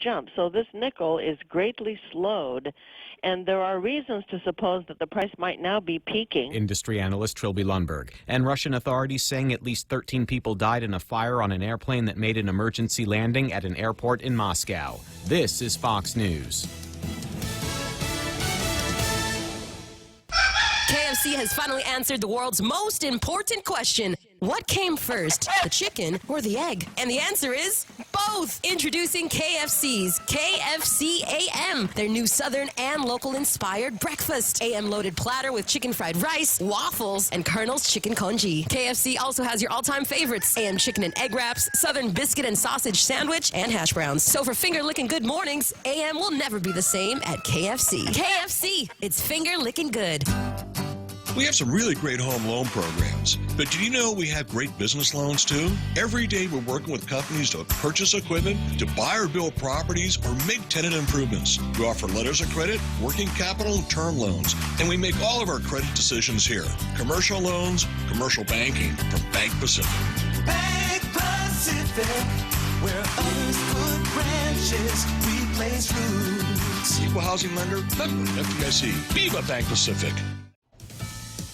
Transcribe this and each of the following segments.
jump. So this nickel is greatly slowed, and there are reasons to suppose that the price might now be peaking. Industry analyst Trilby Lundberg. And Russian authorities saying at least 13 people died in a fire on an airplane that made an emergency landing at an airport in Moscow. This is Fox News. KFC has finally answered the world's most important question. What came first, the chicken or the egg? And the answer is both. Introducing KFC's KFC AM, their new Southern and local-inspired breakfast. AM-loaded platter with chicken fried rice, waffles, and Colonel's chicken congee. KFC also has your all-time favorites, AM chicken and egg wraps, Southern biscuit and sausage sandwich, and hash browns. So for finger-licking good mornings, AM will never be the same at KFC. KFC, it's finger-licking good. We have some really great home loan programs, but did you know we have great business loans too? Every day we're working with companies to purchase equipment, to buy or build properties, or make tenant improvements. We offer letters of credit, working capital, and term loans, and we make all of our credit decisions here. Commercial loans, commercial banking from Bank Pacific. Bank Pacific, where others put branches, we place roots. Equal housing lender, member FDIC. Viva Bank Pacific.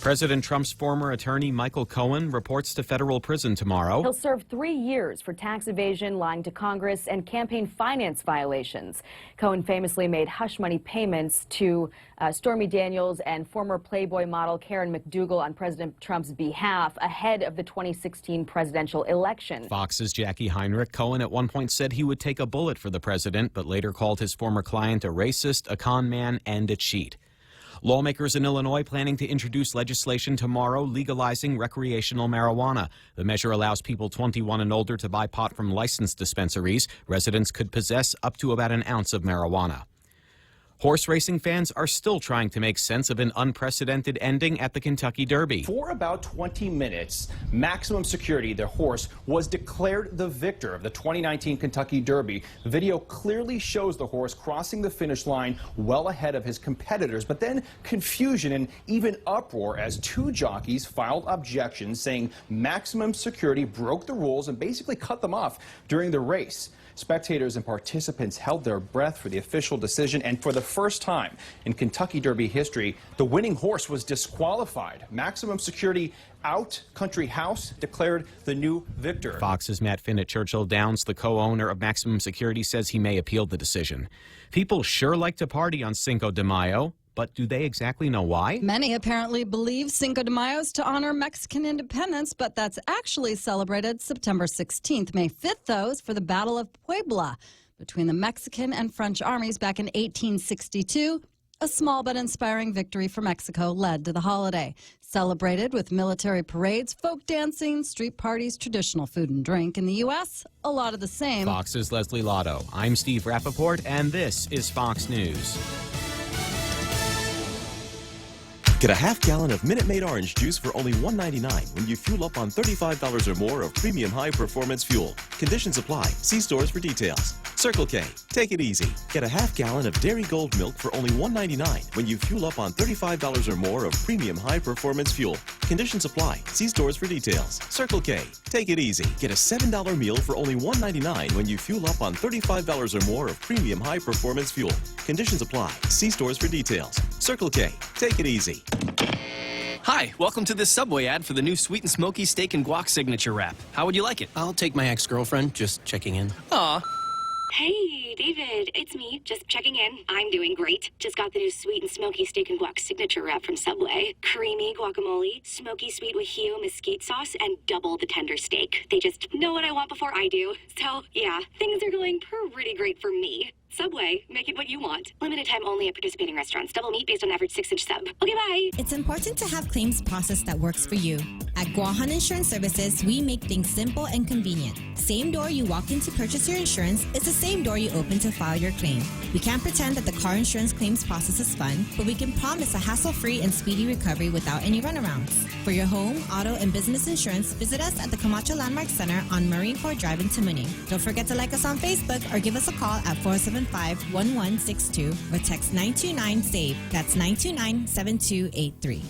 President Trump's former attorney Michael Cohen reports to federal prison tomorrow. He'll serve 3 years for tax evasion, lying to Congress, and campaign finance violations. Cohen famously made hush money payments to Stormy Daniels and former Playboy model Karen McDougal on President Trump's behalf ahead of the 2016 presidential election. Fox's Jackie Heinrich. Cohen at one point said he would take a bullet for the president, but later called his former client a racist, a con man, and a cheat. Lawmakers in Illinois planning to introduce legislation tomorrow legalizing recreational marijuana. The measure allows people 21 and older to buy pot from licensed dispensaries. Residents could possess up to about an ounce of marijuana. Horse racing fans are still trying to make sense of an unprecedented ending at the Kentucky Derby. For about 20 minutes, Maximum Security, the horse, was declared the victor of the 2019 Kentucky Derby. Video clearly shows the horse crossing the finish line well ahead of his competitors, but then confusion and even uproar as 2 jockeys filed objections saying Maximum Security broke the rules and basically cut them off during the race. Spectators and participants held their breath for the official decision, and for the first time in Kentucky Derby history, the winning horse was disqualified. Maximum Security out. Country House declared the new victor. Fox's Matt Finn at Churchill Downs, the co-owner of Maximum Security, says he may appeal the decision. People sure like to party on Cinco de Mayo. But do they exactly know why? Many apparently believe Cinco de Mayo is to honor Mexican independence, but that's actually celebrated September 16th. May 5th, though, is for the Battle of Puebla between the Mexican and French armies back in 1862. A small but inspiring victory for Mexico led to the holiday. Celebrated with military parades, folk dancing, street parties, traditional food and drink. In the U.S., a lot of the same. Fox's Leslie Lotto. I'm Steve Rappaport, and this is Fox News. Get a half-gallon of Minute Maid orange juice for only $1.99 when you fuel up on $35 or more of premium high-performance fuel. Conditions apply. See stores for details. Circle K. Take it easy. Get a half-gallon of Dairy Gold milk for only $1.99 when you fuel up on $35 or more of premium high-performance fuel. Conditions apply. See stores for details. Circle K. Take it easy. Get a $7 meal for only $1.99 when you fuel up on $35 or more of premium high-performance fuel. Conditions apply. See stores for details. Circle K. Take it easy. Hi, welcome to this Subway ad for the new Sweet and Smoky Steak and Guac Signature Wrap. How would you like it? I'll take my ex-girlfriend, just checking in. Aw. Hey, David, it's me, just checking in. I'm doing great. Just got the new Sweet and Smoky Steak and Guac Signature Wrap from Subway. Creamy guacamole, smoky sweet with Hio mesquite sauce, and double the tender steak. They just know what I want before I do. So, yeah, things are going pretty great for me. Subway, make it what you want. Limited time only at participating restaurants. Double meat based on average 6-inch sub. Okay, bye. It's important to have claims process that works for you. At Guahan Insurance Services, we make things simple and convenient. Same door you walk in to purchase your insurance is the same door you open to file your claim. We can't pretend that the car insurance claims process is fun, but we can promise a hassle-free and speedy recovery without any runarounds. For your home, auto, and business insurance, visit us at the Camacho Landmark Center on Marine Corps Drive in Tamuning. Don't forget to like us on Facebook or give us a call at 475-1162 or text 929-SAVE. That's 929-7283.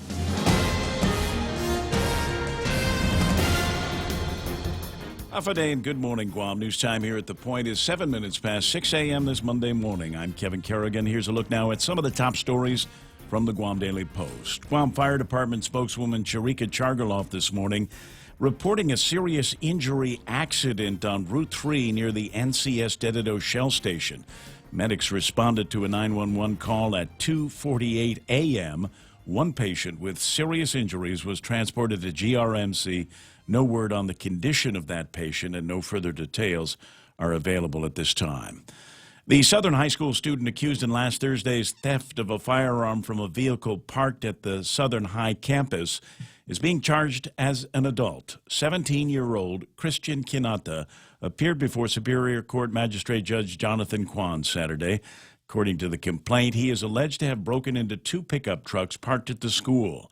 Day and good morning, Guam. News time here at The Point is 7 minutes past 6 a.m. this Monday morning. I'm Kevin Kerrigan. Here's a look now at some of the top stories from the Guam Daily Post. Guam Fire Department spokeswoman Charika Chargaloff this morning reporting a serious injury accident on Route 3 near the NCS Dededo Shell Station. Medics responded to a 911 call at 2:48 a.m. One patient with serious injuries was transported to GRMC. No word on the condition of that patient, and no further details are available at this time. The Southern High School student accused in last Thursday's theft of a firearm from a vehicle parked at the Southern High campus is being charged as an adult. 17-year-old Christian Kinata appeared before Superior Court Magistrate Judge Jonathan Kwan Saturday. According to the complaint, he is alleged to have broken into two pickup trucks parked at the school.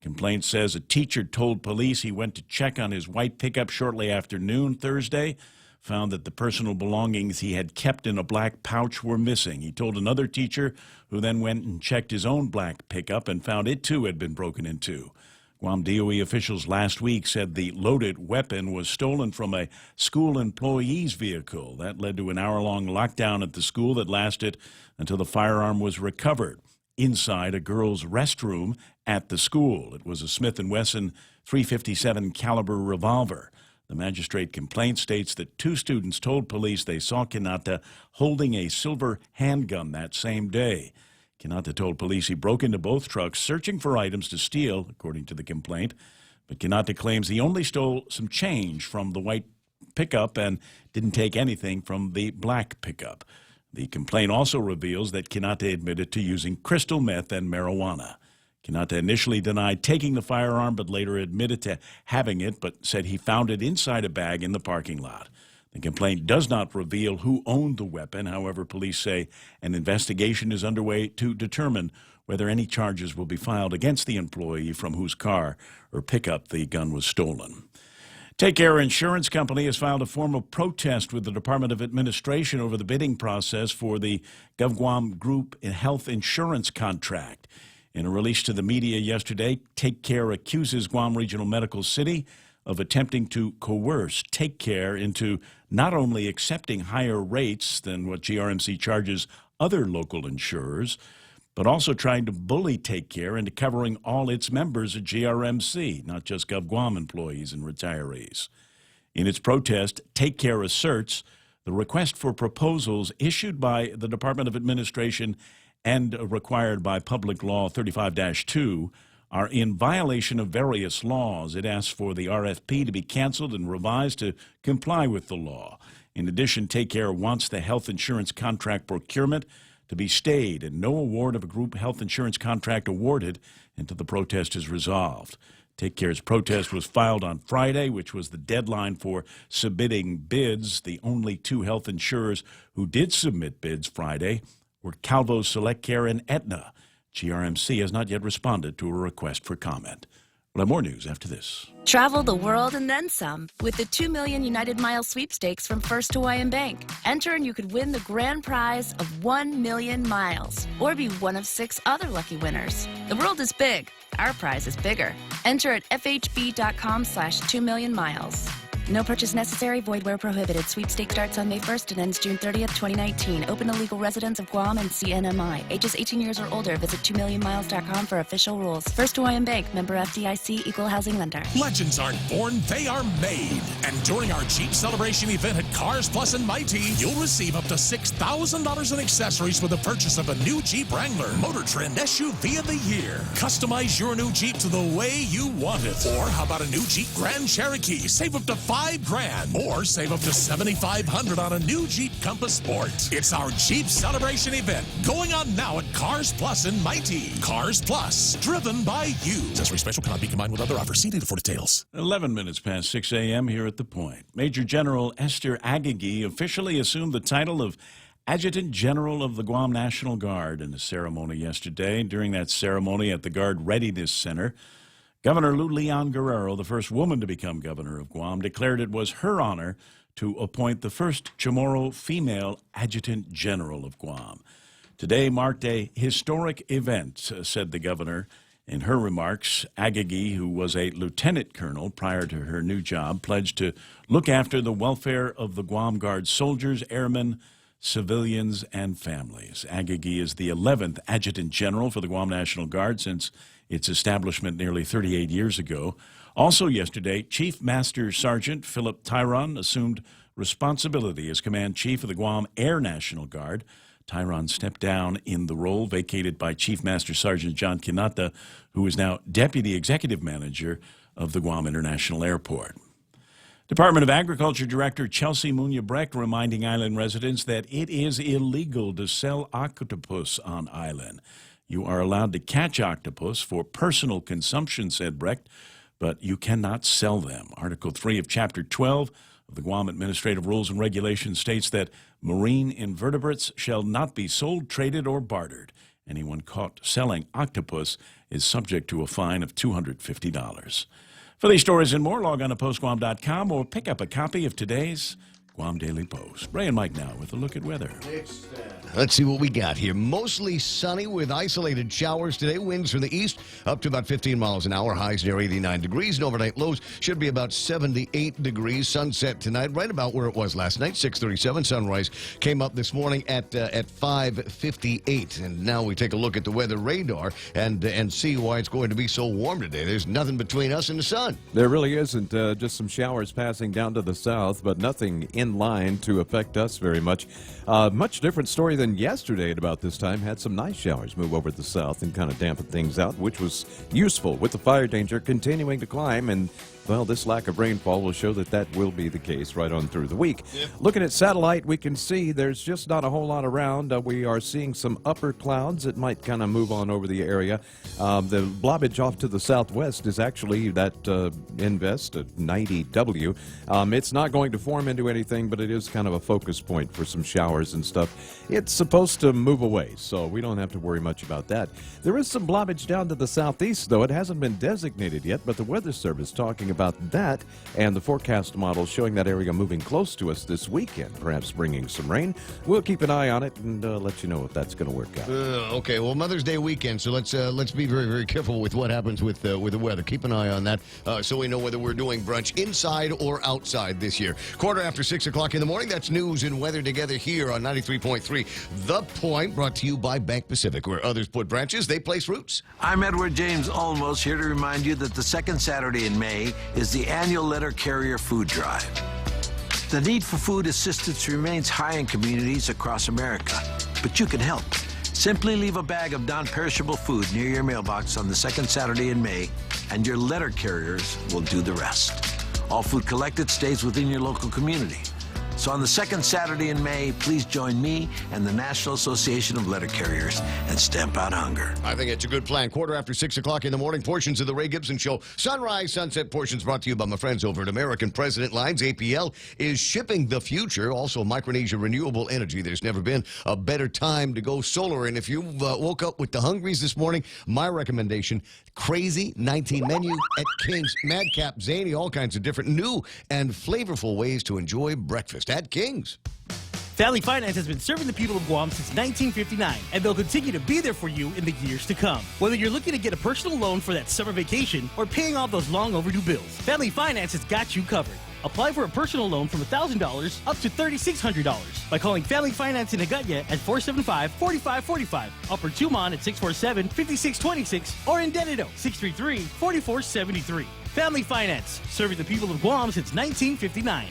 Complaint says a teacher told police he went to check on his white pickup shortly after noon Thursday, found that the personal belongings he had kept in a black pouch were missing. He told another teacher, who then went and checked his own black pickup and found it too had been broken into. Guam DOE officials last week said the loaded weapon was stolen from a school employee's vehicle. That led to an hour-long lockdown at the school that lasted until the firearm was recovered inside a girls' restroom at the school. It was a Smith & Wesson .357 caliber revolver. The magistrate complaint states that two students told police they saw Kinata holding a silver handgun that same day. Kinata told police he broke into both trucks searching for items to steal, according to the complaint. But Kinata claims he only stole some change from the white pickup and didn't take anything from the black pickup. The complaint also reveals that Kinata admitted to using crystal meth and marijuana. Kinata initially denied taking the firearm, but later admitted to having it, but said he found it inside a bag in the parking lot. The complaint does not reveal who owned the weapon. However, police say an investigation is underway to determine whether any charges will be filed against the employee from whose car or pickup the gun was stolen. Take Care Insurance Company has filed a formal protest with the Department of Administration over the bidding process for the GovGuam Group Health Insurance contract. In a release to the media yesterday, Take Care accuses Guam Regional Medical City of attempting to coerce Take Care into not only accepting higher rates than what GRMC charges other local insurers, but also trying to bully Take Care into covering all its members at GRMC, not just GovGuam employees and retirees. In its protest, Take Care asserts the request for proposals issued by the Department of Administration and required by Public Law 35-2 are in violation of various laws. It asks for the RFP to be canceled and revised to comply with the law. In addition, Take Care wants the health insurance contract procurement to be stayed and no award of a group health insurance contract awarded until the protest is resolved. Take Care's protest was filed on Friday, which was the deadline for submitting bids. The only two health insurers who did submit bids Friday were Calvo Select Care and Aetna. GRMC has not yet responded to a request for comment. We'll have more news after this. Travel the world and then some with the 2 million United Miles sweepstakes from First Hawaiian Bank. Enter and you could win the grand prize of 1 million miles or be one of 6 other lucky winners. The world is big. Our prize is bigger. Enter at fhb.com/2 million miles. No purchase necessary. Void where prohibited. Sweepstake starts on May 1st and ends June 30th, 2019. Open to legal residents of Guam and CNMI. Ages 18 years or older. Visit 2millionmiles.com for official rules. First Hawaiian Bank. Member FDIC. Equal housing lender. Legends aren't born, they are made. And during our Jeep celebration event at Cars Plus and Mighty, you'll receive up to $6,000 in accessories with the purchase of a new Jeep Wrangler, Motor Trend SUV of the Year. Customize your new Jeep to the way you want it. Or how about a new Jeep Grand Cherokee? Save up to $5,000 or save up to $7,500 on a new Jeep Compass Sport. It's our Jeep celebration event going on now at Cars Plus and Mighty. Cars Plus, driven by you. Accessory special cannot be combined with other offers. See dealer for details. 11 minutes past 6 a.m. here at The Point. Major General Esther Agagi officially assumed the title of Adjutant General of the Guam National Guard in a ceremony yesterday. During that ceremony at the Guard Readiness Center, Governor Lou Leon Guerrero, the first woman to become governor of Guam, declared it was her honor to appoint the first Chamorro female Adjutant General of Guam. Today marked a historic event, said the governor, In her remarks, Agagi, who was a lieutenant colonel prior to her new job, pledged to look after the welfare of the Guam Guard soldiers, airmen, civilians, and families. Agagi is the 11th Adjutant General for the Guam National Guard since its establishment nearly 38 years ago. Also yesterday, Chief Master Sergeant Philip Tyron assumed responsibility as Command Chief of the Guam Air National Guard. Tyron stepped down in the role vacated by Chief Master Sergeant John Kinata, who is now Deputy Executive Manager of the Guam International Airport. Department of Agriculture Director Chelsea Munya-Brecht reminding island residents that it is illegal to sell octopus on island. You are allowed to catch octopus for personal consumption, said Brecht, but you cannot sell them. Article 3 of Chapter 12 of the Guam Administrative Rules and Regulations states that marine invertebrates shall not be sold, traded, or bartered. Anyone caught selling octopus is subject to a fine of $250. For these stories and more, log on to postguam.com or pick up a copy of today's Guam Daily Post. Ray and Mike now with a look at weather. Let's see what we got here. Mostly sunny with isolated showers today. Winds from the east up to about 15 miles an hour. Highs near 89 degrees. And overnight lows should be about 78 degrees. Sunset tonight right about where it was last night, 6:37. Sunrise came up this morning at 5:58. And now we take a look at the weather radar and see why it's going to be so warm today. There's nothing between us and the sun. There really isn't. Just some showers passing down to the south, but nothing in line to affect us very much. Much different story than yesterday at about this time. Had some nice showers move over the south and kind of dampen things out, which was useful with the fire danger continuing to climb. And well, this lack of rainfall will show that that will be the case right on through the week. Yep. Looking at satellite, we can see there's just not a whole lot around. We are seeing some upper clouds that might kind of move on over the area. The blobbage off to the southwest is actually that Invest at 90W. It's not going to form into anything, but it is kind of a focus point for some showers and stuff. It's supposed to move away, so we don't have to worry much about that. There is some blobbage down to the southeast, though. It hasn't been designated yet, but the Weather Service talking about that, and the forecast model showing that area moving close to us this weekend, perhaps bringing some rain. We'll keep an eye on it and let you know if that's going to work out. Okay, well, Mother's Day weekend, so let's be very, very careful with what happens with the weather. Keep an eye on that so we know whether we're doing brunch inside or outside this year. 6:15 in the morning, that's news and weather together here on 93.3. The Point, brought to you by Bank Pacific, where others put branches, they place roots. I'm Edward James Olmos, here to remind you that the second Saturday in May is the annual letter carrier food drive. The need for food assistance remains high in communities across America, but you can help. Simply leave a bag of non-perishable food near your mailbox on the second Saturday in May, and your letter carriers will do the rest. All food collected stays within your local community. So on the second Saturday in May, please join me and the National Association of Letter Carriers and stamp out hunger. I think it's a good plan. 6:15 in the morning, portions of the Ray Gibson Show. Sunrise, sunset portions brought to you by my friends over at American President Lines. APL is shipping the future. Also, Micronesia Renewable Energy. There's never been a better time to go solar. And if you woke up with the hungries this morning, my recommendation, crazy 19 menu at King's. Madcap, zany, all kinds of different new and flavorful ways to enjoy breakfast at King's. Family Finance has been serving the people of Guam since 1959, and they'll continue to be there for you in the years to come. Whether you're looking to get a personal loan for that summer vacation or paying off those long overdue bills, Family Finance has got you covered. Apply for a personal loan from $1,000 up to $3,600 by calling Family Finance in Agutya at 475-4545, Upper Tumon at 647-5626, or in Dededo, 633-4473. Family Finance, serving the people of Guam since 1959.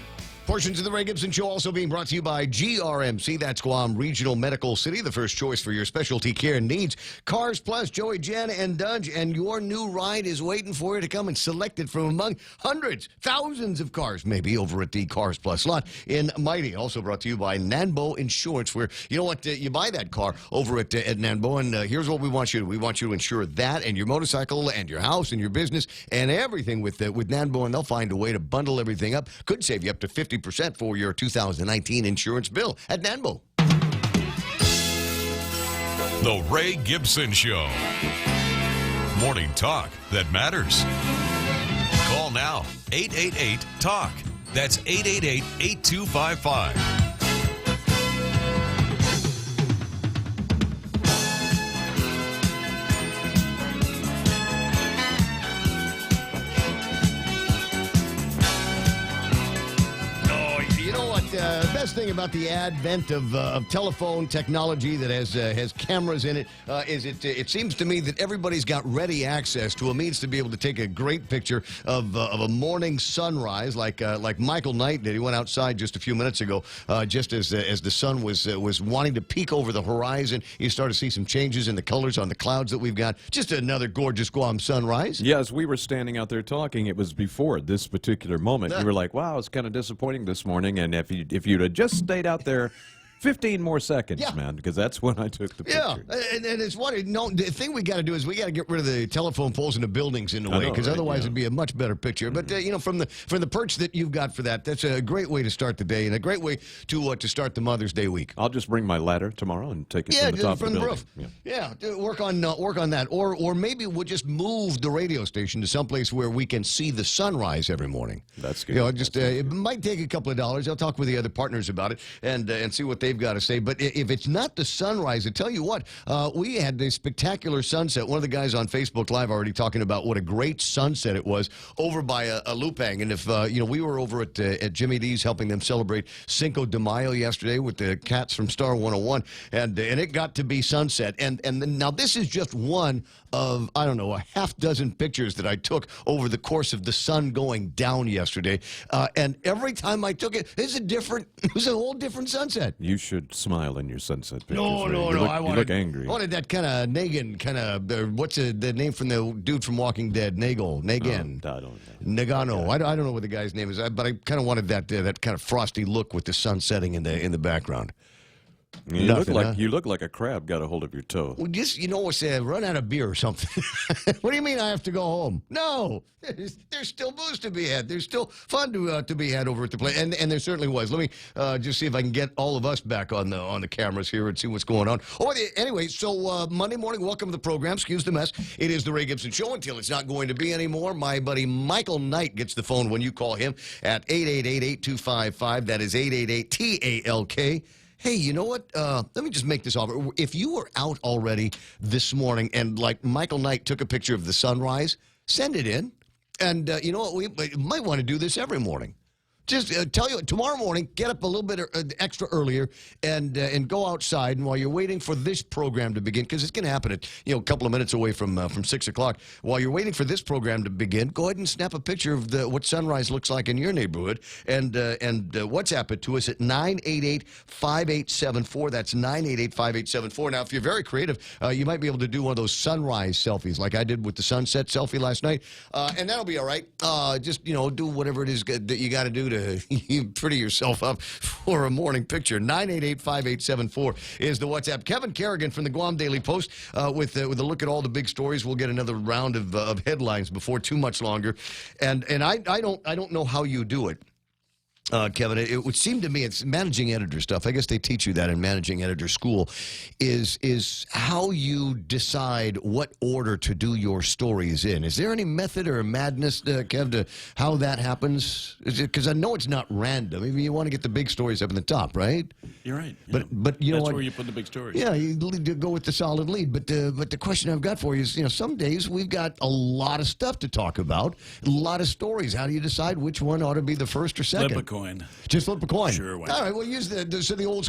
Portions of the Ray Gibson Show also being brought to you by GRMC. That's Guam Regional Medical City, the first choice for your specialty care needs. Cars Plus, Joey, Jan, and Dudge, and your new ride is waiting for you to come and select it from among hundreds, thousands of cars, maybe over at the Cars Plus lot in Mighty. Also brought to you by Nanbo Insurance, where, you know what, you buy that car over at Nanbo, and here's what we want you to do. We want you to insure that and your motorcycle and your house and your business and everything with Nanbo, and they'll find a way to bundle everything up. Could save you up to 50% for your 2019 insurance bill at Nanbo. The Ray Gibson Show. Morning talk that matters. Call now, 888-TALK. That's 888-8255. best thing about the advent of telephone technology that has cameras in it is it seems to me that everybody's got ready access to a means to be able to take a great picture of a morning sunrise, like Michael Knight did. He went outside just a few minutes ago, just as the sun was wanting to peek over the horizon. You start to see some changes in the colors on the clouds that we've got. Just another gorgeous Guam sunrise. Yes, we were standing out there talking. It was before this particular moment. You were like, wow, it's kind of disappointing this morning. And if you'd have just stayed out there 15 more seconds, man, because that's when I took the picture. Yeah, and it's what no. The thing we got to do is we got to get rid of the telephone poles in the buildings in the way, because otherwise it'd be a much better picture. But from the perch that you've got for that's a great way to start the day and a great way to start the Mother's Day week. I'll just bring my ladder tomorrow and take it from the top of the building. Roof. Yeah, work on that, or maybe we'll just move the radio station to someplace where we can see the sunrise every morning. That's good. It might take a couple of dollars. I'll talk with the other partners about it and see what they've got to say. But if it's not the sunrise, I tell you what, we had this spectacular sunset. One of the guys on Facebook Live already talking about what a great sunset it was over by a Lupang. And if we were over at Jimmy D's helping them celebrate Cinco de Mayo yesterday with the cats from Star 101, and it got to be sunset. And now this is just one of, I don't know, a half dozen pictures that I took over the course of the sun going down yesterday. And every time I took it, it was a whole different sunset. You should smile in your sunset pictures. No. You look angry. I wanted that kind of Negan, what's the name from the dude from Walking Dead? Negan. I don't know. Nagano. I don't know what the guy's name is, but I kind of wanted that kind of frosty look with the sun setting in the background. You look like a crab got a hold of your toe. Well, just, run out of beer or something. What do you mean I have to go home? No. There's still booze to be had. There's still fun to be had over at the place. And there certainly was. Let me just see if I can get all of us back on the cameras here and see what's going on. Anyway, so Monday morning, welcome to the program. Excuse the mess. It is the Ray Gibson Show until it's not going to be anymore. My buddy Michael Knight gets the phone when you call him at 888-8255. That is 888-TALK. Hey, you know what? Let me just make this offer. If you were out already this morning and, like Michael Knight, took a picture of the sunrise, send it in. And you know what? We might want to do this every morning. Just tell you, tomorrow morning, get up a little bit extra earlier and go outside. And while you're waiting for this program to begin, because it's going to happen at a couple of minutes away from 6 o'clock. While you're waiting for this program to begin, go ahead and snap a picture of what sunrise looks like in your neighborhood and WhatsApp it to us at 988-5874. That's 988-5874. Now, if you're very creative, you might be able to do one of those sunrise selfies, like I did with the sunset selfie last night, and that'll be all right. Just do whatever it is that you got to do to pretty yourself up for a morning picture. 988-5874 is the WhatsApp. Kevin Kerrigan from the Guam Daily Post with a look at all the big stories. We'll get another round of headlines before too much longer. And I don't know how you do it. Kevin, it would seem to me it's managing editor stuff. I guess they teach you that in managing editor school, is how you decide what order to do your stories in. Is there any method or madness, Kev, to how that happens? Because I know it's not random. I mean, you want to get the big stories up in the top, right? You're right. But you know what? That's where you put the big stories. Yeah, you go with the solid lead. But the question I've got for you is, some days we've got a lot of stuff to talk about, a lot of stories. How do you decide which one ought to be the first or second? Flip a coin. Just flip a coin. Sure. All right. Well, use the old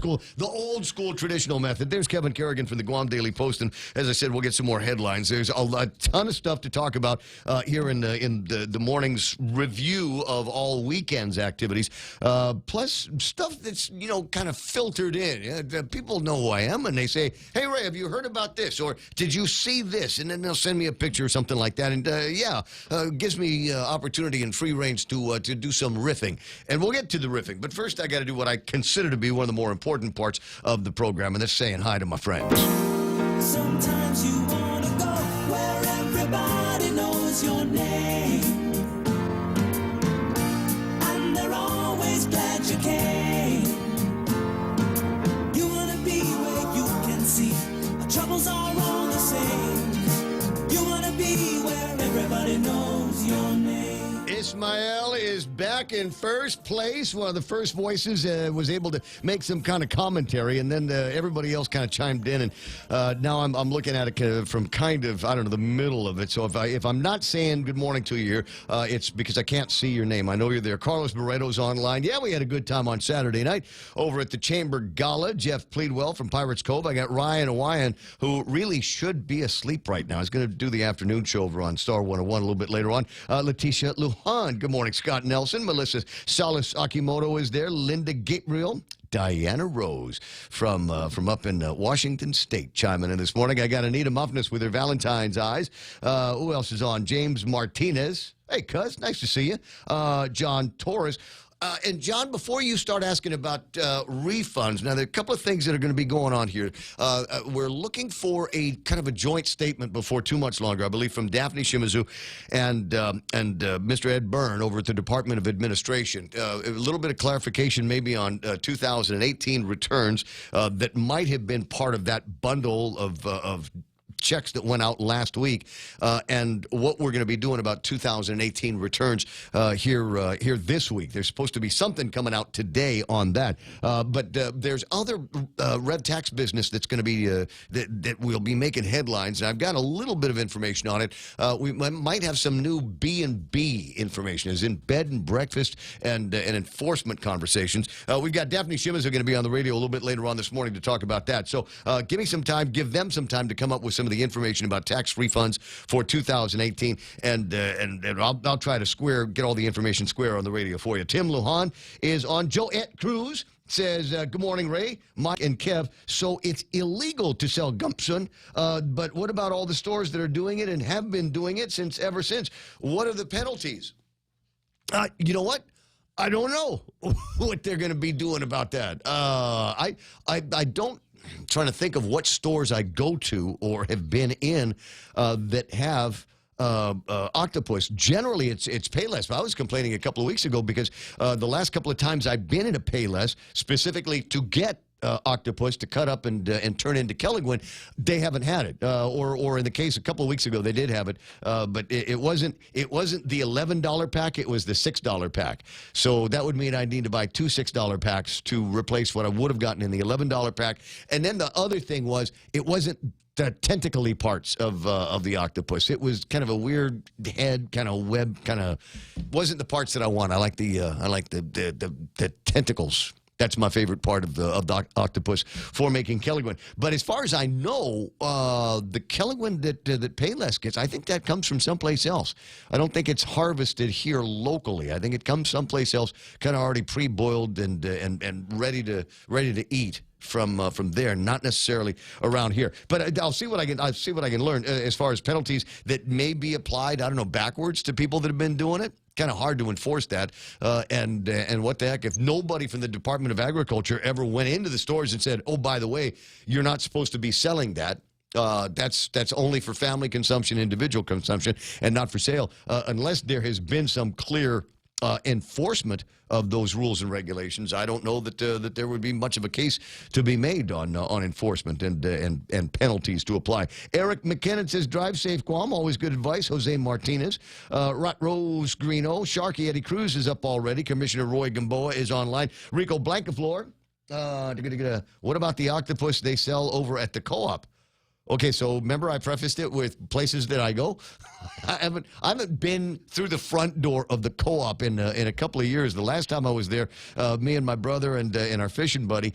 school traditional method. There's Kevin Kerrigan from the Guam Daily Post, and as I said, we'll get some more headlines. There's a ton of stuff to talk about here in the morning's review of all weekend's activities. Plus stuff that's kind of filtered in. People know who I am, and they say, "Hey Ray, have you heard about this?" Or "Did you see this?" And then they'll send me a picture or something like that, and gives me opportunity and free range to do some riffing, and we'll get to the riffing. But first, I got to do what I consider to be one of the more important parts of the program, and that's saying hi to my friends. Sometimes you want to go where everybody knows your name, and they're always glad you came. You want to be where you can see our troubles are all the same. You want to be where everybody knows your name. Ismael is is back in first place. One of the first voices was able to make some kind of commentary, and then everybody else kind of chimed in. And now I'm looking at it from kind of, I don't know, the middle of it. So if I'm not saying good morning to you here, it's because I can't see your name. I know you're there. Carlos Barreto's online. Yeah, we had a good time on Saturday night over at the Chamber Gala. Jeff Pleadwell from Pirates Cove. I got Ryan Hawaiian, who really should be asleep right now. He's going to do the afternoon show over on Star 101 a little bit later on. Leticia Lujan. Good morning, Scott Nelson. Melissa Salas Akimoto is there. Linda Gabriel. Diana Rose from up in Washington State chiming in this morning. I got Anita Muffness with her Valentine's eyes. Who else is on? James Martinez. Hey, cuz, nice to see you. John Torres. And, John, before you start asking about refunds, now there are a couple of things that are going to be going on here. We're looking for a kind of a joint statement before too much longer, I believe, from Daphne Shimizu and Mr. Ed Byrne over at the Department of Administration. A little bit of clarification maybe on 2018 returns that might have been part of that bundle of checks that went out last week, and what we're going to be doing about 2018 returns here this week. There's supposed to be something coming out today on that, but there's other red tax business that's going to be that will be making headlines, and I've got a little bit of information on it. We might have some new B&B information, as in bed and breakfast and enforcement conversations. We've got Daphne Shimizu going to be on the radio a little bit later on this morning to talk about that. So give them some time to come up with some of the information about tax refunds for 2018, and I'll try to get all the information square on the radio for you. Tim Lujan is on. Joette Cruz says, good morning, Ray, Mike, and Kev. So it's illegal to sell Gibson, but what about all the stores that are doing it and have been doing it ever since? What are the penalties? You know what? I don't know what they're going to be doing about that. I don't. I'm trying to think of what stores I go to or have been in that have octopus. Generally, it's Payless. I was complaining a couple of weeks ago because the last couple of times I've been in a Payless, specifically to get octopus to cut up and turn into Kelligwin, they haven't had it. Or in the case a couple of weeks ago, they did have it, but it wasn't the $11 pack. It was the $6 pack. So that would mean I'd need to buy two $6 packs to replace what I would have gotten in the $11 pack. And then the other thing was, it wasn't the tentacly parts of the octopus. It was kind of a weird head, kind of web, kind of wasn't the parts that I want. I like the tentacles. That's my favorite part of the octopus for making Kelligwin. But as far as I know, the Kelligwin that Payless gets, I think that comes from someplace else. I don't think it's harvested here locally. I think it comes someplace else, kind of already pre-boiled and ready to eat from there, not necessarily around here. But I'll see what I can learn as far as penalties that may be applied. I don't know, backwards to people that have been doing it. Kind of hard to enforce that, and what the heck, if nobody from the Department of Agriculture ever went into the stores and said, oh, by the way, you're not supposed to be selling that. That's only for family consumption, individual consumption, and not for sale, unless there has been some clear enforcement of those rules and regulations. I don't know that there would be much of a case to be made on enforcement and penalties to apply. Eric McKinnon says, drive safe, Guam. Always good advice. Jose Martinez. Rot Rose Greeno. Sharky Eddie Cruz is up already. Commissioner Roy Gamboa is online. Rico Blancaflor. What about the octopus they sell over at the co-op? Okay, so remember I prefaced it with places that I go? I haven't been through the front door of the co-op in a couple of years. The last time I was there, me and my brother and our fishing buddy,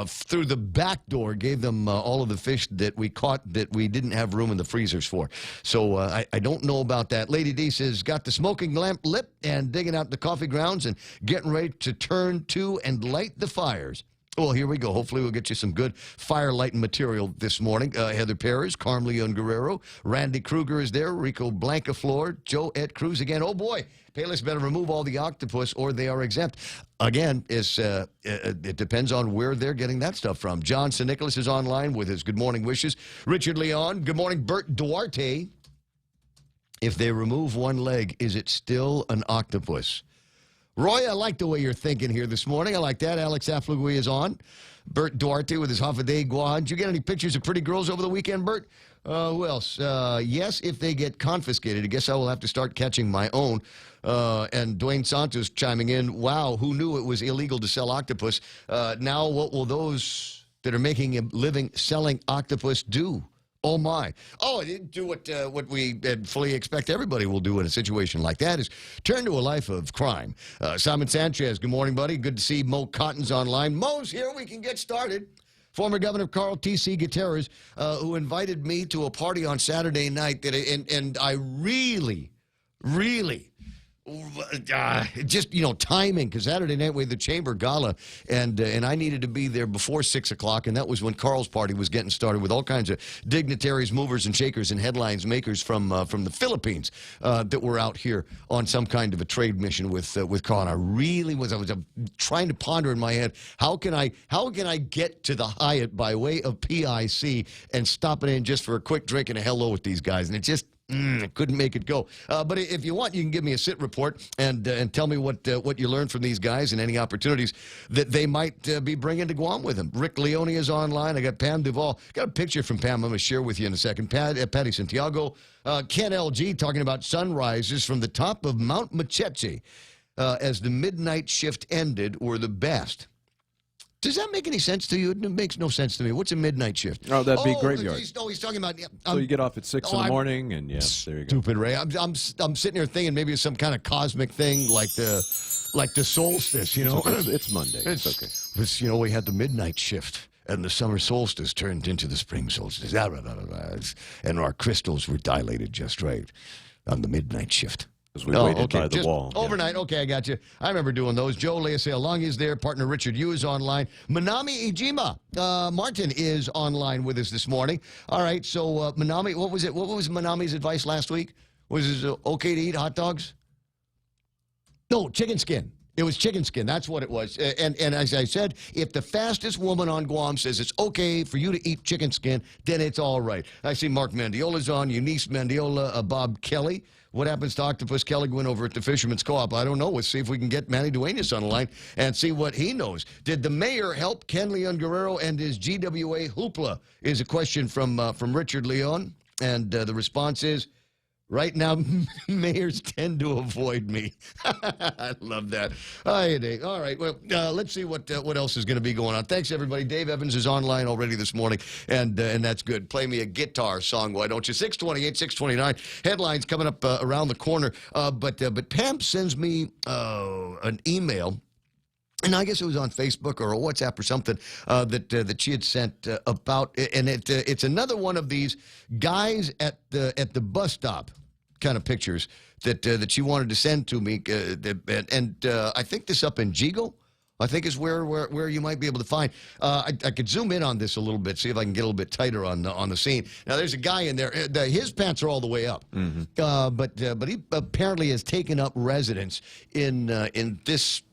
through the back door, gave them all of the fish that we caught that we didn't have room in the freezers for. So I don't know about that. Lady D says, got the smoking lamp lit and digging out the coffee grounds and getting ready to turn to and light the fires. Well, here we go. Hopefully we'll get you some good fire lighting material this morning. Heather Perez, Carm Leon Guerrero, Randy Kruger is there, Rico Blancaflor, Joe Ed Cruz again. Oh, boy, Payless better remove all the octopus or they are exempt. Again, it depends on where they're getting that stuff from. John St. Nicholas is online with his good morning wishes. Richard Leon, good morning. Bert Duarte, if they remove one leg, is it still an octopus? Roy, I like the way you're thinking here this morning. I like that. Alex Aflagui is on. Bert Duarte with his half a day guan. Did you get any pictures of pretty girls over the weekend, Bert? Who else? Yes, if they get confiscated. I guess I will have to start catching my own. And Dwayne Santos chiming in, wow, who knew it was illegal to sell octopus? Now what will those that are making a living selling octopus do? Oh, my. Oh, it do what we fully expect everybody will do in a situation like that is turn to a life of crime. Simon Sanchez, good morning, buddy. Good to see Mo Cotton's online. Mo's here. We can get started. Former Governor Carl T.C. Gutierrez, who invited me to a party on Saturday night, and I really, just, timing, because Saturday night we had the Chamber Gala, and I needed to be there before 6 o'clock, and that was when Carl's party was getting started with all kinds of dignitaries, movers and shakers, and headlines makers from the Philippines that were out here on some kind of a trade mission with Carl. And I was trying to ponder in my head, how can I get to the Hyatt by way of PIC and stop it in just for a quick drink and a hello with these guys, and it just couldn't make it go. But if you want, you can give me a sit report and tell me what you learned from these guys and any opportunities that they might be bringing to Guam with them. Rick Leone is online. I got Pam Duvall. Got a picture from Pam I'm going to share with you in a second. Patty Santiago. Ken LG talking about sunrises from the top of Mount Machetse as the midnight shift ended were the best. Does that make any sense to you? It makes no sense to me. What's a midnight shift? Oh, that'd be graveyard. He's talking about... so you get off at 6 in the morning, and there you go. Stupid, Ray. I'm sitting here thinking maybe it's some kind of cosmic thing like the solstice, It's Monday. It's okay. It's, we had the midnight shift, and the summer solstice turned into the spring solstice. And our crystals were dilated just right on the midnight shift. We waited by the wall. Overnight. Yeah. Okay, I got you. I remember doing those. Joe Leasea-Long is there. Partner Richard Yu is online. Manami Ijima Martin is online with us this morning. All right, so Manami, what was it? What was Manami's advice last week? Was it okay to eat hot dogs? No, chicken skin. It was chicken skin. That's what it was. And as I said, if the fastest woman on Guam says it's okay for you to eat chicken skin, then it's all right. I see Mark Mandiola's on, Eunice Mandiola, Bob Kelly. What happens to Octopus Kelly went over at the Fisherman's Co-op? I don't know. Let's see if we can get Manny Duenas on the line and see what he knows. Did the mayor help Ken Leon Guerrero and his GWA hoopla? Is a question from Richard Leon. And the response is, right now, mayors tend to avoid me. I love that. All right. Well, let's see what else is going to be going on. Thanks, everybody. Dave Evans is online already this morning, and that's good. Play me a guitar song, why don't you? 628, 629. Headlines coming up around the corner. But Pam sends me an email. And I guess it was on Facebook or WhatsApp or something that she had sent about, and it's another one of these guys at the bus stop kind of pictures that she wanted to send to me, and I think this up in Jigo, I think is where you might be able to find. I could zoom in on this a little bit, see if I can get a little bit tighter on the scene. Now there's a guy in there. His pants are all the way up, but he apparently has taken up residence in this.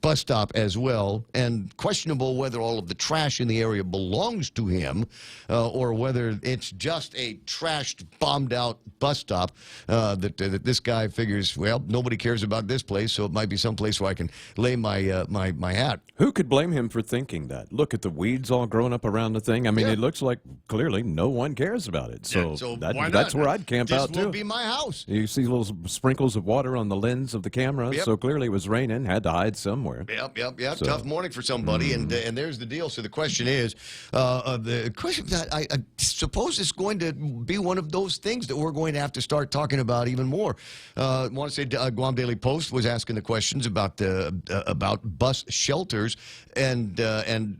Bus stop as well, and questionable whether all of the trash in the area belongs to him or whether it's just a trashed, bombed-out bus stop that this guy figures, well, nobody cares about this place, so it might be some place where I can lay my my hat. Who could blame him for thinking that? Look at the weeds all growing up around the thing. I mean, it looks like clearly no one cares about it. So, that's where I'd camp out, too. This will be my house. You see little sprinkles of water on the lens of the camera, so clearly it was raining, had to hide somewhere. Yep. So, tough morning for somebody, and there's the deal. So the question is, I suppose it's going to be one of those things that we're going to have to start talking about even more. I want to say Guam Daily Post was asking the questions about bus shelters and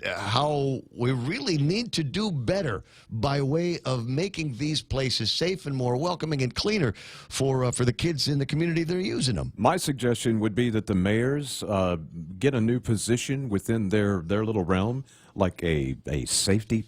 how we really need to do better by way of making these places safe and more welcoming and cleaner for the kids in the community that are using them. My suggestion would be that the mayors get a new position within their little realm, like a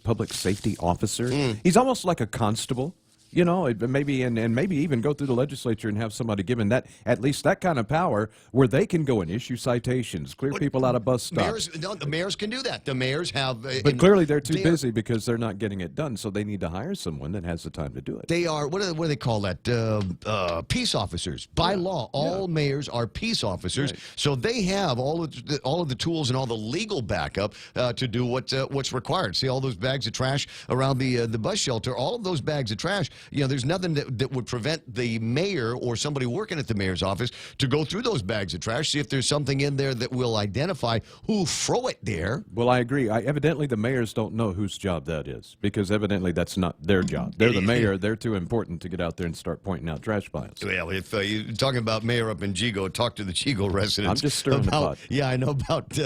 public safety officer. He's almost like a constable. You know, maybe and maybe even go through the legislature and have somebody given that at least that kind of power where they can go and issue citations, clear people out of bus stops. The mayors can do that. The mayors have. But clearly they're too busy because they're not getting it done, so they need to hire someone that has the time to do it. They are, what do they call that? Peace officers. By law, all mayors are peace officers, so they have all of the tools and all the legal backup to do what's required. See all those bags of trash around the bus shelter? All of those bags of trash, there's nothing that would prevent the mayor or somebody working at the mayor's office to go through those bags of trash, see if there's something in there that will identify who threw it there. Well, I agree. Evidently, the mayors don't know whose job that is, because evidently that's not their job. They're the mayor. They're too important to get out there and start pointing out trash piles. Well, if you're talking about mayor up in Chico, talk to the Chico residents. I'm just stirring the pot. Yeah, I know about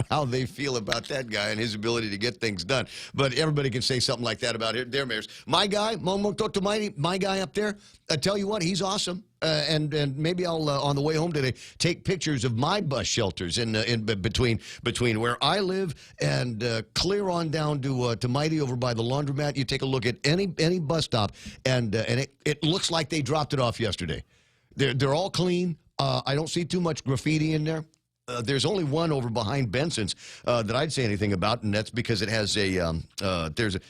how they feel about that guy and his ability to get things done. But everybody can say something like that about their mayors. My guy, my guy up there, I tell you what, he's awesome. And maybe I'll on the way home today take pictures of my bus shelters in between where I live and clear on down to Mighty over by the laundromat. You take a look at any bus stop, and it looks like they dropped it off yesterday. They're all clean. I don't see too much graffiti in there. There's only one over behind Benson's that I'd say anything about, and that's because it has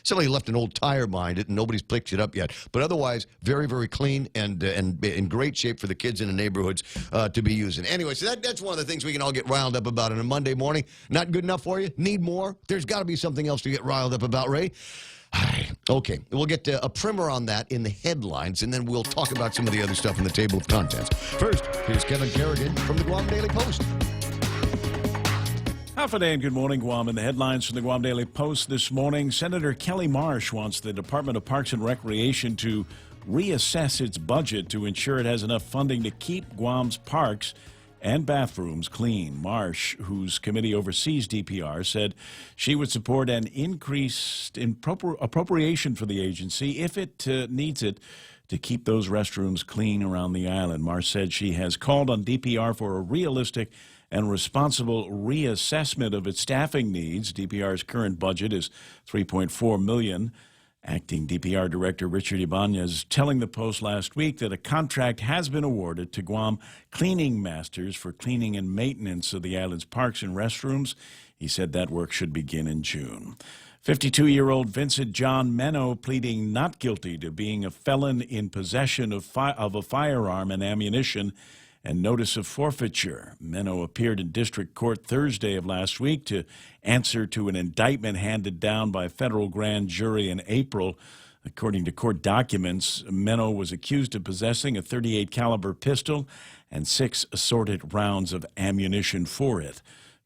somebody left an old tire behind it, and nobody's picked it up yet. But otherwise, very, very clean and in great shape for the kids in the neighborhoods to be using. Anyway, so that's one of the things we can all get riled up about on a Monday morning. Not good enough for you? Need more? There's got to be something else to get riled up about, Ray. Okay, we'll get a primer on that in the headlines, and then we'll talk about some of the other stuff in the table of contents. First, here's Kevin Kerrigan from the Guam Daily Post. Half a day and good morning, Guam. In the headlines from the Guam Daily Post this morning, Senator Kelly Marsh wants the Department of Parks and Recreation to reassess its budget to ensure it has enough funding to keep Guam's parks and bathrooms clean. Marsh, whose committee oversees DPR, said she would support an increased appropriation for the agency if it needs it to keep those restrooms clean around the island. Marsh said she has called on DPR for a realistic and responsible reassessment of its staffing needs. DPR's current budget is $3.4 million. Acting DPR Director Richard Ibanez telling the Post last week that a contract has been awarded to Guam Cleaning Masters for cleaning and maintenance of the island's parks and restrooms. He said that work should begin in June. 52-year-old Vincent John Menno pleading not guilty to being a felon in possession of a firearm and ammunition and notice of forfeiture. Menno appeared in district court Thursday of last week to answer to an indictment handed down by a federal grand jury in April. According to court documents, Menno was accused of possessing a .38 caliber pistol and 6 assorted rounds of ammunition for it.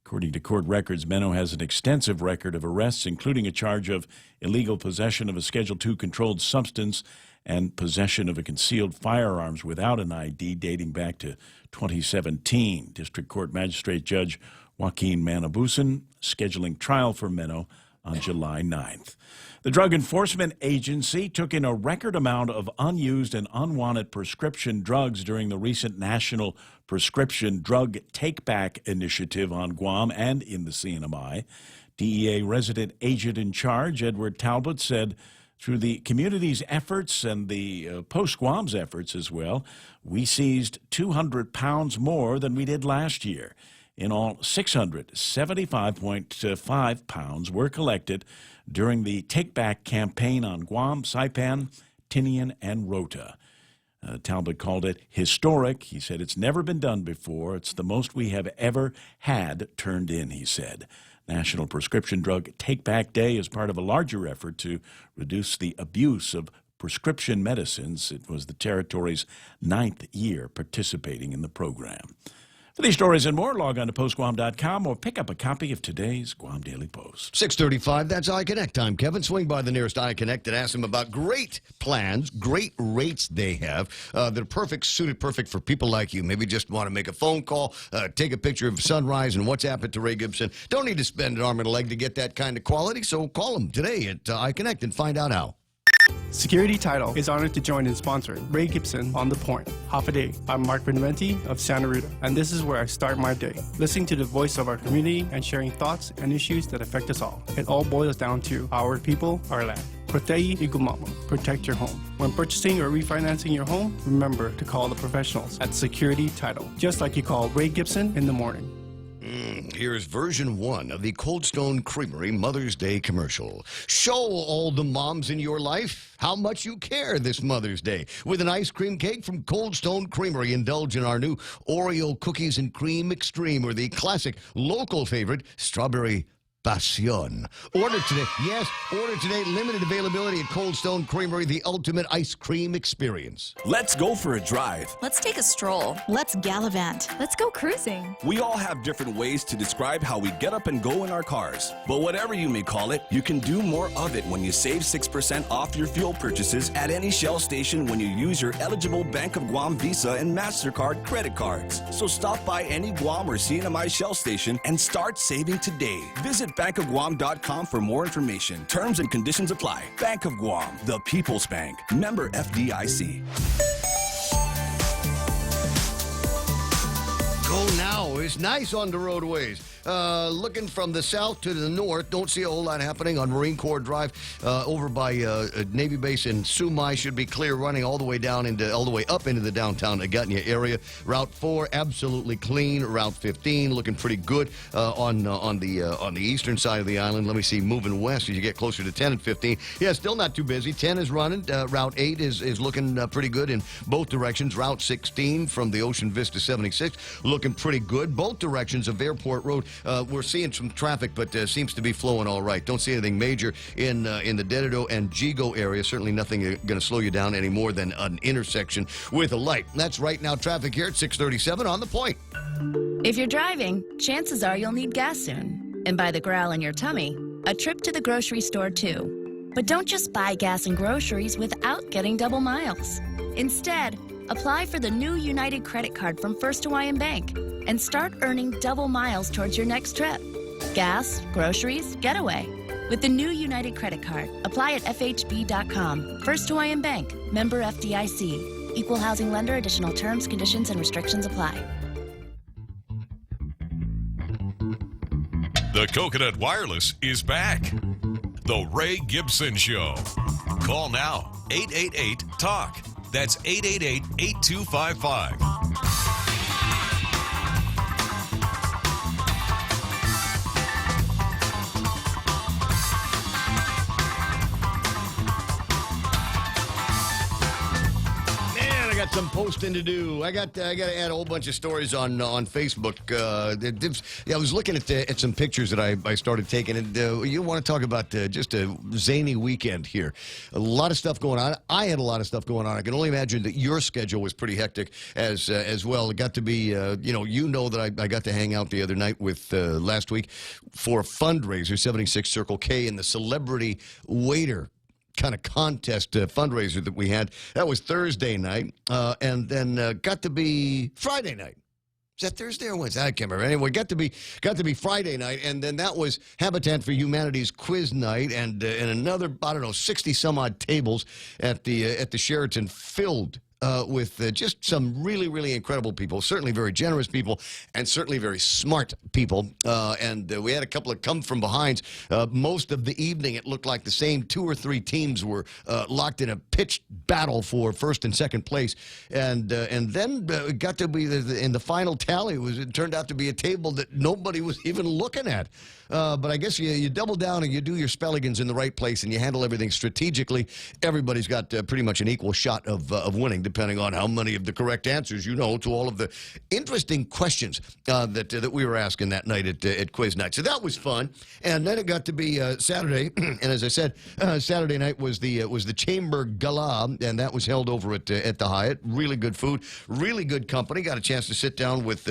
According to court records, Menno has an extensive record of arrests, including a charge of illegal possession of a Schedule II controlled substance and possession of a concealed firearms without an ID dating back to 2017. District Court Magistrate Judge Joaquin Manabusan scheduling trial for Menno on July 9th. The Drug Enforcement Agency took in a record amount of unused and unwanted prescription drugs during the recent National Prescription Drug Take-Back Initiative on Guam and in the CNMI. DEA resident agent in charge, Edward Talbot, said, through the community's efforts and the Post-Guam's efforts as well, we seized 200 pounds more than we did last year. In all, 675.5 pounds were collected during the Take-Back campaign on Guam, Saipan, Tinian, and Rota. Talbot called it historic. He said it's never been done before. It's the most we have ever had turned in, he said. National Prescription Drug Take-Back Day is part of a larger effort to reduce the abuse of prescription medicines. It was the territory's 9th year participating in the program. For these stories and more, log on to postguam.com or pick up a copy of today's Guam Daily Post. 6:35, that's iConnect time. Kevin, swing by the nearest iConnect and ask them about great plans, great rates they have that are suited perfect for people like you. Maybe just want to make a phone call, take a picture of sunrise and WhatsApp it to Ray Gibson. Don't need to spend an arm and a leg to get that kind of quality, so call them today at iConnect and find out how. Security Title is honored to join in sponsoring Ray Gibson on The Point. Half a Day. I'm Mark Beneventi of Santa Rita, and this is where I start my day, listening to the voice of our community and sharing thoughts and issues that affect us all. It all boils down to our people, our land. Protei Igumamo. Protect your home. When purchasing or refinancing your home, remember to call the professionals at Security Title, just like you call Ray Gibson in the morning. Here's version 1 of the Cold Stone Creamery Mother's Day commercial. Show all the moms in your life how much you care this Mother's Day. With an ice cream cake from Cold Stone Creamery, indulge in our new Oreo Cookies and Cream Extreme or the classic local favorite, Strawberry Passion. Order today. Yes, order today. Limited availability at Cold Stone Creamery, the ultimate ice cream experience. Let's go for a drive. Let's take a stroll. Let's gallivant. Let's go cruising. We all have different ways to describe how we get up and go in our cars. But whatever you may call it, you can do more of it when you save 6% off your fuel purchases at any Shell station when you use your eligible Bank of Guam Visa and MasterCard credit cards. So stop by any Guam or CNMI Shell station and start saving today. Visit bankofguam.com for more information. Terms and conditions apply. Bank of Guam, the People's Bank. Member FDIC. Go now. It's nice on the roadways. Looking from the south to the north, don't see a whole lot happening on Marine Corps Drive. Over by Navy Base in Sumai should be clear, running all the way up into the downtown Agutnia area. Route 4 absolutely clean. Route 15 looking pretty good on the eastern side of the island. Let me see, moving west as you get closer to 10 and 15. Yeah, still not too busy. 10 is running. Route 8 is looking pretty good in both directions. Route 16 from the Ocean Vista 76 looking pretty good. Both directions of Airport Road. We're seeing some traffic, but seems to be flowing all right. Don't see anything major in the Dededo and Jigo area. Certainly nothing going to slow you down any more than an intersection with a light. That's right now traffic here at 637 on The Point. If you're driving, chances are you'll need gas soon. And by the growl in your tummy, a trip to the grocery store too. But don't just buy gas and groceries without getting double miles. Instead, apply for the new United credit card from First Hawaiian Bank and start earning double miles towards your next trip. Gas, groceries, getaway. With the new United credit card, apply at FHB.com. First Hawaiian Bank, member FDIC. Equal housing lender. Additional terms, conditions, and restrictions apply. The Coconut Wireless is back. The Ray Gibson Show. Call now, 888-TALK. That's 888-8255. Some posting to do. I got to add a whole bunch of stories on Facebook. I was looking at some pictures that I started taking, and you want to talk about just a zany weekend here. A lot of stuff going on. I had a lot of stuff going on. I can only imagine that your schedule was pretty hectic as well. It got to be, that I got to hang out the other night with last week for a fundraiser, 76 Circle K, and the celebrity waiter kind of contest fundraiser that we had. That was Thursday night, and then got to be Friday night. Is that Thursday or Wednesday? I can't remember. Anyway, got to be Friday night, and then that was Habitat for Humanity's quiz night, and another 60 some odd tables at the Sheraton filled with just some really, really incredible people, certainly very generous people, and certainly very smart people. And we had a couple of come from behinds. Most of the evening, it looked like the same 2 or 3 teams were locked in a pitched battle for first and second place. And then it got to be in the final tally. It turned out to be a table that nobody was even looking at. But I guess you double down and you do your spelligans in the right place and you handle everything strategically. Everybody's got pretty much an equal shot of winning, depending on how many of the correct answers you know to all of the interesting questions that we were asking that night at quiz night. So that was fun. And then it got to be Saturday, and as I said, Saturday night was the Chamber Gala, and that was held over at the Hyatt. Really good food, really good company. Got a chance to sit down with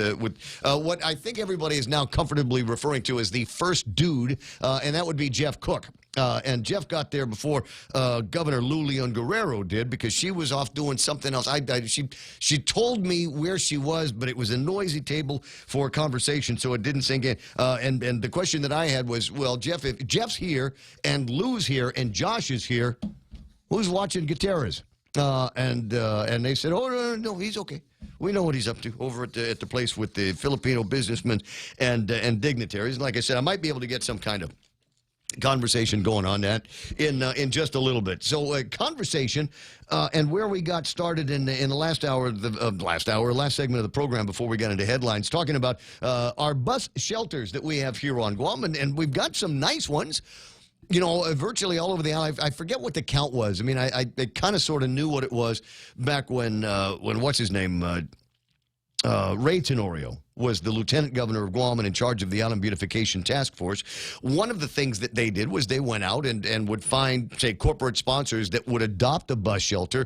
what I think everybody is now comfortably referring to as the first dude, and that would be Jeff Cook. And Jeff got there before Governor Lou Leon Guerrero did, because she was off doing something else. She told me where she was, but it was a noisy table for a conversation, so it didn't sink in. And the question that I had was, well, Jeff, if Jeff's here and Lou's here and Josh is here, who's watching Gutierrez? And they said, oh, no, he's okay. We know what he's up to over at the place with the Filipino businessmen and dignitaries. And like I said, I might be able to get some kind of conversation going on that in just a little bit. So conversation and where we got started in the last segment of the program before we got into headlines, talking about our bus shelters that we have here on Guam, and we've got some nice ones. You know, virtually all over the island. I forget what the count was. I mean, I kind of sort of knew what it was back when what's his name, Ray Tenorio was the lieutenant governor of Guam and in charge of the Island Beautification Task Force. One of the things that they did was they went out and would find, say, corporate sponsors that would adopt a bus shelter,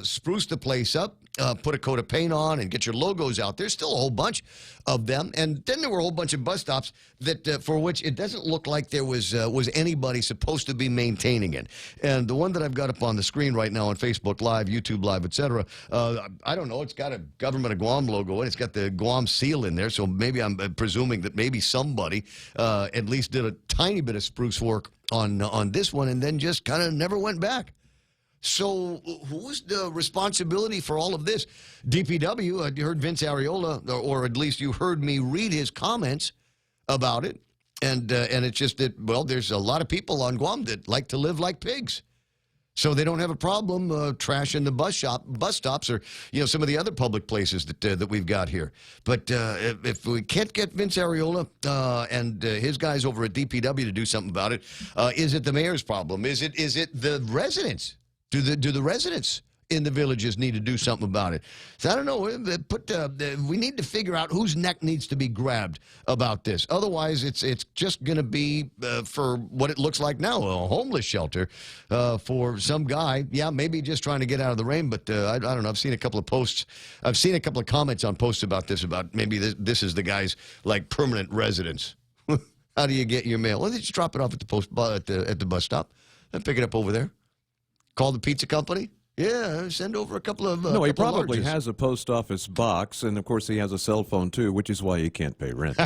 spruce the place up, put a coat of paint on, and get your logos out. There's still a whole bunch of them. And then there were a whole bunch of bus stops that for which it doesn't look like there was anybody supposed to be maintaining it. And the one that I've got up on the screen right now on Facebook Live, YouTube Live, etc., I don't know, it's got a Government of Guam logo, and it's got the Guam seal in there, so maybe I'm presuming that maybe somebody at least did a tiny bit of spruce work on this one and then just kind of never went back. So who's the responsibility for all of this? DPW, you heard Vince Areola, or at least you heard me read his comments about it, and it's just that, well, there's a lot of people on Guam that like to live like pigs. So they don't have a problem trashing the bus stops, or some of the other public places that we've got here. But if we can't get Vince Areola and his guys over at DPW to do something about it, is it the mayor's problem? Is it the residents? Do the residents in the villages need to do something about it? So I don't know. We need to figure out whose neck needs to be grabbed about this. Otherwise, it's just going to be for what it looks like now, a homeless shelter for some guy. Yeah, maybe just trying to get out of the rain. But I don't know. I've seen a couple of posts. I've seen a couple of comments on posts about this. About maybe this is the guy's like permanent residence. How do you get your mail? Well, they just drop it off at the bus stop and pick it up over there. Call the pizza company? Yeah, send over a couple of No, he probably has a post office box, and of course he has a cell phone too, which is why he can't pay rent.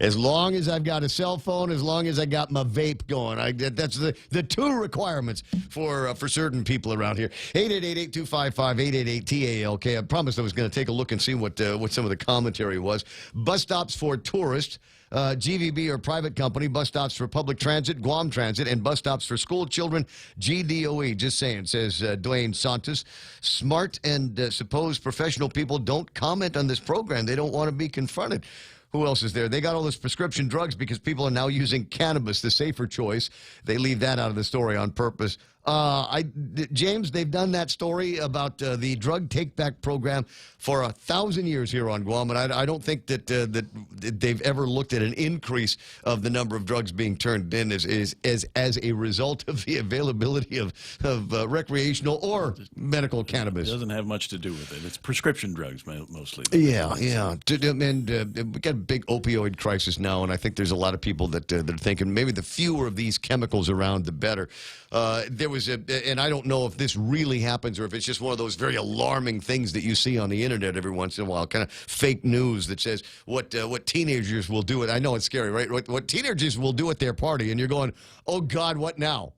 As long as I've got a cell phone, as long as I got my vape going, that's the two requirements for certain people around here. 888-825-5888-TALK. I promised I was going to take a look and see what some of the commentary was. Bus stops for tourists. GVB or private company, bus stops for public transit, Guam Transit, and bus stops for school children, GDOE. Just saying, says Dwayne Santos. Smart and supposed professional people don't comment on this program. They don't want to be confronted. Who else is there? They got all this prescription drugs because people are now using cannabis, the safer choice. They leave that out of the story on purpose. James, they've done that story about the drug take-back program for 1,000 years here on Guam, and I don't think that they've ever looked at an increase of the number of drugs being turned in as a result of the availability of recreational or medical cannabis. It doesn't have much to do with it. It's prescription drugs mostly. Yeah. And we got a big opioid crisis now, and I think there's a lot of people that are thinking maybe the fewer of these chemicals around, the better. There was and I don't know if this really happens or if it's just one of those very alarming things that you see on the internet every once in a while, kind of fake news that says what teenagers will do. I know it's scary, right? What teenagers will do at their party, and you're going, oh God, what now?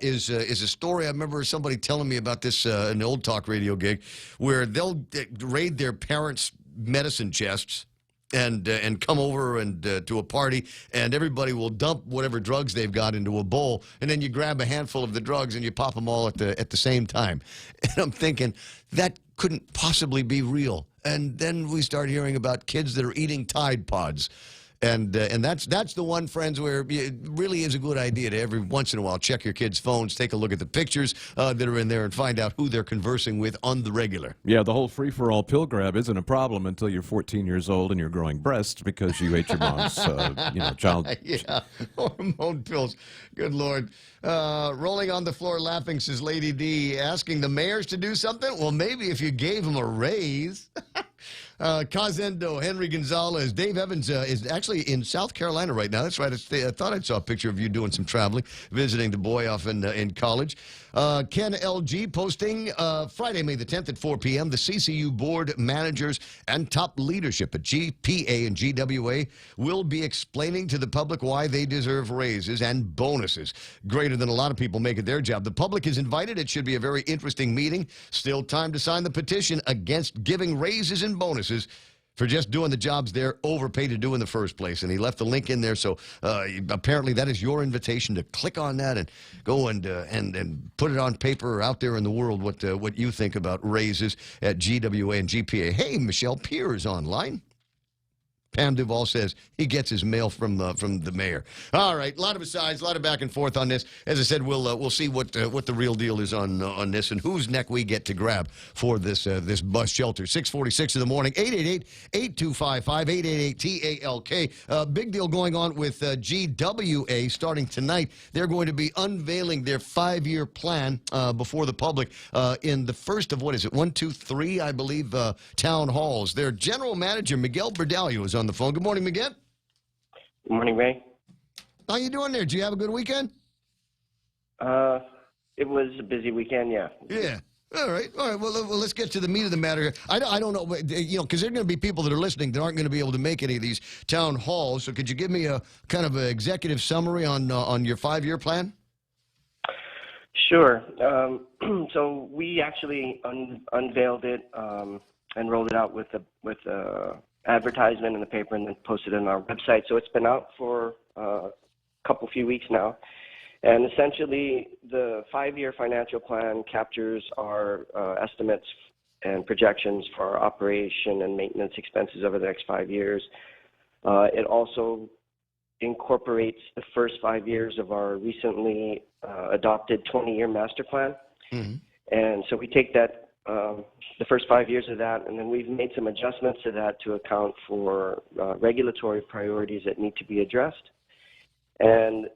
Is a story. I remember somebody telling me about this in an old talk radio gig where they'll raid their parents' medicine chests and come over and to a party, and everybody will dump whatever drugs they've got into a bowl, and then you grab a handful of the drugs and you pop them all at the same time. And I'm thinking that couldn't possibly be real. And then we start hearing about kids that are eating Tide Pods. And that's the one, friends, where it really is a good idea to every once in a while check your kids' phones, take a look at the pictures that are in there, and find out who they're conversing with on the regular. Yeah, the whole free-for-all pill grab isn't a problem until you're 14 years old and you're growing breasts because you ate your mom's, child. Yeah, hormone pills. Good Lord. Rolling on the floor laughing, says Lady D. Asking the mayors to do something? Well, maybe if you gave them a raise. Cazendo, Henry Gonzalez, Dave Evans is actually in South Carolina right now. That's right. I thought I saw a picture of you doing some traveling, visiting the boy off in college. Ken LG posting Friday, May the 10th at 4 p.m. The CCU board managers and top leadership at GPA and GWA will be explaining to the public why they deserve raises and bonuses greater than a lot of people make at their job. The public is invited. It should be a very interesting meeting. Still time to sign the petition against giving raises and bonuses for just doing the jobs they're overpaid to do in the first place. And he left the link in there. So apparently that is your invitation to click on that and go and put it on paper or out there in the world what you think about raises at GWA and GPA. Hey, Michelle Peer is online. Pam Duvall says he gets his mail from the mayor. All right, a lot of asides, a lot of back and forth on this. As I said, we'll see what the real deal is on this and whose neck we get to grab for this bus shelter. 6:46 in the morning, 888-8255-888-TALK. Big deal going on with GWA starting tonight. They're going to be unveiling their 5-year plan before the public in the first of, 1, 2, 3, I believe, town halls. Their general manager, Miguel Berdallo, is on the phone. Good morning, Miguel. Good morning, Ray. How you doing there? Did you have a good weekend? It was a busy weekend, yeah. Yeah. All right. Well, let's get to the meat of the matter. I don't know, because there are going to be people that are listening that aren't going to be able to make any of these town halls. So could you give me a kind of an executive summary on your 5-year plan? Sure. So we actually unveiled it and rolled it out with advertisement in the paper and then posted it on our website. So it's been out for a few weeks now. And essentially, the 5-year financial plan captures our estimates and projections for our operation and maintenance expenses over the next 5 years. It also incorporates the first 5 years of our recently adopted 20-year master plan. Mm-hmm. And so we take that the first 5 years of that, and then we've made some adjustments to that to account for regulatory priorities that need to be addressed. And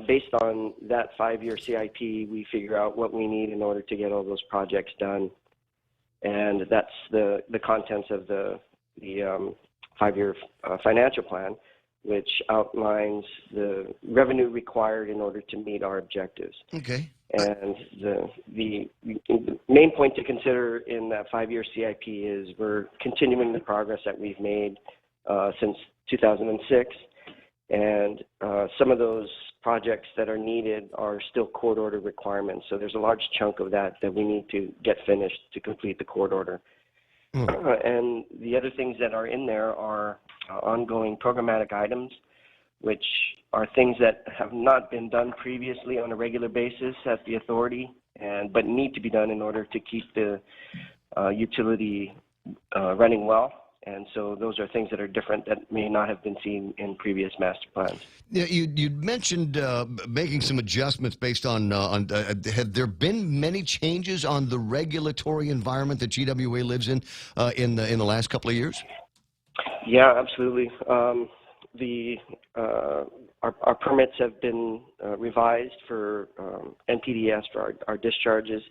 based on that 5-year CIP, we figure out what we need in order to get all those projects done. And that's the contents of the 5-year financial plan, which outlines the revenue required in order to meet our objectives. Okay. And the main point to consider in that 5-year CIP is we're continuing the progress that we've made since 2006. And some of those projects that are needed are still court order requirements. So there's a large chunk of that we need to get finished to complete the court order. And the other things that are in there are ongoing programmatic items, which are things that have not been done previously on a regular basis at the authority, but need to be done in order to keep the utility running well. And so those are things that are different that may not have been seen in previous master plans. Yeah, you mentioned making some adjustments based on have there been many changes on the regulatory environment that GWA lives in the last couple of years? Yeah, absolutely. Our permits have been revised for NPDES for our discharges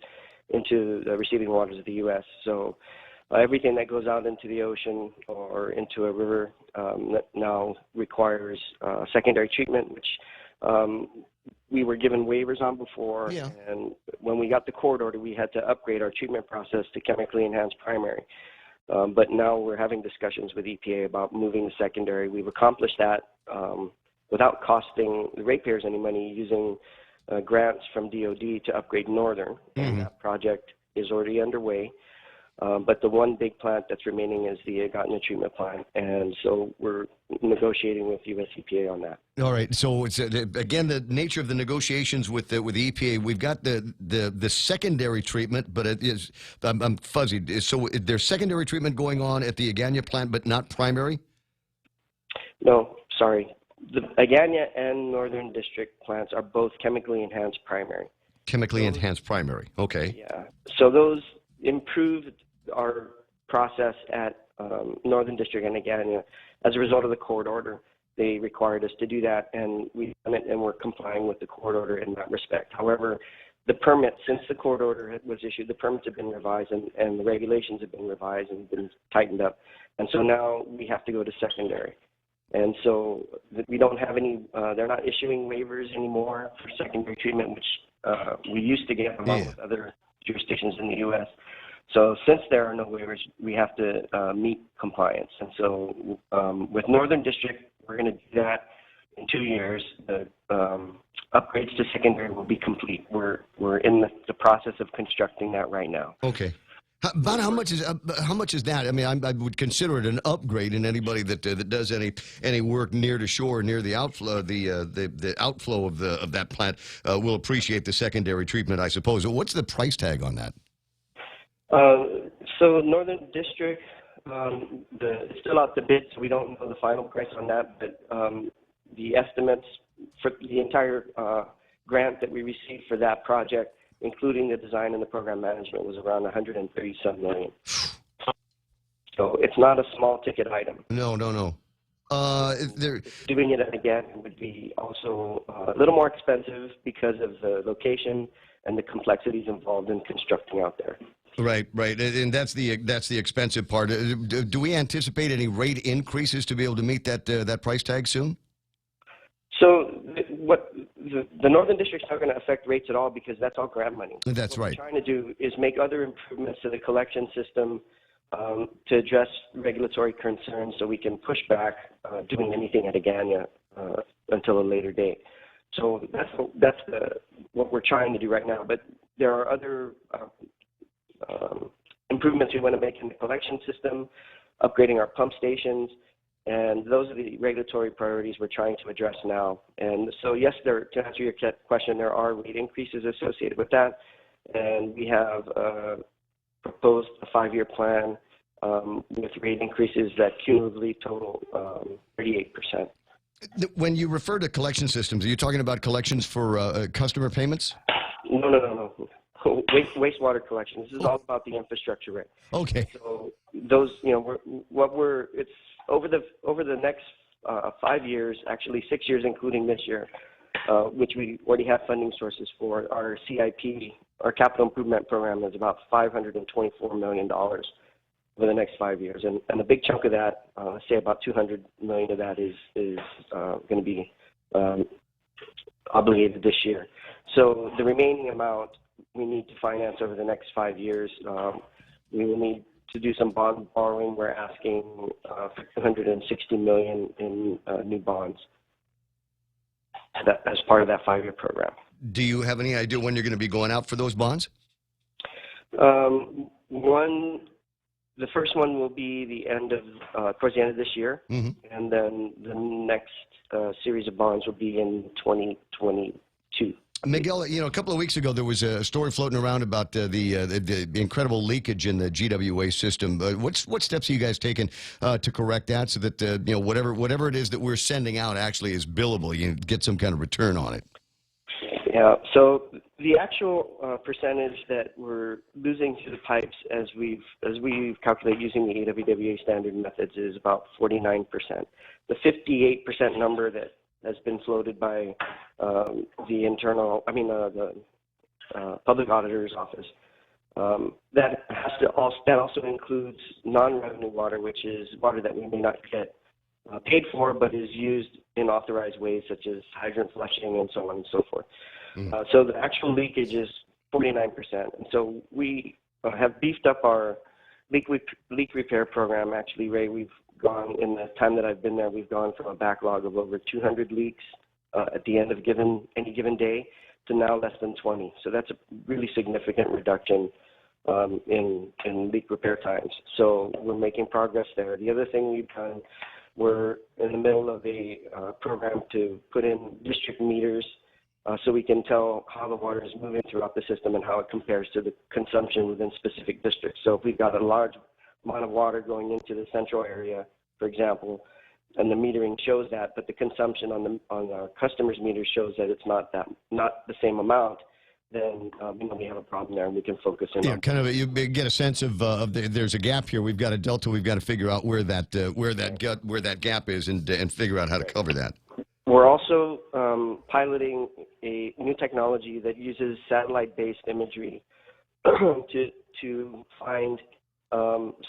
into the receiving waters of the U.S. So everything that goes out into the ocean or into a river now requires secondary treatment, which we were given waivers on before. Yeah. And when we got the court order, we had to upgrade our treatment process to chemically enhanced primary. But now we're having discussions with EPA about moving the secondary. We've accomplished that without costing the ratepayers any money, using grants from DOD to upgrade Northern. Mm-hmm. And that project is already underway. But the one big plant that's remaining is the Gatineau treatment plant, and so we're negotiating with US EPA on that. All right. So it's again the nature of the negotiations with the EPA. We've got the secondary treatment, but it is I'm fuzzy. So there's secondary treatment going on at the Agana plant, but not primary. No, sorry. The Agana and Northern District plants are both chemically enhanced primary. Chemically enhanced primary. Okay. Yeah. So those improved our process at Northern District and Agana. As a result of the court order, they required us to do that, and we've done it, and we're complying with the court order in that respect. However, the permits, since the court order was issued, the permits have been revised, and the regulations have been revised and been tightened up. And so now we have to go to secondary. And so we don't have any, they're not issuing waivers anymore for secondary treatment, which we used to get along with other jurisdictions in the U.S. So since there are no waivers, we have to meet compliance. And so with Northern District, we're going to do that in 2 years. The upgrades to secondary will be complete. We're in the process of constructing that right now. Okay. About how much is that? I mean, I would consider it an upgrade, and anybody that does any work near the shore, near the outflow, the outflow of that plant will appreciate the secondary treatment, I suppose. What's the price tag on that? So Northern District, it's still out to bid, so we don't know the final price on that. But the estimates for the entire grant that we received for that project, including the design and the program management, was around $137 million. So it's not a small ticket item. No. Doing it again would be also a little more expensive because of the location and the complexities involved in constructing out there. Right, and that's the expensive part. Do we anticipate any rate increases to be able to meet that price tag soon? So the Northern District's not going to affect rates at all because that's all grant money. That's right. What we're trying to do is make other improvements to the collection system to address regulatory concerns so we can push back doing anything at Agana until a later date. So that's what we're trying to do right now. But there are other improvements we want to make in the collection system, upgrading our pump stations, and those are the regulatory priorities we're trying to address now. And so, yes, to answer your question, there are rate increases associated with that, and we have proposed a 5-year plan with rate increases that cumulatively total 38%. When you refer to collection systems, are you talking about collections for customer payments? No. Wastewater collection. This is all about the infrastructure rate. Okay. So those, it's over the next 5 years, actually 6 years, including this year, which we already have funding sources for. Our CIP, our capital improvement program, is about $524 million over the next 5 years, and a big chunk of that, say about $200 million of that, is going to be obligated this year. So the remaining amount we need to finance over the next 5 years. We will need to do some bond borrowing. We're asking for $260 million in new bonds as part of that 5-year program. Do you have any idea when you're going to be going out for those bonds? The first one will be towards the end of this year, and then the next series of bonds will be in 2022. Miguel, a couple of weeks ago there was a story floating around about the incredible leakage in the GWA system. What steps are you guys taking to correct that so that whatever it is that we're sending out actually is billable? You get some kind of return on it. Yeah. So the actual percentage that we're losing to the pipes as we've calculated using the AWWA standard methods is about 49%. The 58% number that has been floated by the public auditor's office. That also includes non-revenue water, which is water that we may not get paid for, but is used in authorized ways such as hydrant flushing and so on and so forth. So the actual leakage is 49%, and so we have beefed up our leak repair program. Actually, Ray, in the time that I've been there, we've gone from a backlog of over 200 leaks at the end of any given day to now less than 20. So that's a really significant reduction in leak repair times. So we're making progress there. The other thing we've done, we're in the middle of a program to put in district meters so we can tell how the water is moving throughout the system and how it compares to the consumption within specific districts. So if we've got a large amount of water going into the central area, for example, and the metering shows that, but the consumption on our customers' meters shows that it's not the same amount, then we have a problem there, and we can focus in. Yeah, kind of. You get a sense of there's a gap here. We've got a delta. We've got to figure out where that gap is, and figure out how to cover that. We're also piloting a new technology that uses satellite-based imagery to find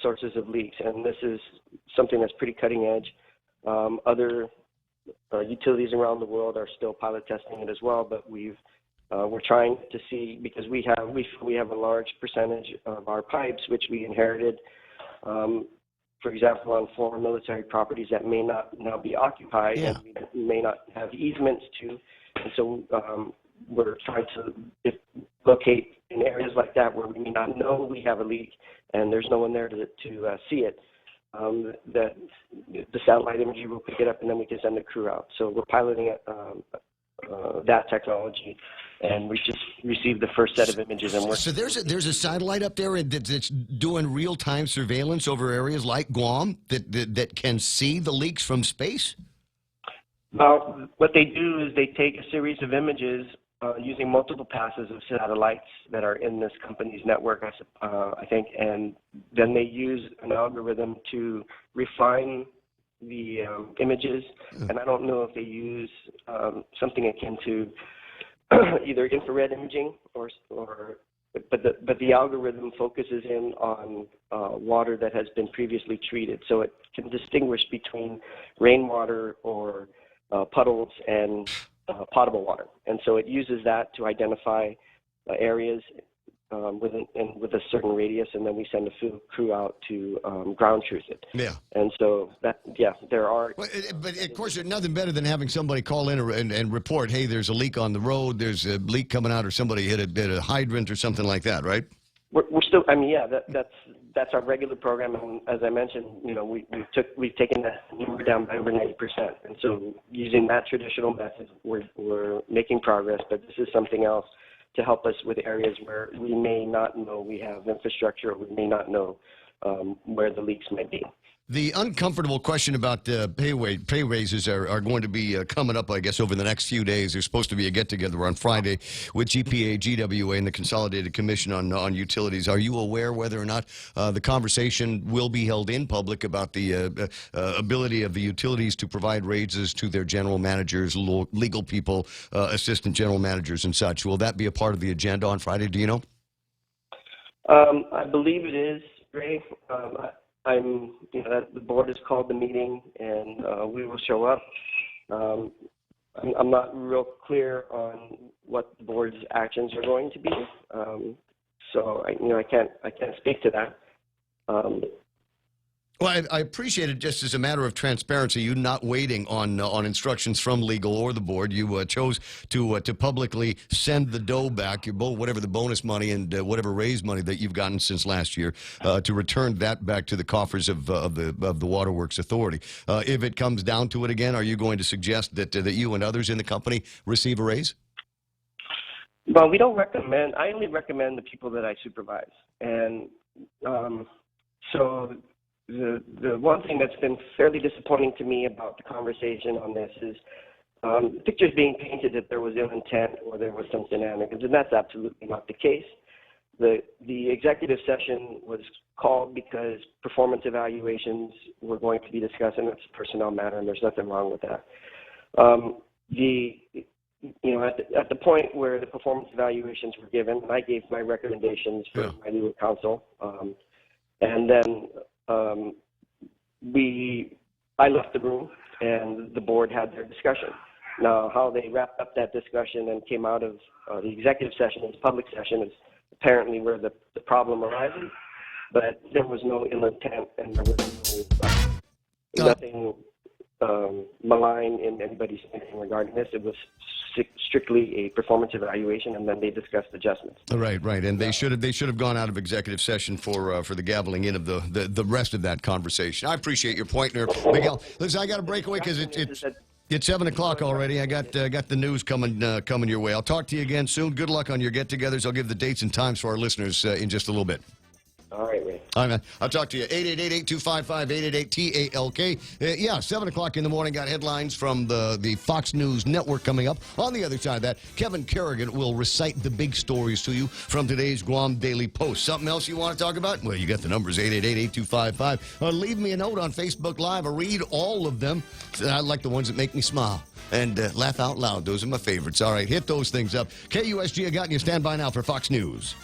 sources of leaks, and this is something that's pretty cutting edge. Other utilities around the world are still pilot testing it as well, but we're trying to see, because we have a large percentage of our pipes which we inherited, for example, on former military properties that may not now be occupied, and we may not have easements to, and so we're trying to locate in areas like that where we may not know we have a leak and there's no one there to see it, that the satellite imagery will pick it up and then we can send a crew out. So we're piloting that technology, and we just received the first set of images. And So there's a satellite up there that's doing real-time surveillance over areas like Guam that can see the leaks from space? Well, what they do is they take a series of images using multiple passes of satellites that are in this company's network, I think, and then they use an algorithm to refine the images. And I don't know if they use something akin to either infrared imaging but the algorithm focuses in on water that has been previously treated, so it can distinguish between rainwater or puddles and potable water, and so it uses that to identify areas with a certain radius, and then we send a crew out to ground truth it. Yeah. And so there are. But of course, there's nothing better than having somebody call in and report, hey, there's a leak on the road, there's a leak coming out, or somebody hit a hydrant or something like that, right? We're still. I mean, yeah, that's our regular program, and as I mentioned, we've taken that number down by over 90%, and so using that traditional method, we're making progress. But this is something else to help us with areas where we may not know we have infrastructure, or we may not know where the leaks might be. The uncomfortable question about pay raises are going to be coming up, I guess, over the next few days. There's supposed to be a get-together on Friday with GPA, GWA, and the Consolidated Commission on Utilities. Are you aware whether or not the conversation will be held in public about the ability of the utilities to provide raises to their general managers, legal people, assistant general managers, and such? Will that be a part of the agenda on Friday? Do you know? I believe it is, Ray. The board has called the meeting, and we will show up. I'm not real clear on what the board's actions are going to be, so I can't speak to that. Well, I appreciate it just as a matter of transparency, you not waiting on instructions from legal or the board. You chose to publicly send the dough back, whatever the bonus money and whatever raise money that you've gotten since last year, to return that back to the coffers of the Waterworks Authority. If it comes down to it again, are you going to suggest that you and others in the company receive a raise? Well, we don't recommend. I only recommend the people that I supervise, and so. The one thing that's been fairly disappointing to me about the conversation on this is pictures being painted that there was ill intent or there was some shenanigans, and that's absolutely not the case. The executive session was called because performance evaluations were going to be discussed, and it's a personnel matter, and there's nothing wrong with that. At the point where the performance evaluations were given, I gave my recommendations for my legal counsel, and then I left the room, and the board had their discussion. Now, how they wrapped up that discussion and came out of the executive session into public session is apparently where the problem arises, but there was no ill intent, and there was nothing malign in anybody's thinking regarding this. It was strictly a performance evaluation, and then they discussed adjustments. Right, and they should have gone out of executive session for the gaveling in of the rest of that conversation. I appreciate your point there, Miguel. Listen, I got to break away because it's 7 o'clock already. I got the news coming your way. I'll talk to you again soon. Good luck on your get-togethers. I'll give the dates and times for our listeners in just a little bit. All right, Ray. All right, man. I'll talk to you. 888-8255-888-TALK. 7 o'clock in the morning. Got headlines from the Fox News Network coming up. On the other side of that, Kevin Kerrigan will recite the big stories to you from today's Guam Daily Post. Something else you want to talk about? Well, you got the numbers, 888-8255. Leave me a note on Facebook Live. I read all of them. I like the ones that make me smile and laugh out loud. Those are my favorites. All right, hit those things up. KUSG, I got you. Stand by now for Fox News.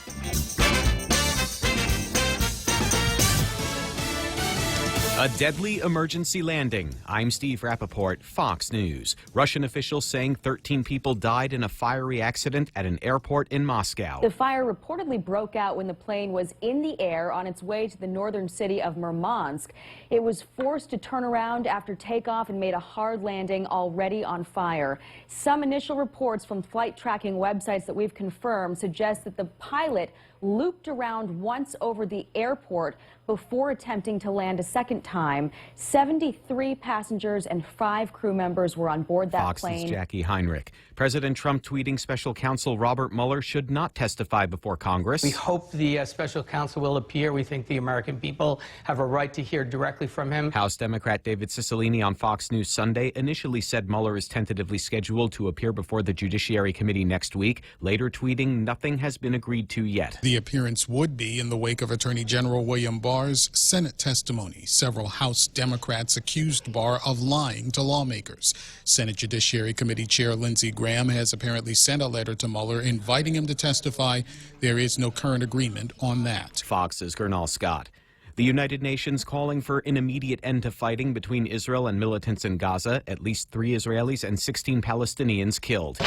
A deadly emergency landing. I'm Steve Rappaport, Fox News. Russian officials saying 13 people died in a fiery accident at an airport in Moscow. The fire reportedly broke out when the plane was in the air on its way to the northern city of Murmansk. It was forced to turn around after takeoff and made a hard landing, already on fire. Some initial reports from flight tracking websites that we've confirmed suggest that the pilot looped around once over the airport before attempting to land a second time. 73 passengers and 5 crew members were on board that plane. Fox's Jackie Heinrich. President Trump tweeting special counsel Robert Mueller should not testify before Congress. We hope the special counsel will appear. We think the American people have a right to hear directly from him. House Democrat David Cicilline on Fox News Sunday initially said Mueller is tentatively scheduled to appear before the Judiciary Committee next week, later tweeting nothing has been agreed to yet. The appearance would be in the wake of Attorney General William Barr's Senate testimony. Several House Democrats accused Barr of lying to lawmakers. Senate Judiciary Committee Chair Lindsey Graham has apparently sent a letter to Mueller inviting him to testify. There is no current agreement on that. Fox's Gernal Scott. The United Nations calling for an immediate end to fighting between Israel and militants in Gaza. At least 3 Israelis and 16 Palestinians killed.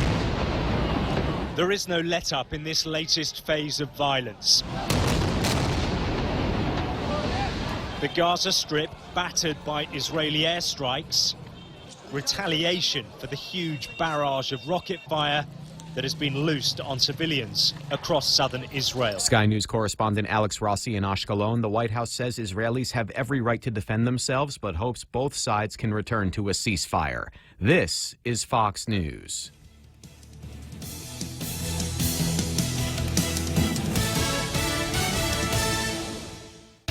There is no let-up in this latest phase of violence. The Gaza Strip battered by Israeli airstrikes. Retaliation for the huge barrage of rocket fire that has been loosed on civilians across southern Israel. Sky News correspondent Alex Rossi in Ashkelon. The White House says Israelis have every right to defend themselves, but hopes both sides can return to a ceasefire. This is Fox News.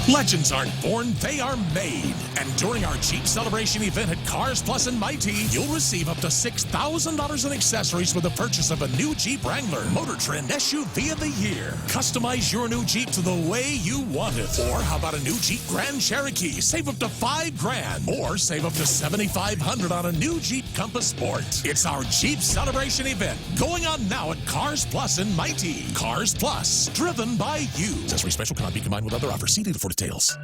Legends aren't born, they are made. And during our Jeep Celebration event at Cars Plus and Mighty, you'll receive up to $6,000 in accessories with the purchase of a new Jeep Wrangler, Motor Trend SUV of the Year. Customize your new Jeep to the way you want it. Or how about a new Jeep Grand Cherokee? Save up to $5,000. Or save up to $7,500 on a new Jeep Compass Sport. It's our Jeep Celebration event going on now at Cars Plus and Mighty. Cars Plus, driven by you. Accessory special cannot be combined with other offers. See dealer for details.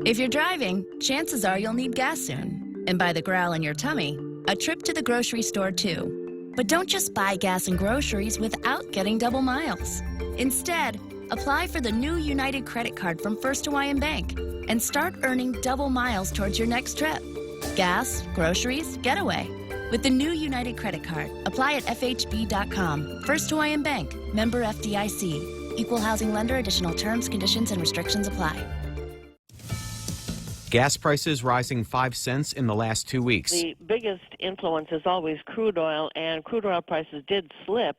If you're driving, chances are you'll need gas soon. And by the growl in your tummy, a trip to the grocery store too. But don't just buy gas and groceries without getting double miles. Instead, apply for the new United credit card from First Hawaiian Bank and start earning double miles towards your next trip. Gas, groceries, getaway. With the new United credit card, apply at FHB.com. First Hawaiian Bank, member FDIC. Equal housing lender. Additional terms, conditions, and restrictions apply. Gas prices rising 5 cents in the last 2 weeks. The biggest influence is always crude oil, and crude oil prices did slip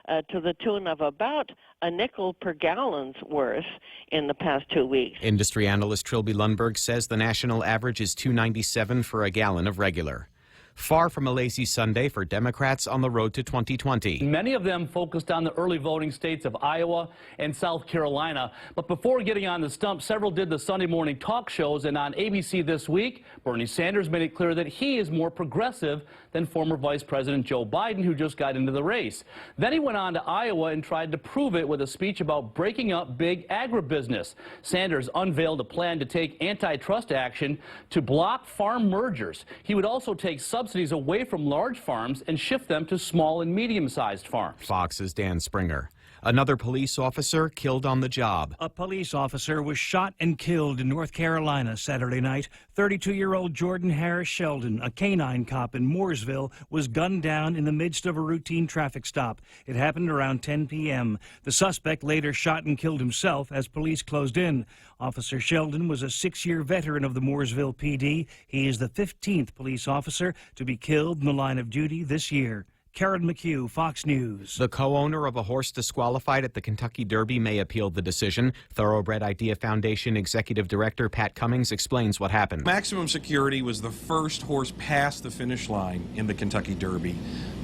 to the tune of about a nickel per gallon's worth in the past 2 weeks. Industry analyst Trilby Lundberg says the national average is $2.97 for a gallon of regular. Far from a lazy Sunday for Democrats on the road to 2020. Many of them focused on the early voting states of Iowa and South Carolina. But before getting on the stump, several did the Sunday morning talk shows. And on ABC this week, Bernie Sanders made it clear that he is more progressive than former Vice President Joe Biden, who just got into the race. Then he went on to Iowa and tried to prove it with a speech about breaking up big agribusiness. Sanders unveiled a plan to take antitrust action to block farm mergers. He would also take subsidies away from large farms and shift them to small and medium-sized farms. Fox's Dan Springer. Another police officer killed on the job. A police officer was shot and killed in North Carolina Saturday night. 32-year-old Jordan Harris Sheldon, a canine cop in Mooresville, was gunned down in the midst of a routine traffic stop. It happened around 10 p.m. The suspect later shot and killed himself as police closed in. Officer Sheldon was a 6-year veteran of the Mooresville PD. He is the 15th police officer to be killed in the line of duty this year. Karen McHugh, Fox News. The co-owner of a horse disqualified at the Kentucky Derby may appeal the decision. Thoroughbred Idea Foundation Executive Director Pat Cummings explains what happened. Maximum Security was the first horse past the finish line in the Kentucky Derby,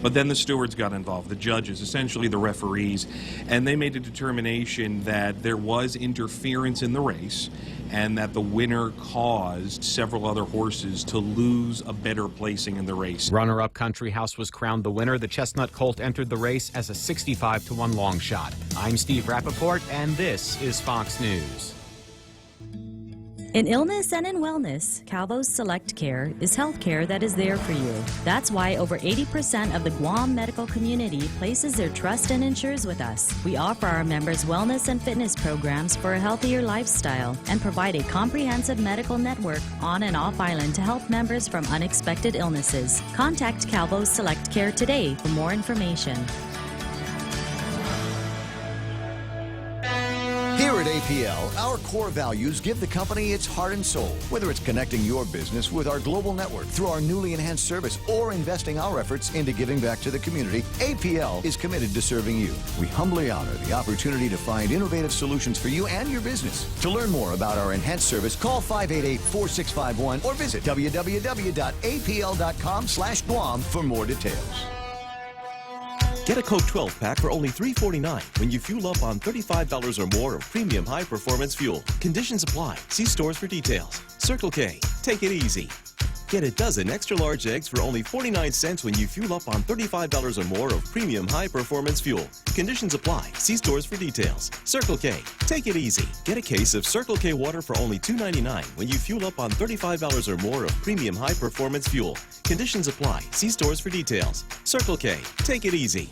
but then the stewards got involved, the judges, essentially the referees, and they made a determination that there was interference in the race and that the winner caused several other horses to lose a better placing in the race. Runner-up Country House was crowned the winner. The Chestnut Colt entered the race as a 65-1 long shot. I'm Steve Rappaport, and this is Fox News. In illness and in wellness, Calvo's Select Care is health care that is there for you. That's why over 80% of the Guam medical community places their trust and insures with us. We offer our members wellness and fitness programs for a healthier lifestyle and provide a comprehensive medical network on and off island to help members from unexpected illnesses. Contact Calvo's Select Care today for more information. Here at APL, our core values give the company its heart and soul. Whether it's connecting your business with our global network through our newly enhanced service or investing our efforts into giving back to the community, APL is committed to serving you. We humbly honor the opportunity to find innovative solutions for you and your business. To learn more about our enhanced service, call 588-4651 or visit www.apl.com/Guam for more details. Get a Coke 12-pack for only $3.49 when you fuel up on $35 or more of premium high-performance fuel. Conditions apply. See stores for details. Circle K. Take it easy. Get a dozen extra-large eggs for only 49 cents when you fuel up on $35 or more of premium high-performance fuel. Conditions apply. See stores for details. Circle K. Take it easy. Get a case of Circle K water for only $2.99 when you fuel up on $35 or more of premium high-performance fuel. Conditions apply. See stores for details. Circle K. Take it easy.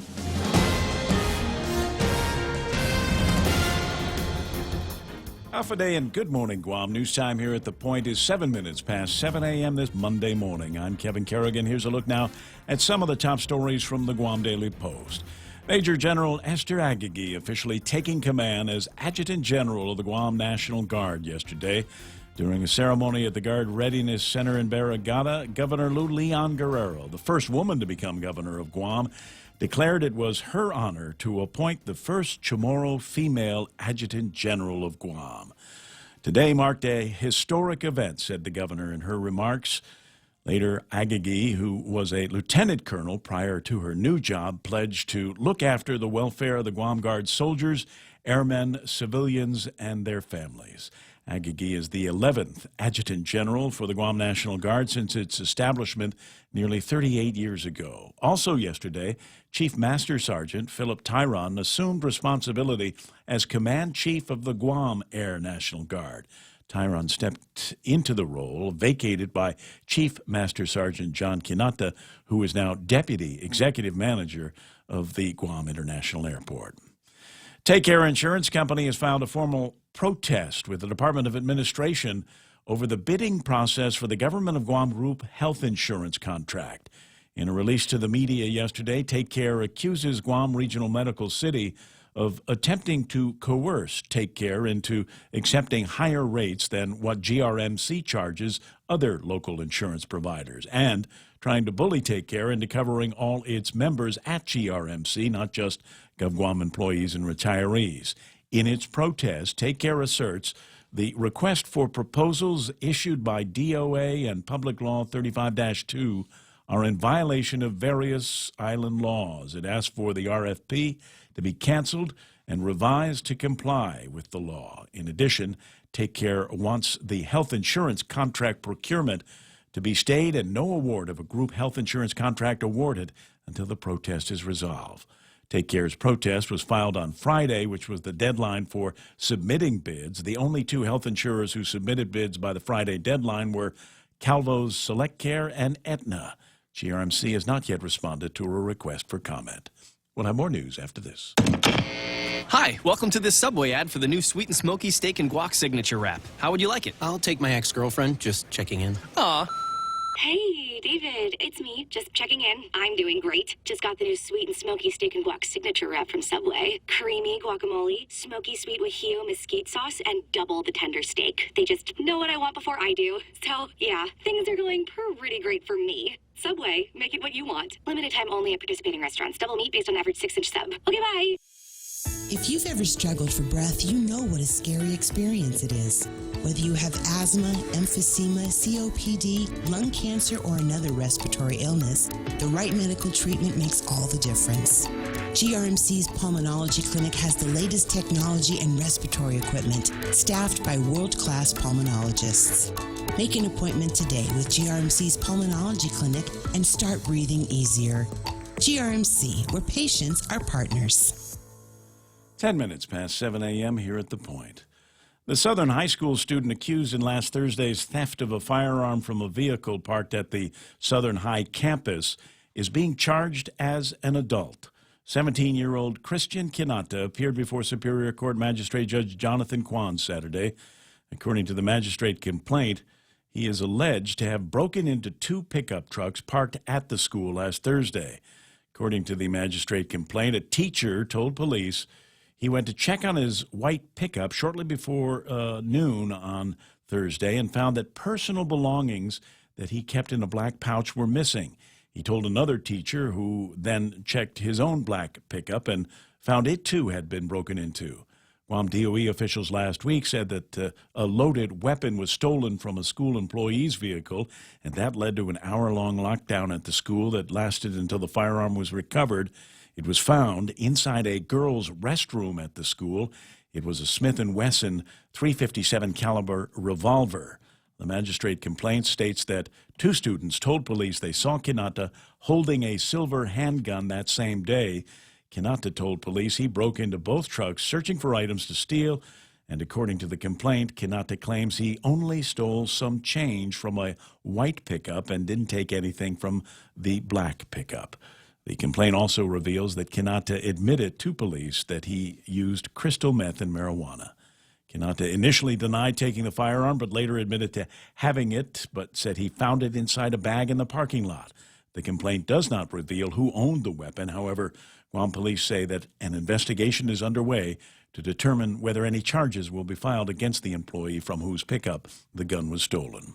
Half a day and good morning, Guam. News time here at The Point is 7 minutes past 7 a.m. this Monday morning. I'm Kevin Kerrigan. Here's a look now at some of the top stories from the Guam Daily Post. Major General Esther Agagi officially taking command as Adjutant General of the Guam National Guard yesterday. During a ceremony at the Guard Readiness Center in Barrigada, Governor Lou Leon Guerrero, the first woman to become governor of Guam, declared it was her honor to appoint the first Chamorro female Adjutant General of Guam. Today marked a historic event, said the governor in her remarks. Later, Agagi, who was a lieutenant colonel prior to her new job, pledged to look after the welfare of the Guam Guard soldiers, airmen, civilians, and their families. Agagi is the 11th Adjutant General for the Guam National Guard since its establishment nearly 38 years ago. Also yesterday, Chief Master Sergeant Philip Tyron assumed responsibility as Command Chief of the Guam Air National Guard. Tyron stepped into the role vacated by Chief Master Sergeant John Kinata, who is now Deputy Executive Manager of the Guam International Airport. Take Care Insurance Company has filed a formal protest with the Department of Administration over the bidding process for the Government of Guam Group health insurance contract. In a release to the media yesterday, Take Care accuses Guam Regional Medical City of attempting to coerce Take Care into accepting higher rates than what GRMC charges other local insurance providers, and trying to bully Take Care into covering all its members at GRMC, not just GovGuam employees and retirees. In its protest, Take Care asserts the request for proposals issued by DOA and Public Law 35-2 are in violation of various island laws. It asks for the RFP to be canceled and revised to comply with the law. In addition, Take Care wants the health insurance contract procurement to be stayed and no award of a group health insurance contract awarded until the protest is resolved. Take Care's protest was filed on Friday, which was the deadline for submitting bids. The only two health insurers who submitted bids by the Friday deadline were Calvo's Select Care and Aetna. GRMC has not yet responded to a request for comment. We'll have more news after this. Hi, welcome to this Subway ad for the new Sweet and Smoky Steak and Guac Signature Wrap. How would you like it? I'll take my ex-girlfriend, just checking in. Aw. Hey, David, it's me, just checking in. I'm doing great. Just got the new Sweet and Smoky Steak and Guac Signature Wrap from Subway. Creamy guacamole, smoky sweet guajillo mesquite sauce, and double the tender steak. They just know what I want before I do. So, yeah, things are going pretty great for me. Subway, make it what you want. Limited time only at participating restaurants. Double meat based on average 6-inch sub. Okay, bye. If you've ever struggled for breath, you know what a scary experience it is. Whether you have asthma, emphysema, COPD, lung cancer, or another respiratory illness, the right medical treatment makes all the difference. GRMC's Pulmonology Clinic has the latest technology and respiratory equipment, staffed by world-class pulmonologists. Make an appointment today with GRMC's Pulmonology Clinic and start breathing easier. GRMC, where patients are partners. 10 minutes past 7 a.m. here at The Point. The Southern High School student accused in last Thursday's theft of a firearm from a vehicle parked at the Southern High campus is being charged as an adult. 17-year-old Christian Kinata appeared before Superior Court Magistrate Judge Jonathan Kwan Saturday. According to the magistrate complaint, he is alleged to have broken into 2 pickup trucks parked at the school last Thursday. According to the magistrate complaint, a teacher told police he went to check on his white pickup shortly before noon on Thursday and found that personal belongings that he kept in a black pouch were missing. He told another teacher, who then checked his own black pickup and found it too had been broken into. Guam DOE officials last week said that a loaded weapon was stolen from a school employee's vehicle, and that led to an hour-long lockdown at the school that lasted until the firearm was recovered. It was found inside a girls' restroom at the school. It was a Smith & Wesson .357 caliber revolver. The magistrate complaint states that 2 students told police they saw Kinata holding a silver handgun that same day. Kinata told police he broke into both trucks searching for items to steal, and according to the complaint, Kinata claims he only stole some change from a white pickup and didn't take anything from the black pickup. The complaint also reveals that Kinata admitted to police that he used crystal meth and marijuana. Kinata initially denied taking the firearm, but later admitted to having it, but said he found it inside a bag in the parking lot. The complaint does not reveal who owned the weapon. However, Guam police say that an investigation is underway to determine whether any charges will be filed against the employee from whose pickup the gun was stolen.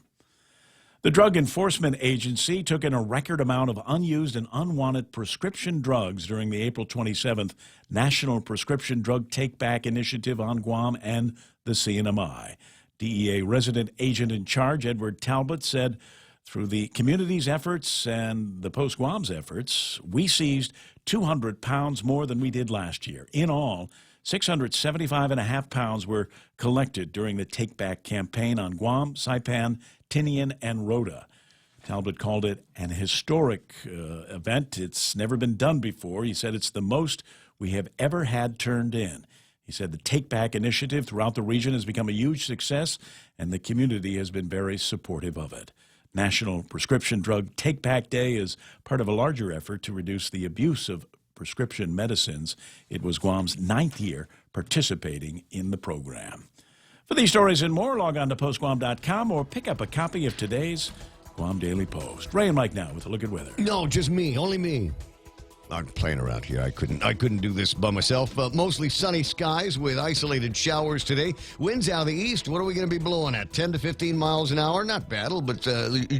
The Drug Enforcement Agency took in a record amount of unused and unwanted prescription drugs during the April 27th National Prescription Drug Take-Back Initiative on Guam and the CNMI. DEA resident agent in charge, Edward Talbot, said, through the community's efforts and the Post-Guam's efforts, we seized 200 pounds more than we did last year. In all, 675.5 pounds were collected during the Take-Back campaign on Guam, Saipan, Tinian, and Rota. Talbot called it an historic event. It's never been done before. He said it's the most we have ever had turned in. He said the Take-Back initiative throughout the region has become a huge success, and the community has been very supportive of it. National Prescription Drug Take-Back Day is part of a larger effort to reduce the abuse of prescription medicines. It was Guam's 9th year participating in the program. For these stories and more, log on to postguam.com or pick up a copy of today's Guam Daily Post. Ray and Mike now with a look at weather. No, just me, only me. I'm playing around here. I couldn't do this by myself. But mostly sunny skies with isolated showers today. Winds out of the east. What are we going to be blowing at? 10 to 15 miles an hour. Not bad, but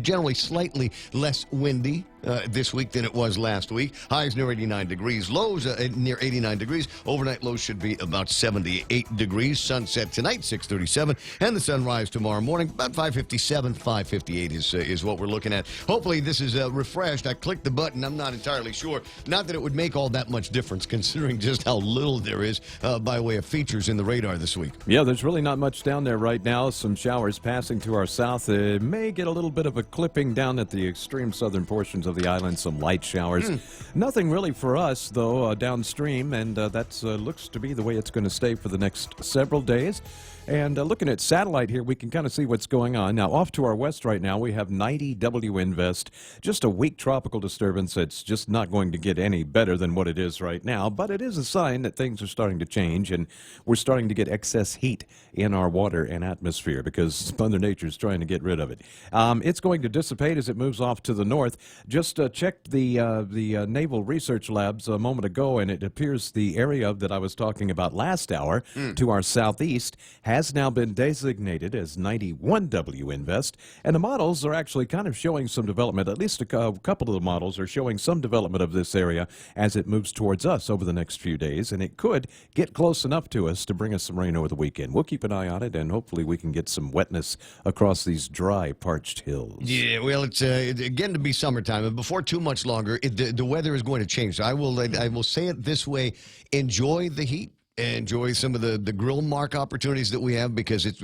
generally slightly less windy this week than it was last week. Highs near 89 degrees. Lows near 89 degrees. Overnight lows should be about 78 degrees. Sunset tonight, 6:37, and the sunrise tomorrow morning, about 5:57, 5:58 is what we're looking at. Hopefully this is refreshed. I clicked the button. I'm not entirely sure. Not that it would make all that much difference, considering just how little there is by way of features in the radar this week. Yeah, there's really not much down there right now. Some showers passing to our south. It may get a little bit of a clipping down at the extreme southern portions of the island, some light showers. Nothing really for us, though, downstream, and that looks to be the way it's going to stay for the next several days. And looking at satellite here, we can kind of see what's going on. Now, off to our west right now, we have 90 WinVest, just a weak tropical disturbance. It's just not going to get any better than what it is right now, but it is a sign that things are starting to change, and we're starting to get excess heat in our water and atmosphere because Mother Nature is trying to get rid of it. It's going to dissipate as it moves off to the north. Just checked the Naval Research Labs a moment ago, and it appears the area that I was talking about last hour to our southeast has now been designated as 91 WinVest, and the models are actually kind of showing some development. At least a couple of the models are showing some development of this area as it moves towards us over the next few days, and it could get close enough to us to bring us some rain over the weekend. We'll keep an eye on it, and hopefully we can get some wetness across these dry, parched hills. Yeah, well, it's again to be summertime, and before too much longer, the weather is going to change. So I will say it this way: enjoy the heat. enjoy some of the grill mark opportunities that we have, because it's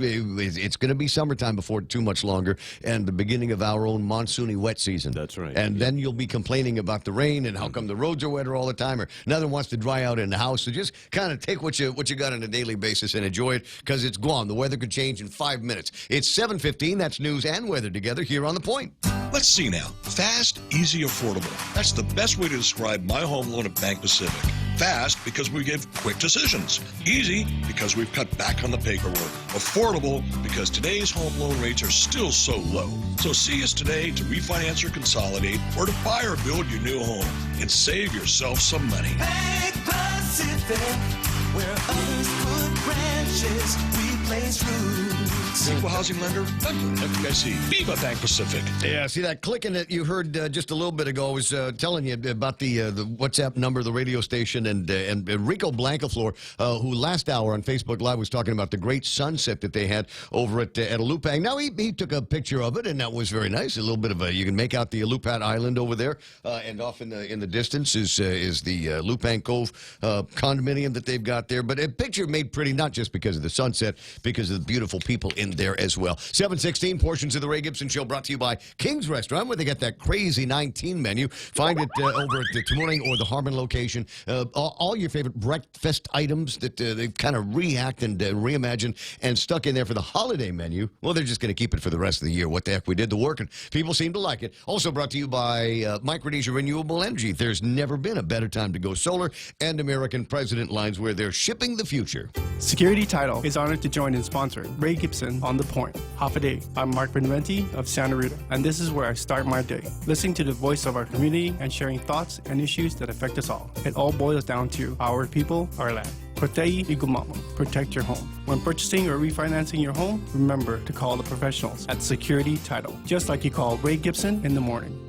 going to be summertime before too much longer, and the beginning of our own monsoony wet season. That's right. And then you'll be complaining about the rain and how come the roads are wetter all the time, or nothing wants to dry out in the house. So just kind of take what you got on a daily basis and enjoy it, because it's Guam. The weather could change in 5 minutes. It's 7:15. That's news and weather together here on The Point. Let's see now. Fast, easy, affordable. That's the best way to describe my home loan at Bank Pacific. Fast, because we give quick decisions. Easy, because we've cut back on the paperwork. Affordable, because today's home loan rates are still so low. So see us today to refinance or consolidate, or to buy or build your new home and save yourself some money. Bank Pacific, where others put branches, we place roots. Equal housing lender, member FDIC. Viva Bank Pacific. Yeah, see that clicking that you heard just a little bit ago. I was telling you about the WhatsApp number, the radio station, and Rico Blancaflor, who last hour on Facebook Live was talking about the great sunset that they had over at Alupang. Now, he took a picture of it, and that was very nice. A little bit of a, you can make out the Alupat Island over there, and off in the distance is the Lupang Cove condominium that they've got there. But a picture made pretty, not just because of the sunset, because of the beautiful people in there as well. 7:16, portions of the Ray Gibson Show brought to you by King's Restaurant, where they got that crazy 19 menu. Find it over at the Tumuring or the Harmon location. All your favorite breakfast items that they've kind of rehacked and reimagined and stuck in there for the holiday menu. Well, they're just going to keep it for the rest of the year. What the heck? We did the work, and people seem to like it. Also brought to you by Micronesia Renewable Energy. There's never been a better time to go solar, and American President Lines, where they're shipping the future. Security Title is honored to join in sponsoring Ray Gibson on The Point. Half a day. I'm Mark Benventi of Santa Rita, and this is where I start my day, listening to the voice of our community and sharing thoughts and issues that affect us all. It all boils down to our people, our land. Protei Igumamo. Protect your home. When purchasing or refinancing your home, remember to call the professionals at Security Title, just like you call Ray Gibson in the morning.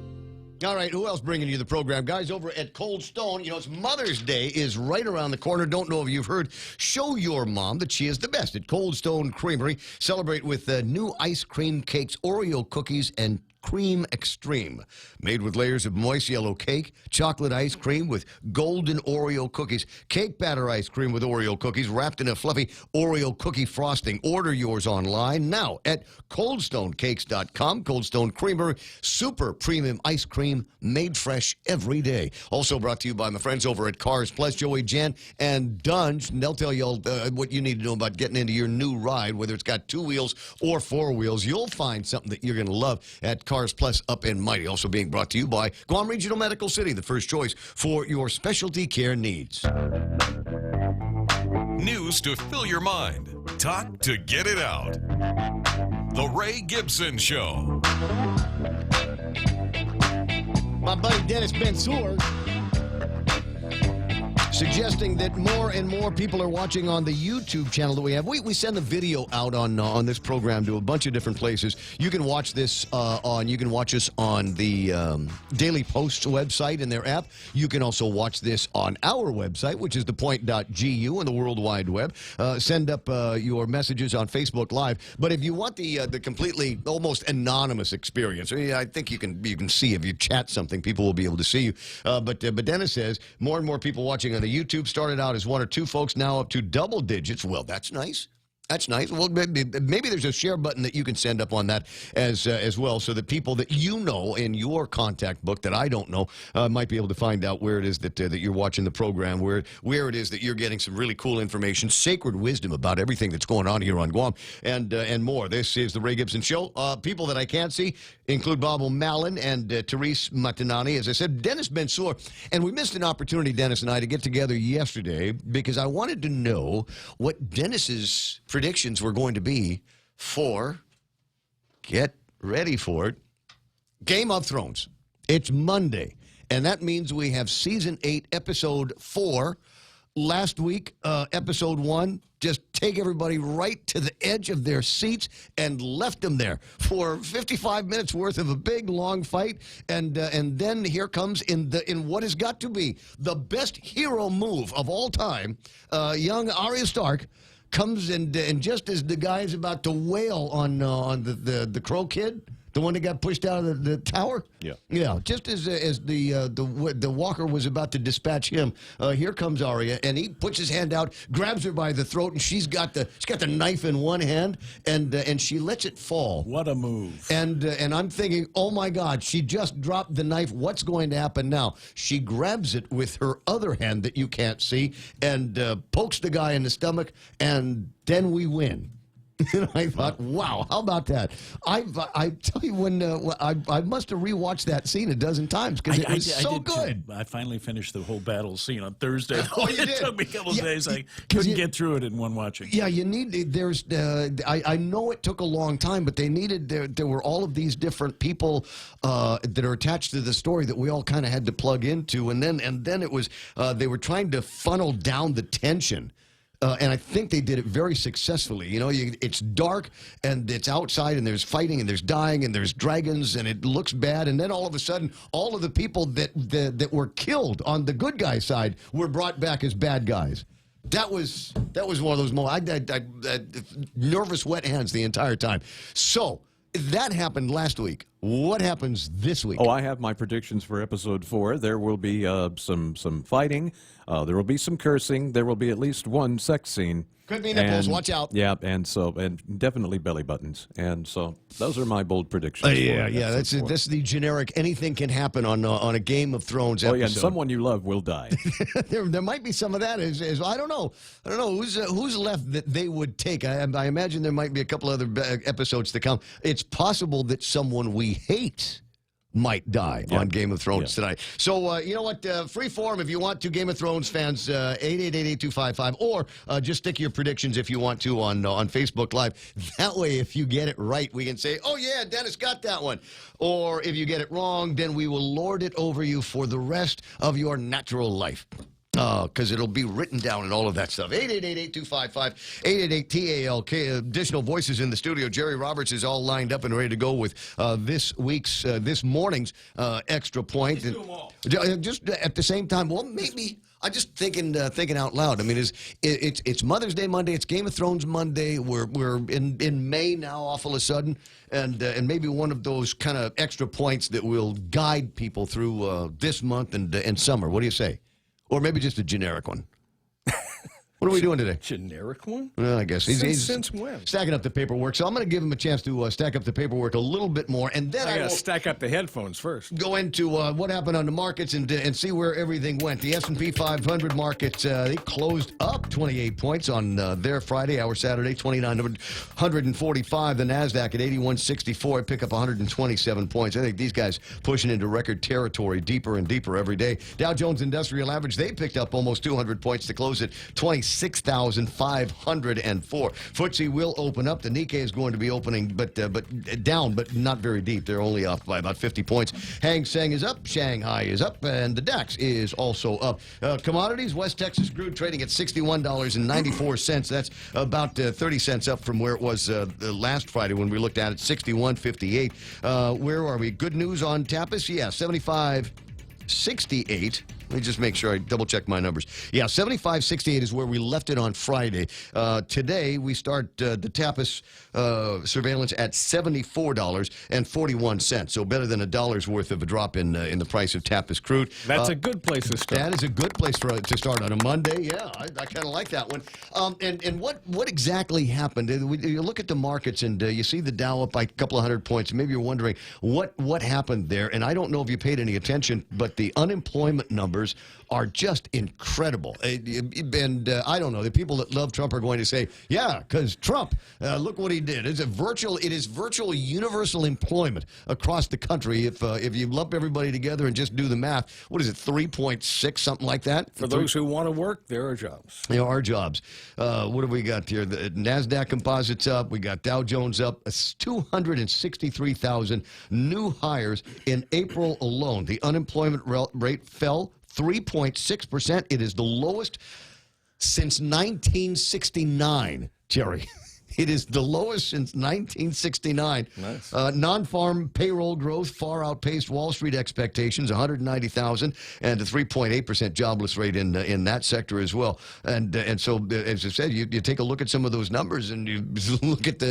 All right, who else bringing you the program? Guys, over at Cold Stone, you know, it's Mother's Day is right around the corner. Don't know if you've heard. Show your mom that she is the best at Cold Stone Creamery. Celebrate with new ice cream cakes, Oreo cookies, and Cream Extreme. Made with layers of moist yellow cake, chocolate ice cream with golden Oreo cookies, cake batter ice cream with Oreo cookies wrapped in a fluffy Oreo cookie frosting. Order yours online now at coldstonecakes.com. Cold Stone Creamery, super premium ice cream made fresh every day. Also brought to you by my friends over at Cars Plus, Joey, Jan, and Dunge. And they'll tell you all, what you need to know about getting into your new ride, whether it's got 2 wheels or 4 wheels. You'll find something that you're going to love at Cars Plus up in Mighty. Also being brought to you by Guam Regional Medical City, the first choice for your specialty care needs. News to fill your mind. Talk to get it out. The Ray Gibson Show. My buddy Dennis Bensour suggesting that more and more people are watching on the YouTube channel that we have. We send the video out on this program to a bunch of different places. You can watch this you can watch us on the Daily Post website and their app. You can also watch this on our website, which is thepoint.gu on the World Wide Web. Send up your messages on Facebook Live. But if you want the completely almost anonymous experience, I think you can see if you chat something, people will be able to see you. But Dennis says more and more people watching on the YouTube. Started out as 1 or 2 folks, now up to double digits. Well, that's nice. That's nice. Well, maybe there's a share button that you can send up on that as well, so that people that you know in your contact book that I don't know might be able to find out where it is that you're watching the program, where it is that you're getting some really cool information, sacred wisdom about everything that's going on here on Guam, and more. This is the Ray Gibson Show. People that I can't see include Bob O'Malley and Therese Matanani. As I said, Dennis Bensour, and we missed an opportunity, Dennis and I, to get together yesterday because I wanted to know what Dennis's predictions were going to be for, get ready for it, Game of Thrones. It's Monday, and that means we have Season 8, Episode 4. Last week, Episode 1, just take everybody right to the edge of their seats and left them there for 55 minutes worth of a big, long fight. And then here comes, in what has got to be the best hero move of all time, young Arya Stark comes and just as the guy's about to wail on the Crow Kid, The one that got pushed out of the tower? Yeah. Yeah, just as the walker was about to dispatch him, here comes Arya, and he puts his hand out, grabs her by the throat, and she's got the knife in one hand, and she lets it fall. What a move. And I'm thinking, oh, my God, she just dropped the knife. What's going to happen now? She grabs it with her other hand that you can't see and pokes the guy in the stomach, and then we win. And I thought, wow, how about that? I tell you, when I must have rewatched that scene a dozen times because it was so good. Too. I finally finished the whole battle scene on Thursday. Oh, you it did? took me a couple of days. I couldn't get through it in one watching. Yeah, you need. There's. I know it took a long time, but they needed. There were all of these different people that are attached to the story that we all kind of had to plug into, and then it was. They were trying to funnel down the tension. And I think they did it very successfully. You know, it's dark, and it's outside, and there's fighting, and there's dying, and there's dragons, and it looks bad. And then all of a sudden, all of the people that were killed on the good guy side were brought back as bad guys. That was one of those moments. I nervous, wet hands the entire time. So that happened last week. What happens this week? Oh, I have my predictions for episode 4. There will be some fighting. There will be some cursing. There will be at least one sex scene. Could be nipples. Watch out. Yeah, and definitely belly buttons. And so those are my bold predictions. Yeah. That's the generic. Anything can happen on a Game of Thrones episode. Oh, yeah, and someone you love will die. there might be some of that. I don't know. Who's left that they would take. I imagine there might be a couple other episodes to come. It's possible that someone we hate might die on Game of Thrones tonight. So, you know what? Free form if you want to, Game of Thrones fans, 888-8255, or just stick your predictions if you want to on Facebook Live. That way, if you get it right, we can say, oh, yeah, Dennis got that one. Or if you get it wrong, then we will lord it over you for the rest of your natural life. Because it'll be written down and all of that stuff. 888-8255, 888-TALK. Additional voices in the studio. Jerry Roberts is all lined up and ready to go with this morning's extra point. Just at the same time, well, maybe I'm just thinking out loud. I mean, it's Mother's Day Monday. It's Game of Thrones Monday. We're in May now, all of a sudden, and maybe one of those kind of extra points that will guide people through this month and summer. What do you say? Or maybe just a generic one. What are we doing today? Generic one? Well, I guess. Since when? Stacking up the paperwork. So I'm going to give him a chance to stack up the paperwork a little bit more. And then I got to stack up the headphones first. Go into what happened on the markets and see where everything went. The S&P 500 markets, they closed up 28 points on their Friday, our Saturday, 2,945. The NASDAQ at 8164. Pick up 127 points. I think these guys pushing into record territory deeper and deeper every day. Dow Jones Industrial Average, they picked up almost 200 points to close at 26,504. FTSE will open up. The Nikkei is going to be opening, but down, but not very deep. They're only off by about 50 points. Hang Seng is up. Shanghai is up, and the DAX is also up. Commodities, West Texas crude trading at $61.94. That's about 30 cents up from where it was last Friday when we looked at it, 61.58. Where are we? Good news on Tapas? Yeah, 75.68. Let me just make sure I double-check my numbers. Yeah, 75.68 is where we left it on Friday. Today, we start the Tapas surveillance at $74.41, so better than $1 worth of a drop in the price of Tapas crude. That's a good place to start. That is a good place to start on a Monday. Yeah, I kind of like that one. And what exactly happened? You look at the markets, and you see the Dow up by a couple of hundred points. Maybe you're wondering what happened there. And I don't know if you paid any attention, but the unemployment numbers are just incredible. And I don't know, the people that love Trump are going to say, yeah, because Trump, look what he did. It is virtual universal employment across the country. If you lump everybody together and just do the math, what is it, 3.6, something like that? For those who want to work, there are jobs. There are jobs. What have we got here? The NASDAQ composites up. We got Dow Jones up. 263,000 new hires in April alone. The unemployment rate fell 3.6%. It is the lowest since 1969, Jerry. It is the lowest since 1969. Nice. Non-farm payroll growth far outpaced Wall Street expectations, 190,000, and a 3.8% jobless rate in that sector as well. And so, as I said, you take a look at some of those numbers and you look at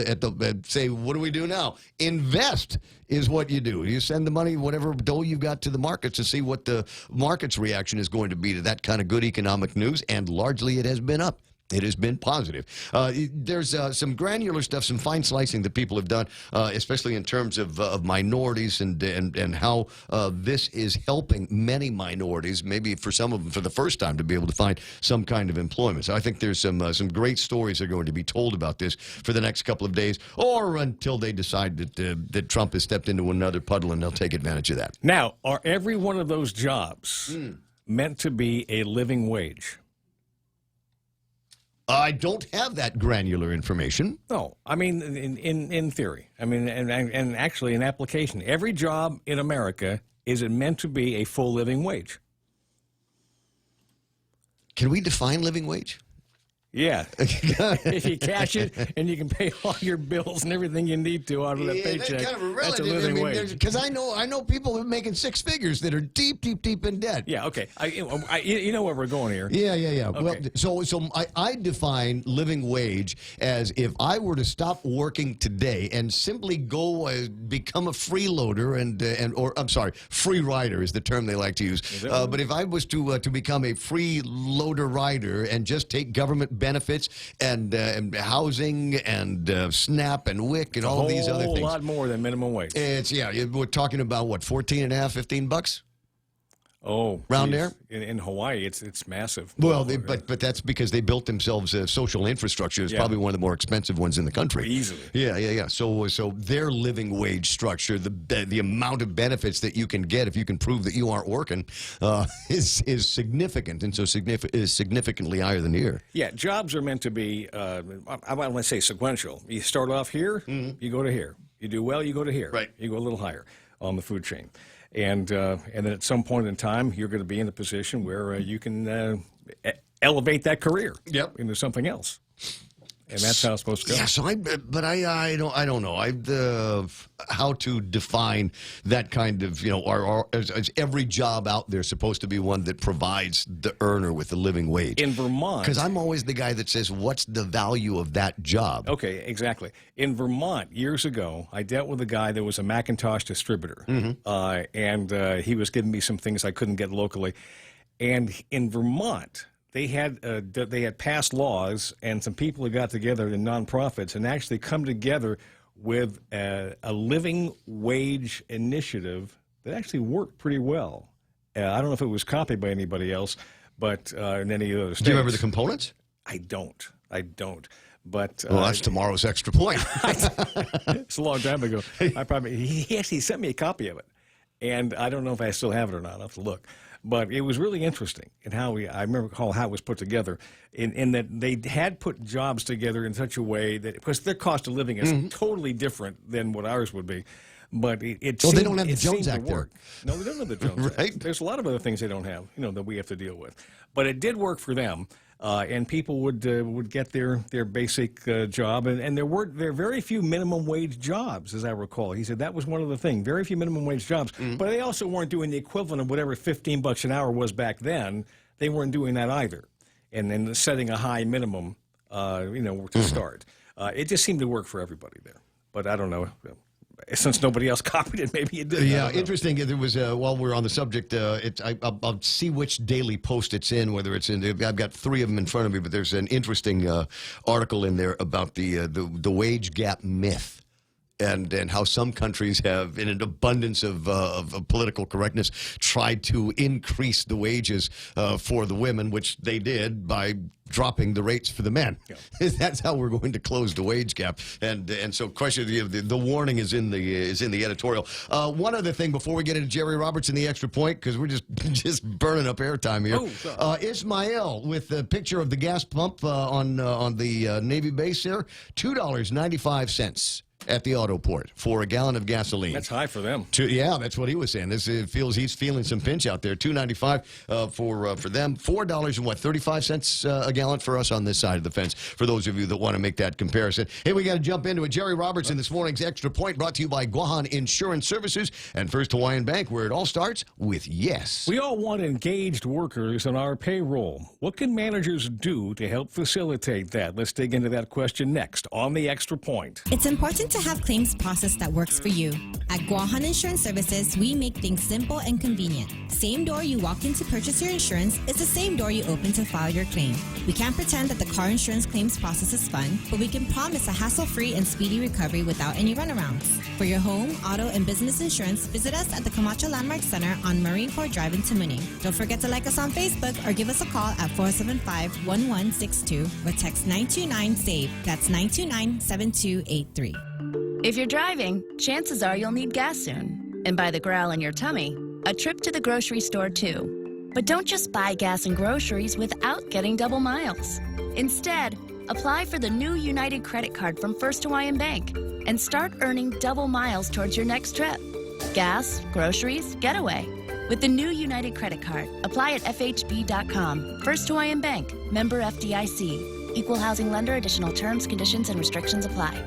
say, what do we do now? Invest is what you do. You send the money, whatever dough you've got, to the markets to see what the market's reaction is going to be to that kind of good economic news, and largely it has been up. It has been positive. There's some granular stuff, some fine slicing that people have done, especially in terms of minorities and how this is helping many minorities, maybe for some of them for the first time, to be able to find some kind of employment. So I think there's some great stories that are going to be told about this for the next couple of days, or until they decide that Trump has stepped into another puddle and they'll take advantage of that. Now, are every one of those jobs meant to be a living wage? I don't have that granular information. No, I mean, in theory. I mean, and actually in application. Every job in America, is it meant to be a full living wage? Can we define living wage? Yeah. If you cash it and you can pay all your bills and everything you need to out of that paycheck, that's kind of that's a living wage. Because I know people who are making six figures that are deep in debt. Yeah, okay. You know where we're going here. Yeah. Okay. Well, so I define living wage as if I were to stop working today and simply go become a freeloader free rider is the term they like to use. But if I was to become a freeloader rider and just take government benefits and housing and SNAP and WIC and all of these other things. A whole lot more than minimum wage. We're talking about what, $14.5, $15? Oh, round there in Hawaii, it's massive. Well, but that's because they built themselves a social infrastructure. It's probably one of the more expensive ones in the country. Easily. Yeah. So their living wage structure, the amount of benefits that you can get if you can prove that you aren't working, is significant, and so is significantly higher than here. Yeah, jobs are meant to be. I want to say sequential. You start off here, you go to here. You do well, you go to here. Right. You go a little higher on the food chain. And then at some point in time, you're going to be in a position where you can elevate that career into something else. And that's how it's supposed to go. Yeah, so I don't know. How to define that kind of, is every job out there supposed to be one that provides the earner with a living wage? In Vermont. Because I'm always the guy that says, what's the value of that job? Okay, exactly. In Vermont, years ago, I dealt with a guy that was a Macintosh distributor. And he was giving me some things I couldn't get locally. And in Vermont, they had passed laws, and some people had got together in nonprofits and actually come together with a living wage initiative that actually worked pretty well. I don't know if it was copied by anybody else, but in any other states. Do you remember the components? I don't. But well, that's tomorrow's extra point. It's a long time ago. He actually sent me a copy of it, and I don't know if I still have it or not. I'll have to look. But it was really interesting in how I remember how it was put together, in that they had put jobs together in such a way that, because their cost of living is totally different than what ours would be. But they don't have the Jones Act there. No, they don't have the Jones Act. Right? There's a lot of other things they don't have, that we have to deal with. But it did work for them. And people would get their basic job, and there were very few minimum wage jobs, as I recall. He said that was one of the things, very few minimum wage jobs. But they also weren't doing the equivalent of whatever $15 an hour was back then. They weren't doing that either, and then setting a high minimum, to start. It just seemed to work for everybody there. But I don't know. Since nobody else copied it, maybe it did. Yeah, interesting. There was while we're on the subject, I'll see which Daily Post it's in. Whether it's in, I've got three of them in front of me, but there's an interesting article in there about the wage gap myth. And how some countries have, in an abundance of political correctness, tried to increase the wages for the women, which they did by dropping the rates for the men. Yeah. That's how we're going to close the wage gap. And so, question, the warning is in the editorial. One other thing before we get into Jerry Roberts and the extra point, because we're just burning up airtime here. Ismael with a picture of the gas pump on the Navy base there, $2.95. at the auto port for a gallon of gasoline. That's high for them. Yeah, that's what he was saying. He's feeling some pinch out there. $2.95 for them. $4 and 35 cents a gallon for us on this side of the fence. For those of you that want to make that comparison. Hey, we got to jump into it. Jerry Roberts in this morning's Extra Point, brought to you by Guahan Insurance Services and First Hawaiian Bank, where it all starts with yes. We all want engaged workers on our payroll. What can managers do to help facilitate that? Let's dig into that question next on the Extra Point. It's important to have claims process that works for you. At Guahan Insurance Services, we make things simple and convenient. Same door you walk in to purchase your insurance is the same door you open to file your claim. We can't pretend that the car insurance claims process is fun, but we can promise a hassle-free and speedy recovery without any runarounds. For your home, auto, and business insurance, visit us at the Camacho Landmark Center on Marine Corps Drive in Tamuning. Don't forget to like us on Facebook or give us a call at 475-1162 or text 929-SAVE. That's 929-7283. If you're driving, chances are you'll need gas soon. And by the growl in your tummy, a trip to the grocery store too. But don't just buy gas and groceries without getting double miles. Instead, apply for the new United Credit Card from First Hawaiian Bank and start earning double miles towards your next trip. Gas, groceries, getaway. With the new United Credit Card, apply at FHB.com. First Hawaiian Bank, member FDIC. Equal housing lender. Additional terms, conditions, and restrictions apply.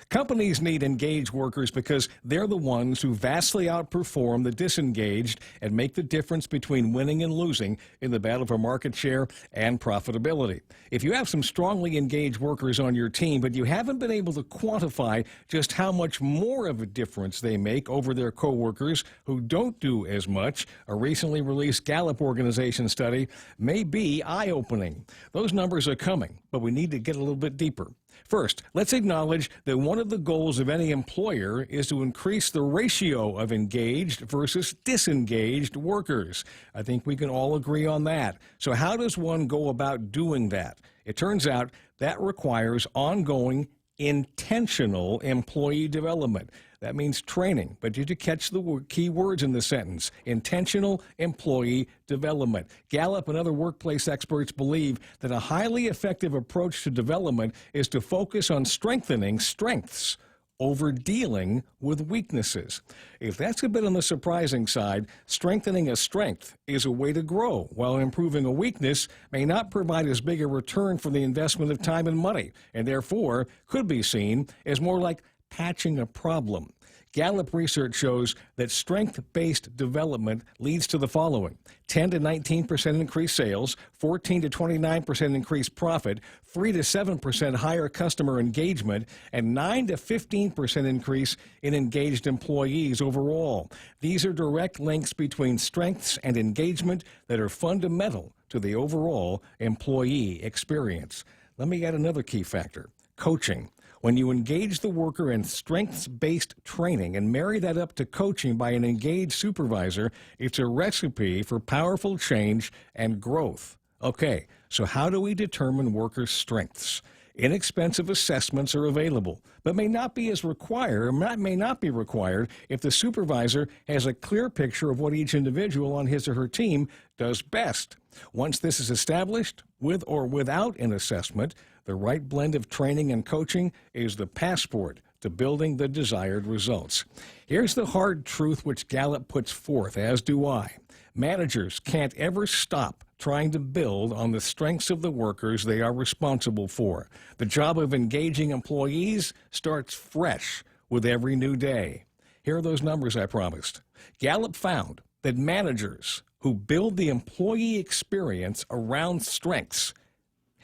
Companies need engaged workers because they're the ones who vastly outperform the disengaged and make the difference between winning and losing in the battle for market share and profitability. If you have some strongly engaged workers on your team, but you haven't been able to quantify just how much more of a difference they make over their coworkers who don't do as much, a recently released Gallup organization study may be eye-opening. Those numbers are coming, but we need to get a little bit deeper. First, let's acknowledge that one of the goals of any employer is to increase the ratio of engaged versus disengaged workers. I think we can all agree on that. So how does one go about doing that? It turns out that requires ongoing intentional employee development. That means training, but did you catch the key words in the sentence? Intentional employee development. Gallup and other workplace experts believe that a highly effective approach to development is to focus on strengthening strengths over dealing with weaknesses. If that's a bit on the surprising side, strengthening a strength is a way to grow, while improving a weakness may not provide as big a return for the investment of time and money, and therefore could be seen as more like patching a problem. Gallup research shows that strength-based development leads to the following: 10 to 19% increased sales, 14 to 29% increased profit, 3 to 7% higher customer engagement, and 9 to 15% increase in engaged employees overall. These are direct links between strengths and engagement that are fundamental to the overall employee experience. Let me add another key factor: coaching. When you engage the worker in strengths-based training and marry that up to coaching by an engaged supervisor, it's a recipe for powerful change and growth. Okay, so how do we determine workers' strengths? Inexpensive assessments are available, but may not be required if the supervisor has a clear picture of what each individual on his or her team does best. Once this is established, with or without an assessment, the right blend of training and coaching is the passport to building the desired results. Here's the hard truth which Gallup puts forth, as do I. Managers can't ever stop trying to build on the strengths of the workers they are responsible for. The job of engaging employees starts fresh with every new day. Here are those numbers I promised. Gallup found that managers who build the employee experience around strengths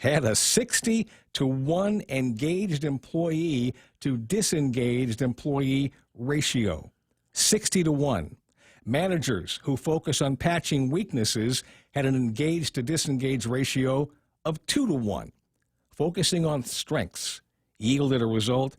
had a 60-to-1 engaged employee to disengaged employee ratio. 60-to-1. Managers who focus on patching weaknesses had an engaged to disengaged ratio of 2-to-1. Focusing on strengths yielded a result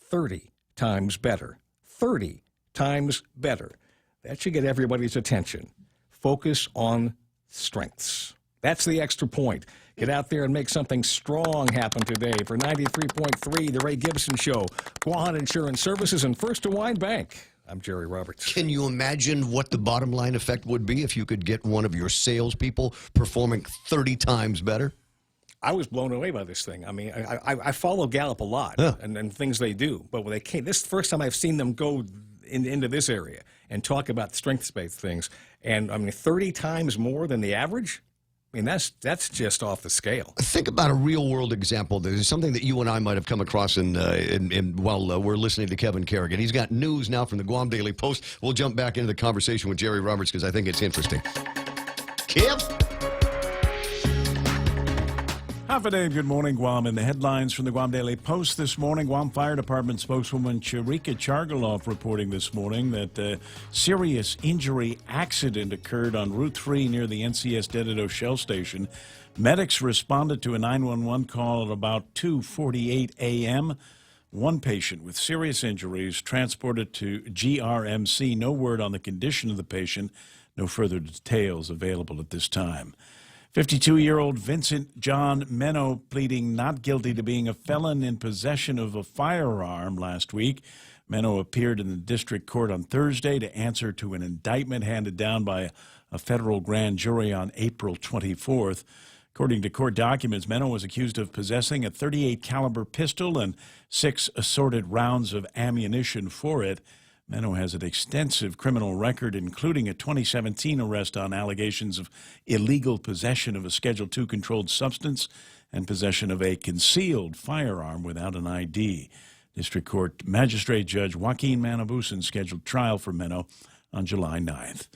30 times better. 30 times better. That should get everybody's attention. Focus on strengths. That's the Extra Point. Get out there and make something strong happen today. For 93.3, The Ray Gibson Show, Guahan Insurance Services, and First Hawaiian Bank. I'm Jerry Roberts. Can you imagine what the bottom line effect would be if you could get one of your salespeople performing 30 times better? I was blown away by this thing. I mean, I follow Gallup a lot and things they do, but when they came, this is the first time I've seen them go into this area and talk about strengths-based things, and I mean, 30 times more than the average. I mean, that's just off the scale. Think about a real-world example. There's something that you and I might have come across while we're listening to Kevin Kerrigan. He's got news now from the Guam Daily Post. We'll jump back into the conversation with Jerry Roberts because I think it's interesting. Kev? Half a day, good morning, Guam. In the headlines from the Guam Daily Post this morning, Guam Fire Department spokeswoman Charika Chargaloff reporting this morning that a serious injury accident occurred on Route 3 near the NCS Dededo Shell Station. Medics responded to a 911 call at about 2:48 a.m. One patient with serious injuries transported to GRMC. No word on the condition of the patient. No further details available at this time. 52-year-old Vincent John Meno pleading not guilty to being a felon in possession of a firearm last week. Meno appeared in the district court on Thursday to answer to an indictment handed down by a federal grand jury on April 24th. According to court documents, Meno was accused of possessing a .38 caliber pistol and 6 assorted rounds of ammunition for it. Meno has an extensive criminal record, including a 2017 arrest on allegations of illegal possession of a Schedule II controlled substance and possession of a concealed firearm without an ID. District Court Magistrate Judge Joaquin Manabusan scheduled trial for Meno on July 9th.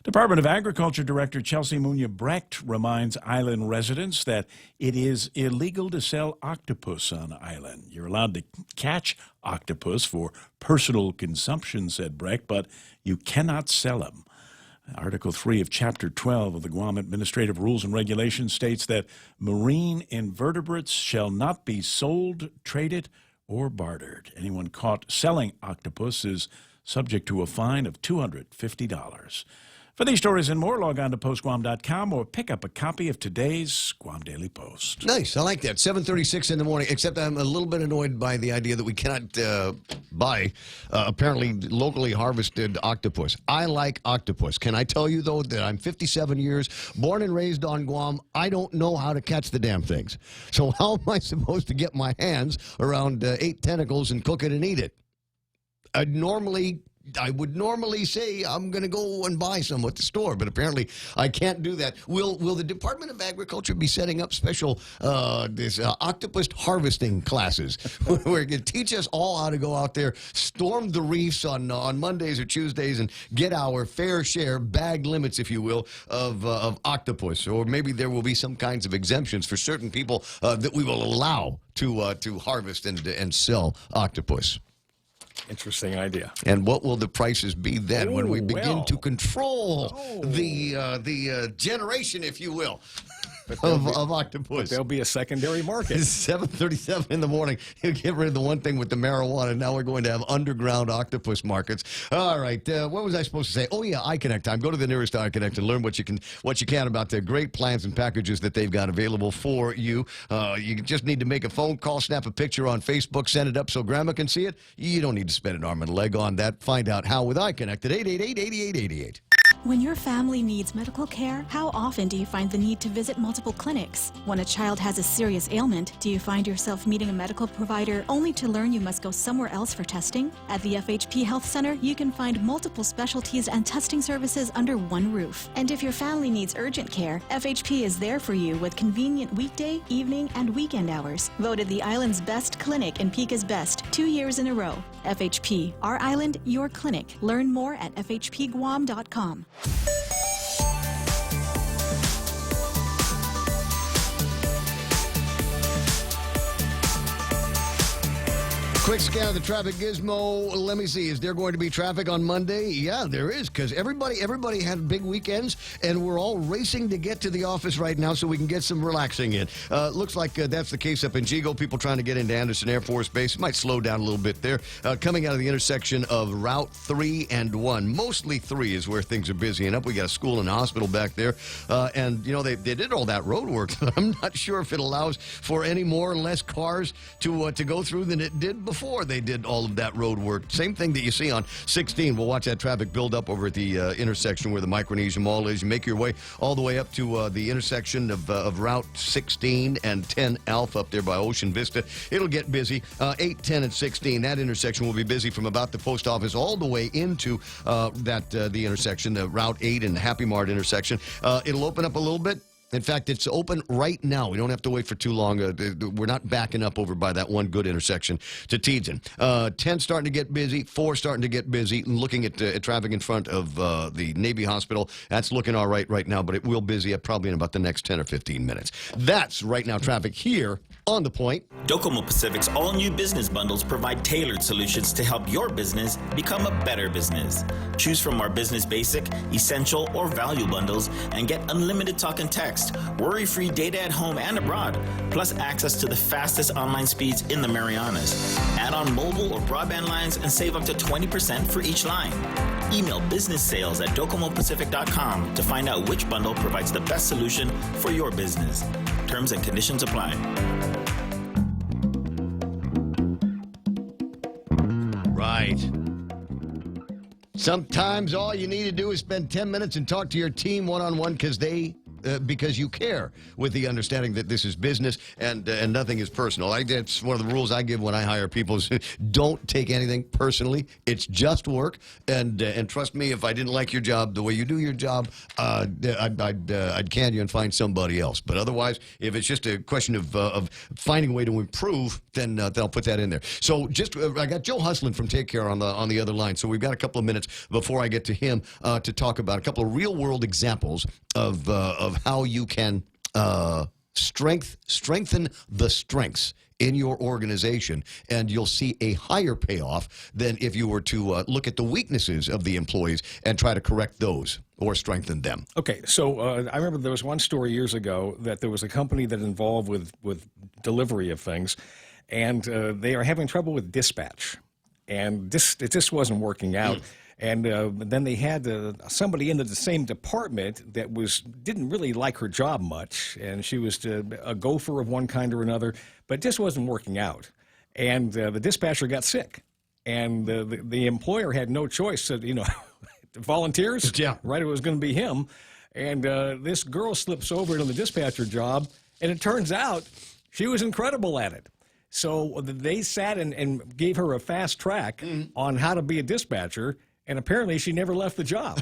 Department of Agriculture Director Chelsea Munya Brecht reminds island residents that it is illegal to sell octopus on the island. You're allowed to catch octopus for personal consumption, said Brecht, but you cannot sell them. Article 3 of Chapter 12 of the Guam Administrative Rules and Regulations states that marine invertebrates shall not be sold, traded, or bartered. Anyone caught selling octopus is subject to a fine of $250. For these stories and more, log on to postguam.com or pick up a copy of today's Guam Daily Post. Nice. I like that. 7:36 in the morning, except I'm a little bit annoyed by the idea that we cannot buy, apparently, locally harvested octopus. I like octopus. Can I tell you, though, that I'm 57 years, born and raised on Guam. I don't know how to catch the damn things. So how am I supposed to get my hands around 8 tentacles and cook it and eat it? I would normally say I'm going to go and buy some at the store, but apparently I can't do that. Will the Department of Agriculture be setting up special octopus harvesting classes where it can teach us all how to go out there, storm the reefs on Mondays or Tuesdays and get our fair share, bag limits, if you will, of octopus? Or maybe there will be some kinds of exemptions for certain people that we will allow to harvest and sell octopus. Interesting idea. And what will the prices be then when we begin to control the generation, if you will, of octopus? There'll be a secondary market. 7:37 in the morning. You get rid of the one thing with the marijuana. Now we're going to have underground octopus markets. All right. What was I supposed to say? Oh, yeah, iConnect time. Go to the nearest iConnect and learn what you can about the great plans and packages that they've got available for you. You just need to make a phone call, snap a picture on Facebook, send it up so Grandma can see it. You don't need to spend an arm and a leg on that. Find out how with iConnect at 888-8888. When your family needs medical care, how often do you find the need to visit multiple clinics? When a child has a serious ailment, do you find yourself meeting a medical provider only to learn you must go somewhere else for testing? At the FHP Health Center, you can find multiple specialties and testing services under one roof. And if your family needs urgent care, FHP is there for you with convenient weekday, evening, and weekend hours. Voted the island's best clinic and Pika's best 2 years in a row. FHP, our island, your clinic. Learn more at fhpguam.com. Quick scan of the traffic gizmo. Let me see. Is there going to be traffic on Monday? Yeah, there is, because everybody had big weekends, and we're all racing to get to the office right now so we can get some relaxing in. Looks like that's the case up in Jigo. People trying to get into Anderson Air Force Base. Might slow down a little bit there. Coming out of the intersection of Route 3 and 1. Mostly 3 is where things are busy enough. We got a school and a hospital back there. And, you know, they did all that road work. I'm not sure if it allows for any more or less cars to go through than it did before. before they did all of that road work. Same thing that you see on 16. We'll watch that traffic build up over at the intersection where the Micronesia Mall is. You make your way all the way up to the intersection of Route 16 and 10 Alpha up there by Ocean Vista. It'll get busy. 8, 10, and 16. That intersection will be busy from about the post office all the way into the intersection, the Route 8 and Happy Mart intersection. It'll open up a little bit. In fact, it's open right now. We don't have to wait for too long. We're not backing up over by that one good intersection to Teton. 10 starting to get busy. 4 starting to get busy. Looking at traffic in front of the Navy Hospital. That's looking all right now, but it will busy up probably in about the next 10 or 15 minutes. That's right now traffic here on The Point. Docomo Pacific's all-new business bundles provide tailored solutions to help your business become a better business. Choose from our Business Basic, Essential, or Value bundles and get unlimited talk and text, worry-free data at home and abroad, plus access to the fastest online speeds in the Marianas. Add on mobile or broadband lines and save up to 20% for each line. Email businesssales@docomopacific.com to find out which bundle provides the best solution for your business. Terms and conditions apply. Right. Sometimes all you need to do is spend 10 minutes and talk to your team one-on-one because you care, with the understanding that this is business and nothing is personal. That's one of the rules I give when I hire people is don't take anything personally. It's just work. And trust me, if I didn't like your job the way you do your job, I'd can you and find somebody else. But otherwise, if it's just a question of finding a way to improve, then I'll put that in there. So I got Joe Hustland from Take Care on the other line. So we've got a couple of minutes before I get to him to talk about a couple of real world examples of how you can strengthen the strengths in your organization, and you'll see a higher payoff than if you were to look at the weaknesses of the employees and try to correct those or strengthen them. Okay, so I remember there was one story years ago that there was a company that involved with delivery of things, and they are having trouble with dispatch, and it just wasn't working out. And then they had somebody in the same department that didn't really like her job much, and she was a gopher of one kind or another, but it just wasn't working out. And the dispatcher got sick, and the employer had no choice. Volunteers? Yeah. Right, it was going to be him. And this girl slips over into the dispatcher job, and it turns out she was incredible at it. So they sat and gave her a fast track on how to be a dispatcher. And apparently, she never left the job.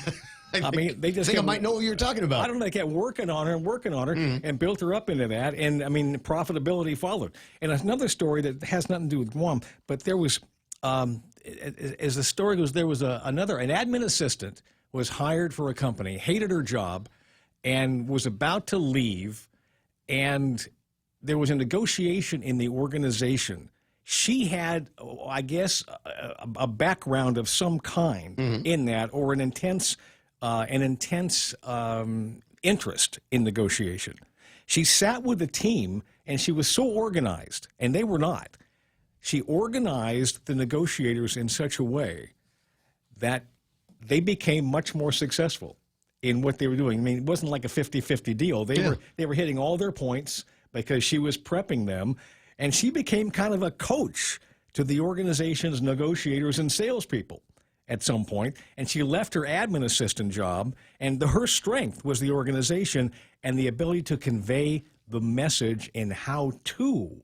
I mean, they just I might know what you're talking about. I don't know. They kept working on her and built her up into that. And I mean, profitability followed. And another story that has nothing to do with Guam, but there was, as the story goes, there was an admin assistant was hired for a company, hated her job, and was about to leave. And there was a negotiation in the organization. She had, I guess, a background of some kind in that, or an intense interest in negotiation. She sat with the team, and she was so organized, and they were not. She organized the negotiators in such a way that they became much more successful in what they were doing. I mean, it wasn't like a 50-50 deal. They were hitting all their points because she was prepping them. And she became kind of a coach to the organization's negotiators and salespeople at some point. And she left her admin assistant job, and her strength was the organization and the ability to convey the message and how to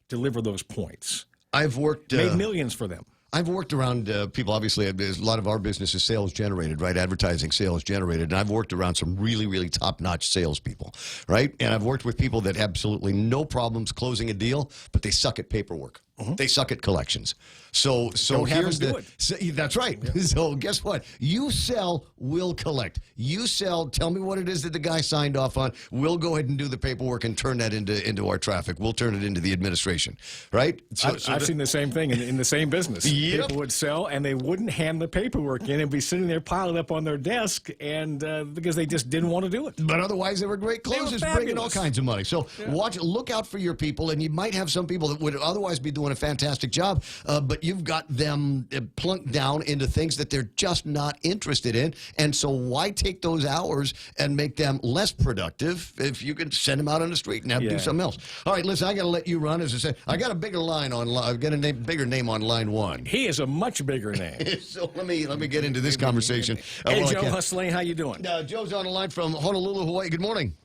deliver those points. I've worked... made millions for them. I've worked around people, obviously, a lot of our business is sales-generated, right? Advertising sales-generated. And I've worked around some really, really top-notch salespeople, right? And I've worked with people that absolutely no problems closing a deal, but they suck at paperwork. They suck at collections. So here's that's right. Yeah. So guess what? You sell, we'll collect. You sell, tell me what it is that the guy signed off on. We'll go ahead and do the paperwork and turn that into our traffic. We'll turn it into the administration, right? I've seen the same thing in the same business. Yep. People would sell, and they wouldn't hand the paperwork in and be sitting there piled up on their desk, and because they just didn't want to do it. But otherwise, they were great closers, bringing all kinds of money. So look out for your people, and you might have some people that would otherwise be doing doing a fantastic job, but you've got them plunked down into things that they're just not interested in. And so why take those hours and make them less productive if you can send them out on the street and have them do something else? All right, listen, I got to let you run. As I said, I got a bigger line on. I've got a bigger name on line one. He is a much bigger name. So let me get into this conversation. Hey, Joe Hustling, how you doing? Joe's on the line from Honolulu, Hawaii. Good morning.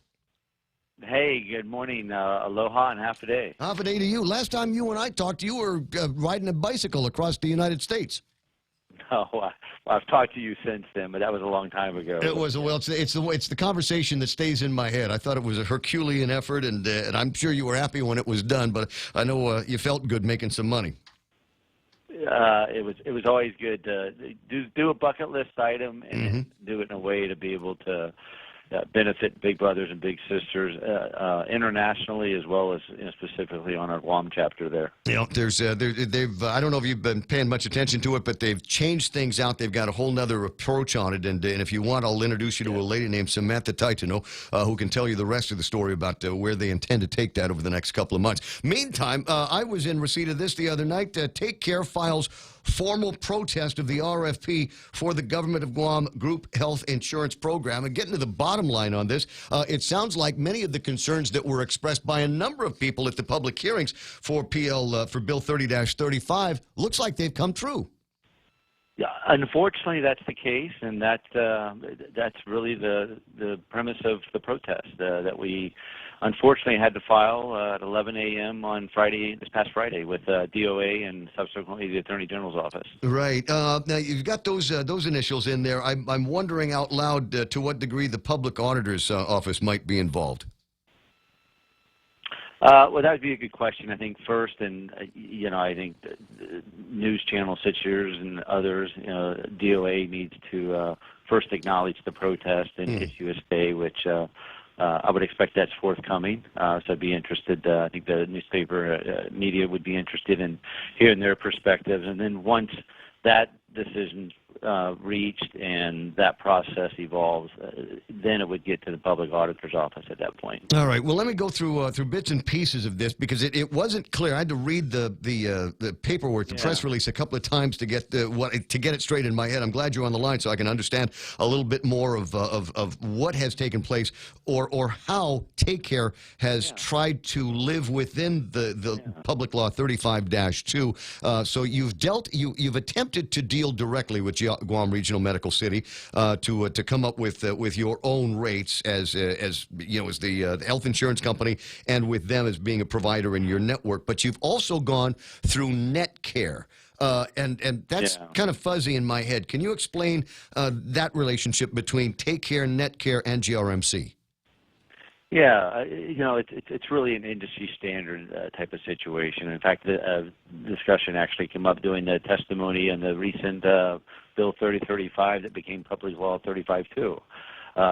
Hey, good morning. Aloha and half a day. Half a day to you. Last time you and I talked, you were riding a bicycle across the United States. No, I've talked to you since then, but that was a long time ago. It was. Well, it's the conversation that stays in my head. I thought it was a Herculean effort, and I'm sure you were happy when it was done. But I know you felt good making some money. It was always good to do a bucket list item and do it in a way to be able to benefit big brothers and big sisters internationally, as well as specifically on our Guam chapter there. There's they've I don't know if you've been paying much attention to it, but they've changed things out. They've got a whole nother approach on it, and if you want, I'll introduce you to a lady named Samantha Taitano, who can tell you the rest of the story about where they intend to take that over the next couple of months. Meantime, I was in receipt of this the other night. Take Care files formal protest of the RFP for the Government of Guam Group Health Insurance Program. And getting to the bottom line on this, it sounds like many of the concerns that were expressed by a number of people at the public hearings for Bill 30-35 looks like they've come true. Yeah, unfortunately, that's the case, and that's really the premise of the protest that we unfortunately had to file at 11 a.m. on this past Friday, with DOA and subsequently the Attorney General's office. Right. Now you've got those initials in there. I'm wondering out loud to what degree the Public Auditor's office might be involved. Well, that would be a good question. I think first, and I think news channel situators and others, DOA needs to first acknowledge the protest and issue a stay, which I would expect that's forthcoming. So I'd be interested. I think the newspaper media would be interested in hearing their perspectives, and then once that decision reached and that process evolves, then it would get to the public auditor's office at that point. All right. Well, let me go through bits and pieces of this, because it wasn't clear. I had to read the paperwork, the press release, a couple of times to get it straight in my head. I'm glad you're on the line so I can understand a little bit more of what has taken place, or how Take Care has tried to live within the Public Law 35-2. So you've attempted to deal directly with Guam Regional Medical City to come up with your own rates as the health insurance company, and with them as being a provider in your network. But you've also gone through NetCare. And that's kind of fuzzy in my head. Can you explain that relationship between Take Care, NetCare, and GRMC? Yeah, it's really an industry standard type of situation. In fact, the discussion actually came up during the testimony in the recent Bill 3035 that became Public Law 35-2.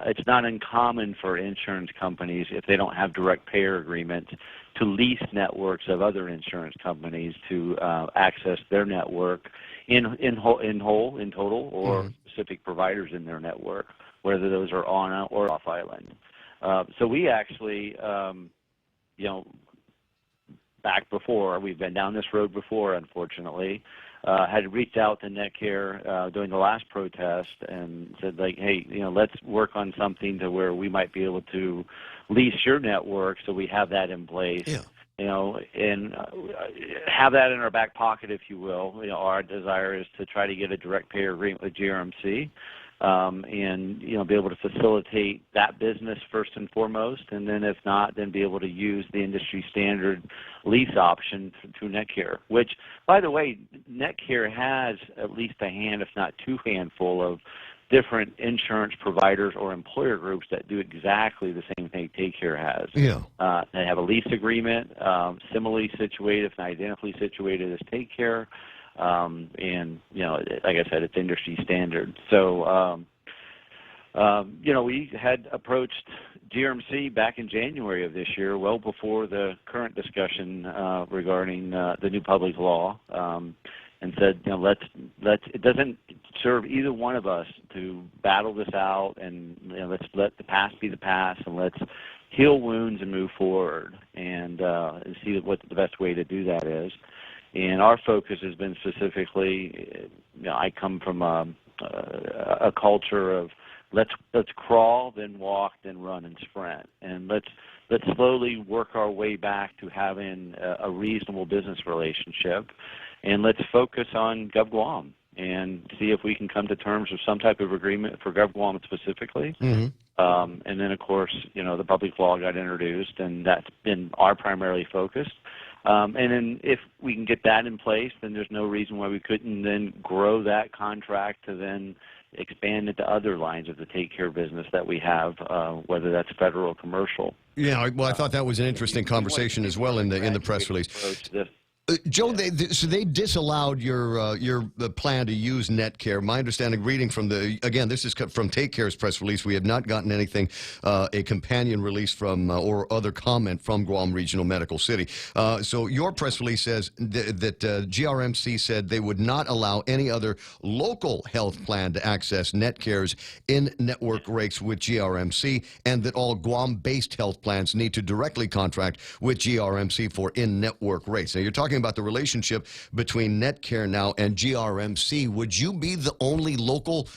It's not uncommon for insurance companies, if they don't have direct payer agreements, to lease networks of other insurance companies to access their network in total, or specific providers in their network, whether those are on or off island. So we actually, back before, we've been down this road before, unfortunately, had reached out to NetCare during the last protest and said, like, hey, let's work on something to where we might be able to lease your network, so we have that in place. And have that in our back pocket, if you will. Our desire is to try to get a direct payer agreement with GRMC. And be able to facilitate that business first and foremost, and then if not, then be able to use the industry standard lease option through NetCare, which, by the way, NetCare has at least a hand, if not two handful, of different insurance providers or employer groups that do exactly the same thing Take Care has. They have a lease agreement, similarly situated, if not identically situated as Take Care. And like I said, it's industry standard. So we had approached GRMC back in January of this year, well before the current discussion regarding the new public law, and said, it doesn't serve either one of us to battle this out, and let's let the past be the past, and let's heal wounds and move forward, and see what the best way to do that is. And our focus has been specifically, I come from a culture of let's crawl, then walk, then run and sprint, and let's slowly work our way back to having a reasonable business relationship, and let's focus on GovGuam and see if we can come to terms with some type of agreement for GovGuam specifically. Mm-hmm. And then, of course, the public law got introduced, and that's been our primarily focus. And then if we can get that in place, then there's no reason why we couldn't then grow that contract to then expand into other lines of the Take Care business that we have, whether that's federal or commercial. Yeah, well, I thought that was an interesting conversation as well in the press release. Joe, so they disallowed your plan to use NetCare. My understanding, reading from this is from Take Care's press release. We have not gotten anything, a companion release from or other comment from Guam Regional Medical City. So your press release says that GRMC said they would not allow any other local health plan to access NetCare's in-network rates with GRMC, and that all Guam-based health plans need to directly contract with GRMC for in-network rates. Now, you're talking about the relationship between NetCare now and GRMC. Would you be the only local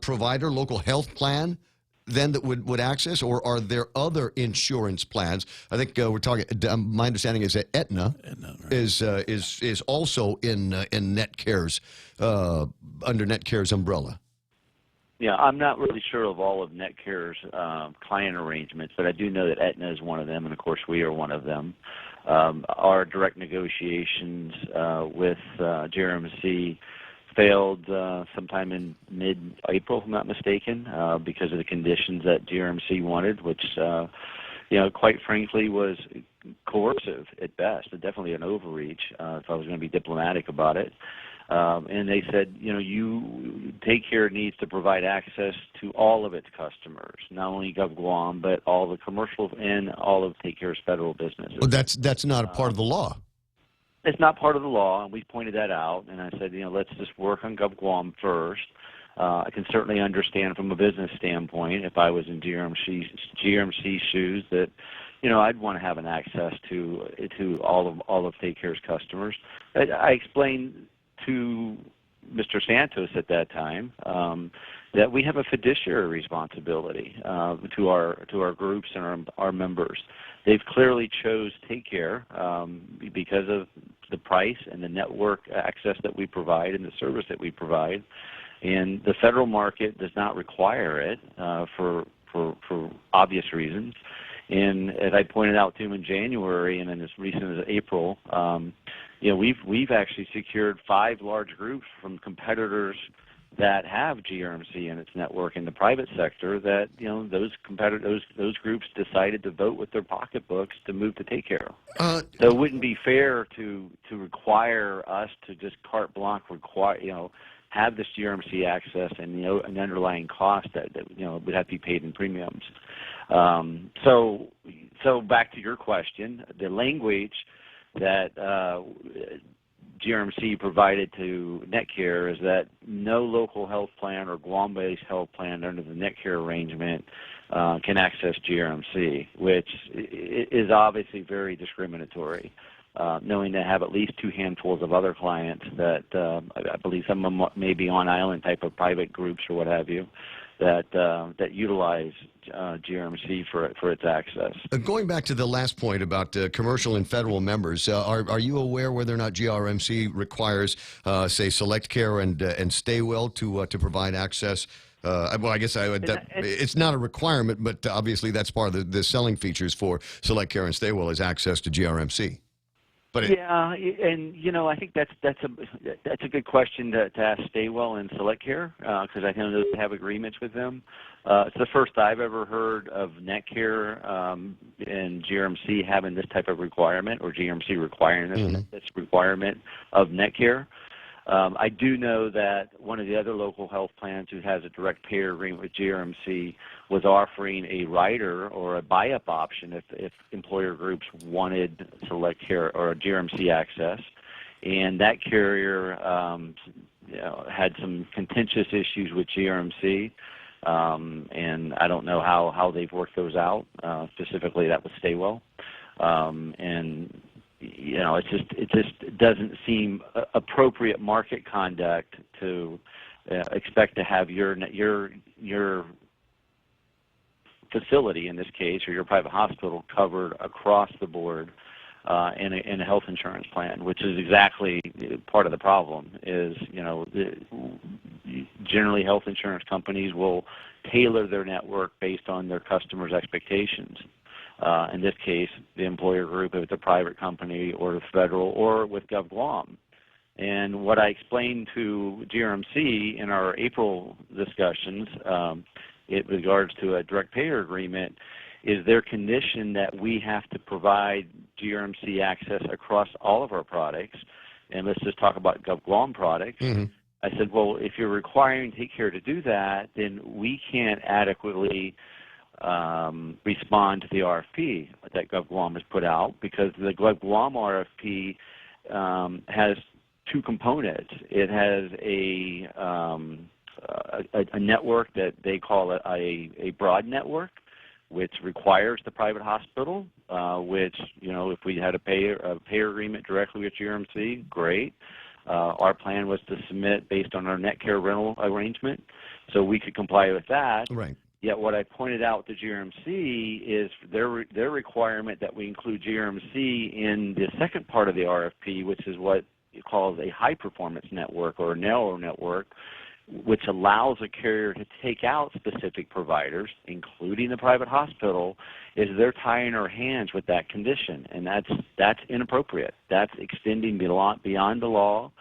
provider, local health plan, then that would access, or are there other insurance plans? I think we're talking. My understanding is that Aetna right. is also in NetCare's under NetCare's umbrella. Yeah, I'm not really sure of all of NetCare's client arrangements, but I do know that Aetna is one of them, and of course we are one of them. Our direct negotiations with GRMC failed sometime in mid-April, if I'm not mistaken, because of the conditions that GRMC wanted, which, quite frankly was coercive at best, definitely an overreach, if I was going to be diplomatic about it. And they said, you Take Care needs to provide access to all of its customers, not only GovGuam, but all the commercial and all of Take Care's federal businesses. Well, that's not a part of the law. It's not part of the law, and we pointed that out. And I said, let's just work on GovGuam first. I can certainly understand from a business standpoint, if I was in GRMC's shoes, that I'd want to have an access to all of Take Care's customers. I explained to Mr. Santos at that time that we have a fiduciary responsibility to our groups and our members. They've clearly chose Take Care because of the price and the network access that we provide and the service that we provide. And the federal market does not require it for obvious reasons. And as I pointed out to him in January and then as recent as April, we've actually secured 5 large groups from competitors that have GRMC in its network in the private sector that, those groups decided to vote with their pocketbooks to move to Take Care. So it wouldn't be fair to require us to just carte blanche have this GRMC access and, an underlying cost that would have to be paid in premiums. So back to your question, the language that GRMC provided to NetCare is that no local health plan or Guam-based health plan under the NetCare arrangement can access GRMC, which is obviously very discriminatory, knowing they have at least 2 handfuls of other clients that I believe some of them may be on-island type of private groups or what have you, that utilize GRMC for its access. Going back to the last point about commercial and federal members, are you aware whether or not GRMC requires, say, Select Care and Stay Well to provide access? Well, I guess it's not a requirement, but obviously that's part of the selling features for Select Care and Stay Well is access to GRMC. But yeah, and I think that's a good question to ask Staywell and Select Care because I know they have agreements with them. It's the first I've ever heard of NetCare and GRMC having this type of requirement, or GRMC requiring this requirement of NetCare. I do know that one of the other local health plans who has a direct payer agreement with GRMC was offering a rider or a buy-up option if employer groups wanted Select Care or GRMC access. And that carrier had some contentious issues with GRMC, and I don't know how they've worked those out. Specifically, that was Staywell. And it just doesn't seem appropriate market conduct to expect to have your facility, in this case, or your private hospital, covered across the board in a health insurance plan, which is exactly part of the problem. Is generally health insurance companies will tailor their network based on their customers' expectations. In this case, the employer group, if it's a private company, or the federal, or with GovGuam. And what I explained to GRMC in our April discussions in regards to a direct payer agreement is their condition that we have to provide GRMC access across all of our products. And let's just talk about GovGuam products. Mm-hmm. I said, well, if you're requiring Take Care to do that, then we can't adequately respond to the RFP that GovGuam has put out, because the GovGuam RFP has two components. It has a network that they call a broad network, which requires the private hospital, which, if we had a payer agreement directly with GRMC, great. Our plan was to submit based on our net care rental arrangement, so we could comply with that. Right. Yet what I pointed out to GRMC is their requirement that we include GRMC in the second part of the RFP, which is what it calls a high-performance network or a narrow network, which allows a carrier to take out specific providers, including the private hospital, is they're tying our hands with that condition, and that's inappropriate. That's extending beyond the law,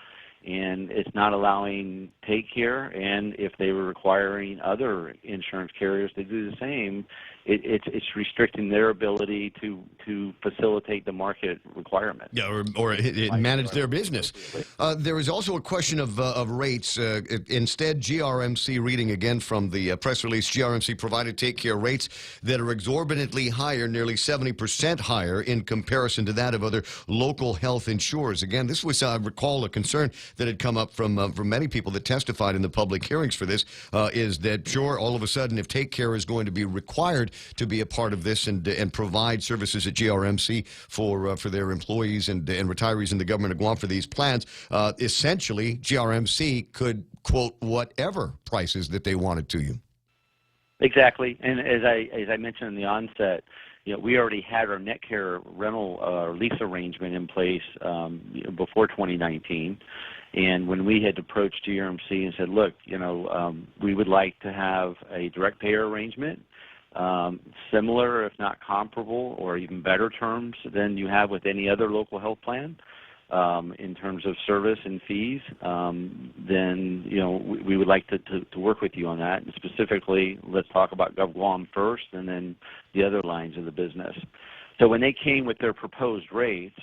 and it's not allowing Take Care. And if they were requiring other insurance carriers to do the same, it's restricting their ability to facilitate the market requirement. Yeah, or manage their business. There is also a question of rates. Instead, GRMC, reading again from the press release, GRMC provided Take Care rates that are exorbitantly higher, nearly 70% higher in comparison to that of other local health insurers. Again, this was, I recall, a concern that had come up from many people that testified in the public hearings for this, is that, sure, all of a sudden, if Take Care is going to be required to be a part of this and provide services at GRMC for their employees and retirees in the government of Guam for these plans, essentially GRMC could quote whatever prices that they wanted to you. Exactly, and as I mentioned in the onset, we already had our net care rental lease arrangement in place before 2019. And when we had approached GRMC and said, look, we would like to have a direct payer arrangement, similar, if not comparable, or even better terms than you have with any other local health plan in terms of service and fees, then we would like to work with you on that. And specifically, let's talk about GovGuam first, and then the other lines of the business. So when they came with their proposed rates,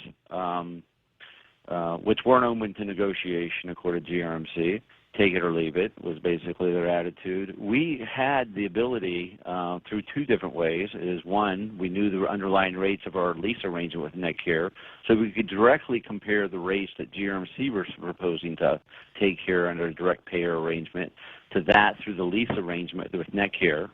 which weren't open to negotiation, according to GRMC, take it or leave it was basically their attitude. We had the ability through two different ways. Is one, we knew the underlying rates of our lease arrangement with NetCare, so we could directly compare the rates that GRMC was proposing to Take Care under a direct payer arrangement to that through the lease arrangement with NetCare,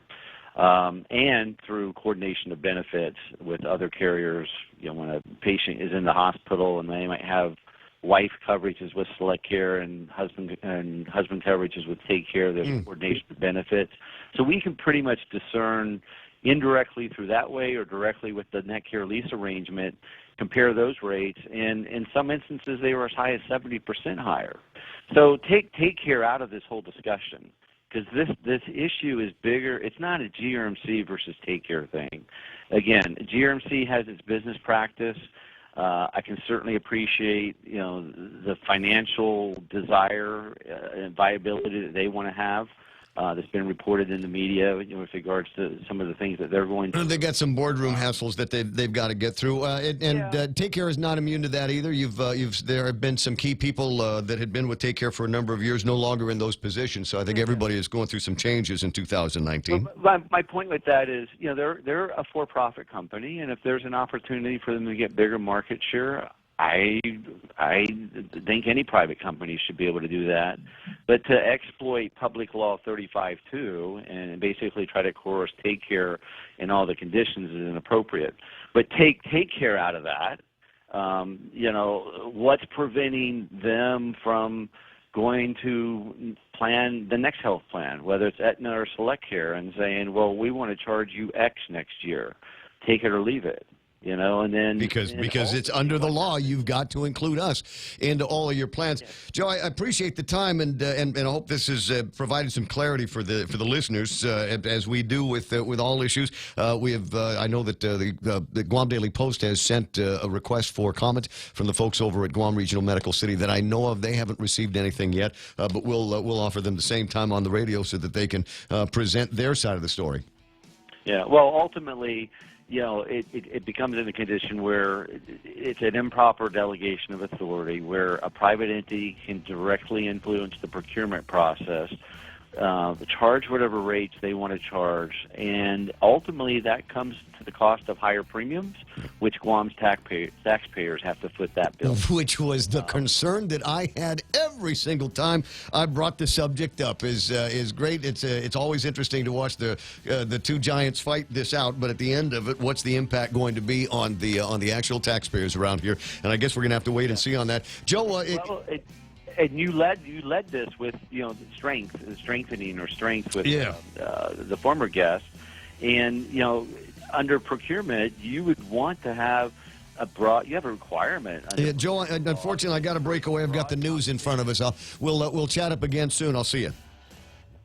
and through coordination of benefits with other carriers. When a patient is in the hospital and they might have wife coverages with Select Care and husband coverages with Take Care, there's coordination of benefits. So we can pretty much discern indirectly through that way or directly with the NetCare lease arrangement, compare those rates, and in some instances they were as high as 70% higher. So take Care out of this whole discussion, because this issue is bigger. It's not a GRMC versus Take Care thing. Again, GRMC has its business practice. I can certainly appreciate, the financial desire and viability that they want to have. That's been reported in the media, with regards to some of the things that they're going through. They got some boardroom hassles that they've got to get through, Take Care is not immune to that either. There have been some key people that had been with Take Care for a number of years, no longer in those positions. So I think everybody is going through some changes in 2019. My point with that is, they're a for-profit company, and if there's an opportunity for them to get bigger market share, I think any private company should be able to do that. But to exploit Public Law 35-2 and basically try to coerce Take Care in all the conditions is inappropriate. But take Care out of that. What's preventing them from going to plan the next health plan, whether it's Aetna or Select Care, and saying, well, we want to charge you X next year, take it or leave it. And then because it's under the law, you've got to include us into all of your plans. Joe, I appreciate the time, and I hope this has provided some clarity for the listeners, as we do with all issues. We have I know that the Guam Daily Post has sent a request for comment from the folks over at Guam Regional Medical City that I know of. They haven't received anything yet, but we'll offer them the same time on the radio so that they can present their side of the story. Yeah. Well, ultimately, it becomes in a condition where it's an improper delegation of authority, where a private entity can directly influence the procurement process, charge whatever rates they want to charge, and ultimately that comes to the cost of higher premiums, which Guam's taxpayers have to foot that bill. Which was the concern that I had every single time I brought the subject up. Is great. It's always interesting to watch the two giants fight this out, but at the end of it, what's the impact going to be on the actual taxpayers around here? And I guess we're going to have to wait and see on that. Joe, and you led this with strengthening with the former guest, and under procurement you would want to have you have a requirement. Joe, unfortunately I got to break away. I've got the news in front of us. We'll chat up again soon. I'll see you.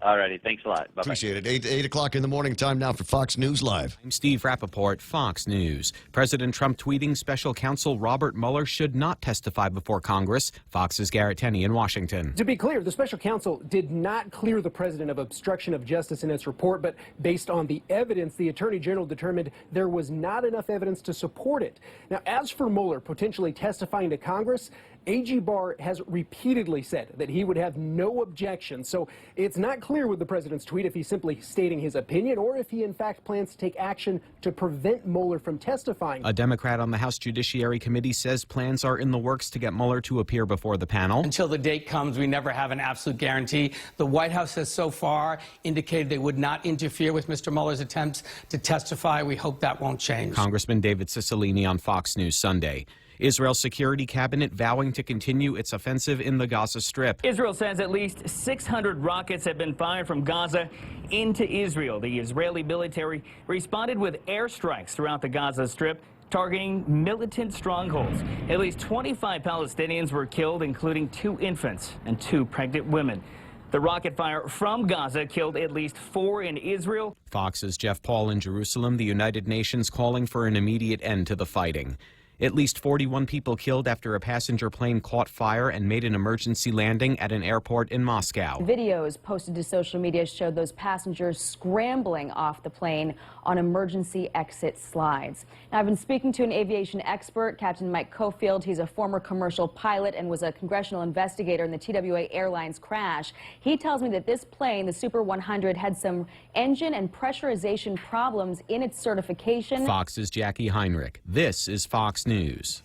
All righty. Thanks a lot. Bye-bye. Appreciate it. 8 o'clock in the morning. Time now for Fox News Live. I'm Steve Rappaport, Fox News. President Trump tweeting special counsel Robert Mueller should not testify before Congress. Fox's Garrett Tenney in Washington. To be clear, the special counsel did not clear the president of obstruction of justice in its report, but based on the evidence, the attorney general determined there was not enough evidence to support it. Now, as for Mueller potentially testifying to Congress, AG Barr has repeatedly said that he would have no objection. So it's not clear with the president's tweet if he's simply stating his opinion or if he in fact plans to take action to prevent Mueller from testifying. A Democrat on the House Judiciary Committee says plans are in the works to get Mueller to appear before the panel. Until the date comes, we never have an absolute guarantee. The White House has so far indicated they would not interfere with Mr. Mueller's attempts to testify. We hope that won't change. Congressman David Cicilline on Fox News Sunday. Israel's security cabinet vowing to continue its offensive in the Gaza Strip. Israel says at least 600 rockets have been fired from Gaza into Israel. The Israeli military responded with airstrikes throughout the Gaza Strip, targeting militant strongholds. At least 25 Palestinians were killed, including 2 infants and 2 pregnant women. The rocket fire from Gaza killed at least 4 in Israel. Fox's Jeff Paul in Jerusalem, the United Nations calling for an immediate end to the fighting. At least 41 people killed after a passenger plane caught fire and made an emergency landing at an airport in Moscow. Videos posted to social media showed those passengers scrambling off the plane on emergency exit slides. Now, I've been speaking to an aviation expert, Captain Mike Cofield. He's a former commercial pilot and was a congressional investigator in the TWA Airlines crash. He tells me that this plane, the Super 100, had some engine and pressurization problems in its certification. Fox's Jackie Heinrich. This is Fox News.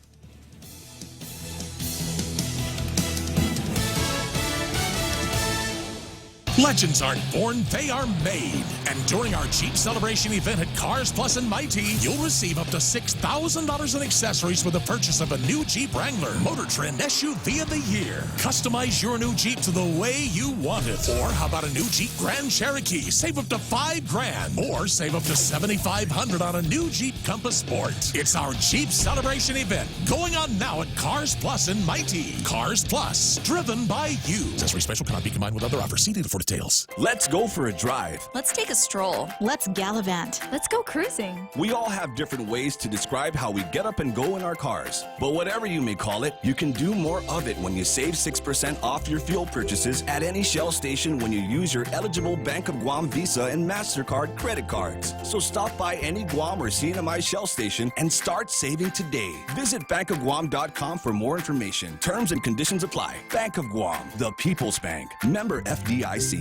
Legends aren't born, they are made. And during our Jeep Celebration event at Cars Plus and Mighty, you'll receive up to $6,000 in accessories with the purchase of a new Jeep Wrangler, Motor Trend SUV of the Year. Customize your new Jeep to the way you want it. Or how about a new Jeep Grand Cherokee? Save up to $5,000. Or save up to $7,500 on a new Jeep Compass Sport. It's our Jeep Celebration event going on now at Cars Plus and Mighty. Cars Plus, driven by you. Accessory special cannot be combined with other offers. See dealer for details. Let's go for a drive. Let's take a stroll. Let's gallivant. Let's go cruising. We all have different ways to describe how we get up and go in our cars. But whatever you may call it, you can do more of it when you save 6% off your fuel purchases at any Shell station when you use your eligible Bank of Guam Visa and MasterCard credit cards. So stop by any Guam or CNMI Shell station and start saving today. Visit bankofguam.com for more information. Terms and conditions apply. Bank of Guam, the People's Bank. Member FDIC.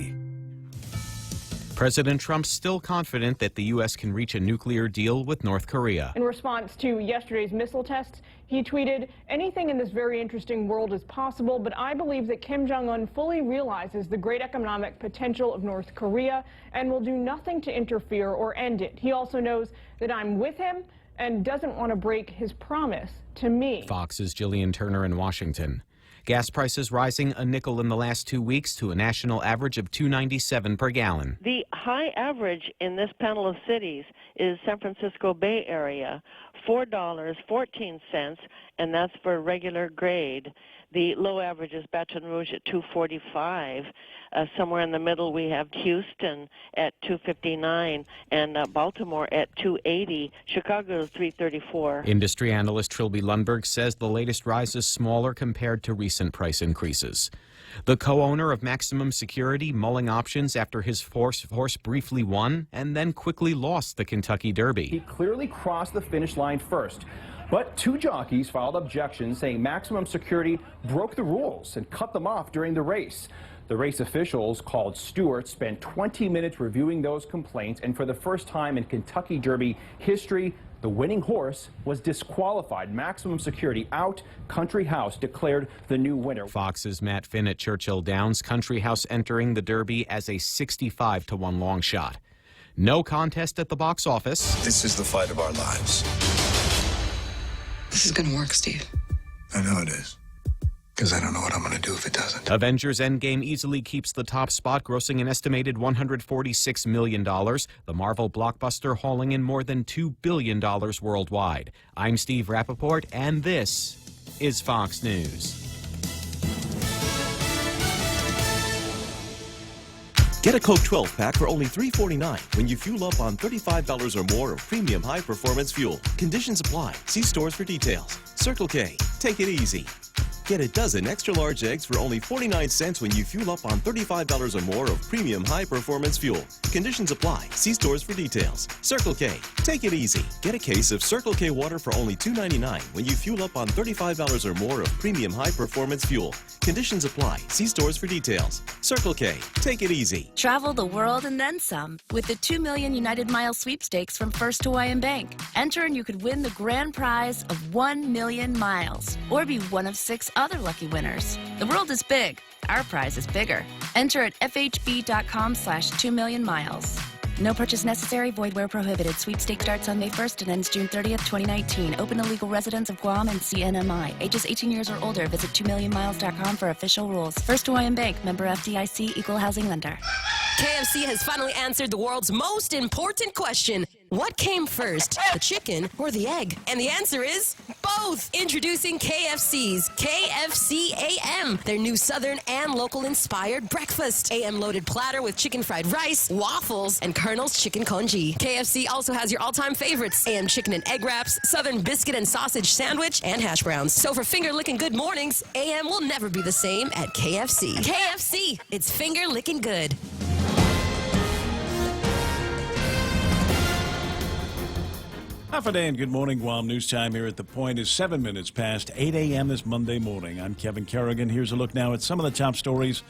President Trump still confident that the U.S. can reach a nuclear deal with North Korea. In response to yesterday's missile tests, he tweeted, "Anything in this very interesting world is possible, but I believe that Kim Jong-un fully realizes the great economic potential of North Korea and will do nothing to interfere or end it. He also knows that I'm with him and doesn't want to break his promise to me. Fox's Jillian Turner in Washington. Gas prices rising a nickel in the last 2 weeks to a national average of $2.97 per gallon. The high average in this panel of cities is San Francisco Bay Area, $4.14, and that's for regular grade. The low average is Baton Rouge at $2.45. Somewhere in the middle, we have Houston at $2.59 and Baltimore at $2.80. Chicago is $3.34. Industry analyst Trilby Lundberg says the latest rise is smaller compared to recent price increases. The co-owner of Maximum Security mulling options after his horse briefly won and then quickly lost the Kentucky Derby. He clearly crossed the finish line first. But two jockeys filed objections saying Maximum Security broke the rules and cut them off during the race. The race officials, called Stewart, spent 20 minutes reviewing those complaints, and for the first time in Kentucky Derby history, the winning horse was disqualified. Maximum Security out. Country House declared the new winner. Fox's Matt Finn at Churchill Downs. Country House entering the Derby as a 65-1 long shot. No contest at the box office. This is the fight of our lives. This is gonna work, Steve. I know it is. Because I don't know what I'm gonna do if it doesn't. Avengers Endgame easily keeps the top spot, grossing an estimated $146 million. The Marvel blockbuster hauling in more than $2 billion worldwide. I'm Steve Rappaport, and this is Fox News. Get a Coke 12-pack for only $3.49 when you fuel up on $35 or more of premium high-performance fuel. Conditions apply. See stores for details. Circle K. Take it easy. Get a dozen extra-large eggs for only 49 cents when you fuel up on $35 or more of premium high-performance fuel. Conditions apply. See stores for details. Circle K. Take it easy. Get a case of Circle K water for only $2.99 when you fuel up on $35 or more of premium high-performance fuel. Conditions apply. See stores for details. Circle K. Take it easy. Travel the world and then some with the 2 million United Mile sweepstakes from First Hawaiian Bank. Enter and you could win the grand prize of 1 million miles or be one of 6 other lucky winners. The world is big. Our prize is bigger. Enter at fhb.com/2 million miles. No purchase necessary. Void where prohibited. Sweepstake starts on May 1st and ends June 30th, 2019. Open to legal residents of Guam and CNMI. Ages 18 years or older. Visit 2millionmiles.com for official rules. First Hawaiian Bank. Member FDIC. Equal housing lender. KFC has finally answered the world's most important question. What came first, the chicken or the egg? And the answer is both. Introducing KFC's KFC AM, their new Southern and local-inspired breakfast. AM-loaded platter with chicken fried rice, waffles, and Colonel's chicken congee. KFC also has your all-time favorites, AM chicken and egg wraps, Southern biscuit and sausage sandwich, and hash browns. So for finger-licking good mornings, AM will never be the same at KFC. KFC, it's finger-licking good. Half a day and good morning, Guam. News time here at The Point is 7 minutes past 8 a.m. this Monday morning. I'm Kevin Kerrigan. Here's a look now at some of the top stories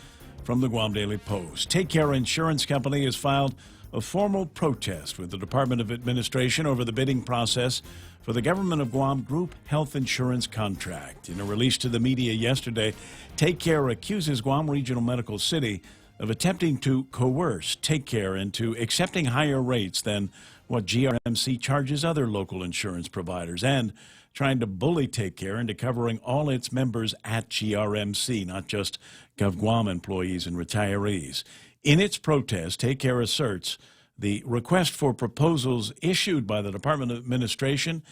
from the Guam Daily Post. Take Care Insurance Company has filed a formal protest with the Department of Administration over the bidding process for the Government of Guam Group Health Insurance contract. In a release to the media yesterday, Take Care accuses Guam Regional Medical City of attempting to coerce Take Care into accepting higher rates than what GRMC charges other local insurance providers and trying to bully Take Care into covering all its members at GRMC, not just GovGuam employees and retirees. In its protest, Take Care asserts the request for proposals issued by the Department of Administration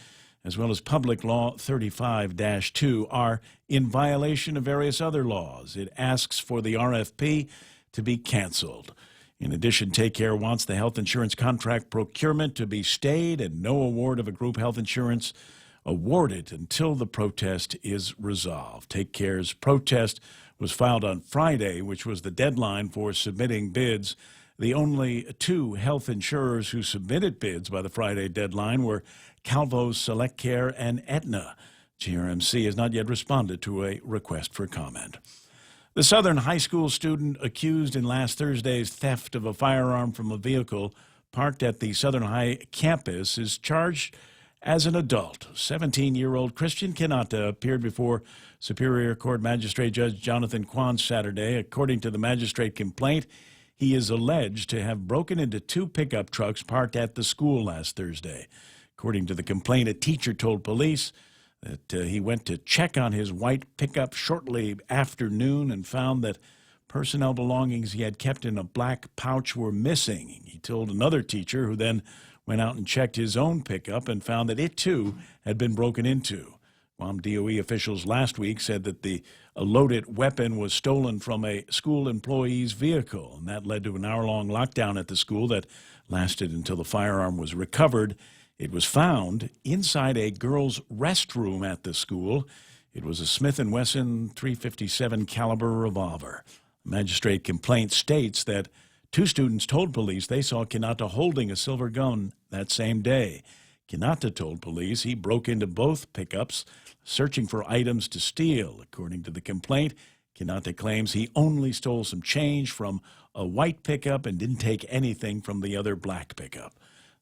as well as Public Law 35-2 are in violation of various other laws. It asks for the RFP to be canceled. In addition, Take Care wants the health insurance contract procurement to be stayed and no award of a group health insurance awarded until the protest is resolved. Take Care's protest was filed on Friday, which was the deadline for submitting bids. The only 2 health insurers who submitted bids by the Friday deadline were Calvo Select Care and Aetna. GRMC has not yet responded to a request for comment. The Southern high school student accused in last Thursday's theft of a firearm from a vehicle parked at the Southern High campus is charged as an adult. 17-year-old Christian Kanata appeared before Superior Court Magistrate Judge Jonathan Kwan Saturday. According to the magistrate complaint, he is alleged to have broken into 2 pickup trucks parked at the school last Thursday. According to the complaint, a teacher told police that he went to check on his white pickup shortly after noon and found that personnel belongings he had kept in a black pouch were missing. He told another teacher, who then went out and checked his own pickup and found that it, too, had been broken into. Guam DOE officials last week said that a loaded weapon was stolen from a school employee's vehicle, and that led to an hour-long lockdown at the school that lasted until the firearm was recovered. It was found inside a girls' restroom at the school. It was a Smith & Wesson .357 caliber revolver. The magistrate complaint states that 2 students told police they saw Kinata holding a silver gun that same day. Kinata told police he broke into both pickups, searching for items to steal. According to the complaint, Kinata claims he only stole some change from a white pickup and didn't take anything from the other black pickup.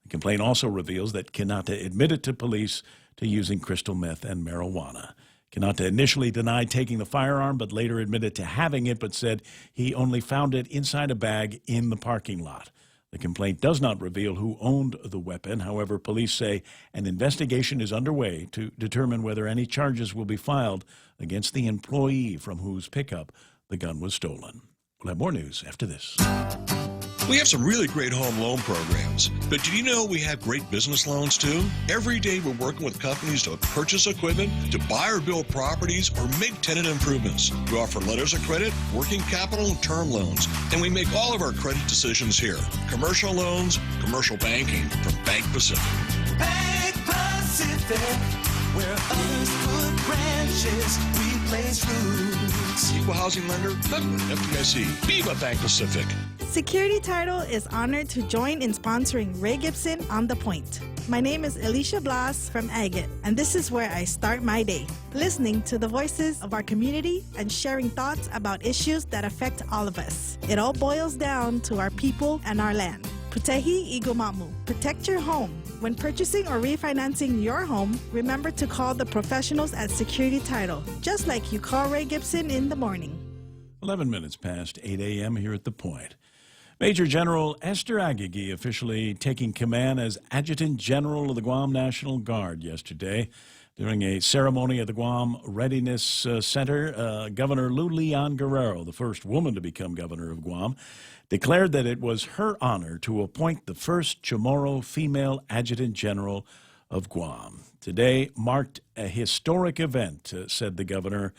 The complaint also reveals that Kinata admitted to police to using crystal meth and marijuana. Kinata initially denied taking the firearm, but later admitted to having it, but said he only found it inside a bag in the parking lot. The complaint does not reveal who owned the weapon. However, police say an investigation is underway to determine whether any charges will be filed against the employee from whose pickup the gun was stolen. We'll have more news after this. We have some really great home loan programs, but did you know we have great business loans too? Every day we're working with companies to purchase equipment, to buy or build properties, or make tenant improvements. We offer letters of credit, working capital, and term loans, and we make all of our credit decisions here. Commercial loans, commercial banking from Bank Pacific. Bank Pacific, where others put branches, we place roots. Equal housing lender, member FDIC. Viva Bank Pacific. Security Title is honored to join in sponsoring Ray Gibson on The Point. My name is Alicia Blas from Agate, and this is where I start my day, listening to the voices of our community and sharing thoughts about issues that affect all of us. It all boils down to our people and our land. Putehi Igumamu. Protect your home. When purchasing or refinancing your home, remember to call the professionals at Security Title, just like you call Ray Gibson in the morning. 11 minutes past 8 a.m. here at The Point. Major General Esther Agagi officially taking command as Adjutant General of the Guam National Guard yesterday. During a ceremony at the Guam Readiness Center, Governor Lulian Guerrero, the first woman to become governor of Guam, declared that it was her honor to appoint the first Chamorro female Adjutant General of Guam. Today marked a historic event, said the governor.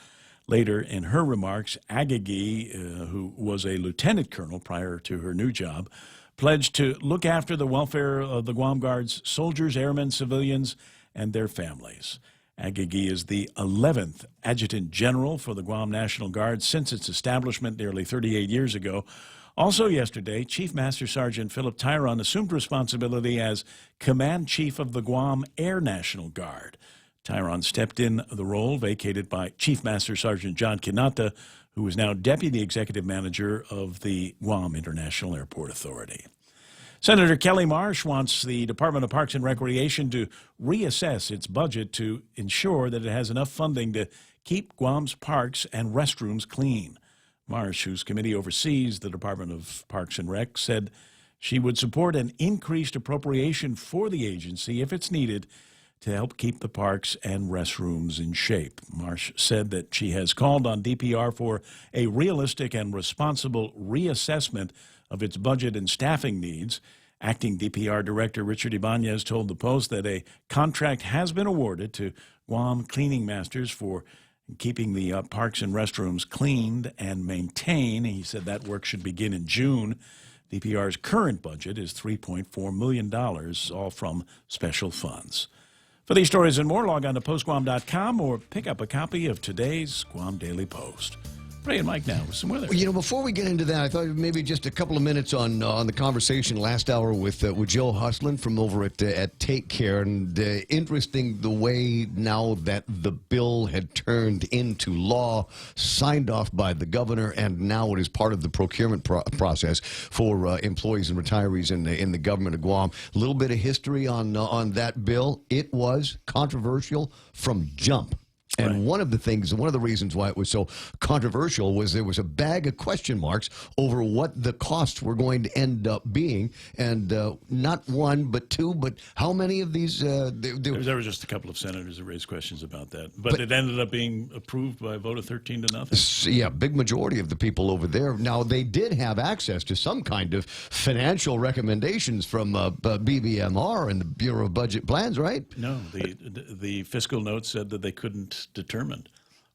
Later, in her remarks, Agagi, who was a lieutenant colonel prior to her new job, pledged to look after the welfare of the Guam Guard's soldiers, airmen, civilians, and their families. Agagi is the 11th Adjutant General for the Guam National Guard since its establishment nearly 38 years ago. Also yesterday, Chief Master Sergeant Philip Tyron assumed responsibility as Command Chief of the Guam Air National Guard. Tyron stepped in the role vacated by Chief Master Sergeant John Kinata, who is now Deputy Executive Manager of the Guam International Airport Authority. Senator Kelly Marsh wants the Department of Parks and Recreation to reassess its budget to ensure that it has enough funding to keep Guam's parks and restrooms clean. Marsh, whose committee oversees the Department of Parks and Rec, said she would support an increased appropriation for the agency if it's needed to help keep the parks and restrooms in shape. Marsh said that she has called on DPR for a realistic and responsible reassessment of its budget and staffing needs. Acting DPR Director Richard Ibanez told the Post that a contract has been awarded to Guam Cleaning Masters for keeping the parks and restrooms cleaned and maintained. He said that work should begin in June. DPR's current budget is $3.4 million, all from special funds. For these stories and more, log on to postguam.com or pick up a copy of today's Guam Daily Post. Ray and Mike now with some weather. You know, before we get into that, I thought maybe just a couple of minutes on the conversation last hour with Jill Hustlin from over at Take Care, and interesting the way now that the bill had turned into law, signed off by the governor, and now it is part of the procurement process for employees and retirees in the government of Guam. A little bit of history on that bill. It was controversial from jump. And one of the reasons why it was so controversial was there was a bag of question marks over what the costs were going to end up being. And not one, but two, but how many of these? There were just a couple of senators that raised questions about that. But it ended up being approved by a vote of 13-0. Yeah, big majority of the people over there. Now, they did have access to some kind of financial recommendations from BBMR and the Bureau of Budget Plans, right? No, the fiscal note said that they couldn't determine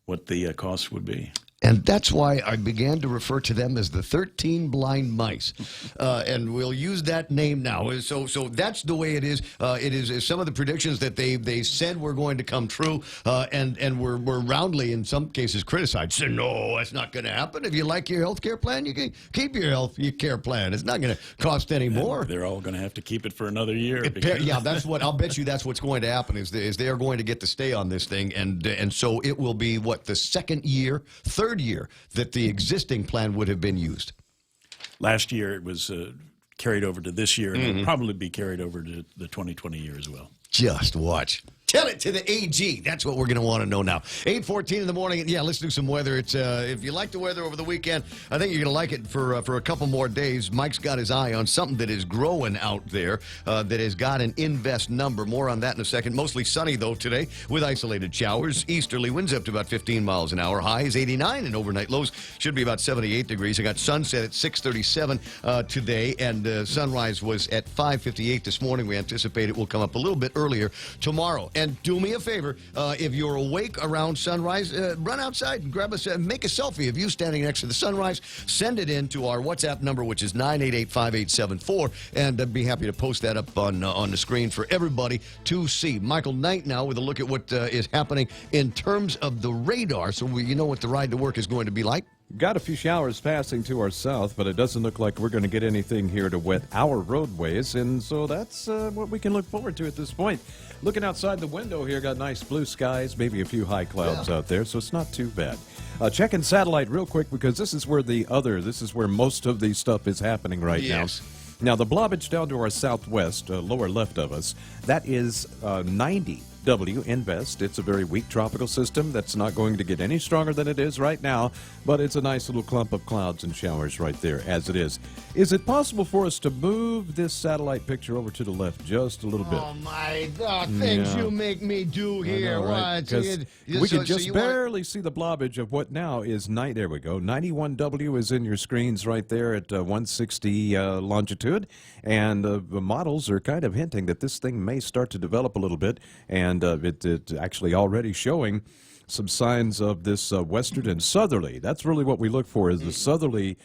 what the costs would be. And that's why I began to refer to them as the 13 blind mice. And we'll use that name now. So that's the way it is. It is some of the predictions that they said were going to come true and were roundly, in some cases, criticized. Said, no, that's not going to happen. If you like your health care plan, you can keep your care plan. It's not going to cost any more. They're all going to have to keep it for another year. Yeah, I'll bet you that's what's going to happen is they are going to get to stay on this thing. And so it will be, what, the third year that the existing plan would have been used. Last year it was carried over to this year, and it'll probably be carried over to the 2020 year as well. Just watch. Tell it to the AG. That's what we're going to want to know now. 8:14 in the morning. Yeah, let's do some weather. It's if you like the weather over the weekend, I think you're going to like it for a couple more days. Mike's got his eye on something that is growing out there that has got an invest number. More on that in a second. Mostly sunny, though, today with isolated showers. Easterly winds up to about 15 miles an hour. High is 89, and overnight lows should be about 78 degrees. I got sunset at 6:37 today, and sunrise was at 5:58 this morning. We anticipate it will come up a little bit earlier tomorrow. And do me a favor, if you're awake around sunrise, run outside and make a selfie of you standing next to the sunrise. Send it in to our WhatsApp number, which is 988-5874, and I'd be happy to post that up on the screen for everybody to see. Michael Knight now with a look at what is happening in terms of the radar, so you know what the ride to work is going to be like. Got a few showers passing to our south, but it doesn't look like we're going to get anything here to wet our roadways, and so that's what we can look forward to at this point. Looking outside the window here, got nice blue skies, maybe a few high clouds out there, so it's not too bad. Checking satellite real quick because this is where most of the stuff is happening right now. Now, the blobage down to our southwest, lower left of us, that is 90 W Invest. It's a very weak tropical system that's not going to get any stronger than it is right now, but it's a nice little clump of clouds and showers right there as it is. Is it possible for us to move this satellite picture over to the left just a little bit? Oh, my God, things you make me do here. Know, right? We can just barely see the blobage of what now is night. There we go. 91W is in your screens right there at 160 longitude, and the models are kind of hinting that this thing may start to develop a little bit, and it's actually already showing some signs of this western and southerly. That's really what we look for, is the southerly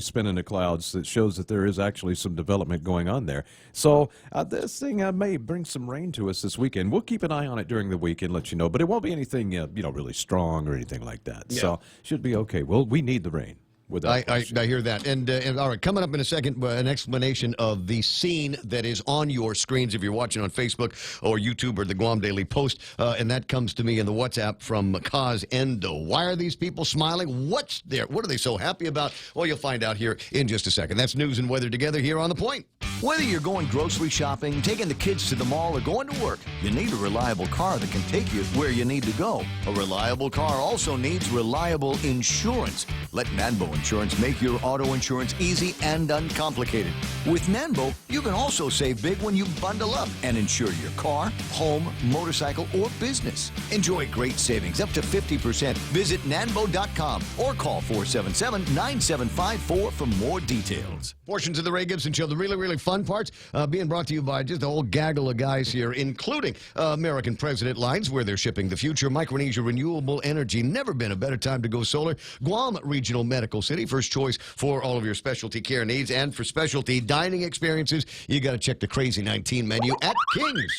spin in the clouds that shows that there is actually some development going on there. So this thing may bring some rain to us this weekend. We'll keep an eye on it during the week and let you know, but it won't be anything really strong or anything like that. Yeah. So should be okay. Well, we need the rain. I hear that. And all right, coming up in a second, an explanation of the scene that is on your screens if you're watching on Facebook or YouTube or the Guam Daily Post. And that comes to me in the WhatsApp from Kaz Endo. Why are these people smiling? What's there? What are they so happy about? Well, you'll find out here in just a second. That's news and weather together here on The Point. Whether you're going grocery shopping, taking the kids to the mall, or going to work, you need a reliable car that can take you where you need to go. A reliable car also needs reliable insurance. Let Nanbo Insurance make your auto insurance easy and uncomplicated. With Nanbo, you can also save big when you bundle up and insure your car, home, motorcycle, or business. Enjoy great savings up to 50%. Visit nanbo.com or call 477-9754 for more details. Portions of the Ray Gibson Show, the really, really fun parts, being brought to you by just a whole gaggle of guys here, including American President Lines, where they're shipping the future. Micronesia Renewable Energy, never been a better time to go solar. Guam Regional Medical City, first choice for all of your specialty care needs. And for specialty dining experiences, you got to check the Crazy 19 menu at King's.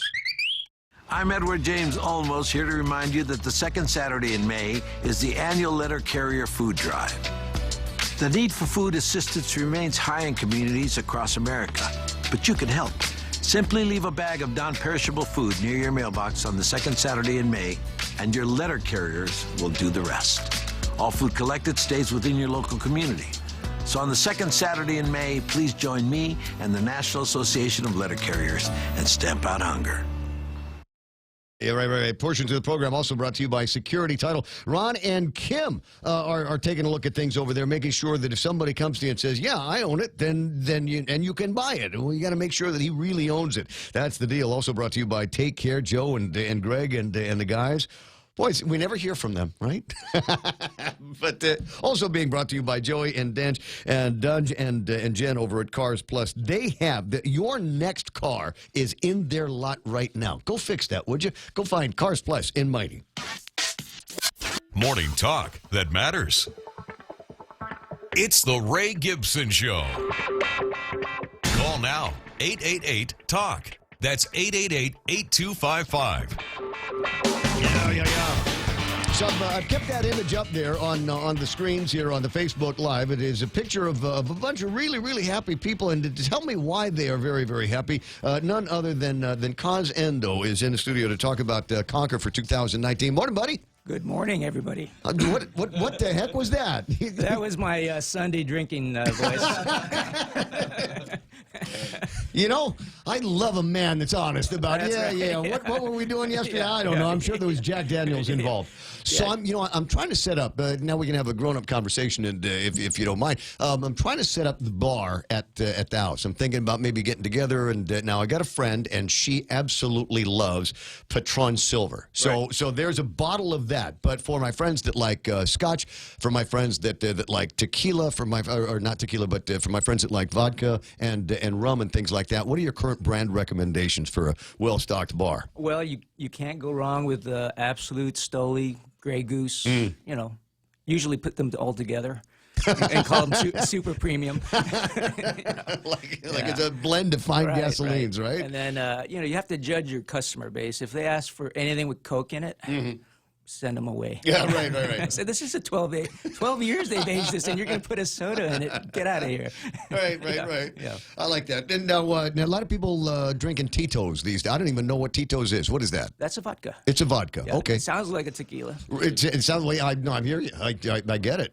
I'm Edward James Olmos, here to remind you that the second Saturday in May is the annual Letter Carrier Food Drive. The need for food assistance remains high in communities across America, but you can help. Simply leave a bag of non-perishable food near your mailbox on the second Saturday in May, and your letter carriers will do the rest. All food collected stays within your local community. So on the second Saturday in May, please join me and the National Association of Letter Carriers and stamp out hunger. Yeah, right. Portions of the program also brought to you by Security Title. Ron and Kim are taking a look at things over there, making sure that if somebody comes to you and says, "Yeah, I own it," then you can buy it. Well, you got to make sure that he really owns it. That's the deal. Also brought to you by Take Care, Joe and Greg and the guys. Boys, we never hear from them, right? But also being brought to you by Joey and Dench and Dunge and Jen over at Cars Plus. They have your next car is in their lot right now. Go fix that, would you? Go find Cars Plus in Mighty. Morning talk that matters. It's the Ray Gibson Show. Call now, 888-TALK. That's 888-8255. Yeah. So I've kept that image up there on the screens here on the Facebook Live. It is a picture of a bunch of really, really happy people. And to tell me why they are very, very happy, none other than Kaz Endo is in the studio to talk about Conquer for 2019. Morning, buddy. Good morning, everybody. What the heck was that? That was my Sunday drinking voice. You know, I love a man that's honest about it. Yeah. What were we doing yesterday? I don't know. I'm sure there was Jack Daniels involved. So I'm trying to set up. Now we can have a grown-up conversation, and if you don't mind, I'm trying to set up the bar at the house. I'm thinking about maybe getting together. And now I got a friend, and she absolutely loves Patron Silver. So there's a bottle of that. But for my friends that like Scotch, for my friends that like tequila, for my or not tequila, but for my friends that like vodka and rum and things like that. What are your current brand recommendations for a well-stocked bar? Well, you can't go wrong with Absolute, Stoli, Grey Goose. You know, usually put them all together and call them super premium. like it's a blend of fine gasolines, right? And then you have to judge your customer base. If they ask for anything with Coke in it. Send them away. Yeah, right. I said, this is a 12 years they've aged this, and you're going to put a soda in it. Get out of here. Right. Yeah. I like that. And now a lot of people drinking Tito's these days. I don't even know what Tito's is. What is that? That's a vodka. It's a vodka. Yeah, okay. It sounds like a tequila. It sounds like, I hear you. I get it.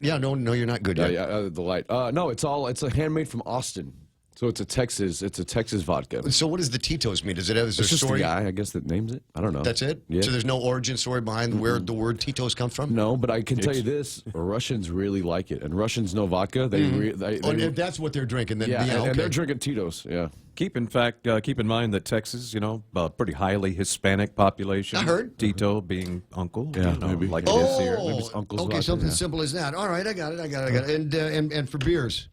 Yeah, no, you're not good yet. The light. No, it's a handmade from Austin. So it's a Texas vodka. So what does the Tito's mean? Does it have a story? Just the guy, I guess, that names it. I don't know. That's it? Yeah. So there's no origin story behind where the word Tito's comes from? No, but I can tell you this: Russians really like it, and Russians know vodka. If that's what they're drinking, then and they're drinking Tito's. Yeah. Keep in mind that Texas, a pretty highly Hispanic population. I heard Tito being uncle. Yeah, maybe like it is here. Maybe it's uncle's okay, vodka, something simple as that. All right, I got it. And for beers.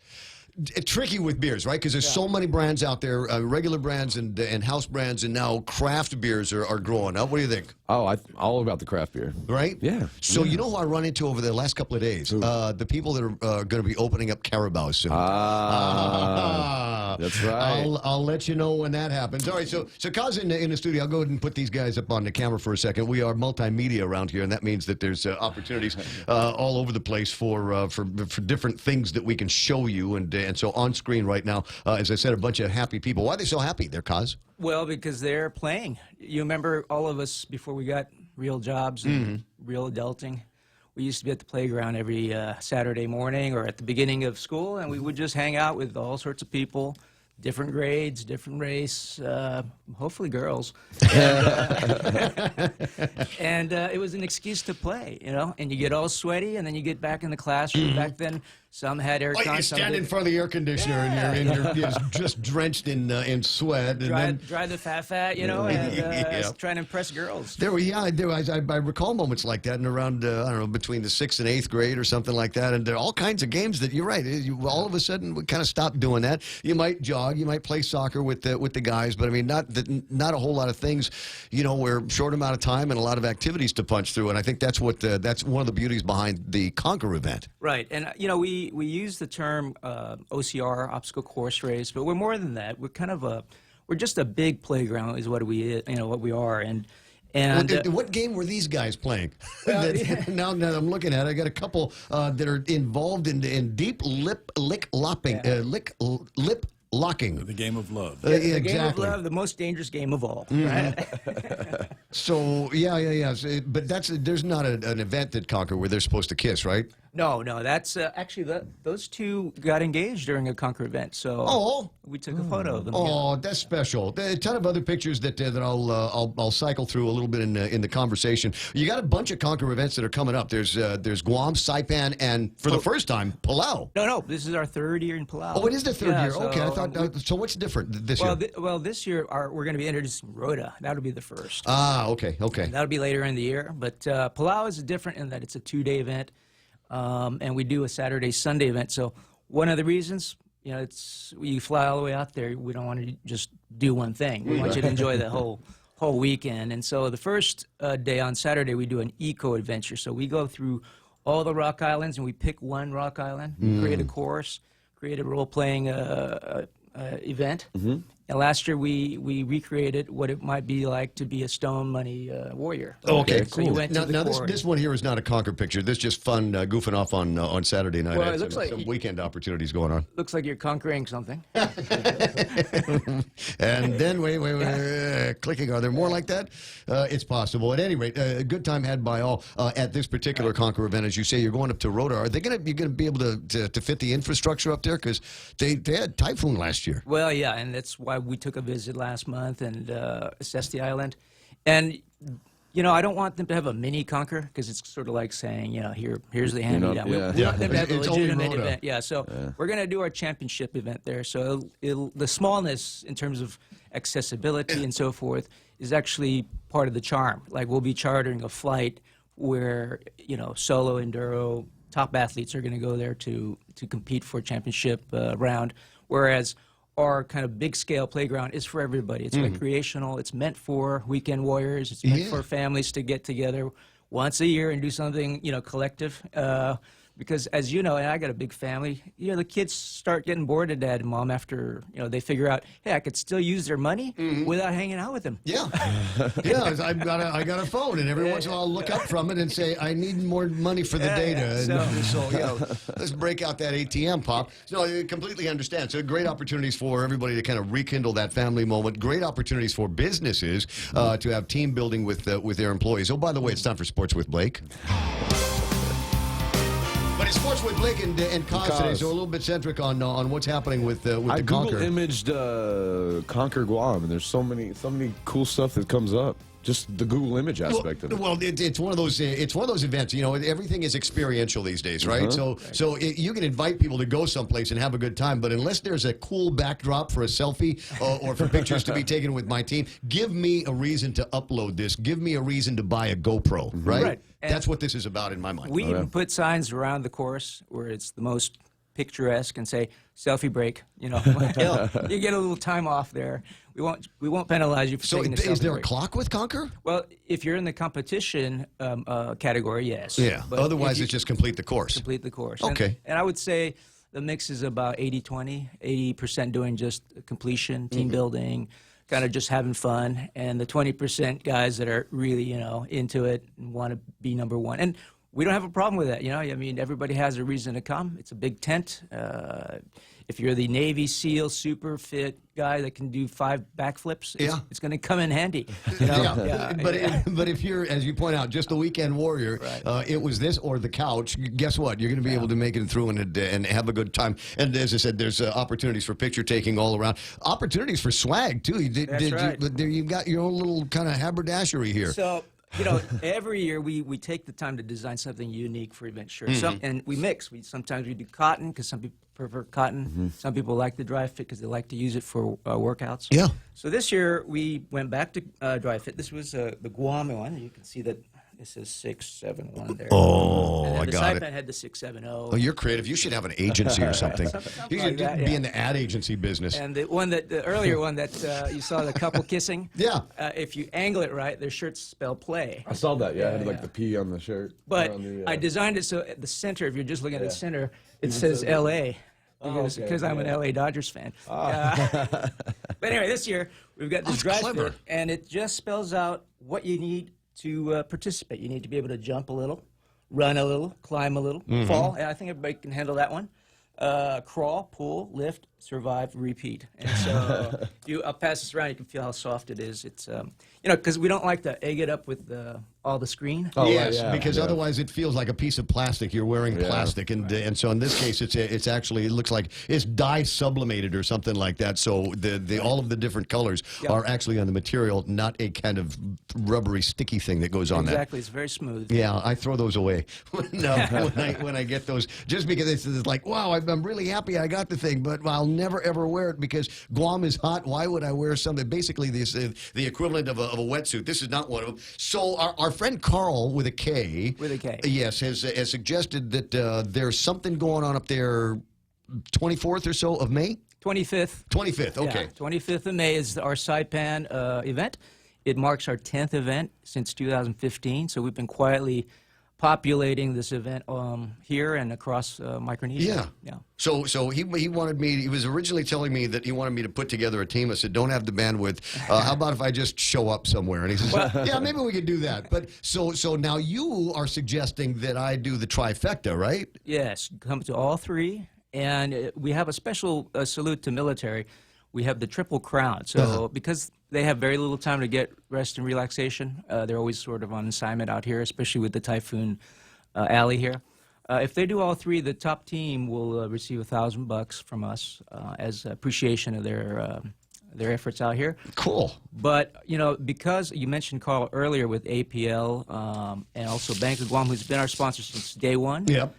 Tricky with beers, right? Because there's so many brands out there, regular brands and house brands, and now craft beers are growing up. What do you think? Oh, all about the craft beer. Right? Yeah. So you know who I run into over the last couple of days? The people that are going to be opening up Carabao soon. That's right. I'll let you know when that happens. All right, so Kaz in the studio. I'll go ahead and put these guys up on the camera for a second. We are multimedia around here, and that means that there's opportunities all over the place for different things that we can show you. And so on screen right now, as I said, a bunch of happy people. Why are they so happy? They're Kaz? Well, because they're playing. You remember all of us before we got real jobs and real adulting? We used to be at the playground every Saturday morning or at the beginning of school, and we would just hang out with all sorts of people, different grades, different race, hopefully girls. And it was an excuse to play, and you get all sweaty, and then you get back in the classroom. Back then, some had air con. You stand in front of the air conditioner, and you're just drenched in sweat. And dry the fat, and trying to impress girls. I recall moments like that in around, I don't know, between the 6th and 8th grade or something like that. And there are all kinds of games that, you're right, all of a sudden we kind of stopped doing that. You might jog, you might play soccer with the guys, but I mean, not a whole lot of things, where short amount of time and a lot of activities to punch through. And I think that's that's one of the beauties behind the Conquer event. Right. And, we use the term OCR, obstacle course race, but we're more than that. We're kind of we're just a big playground is what we are. And what game were these guys playing? Now I'm looking at it, I got a couple that are involved in deep lip locking. The game of love. The game of love, the most dangerous game of all. Right? So, yeah. But there's not an event at Concord where they're supposed to kiss, right? No, that's actually those two got engaged during a Concord event. So we took a photo of them. Oh, that's special. A ton of other pictures that I'll cycle through a little bit in the conversation. You got a bunch of Concord events that are coming up. There's Guam, Saipan, and for the first time, Palau. No, this is our third year in Palau. Oh, it is the third year. Okay, I thought. So what's different this year? This year we're going to be introducing Rhoda. That'll be the first. Okay. That'll be later in the year. But Palau is different in that it's a 2-day event. And we do a Saturday, Sunday event. So one of the reasons, it's you fly all the way out there. We don't want to just do one thing. We want you to enjoy the whole weekend. And so the first day on Saturday, we do an eco adventure. So we go through all the rock islands and we pick one rock island, create a course, create a role playing event. And last year we recreated what it might be like to be a stone money warrior. Okay, so cool. you went to Now this one here is not a Concord picture. This is just fun goofing off on Saturday night. Well, it looks like some weekend opportunities going on. Looks like you're conquering something. And then wait, clicking. Are there more like that? It's possible. At any rate, a good time had by all at this particular Concord event. As you say, you're going up to Rhoda. Are they going to be able to fit the infrastructure up there? Because they had typhoon last year. Well, yeah, and that's why we took a visit last month and assessed the island. And I don't want them to have a mini Conquer because it's sort of like saying, here's the hand-me-down. We want them to have a legitimate event. Yeah, so we're going to do our championship event there. So the smallness in terms of accessibility and so forth is actually part of the charm. Like we'll be chartering a flight where, solo, enduro, top athletes are going to go there to compete for a championship round, whereas our kind of big-scale playground is for everybody. It's recreational. It's meant for weekend warriors. It's meant for families to get together once a year and do something, collective. Because as you know, and I got a big family, the kids start getting bored of dad and mom after, they figure out, hey, I could still use their money without hanging out with them. Yeah. I got a phone, and every once in a while I'll look up from it and say, I need more money for the data. So let's break out that ATM, Pop. No, I completely understand. So great opportunities for everybody to kind of rekindle that family moment. Great opportunities for businesses to have team building with their employees. Oh, by the way, it's time for Sports with Blake. But it's Sports with Blake and Cos today, so a little bit centric on what's happening with the Conquer. I Google imaged Conquer Guam, and there's so many cool stuff that comes up. Just the Google image aspect of it. Well, it's one of those events. Everything is experiential these days, right? So you can invite people to go someplace and have a good time, but unless there's a cool backdrop for a selfie or for pictures to be taken with my team, give me a reason to upload this. Give me a reason to buy a GoPro, right? That's what this is about in my mind. We even put signs around the course where it's the most picturesque and say selfie break. You get a little time off there. We won't penalize you for taking a selfie break. So is there a clock with Conquer? Well, if you're in the competition category, yes. Yeah. But otherwise, it's just complete the course. Complete the course. Okay. And I would say the mix is about 80-20. 80% doing just completion, team building, kind of just having fun, and the 20% guys that are really into it and want to be number one. And we don't have a problem with that, everybody has a reason to come. It's a big tent. If you're the Navy SEAL super fit guy that can do 5 backflips, it's going to come in handy. But if you're, as you point out, just the weekend warrior, it was this or the couch. Guess what? You're going to be able to make it through and have a good time. And as I said, there's opportunities for picture taking all around. Opportunities for swag too. You've got your own little kind of haberdashery here. So. Every year we take the time to design something unique for event shirts. And we mix. Sometimes we do cotton because some people prefer cotton. Some people like the dry fit because they like to use it for workouts. Yeah. So this year we went back to dry fit. This was the Guam one. You can see that this is 671 there. Oh, I got it. The Saipan had the 670. Oh, you're creative. You should have an agency or something. You should be in the ad agency business. And the earlier one that you saw the couple kissing. Yeah. If you angle it right, their shirts spell play. I saw that. Yeah, it had the P on the shirt. But I designed it so at the center, if you're just looking at the center, it says L.A. Because I'm an L.A. Dodgers fan. But anyway, this year we've got this dry fit, and it just spells out what you need to participate. You need to be able to jump a little, run a little, climb a little, fall. And I think everybody can handle that one. Crawl, pull, lift, survive, repeat. And so I'll pass this around. You can feel how soft it is. It's because we don't like to egg it up with all the screen. Oh, yes, because otherwise it feels like a piece of plastic. You're wearing plastic, and so in this case, it's actually, it looks like it's dye sublimated or something like that. So the all of the different colors are actually on the material, not a kind of rubbery, sticky thing that goes on Exactly, it's very smooth. Yeah, I throw those away when I get those, just because it's like, wow, I'm really happy I got the thing, but I'll never ever wear it because Guam is hot. Why would I wear something? Basically, this the equivalent of a wetsuit. This is not one of them. So our friend Carl with a K, yes, has suggested that there's something going on up there, 24th or so of May. 25th. 25th. Okay. Yeah, 25th of May is our Saipan event. It marks our 10th event since 2015. So we've been quietly populating this event here and across Micronesia. Yeah. So he wanted me. He was originally telling me that he wanted me to put together a team. I said, "Don't have the bandwidth. How about if I just show up somewhere?" And he says, "Yeah, maybe we could do that." But so now you are suggesting that I do the trifecta, right? Yes, come to all three, and we have a special salute to military. We have the Triple Crown. So because they have very little time to get rest and relaxation, they're always sort of on assignment out here, especially with the Typhoon Alley here. If they do all three, the top team will receive $1,000 from us as appreciation of their efforts out here. Cool. But because you mentioned Carl earlier with APL and also Bank of Guam, who's been our sponsor since day one. Yep.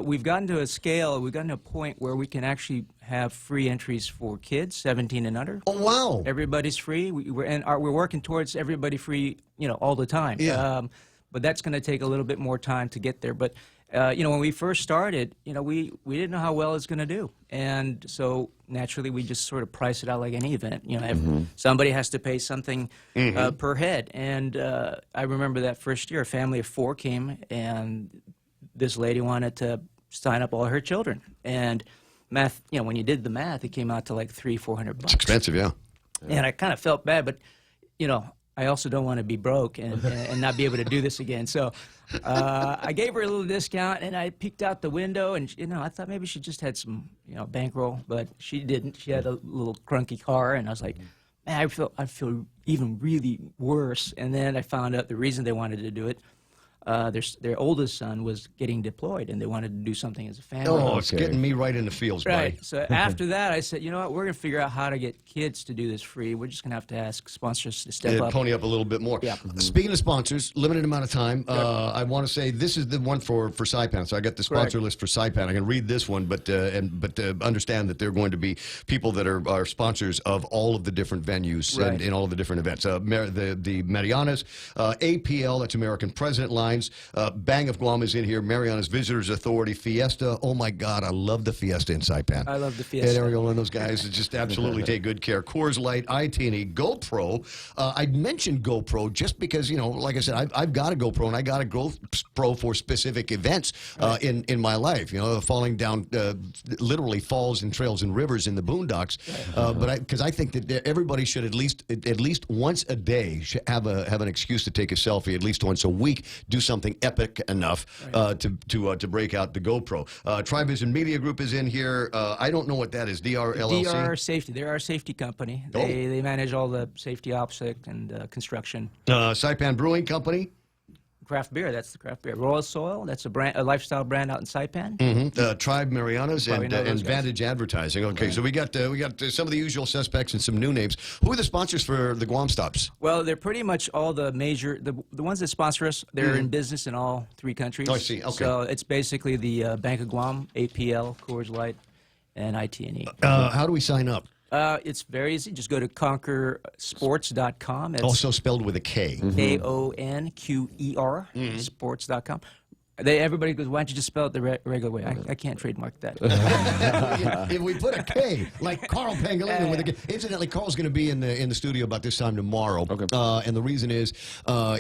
We've gotten to a scale, we've gotten to a point where we can actually have free entries for kids, 17 and under. Oh, wow. Everybody's free. We're working towards everybody free, all the time. Yeah. But that's going to take a little bit more time to get there. But, when we first started, we didn't know how well it's going to do. And so, naturally, we just sort of price it out like any event. Somebody has to pay something per head. And I remember that first year, a family of 4 came, and this lady wanted to sign up all her children. And math, when you did the math, it came out to like $300-400. It's expensive, yeah. And I kind of felt bad, but, I also don't want to be broke and not be able to do this again. So I gave her a little discount, and I peeked out the window, and, I thought maybe she just had some, bankroll, but she didn't. She had a little crunky car, and I was like, man, I feel even really worse. And then I found out the reason they wanted to do it, their oldest son was getting deployed, and they wanted to do something as a family. Oh, it's getting me right in the feels, buddy. Right. So after that, I said, you know what, we're going to figure out how to get kids to do this free. We're just going to have to ask sponsors to step up. Pony up a little bit more. Yeah. Speaking of sponsors, limited amount of time. I want to say this is the one for Saipan. So I got the sponsor list for Saipan. I can read this one, but understand that they're going to be people that are sponsors of all of the different venues and all of the different events. The Marianas, APL, that's American President Line. Bang of Guam is in here. Mariana's Visitors Authority, Fiesta. Oh my God, I love the Fiesta in Saipan. I love the Fiesta. And Ariel and those guys just absolutely take good care. Coors Light, IT&E, GoPro. I mentioned GoPro just because, like I said, I've got a GoPro, and I got a GoPro for specific events in my life. Falling down literally falls and trails and rivers in the boondocks. But because I think that everybody should at least once a day should have an excuse to take a selfie, at least once a week. Do something epic enough to break out the GoPro. Trivision Media Group is in here. I don't know what that is. DR LLC? DR Safety. They're our safety company. They manage all the safety OPSEC and construction. Saipan Brewing Company. Craft beer, that's the craft beer. Royal Soil, that's a lifestyle brand out in Saipan. Tribe Marianas and Vantage Advertising. Okay, so we got some of the usual suspects and some new names. Who are the sponsors for the Guam stops? Well, they're pretty much all the major, the ones that sponsor us, they're in business in all 3 countries. Oh, I see, okay. So it's basically the Bank of Guam, APL, Coors Light, and IT&E. How do we sign up? It's very easy. Just go to conquersports.com. It's also spelled with a K. KONQER, sports.com. Everybody goes, why don't you just spell it the regular way? I can't trademark that. If we put a K, like Carl Pangolino with a K. Incidentally, Carl's going to be in the studio about this time tomorrow. Okay. And the reason is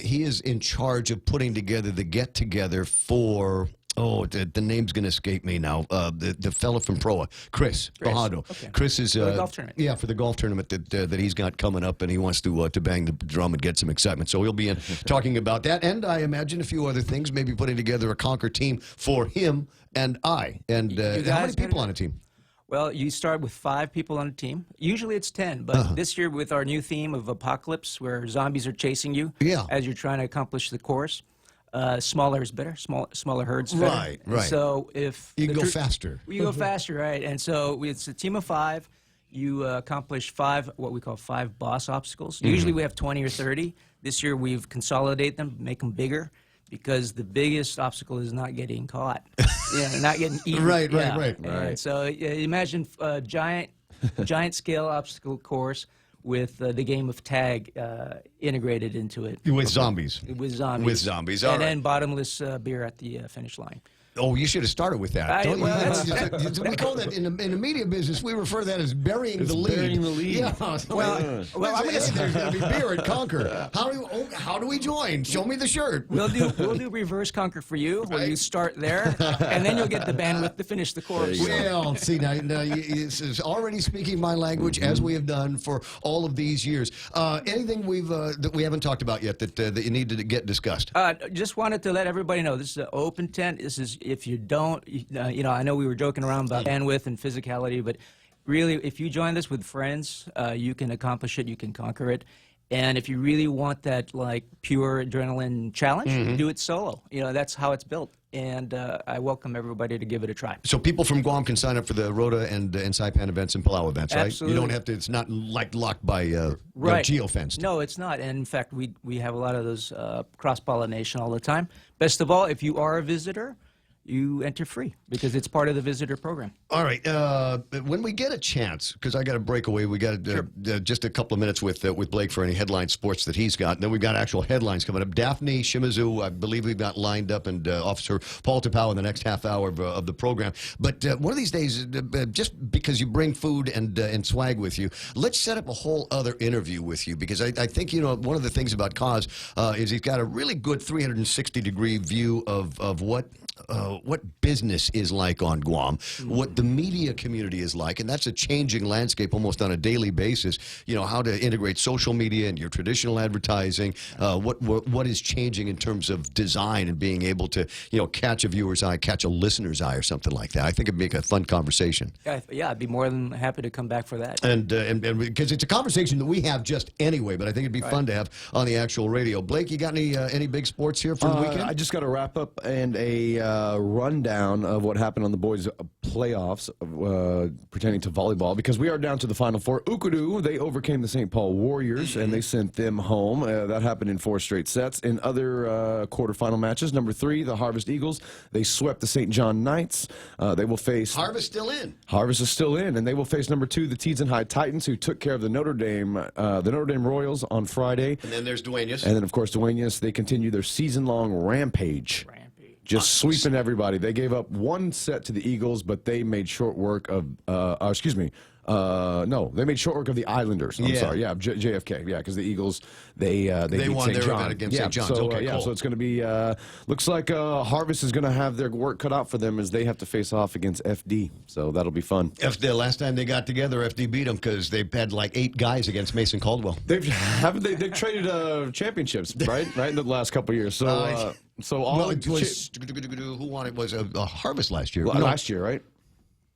he is in charge of putting together the get-together for... Oh, the name's going to escape me now. The fella from Proa, Chris Bajado. Okay. Chris is for the golf tournament. Yeah, for the golf tournament that he's got coming up, and he wants to bang the drum and get some excitement. So he'll be in talking about that, and I imagine a few other things. Maybe putting together a Conquer team for him and I. And how many people on a team? Well, you start with 5 people on a team. Usually it's 10, but this year with our new theme of apocalypse, where zombies are chasing you as you're trying to accomplish the course, smaller is better. Smaller herds better. Right, right. So if you can go faster. You go faster, right? And so it's a team of 5. You accomplish 5, what we call 5 boss obstacles. Usually we have 20 or 30. This year we've consolidated them, make them bigger, because the biggest obstacle is not getting caught. Not getting eaten. Right. And so imagine a giant scale obstacle course with the game of tag integrated into it. With zombies. With zombies. With zombies, all and right. then bottomless beer at the finish line. Oh, you should have started with that. Well, we call that in the media business. We refer to that as burying the lead. Burying the lead. Yeah. Well, I'm going to say there's going to be beer at Conquer. How do we join? Show me the shirt. We'll do reverse Conquer for you, where you start there, and then you'll get the bandwidth to finish the course. Well, see now this is already speaking my language as we have done for all of these years. Anything that we haven't talked about yet that you need to get discussed? Just wanted to let everybody know this is an open tent. This is. If you don't, I know we were joking around about bandwidth and physicality, but really, if you join this with friends, you can accomplish it, you can conquer it. And if you really want that, like, pure adrenaline challenge, do it solo. That's how it's built. And I welcome everybody to give it a try. So people from Guam can sign up for the Rota and Saipan events and Palau events, right? Absolutely. You don't have to. It's not like locked by geofenced. No, it's not. And in fact, we have a lot of those cross-pollination all the time. Best of all, if you are a visitor, you enter free because it's part of the visitor program. All right. When we get a chance, because I got to break away, we got just a couple of minutes with Blake for any headline sports that he's got. And then we've got actual headlines coming up. Daphne Shimazu, I believe we've got lined up, and Officer Paul Tapau in the next half hour of the program. But one of these days, just because you bring food and swag with you, let's set up a whole other interview with you, because I think, one of the things about Kaz is he's got a really good 360-degree view of what business is like on Guam, what the media community is like, and that's a changing landscape almost on a daily basis. How to integrate social media and your traditional advertising, what is changing in terms of design and being able to, catch a viewer's eye, catch a listener's eye or something like that. I think it'd make a fun conversation. Yeah, I'd be more than happy to come back for that. And because it's a conversation that we have just anyway, but I think it'd be fun to have on the actual radio. Blake, you got any big sports here for the weekend? I just got a wrap up and a rundown of what happened on the boys' playoffs pertaining to volleyball, because we are down to the Final Four. Ukudu, they overcame the St. Paul Warriors, and they sent them home. That happened in 4 straight sets. In other quarterfinal matches, number 3, the Harvest Eagles, they swept the St. John Knights. They will face... Harvest still in. Harvest is still in, and they will face number 2, the Teads and High Titans, who took care of the Notre Dame Royals on Friday. And then there's Duenas. And then, of course, Duenas, they continue their season-long rampage. Just sweeping everybody. They gave up 1 set to the Eagles, but they made short work of, they made short work of the Islanders. I'm sorry. Yeah, JFK. Yeah, because the Eagles, they beat won St. their John. event against St. John's. So, Okay, cool. so it's going to be, looks like Harvest is going to have their work cut out for them as they have to face off against FD. So that'll be fun. The last time they got together, FD beat them because they had like 8 guys against Mason Caldwell. They've traded championships, right? Right in the last couple of years. So, who won it was a Harvest last year. Last year, right?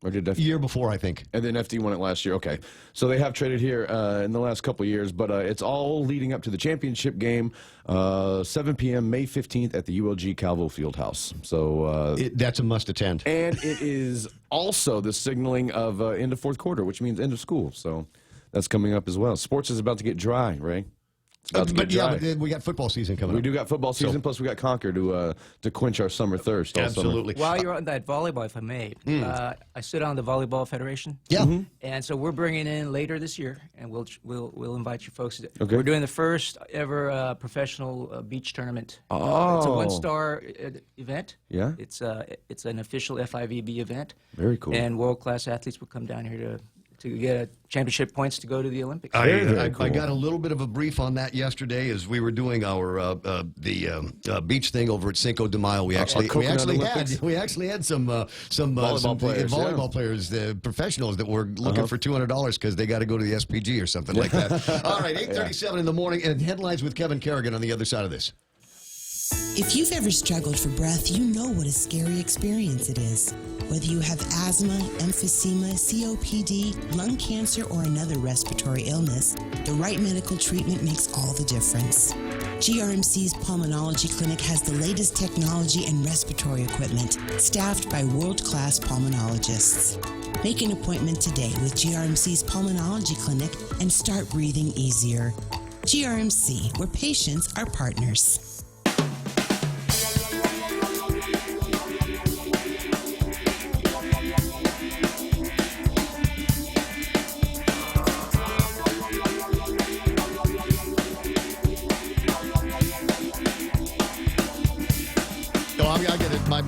Or did year before, I think. And then FD won it last year. Okay. So they have traded here in the last couple of years, but it's all leading up to the championship game, 7 p.m. May 15th at the ULG Calvo Fieldhouse. So that's a must attend. And it is also the signaling of end of 4th quarter, which means end of school. So that's coming up as well. Sports is about to get dry, Ray. But we got football season coming up. We do got football season, plus we got Conquer to quench our summer thirst. Absolutely. While you're on that volleyball, if I may, I sit on the Volleyball Federation. Yeah. Mm-hmm. And so we're bringing in later this year, and we'll invite you folks. Okay. We're doing the first ever professional beach tournament. Oh. It's a 1-star event. Yeah. It's an official FIVB event. Very cool. And world-class athletes will come down here to get championship points to go to the Olympics. I got a little bit of a brief on that yesterday as we were doing our beach thing over at Cinco de Mayo. We actually had some volleyball players, professionals that were looking for $200 because they got to go to the SPG or something like that. All right, 8:37 in the morning, and headlines with Kevin Kerrigan on the other side of this. If you've ever struggled for breath, you know what a scary experience it is. Whether you have asthma, emphysema, COPD, lung cancer, or another respiratory illness, the right medical treatment makes all the difference. GRMC's Pulmonology Clinic has the latest technology and respiratory equipment, staffed by world-class pulmonologists. Make an appointment today with GRMC's Pulmonology Clinic and start breathing easier. GRMC, where patients are partners.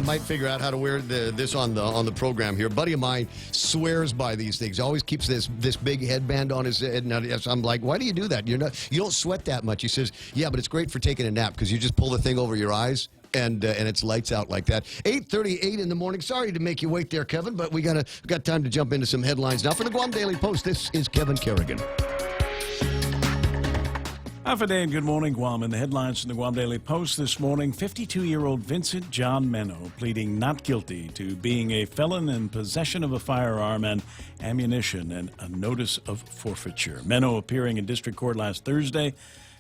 Might figure out how to wear this on the program here. A buddy of mine swears by these things. Always keeps this big headband on his head. And I'm like, why do you do that? You don't sweat that much. He says, yeah, but it's great for taking a nap because you just pull the thing over your eyes and it's lights out like that. 8:38 in the morning. Sorry to make you wait there, Kevin, but we got time to jump into some headlines now. For the Guam Daily Post, this is Kevin Kerrigan. Half a day and good morning, Guam. In the headlines from the Guam Daily Post this morning, 52-year-old Vincent John Menno pleading not guilty to being a felon in possession of a firearm and ammunition and a notice of forfeiture. Menno appearing in district court last Thursday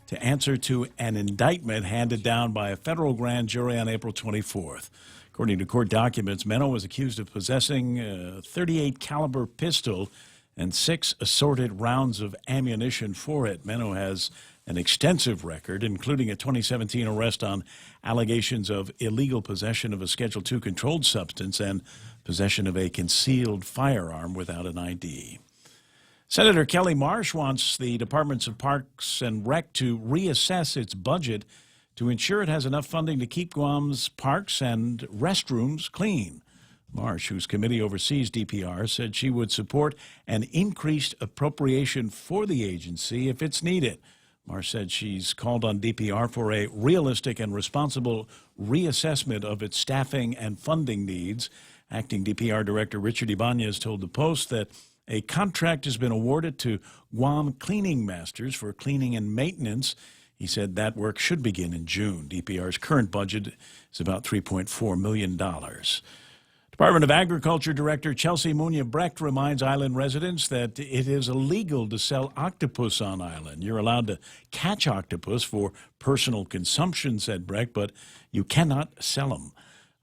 to answer to an indictment handed down by a federal grand jury on April 24th. According to court documents, Menno was accused of possessing a .38 caliber pistol and 6 assorted rounds of ammunition for it. Menno has an extensive record, including a 2017 arrest on allegations of illegal possession of a Schedule II controlled substance and possession of a concealed firearm without an ID. Senator Kelly Marsh wants the Departments of Parks and Rec to reassess its budget to ensure it has enough funding to keep Guam's parks and restrooms clean. Marsh, whose committee oversees DPR, said she would support an increased appropriation for the agency if it's needed. Marsh said she's called on DPR for a realistic and responsible reassessment of its staffing and funding needs. Acting DPR Director Richard Ibanez told the Post that a contract has been awarded to Guam Cleaning Masters for cleaning and maintenance. He said that work should begin in June. DPR's current budget is about $3.4 million. Department of Agriculture Director Chelsea Munya-Brecht reminds island residents that it is illegal to sell octopus on island. You're allowed to catch octopus for personal consumption, said Brecht, but you cannot sell them.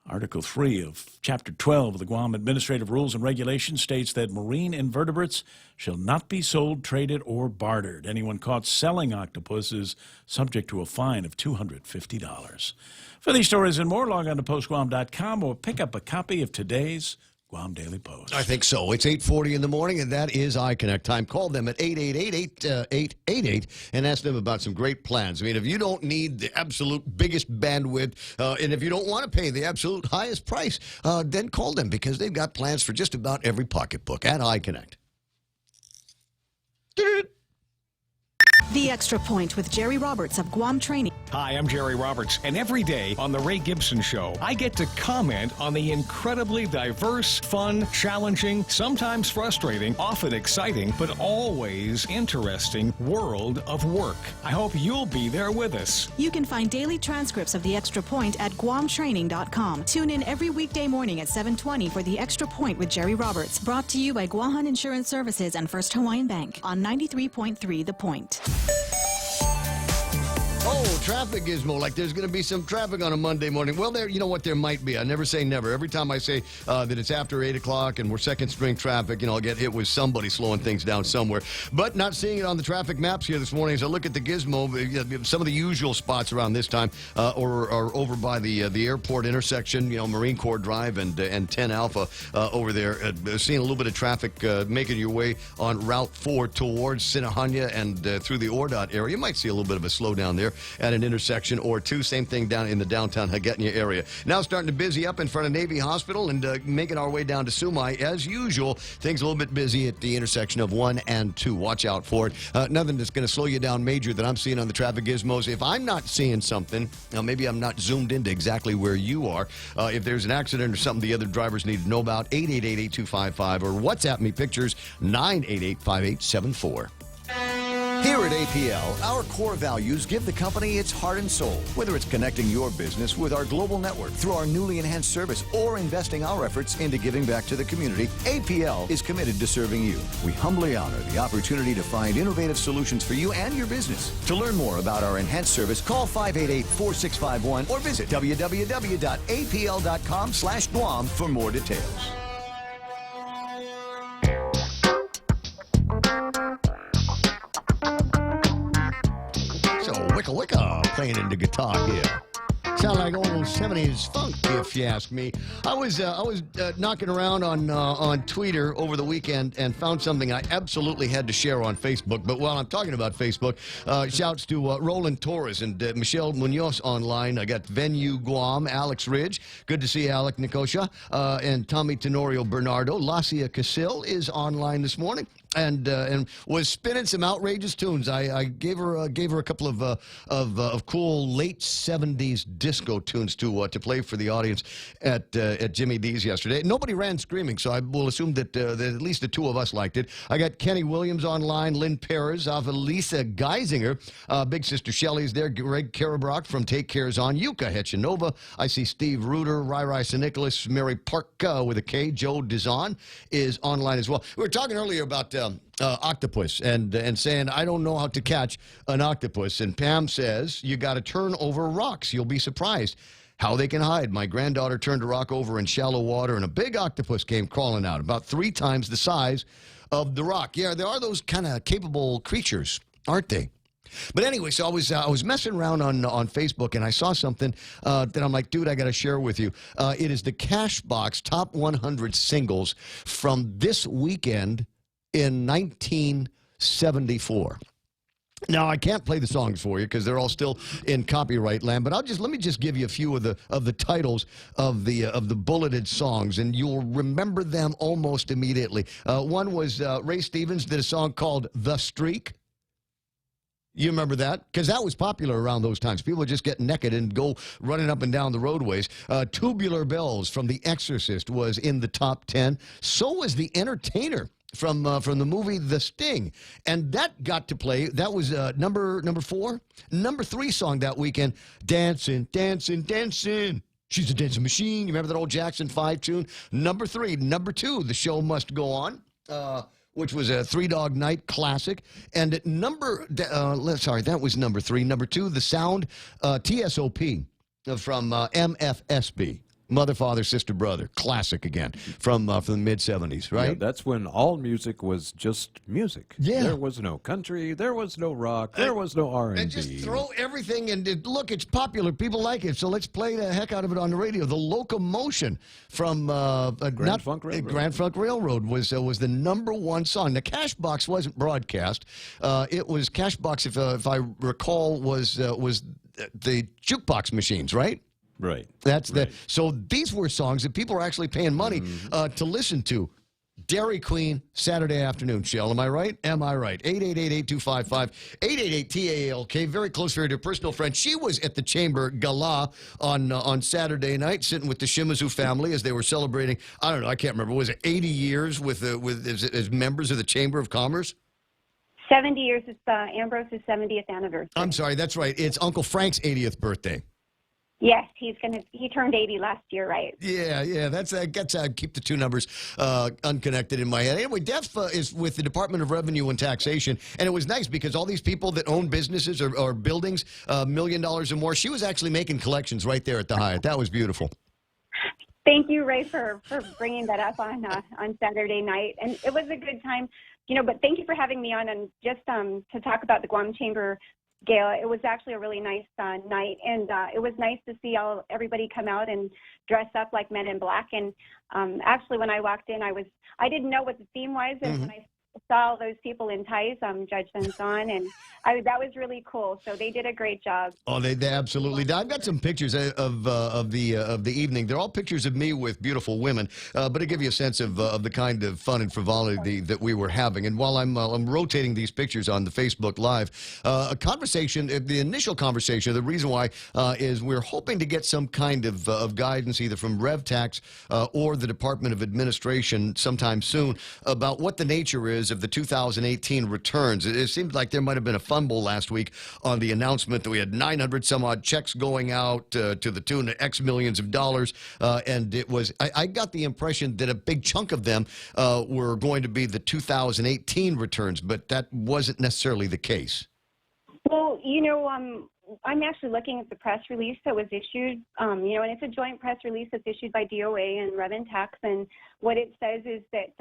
Article 3 of Chapter 12 of the Guam Administrative Rules and Regulations states that marine invertebrates shall not be sold, traded, or bartered. Anyone caught selling octopus is subject to a fine of $250. For these stories and more, log on to postguam.com or pick up a copy of today's Guam Daily Post. I think so. It's 8:40 in the morning, and that is iConnect time. Call them at 888-8888 and ask them about some great plans. I mean, if you don't need the absolute biggest bandwidth, and if you don't want to pay the absolute highest price, then call them because they've got plans for just about every pocketbook at iConnect. The Extra Point with Jerry Roberts of Guam Training. Hi, I'm Jerry Roberts, and every day on The Ray Gibson Show, I get to comment on the incredibly diverse, fun, challenging, sometimes frustrating, often exciting, but always interesting world of work. I hope you'll be there with us. You can find daily transcripts of The Extra Point at guamtraining.com. Tune in every weekday morning at 7:20 for The Extra Point with Jerry Roberts, brought to you by Guahan Insurance Services and First Hawaiian Bank on 93.3 The Point. Oh, traffic gizmo, like there's going to be some traffic on a Monday morning. Well, you know what, there might be. I never say never. Every time I say that it's after 8 o'clock and we're second string traffic, I'll get hit with somebody slowing things down somewhere. But not seeing it on the traffic maps here this morning as I look at the gizmo. Some of the usual spots around this time are over by the airport intersection, Marine Corps Drive and 10 Alpha over there. Seeing a little bit of traffic making your way on Route 4 towards Sinahanya and through the Ordot area. You might see a little bit of a slowdown there at an intersection or two. Same thing down in the downtown Hagetnya area. Now starting to busy up in front of Navy Hospital and making our way down to Sumai. As usual, things a little bit busy at the intersection of 1 and 2. Watch out for it. Nothing that's going to slow you down major that I'm seeing on the traffic gizmos. If I'm not seeing something, maybe I'm not zoomed into exactly where you are. If there's an accident or something the other drivers need to know about, 888-8255 or WhatsApp me pictures 988-5874. Here at APL, our core values give the company its heart and soul. Whether it's connecting your business with our global network through our newly enhanced service or investing our efforts into giving back to the community, APL is committed to serving you. We humbly honor the opportunity to find innovative solutions for you and your business. To learn more about our enhanced service, call 588-4651 or visit www.apl.com/Guam for more details. So Wicca Wicca playing in the guitar here. Sound like old 70s funk, if you ask me. I was knocking around on Twitter over the weekend and found something I absolutely had to share on Facebook. But while I'm talking about Facebook, shouts to Roland Torres and Michelle Munoz online. I got Venue Guam, Alex Ridge. Good to see Alec Nicosha and Tommy Tenorio Bernardo. Lacia Casil is online this morning. And was spinning some outrageous tunes. I gave her a couple of cool late 70s disco tunes to play for the audience at Jimmy D's yesterday. Nobody ran screaming, so I will assume that at least the two of us liked it. I got Kenny Williams online, Lynn Perez off of Lisa Geisinger, Big Sister Shelley's there, Greg Karabrock from Take Care's on, Yuka Hechanova. I see Steve Reuter, Rai St. Nicholas, Mary Park with a K, Joe Dizon is online as well. We were talking earlier about octopus and saying, I don't know how to catch an octopus. And Pam says, you got to turn over rocks. You'll be surprised how they can hide. My granddaughter turned a rock over in shallow water, and a big octopus came crawling out, about 3 times the size of the rock. Yeah, there are those kind of capable creatures, aren't they? But anyway, so I was messing around on Facebook, and I saw something that I'm like, dude, I got to share with you. It is the Cashbox Top 100 Singles from this weekend in 1974. Now, I can't play the songs for you because they're all still in copyright land, but let me just give you a few of the titles of the bulleted songs, and you'll remember them almost immediately. One was Ray Stevens did a song called The Streak. You remember that? Because that was popular around those times. People would just get naked and go running up and down the roadways. Tubular Bells from The Exorcist was in the top 10. So was The Entertainer from the movie The Sting. And that got to play. That was number 4. Number 3 song that weekend, Dancing, Dancing, Dancing. She's a dancing machine. You remember that old Jackson 5 tune? Number 3. Number 2, The Show Must Go On. Which was a Three Dog Night classic. And at that was number 3. Number 2, The Sound, TSOP from MFSB. Mother, Father, Sister, Brother. Classic again from the mid-'70s, right? Yeah, that's when all music was just music. Yeah. There was no country. There was no rock. There was no R&B. And just throw everything and look, it's popular. People like it, so let's play the heck out of it on the radio. The Locomotion from Grand Funk Railroad. Grand Funk Railroad was the number 1 song. The Cashbox wasn't broadcast. It was Cashbox, if I recall, was the jukebox machines, right? Right. So these were songs that people were actually paying money to listen to. Dairy Queen, Saturday afternoon, Shell. Am I right? Am I right? 888-8255, 888-TALK. Very close here to a personal friend. She was at the Chamber Gala on Saturday night, sitting with the Shimazu family as they were celebrating, I don't know, I can't remember, was it 80 years as members of the Chamber of Commerce? 70 years. It's Ambrose's 70th anniversary. I'm sorry, that's right. It's Uncle Frank's 80th birthday. Yes, he turned 80 last year, right? Yeah. That's keep the two numbers unconnected in my head. Anyway, Def is with the Department of Revenue and Taxation, and it was nice because all these people that own businesses or buildings, $1 million or more, she was actually making collections right there at the Hyatt. That was beautiful. Thank you, Ray, for bringing that up on Saturday night, and it was a good time. But thank you for having me on and just to talk about the Guam Chamber Gala. It was actually a really nice night, and it was nice to see everybody come out and dress up like Men in Black. And actually, when I walked in, I didn't know what the theme was, and when I saw all those people in ties, Judge Benzon, and that was really cool. So they did a great job. Oh, they absolutely did. I've got some pictures of the evening. They're all pictures of me with beautiful women, but to give you a sense of the kind of fun and frivolity that we were having. And while I'm rotating these pictures on the Facebook Live, a conversation, the initial conversation, the reason why is we're hoping to get some kind of guidance either from RevTax or the Department of Administration sometime soon about what the nature is terms of the 2018 returns. It seemed like there might have been a fumble last week on the announcement that we had 900 some odd checks going out to the tune of X millions of dollars. And it was, I got the impression that a big chunk of them were going to be the 2018 returns, but that wasn't necessarily the case. Well, I'm actually looking at the press release that was issued, and it's a joint press release that's issued by DOA and Rev and Tax, and what it says is that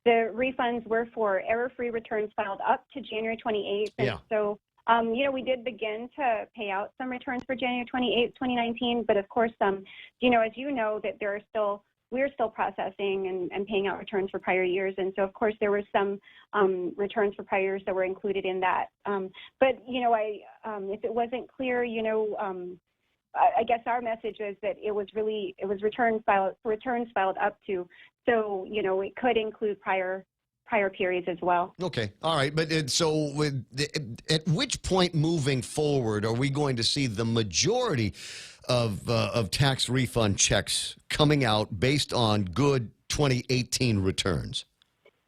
the refunds were for error-free returns filed up to January 28th, and so, we did begin to pay out some returns for January 28th, 2019, but of course, as you know, that we're still processing and paying out returns for prior years. And so, of course, there were some returns for prior years that were included in that. But, if it wasn't clear, I guess our message is that it was returns filed up to. So, it could include prior periods as well. Okay. All right. But at which point moving forward are we going to see the majority of tax refund checks coming out based on good 2018 returns?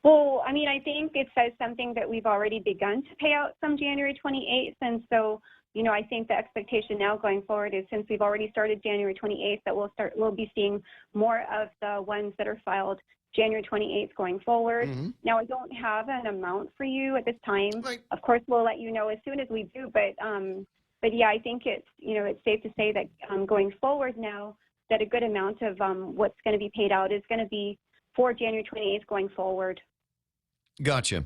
Well, I think it says something that we've already begun to pay out some January 28th. And so, I think the expectation now going forward is, since we've already started January 28th, that we'll be seeing more of the ones that are filed January 28th going forward. Mm-hmm. Now, I don't have an amount for you at this time. Right. Of course, we'll let you know as soon as we do, but yeah, I think it's safe to say that going forward now, that a good amount of what's going to be paid out is going to be for January 28th going forward. Gotcha.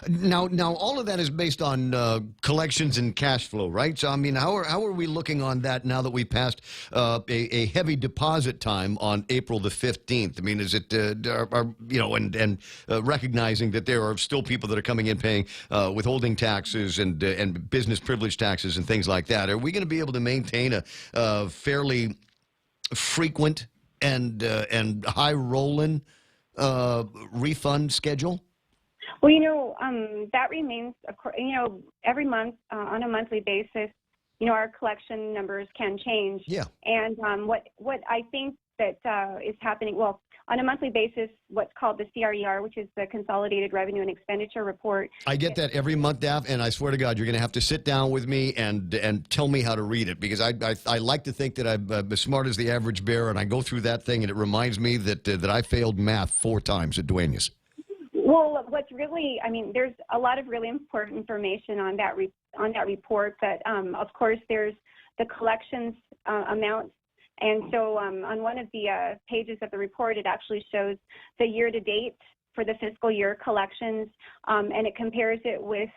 Now, all of that is based on collections and cash flow, right? So, how are we looking on that now that we passed a heavy deposit time on April the 15th? Is it, recognizing that there are still people that are coming in paying withholding taxes and business privilege taxes and things like that. Are we going to be able to maintain a fairly frequent and high rolling refund schedule? Well, that remains, every month on a monthly basis, our collection numbers can change. Yeah. And what I think that is happening, well, on a monthly basis, what's called the CRER, which is the Consolidated Revenue and Expenditure Report. I get that every month, Dav, and I swear to God, you're going to have to sit down with me and tell me how to read it, because I like to think that I'm as smart as the average bear, and I go through that thing, and it reminds me that I failed math 4 times at Duenas. Well, what's really, there's a lot of really important information on that report, but of course there's the collections amounts, and so on one of the pages of the report, it actually shows the year-to-date for the fiscal year collections, and it compares it with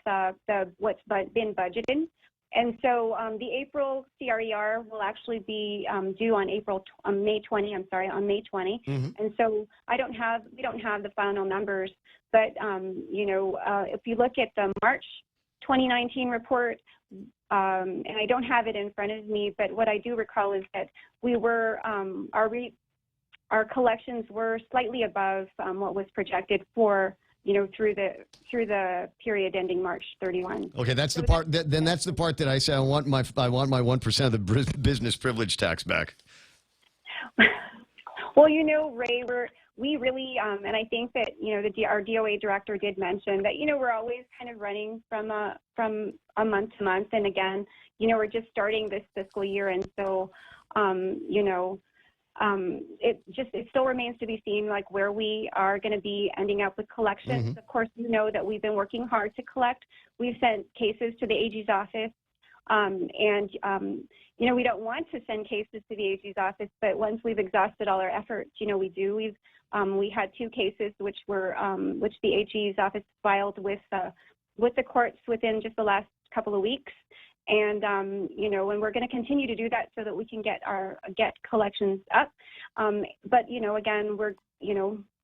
what's been budgeted. And so the April CRER will actually be due on May 20. Mm-hmm. And so we don't have the final numbers, but if you look at the March 2019 report, and I don't have it in front of me, but what I do recall is that we were our collections were slightly above what was projected for through the period ending March 31. Okay, that's the part. That's the part that I say I want my 1% of the business privilege tax back. Well, Ray, we really, and I think that our DOA director did mention that we're always kind of running from a month to month, and again, we're just starting this fiscal year, and so it still remains to be seen where we are going to be ending up with collections. Mm-hmm. Of course, that we've been working hard to collect. We've sent cases to the AG's office, and we don't want to send cases to the AG's office, but once we've exhausted all our efforts, we do. We had 2 cases which the AG's office filed with the courts within just the last couple of weeks. And and we're going to continue to do that so that we can get collections up. But again, we're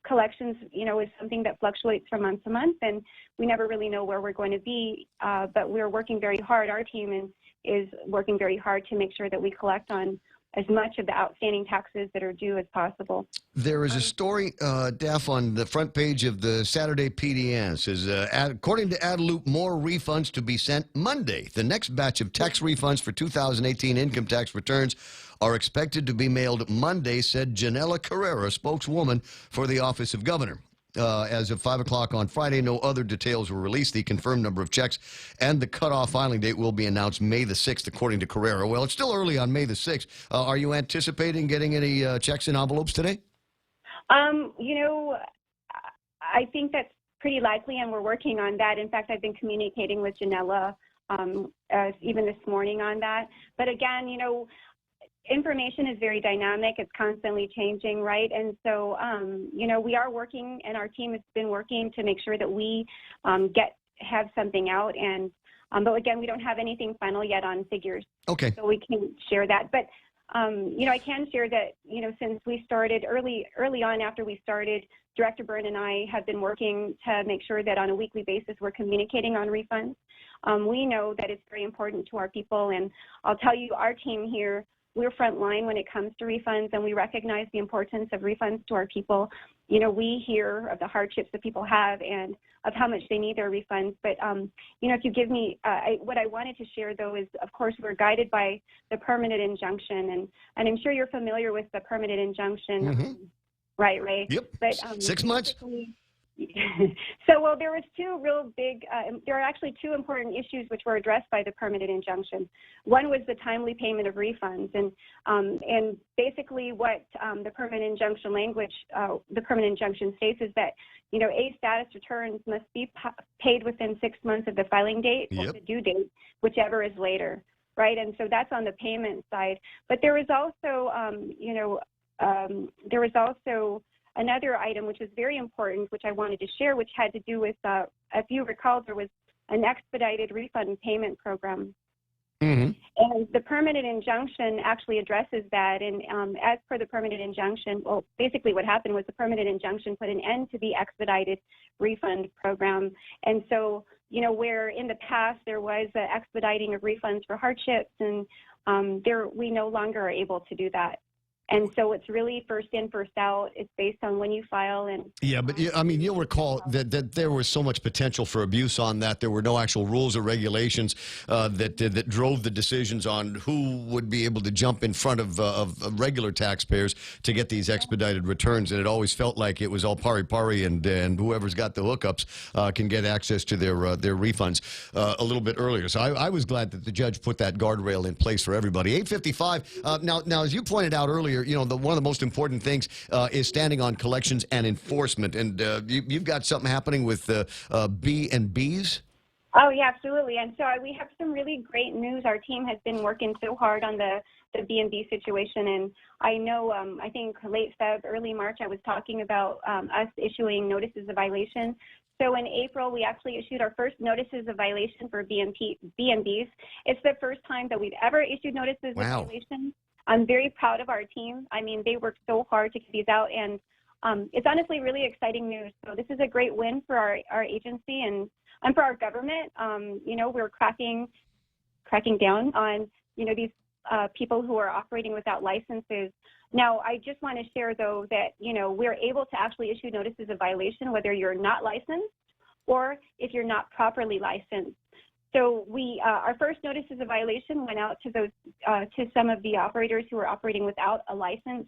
collections is something that fluctuates from month to month, and we never really know where we're going to be. But we're working very hard. Our team is working very hard to make sure that we collect on as much of the outstanding taxes that are due as possible. There is a story, Daph, on the front page of the Saturday PDN. It says, according to Adelup, more refunds to be sent Monday. The next batch of tax refunds for 2018 income tax returns are expected to be mailed Monday, said Janella Carrera, spokeswoman for the Office of Governor. As of 5 o'clock on Friday, no other details were released. The confirmed number of checks and the cutoff filing date will be announced May the 6th, according to Carrera. Well, it's still early on May the 6th. Are you anticipating getting any checks in envelopes today? I think that's pretty likely, and we're working on that. In fact, I've been communicating with Janella even this morning on that. But again, information is very dynamic. It's constantly changing, right? And so, we are working, and our team has been working to make sure that we have something out. And but again, we don't have anything final yet on figures. Okay. So we can share that. But I can share that, since we started early on after we started, Director Byrne and I have been working to make sure that on a weekly basis we're communicating on refunds. We know that it's very important to our people, and I'll tell you, our team here, we're front line when it comes to refunds, and we recognize the importance of refunds to our people. We hear of the hardships that people have and of how much they need their refunds. But, if you give me, what I wanted to share, though, is, of course, we're guided by the permanent injunction. And I'm sure you're familiar with the permanent injunction. Mm-hmm. Right, Ray? Yep. But, 6 months? So, there was two real big, there are actually two important issues which were addressed by the permanent injunction. One was the timely payment of refunds, and basically what the permanent injunction language, the permanent injunction states is that, A status returns must be paid within 6 months of the filing date or the due date, whichever is later, right? And so that's on the payment side. But there was also, another item which was very important, which I wanted to share, which had to do with, if you recall, there was an expedited refund payment program. Mm-hmm. And the permanent injunction actually addresses that. And as per the permanent injunction, well, basically what happened was the permanent injunction put an end to the expedited refund program. And so, where in the past there was expediting of refunds for hardships, and we no longer are able to do that. And so it's really first in, first out. It's based on when you file. And Yeah, but you'll recall that there was so much potential for abuse on that. There were no actual rules or regulations that drove the decisions on who would be able to jump in front of regular taxpayers to get these expedited returns. And it always felt like it was all pari-pari, and whoever's got the hookups can get access to their refunds a little bit earlier. So I was glad that the judge put that guardrail in place for everybody. 8:55. Now, as you pointed out earlier, one of the most important things is standing on collections and enforcement. And you've got something happening with B&Bs? Oh, yeah, absolutely. And so we have some really great news. Our team has been working so hard on the B&B situation. And I know, I think late Feb, early March, I was talking about us issuing notices of violation. So in April, we actually issued our first notices of violation for B&Bs. It's the first time that we've ever issued notices of violation. I'm very proud of our team. I mean, they worked so hard to get these out, and it's honestly really exciting news. So this is a great win for our agency and for our government. We're cracking down on, these people who are operating without licenses. Now, I just want to share, though, that, we're able to actually issue notices of violation whether you're not licensed or if you're not properly licensed. So our first notices of violation went out to those to some of the operators who are operating without a license.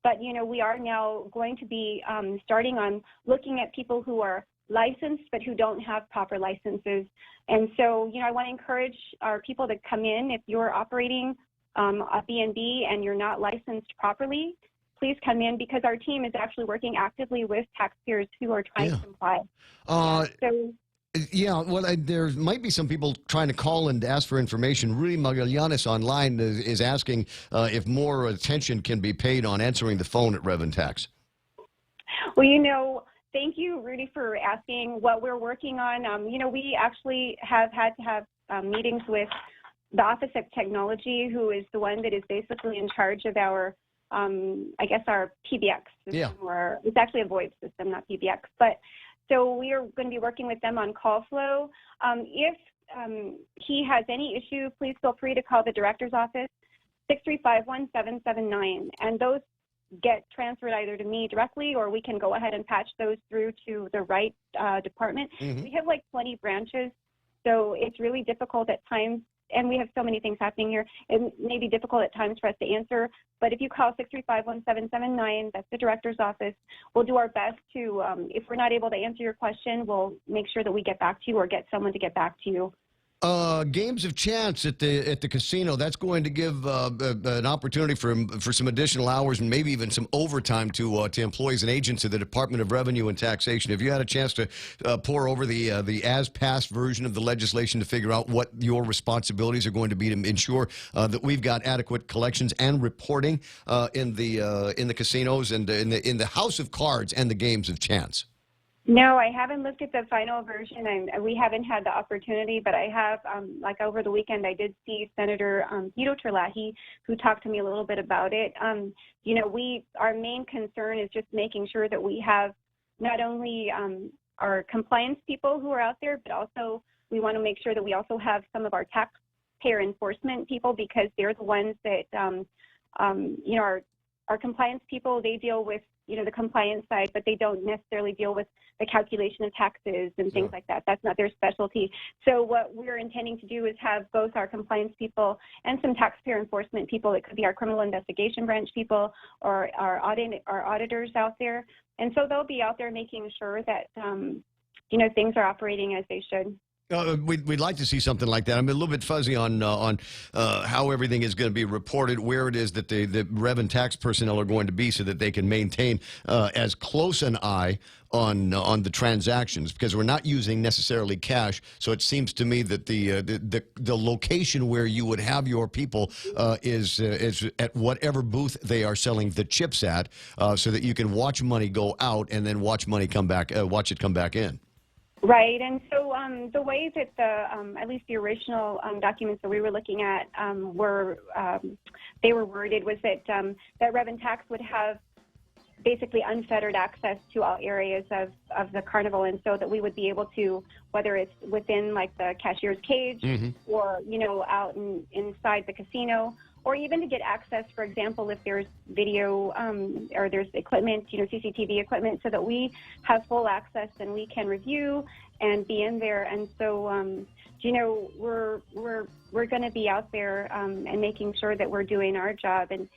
But we are now going to be starting on looking at people who are licensed but who don't have proper licenses. And so I want to encourage our people to come in. If you're operating a B&B and you're not licensed properly, please come in, because our team is actually working actively with taxpayers who are trying to comply. Yeah, well, there might be some people trying to call and ask for information. Rudy Magallanes online is asking if more attention can be paid on answering the phone at Rev and Tax. Well, thank you, Rudy, for asking. What we're working on, we actually have had to have meetings with the Office of Technology, who is the one that is basically in charge of our, our PBX system, or it's actually a VoIP system, not PBX. But so we are going to be working with them on call flow. If he has any issue, please feel free to call the director's office, 635-1779. And those get transferred either to me directly, or we can go ahead and patch those through to the right department. We have like 20 branches, so it's really difficult at times and we have so many things happening here. It may be difficult at times for us to answer, but if you call 635-1779, that's the director's office, we'll do our best to, if we're not able to answer your question, we'll make sure that we get back to you or get someone to get back to you. Games of chance at the casino, that's going to give an opportunity for some additional hours and maybe even some overtime to employees and agents of the Department of Revenue and Taxation. Have you had a chance to pore over the as-passed version of the legislation to figure out what your responsibilities are going to be to ensure that we've got adequate collections and reporting in the casinos and in the house of cards and the games of chance? No, I haven't looked at the final version, and we haven't had the opportunity, but I have, like over the weekend, I did see Senator Guido Terlahi, who talked to me a little bit about it. You know, our main concern is just making sure that we have not only our compliance people who are out there, but also we want to make sure that we also have some of our taxpayer enforcement people, because they're the ones that, you know, our compliance people, they deal with, you know, the compliance side, but they don't necessarily deal with the calculation of taxes and things like that. That's not their specialty. So what we're intending to do is have both our compliance people and some taxpayer enforcement people. It could be our criminal investigation branch people or our auditors out there. And so they'll be out there making sure that, you know, things are operating as they should. We'd like to see something like that. I'm a little bit fuzzy on how everything is going to be reported, where it is that the rev and tax personnel are going to be, so that they can maintain as close an eye on the transactions, because we're not using necessarily cash. So it seems to me that the location where you would have your people is at whatever booth they are selling the chips at, so that you can watch money go out and then watch money come back, watch it come back in. Right, and so the way that at least the original documents that we were looking at they were worded was that that Rev and Tax would have basically unfettered access to all areas of the carnival, and so that we would be able to, whether it's within like the cashier's cage or, you know, out inside the casino, or even to get access, for example, if there's video or there's equipment, you know, CCTV equipment, so that we have full access and we can review and be in there. And so, you know, we're going to be out there and making sure that we're doing our job. And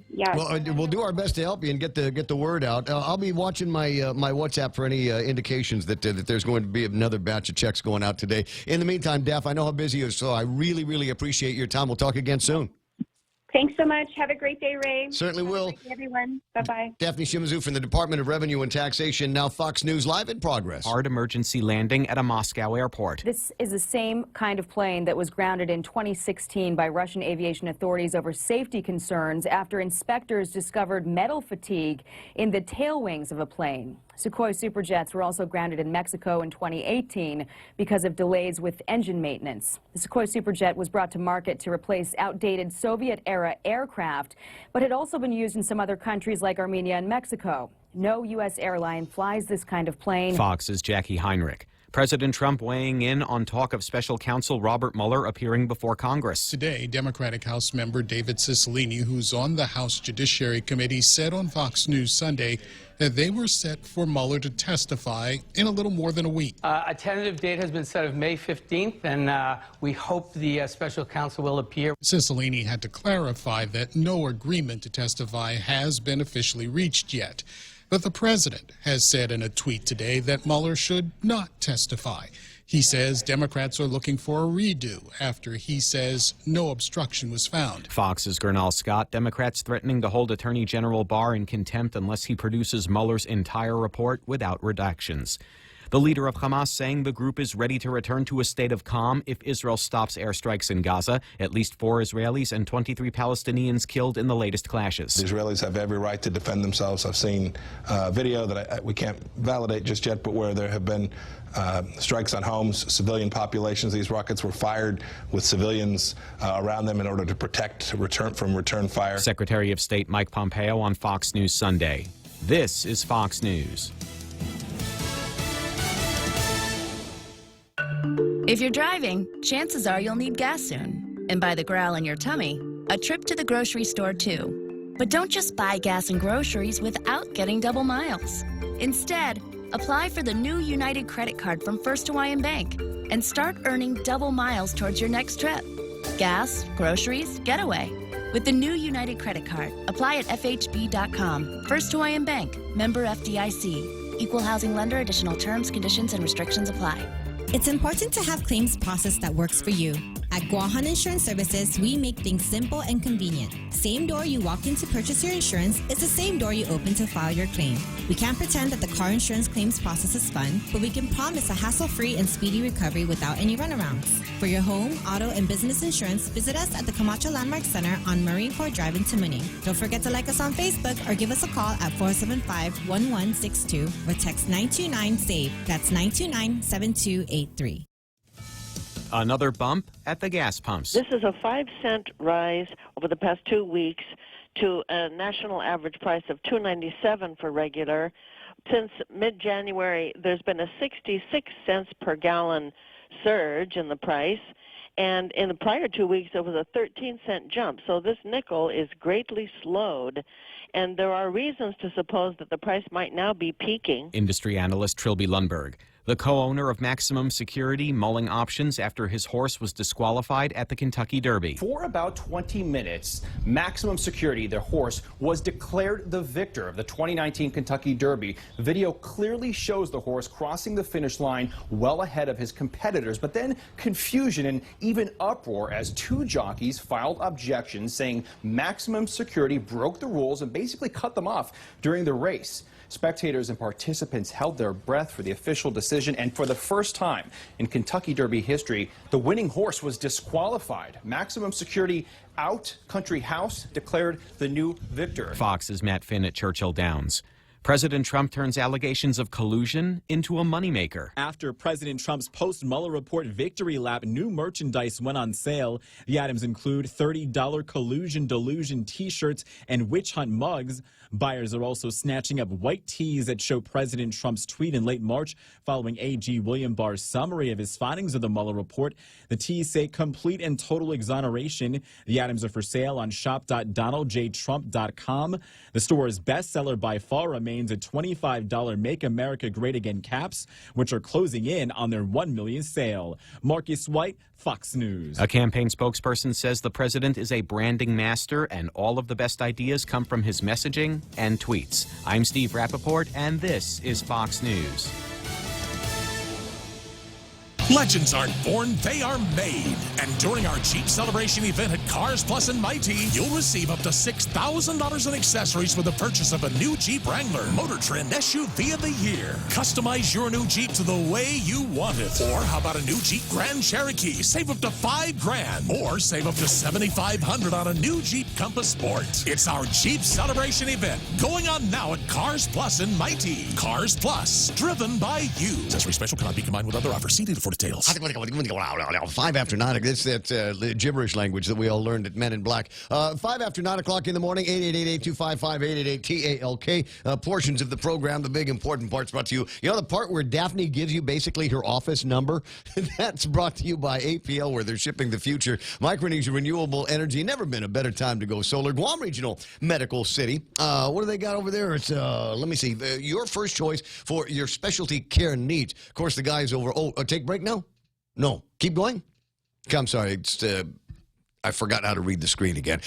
yeah. Well, we'll do our best to help you and get the word out. I'll be watching my WhatsApp for any indications that there's going to be another batch of checks going out today. In the meantime, Daph, I know how busy you are, so I really, really appreciate your time. We'll talk again soon. Thanks so much. Have a great day, Ray. Certainly will. Great day, everyone. Bye-bye. Daphne Shimizu from the Department of Revenue and Taxation. Now Fox News Live in progress. Hard emergency landing at a Moscow airport. This is the same kind of plane that was grounded in 2016 by Russian aviation authorities over safety concerns after inspectors discovered metal fatigue in the tail wings of a plane. Sukhoi Superjets were also grounded in Mexico in 2018 because of delays with engine maintenance. The Sukhoi Superjet was brought to market to replace outdated Soviet-era aircraft, but had also been used in some other countries like Armenia and Mexico. No U.S. airline flies this kind of plane. Fox's Jackie Heinrich. President Trump weighing in on talk of special counsel Robert Mueller appearing before Congress. Today, Democratic House member David Cicilline, who's on the House Judiciary Committee, said on Fox News Sunday that they were set for Mueller to testify in a little more than a week. A tentative date has been set of May 15th, and we hope the special counsel will appear. Cicilline had to clarify that no agreement to testify has been officially reached yet. But the president has said in a tweet today that Mueller should not testify. He says Democrats are looking for a redo after he says no obstruction was found. Fox's Gernal Scott. Democrats threatening to hold Attorney General Barr in contempt unless he produces Mueller's entire report without redactions. The leader of Hamas saying the group is ready to return to a state of calm if Israel stops airstrikes in Gaza. At least 4 Israelis and 23 Palestinians killed in the latest clashes. The Israelis have every right to defend themselves. I've seen video that we can't validate just yet, but where there have been strikes on homes, civilian populations. These rockets were fired with civilians around them in order to protect from return fire. Secretary of State Mike Pompeo on Fox News Sunday. This is Fox News. If you're driving, chances are you'll need gas soon. And by the growl in your tummy, a trip to the grocery store too. But don't just buy gas and groceries without getting double miles. Instead, apply for the new United credit card from First Hawaiian Bank. and start earning double miles towards your next trip. Gas, groceries, getaway. With the new United Credit Card, apply at FHB.com. First Hawaiian Bank, member FDIC. Equal housing lender, additional terms, conditions, and restrictions apply. It's important to have claims process that works for you. At Guahan Insurance Services, we make things simple and convenient. Same door you walk in to purchase your insurance is the same door you open to file your claim. We can't pretend that the car insurance claims process is fun, but we can promise a hassle-free and speedy recovery without any runarounds. For your home, auto, and business insurance, visit us at the Camacho Landmark Center on Marine Corps Drive in Tamuning. Don't forget to like us on Facebook or give us a call at 475-1162 or text 929-SAVE. That's 929-7283. Another bump at the gas pumps. This is a 5-cent rise over the past 2 weeks to a national average price of $2.97 for regular. Since mid-January, there's been a 66 cents per gallon surge in the price, and in the prior 2 weeks, there was a 13-cent jump. So this nickel is greatly slowed, and there are reasons to suppose that the price might now be peaking. Industry analyst Trilby Lundberg, the co-owner of Maximum Security, mulling options after his horse was disqualified at the Kentucky Derby. For about 20 minutes, Maximum Security, their horse, was declared the victor of the 2019 Kentucky Derby. The video clearly shows the horse crossing the finish line well ahead of his competitors, but then confusion and even uproar as two jockeys filed objections saying Maximum Security broke the rules and basically cut them off during the race. Spectators and participants held their breath for the official decision, and for the first time in Kentucky Derby history, the winning horse was disqualified. Maximum Security out. Country House declared the new victor. Fox's Matt Finn at Churchill Downs. President Trump turns allegations of collusion into a moneymaker. After President Trump's post-Mueller report victory lap, new merchandise went on sale. The items include $30 collusion delusion t-shirts and witch hunt mugs. Buyers are also snatching up white tees that show President Trump's tweet in late March following AG William Barr's summary of his findings of the Mueller report. The tees say complete and total exoneration. The items are for sale on shop.donaldjtrump.com. The store's bestseller by far remains a $25 Make America Great Again caps, which are closing in on their $1 million sale. Marcus White, Fox News. A campaign spokesperson says the president is a branding master and all of the best ideas come from his messaging and tweets. I'm Steve Rappaport, and this is Fox News. Legends aren't born, they are made. And during our Jeep Celebration event at Cars Plus and Mighty, you'll receive up to $6,000 in accessories with the purchase of a new Jeep Wrangler, Motor Trend SUV of the Year. Customize your new Jeep to the way you want it. Or how about a new Jeep Grand Cherokee? Save up to $5,000. Or save up to $7,500 on a new Jeep Compass Sport. It's our Jeep Celebration event going on now at Cars Plus and Mighty. Cars Plus, driven by you. Accessory special cannot be combined with other offers. See dealer for details. 5 after 9. That's that gibberish language that we all learned at Men in Black. 5 after 9 o'clock in the morning. 888-825-5888-TALK. Portions of the program, the big important parts brought to you. You know the part where Daphne gives you basically her office number? That's brought to you by APL, where they're shipping the future. Micronesia Renewable Energy. Never been a better time to go solar. Guam Regional Medical City. What do they got over there? It's let me see. Your first choice for your specialty care needs. Of course, the guys over. Take break now? No. Keep going? I'm sorry. It's, I forgot how to read the screen again.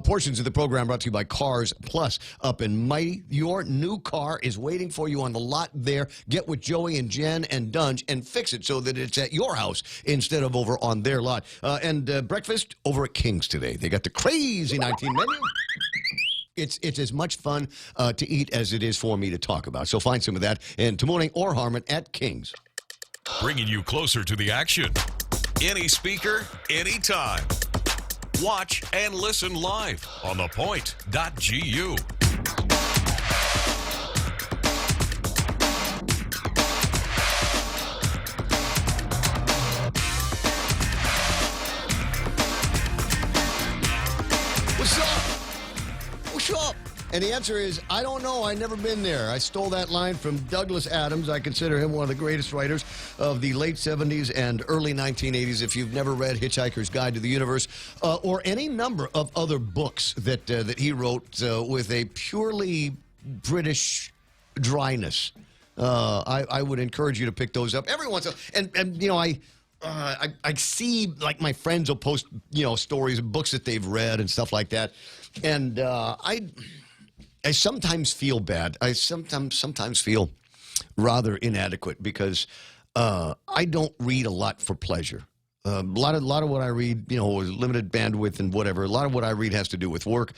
Portions of the program brought to you by Cars Plus up in Mighty. Your new car is waiting for you on the lot there. Get with Joey and Jen and Dunge and fix it so that it's at your house instead of over on their lot. And breakfast over at King's today. They got the crazy 19 menu. It's as much fun to eat as it is for me to talk about. So find some of that in Tamuning or Harmon at King's. Bringing you closer to the action. Any speaker, anytime. Watch and listen live on thepoint.gu. What's up? What's up? And the answer is, I don't know. I've never been there. I stole that line from Douglas Adams. I consider him one of the greatest writers of the late 70s and early 1980s. If you've never read Hitchhiker's Guide to the Universe or any number of other books that he wrote with a purely British dryness, I would encourage you to pick those up every once in a while. And you know, I see, like, my friends will post, stories of books that they've read and stuff like that. And I sometimes feel bad. I sometimes feel rather inadequate because I don't read a lot for pleasure. A lot of what I read, is limited bandwidth and whatever. A lot of what I read has to do with work,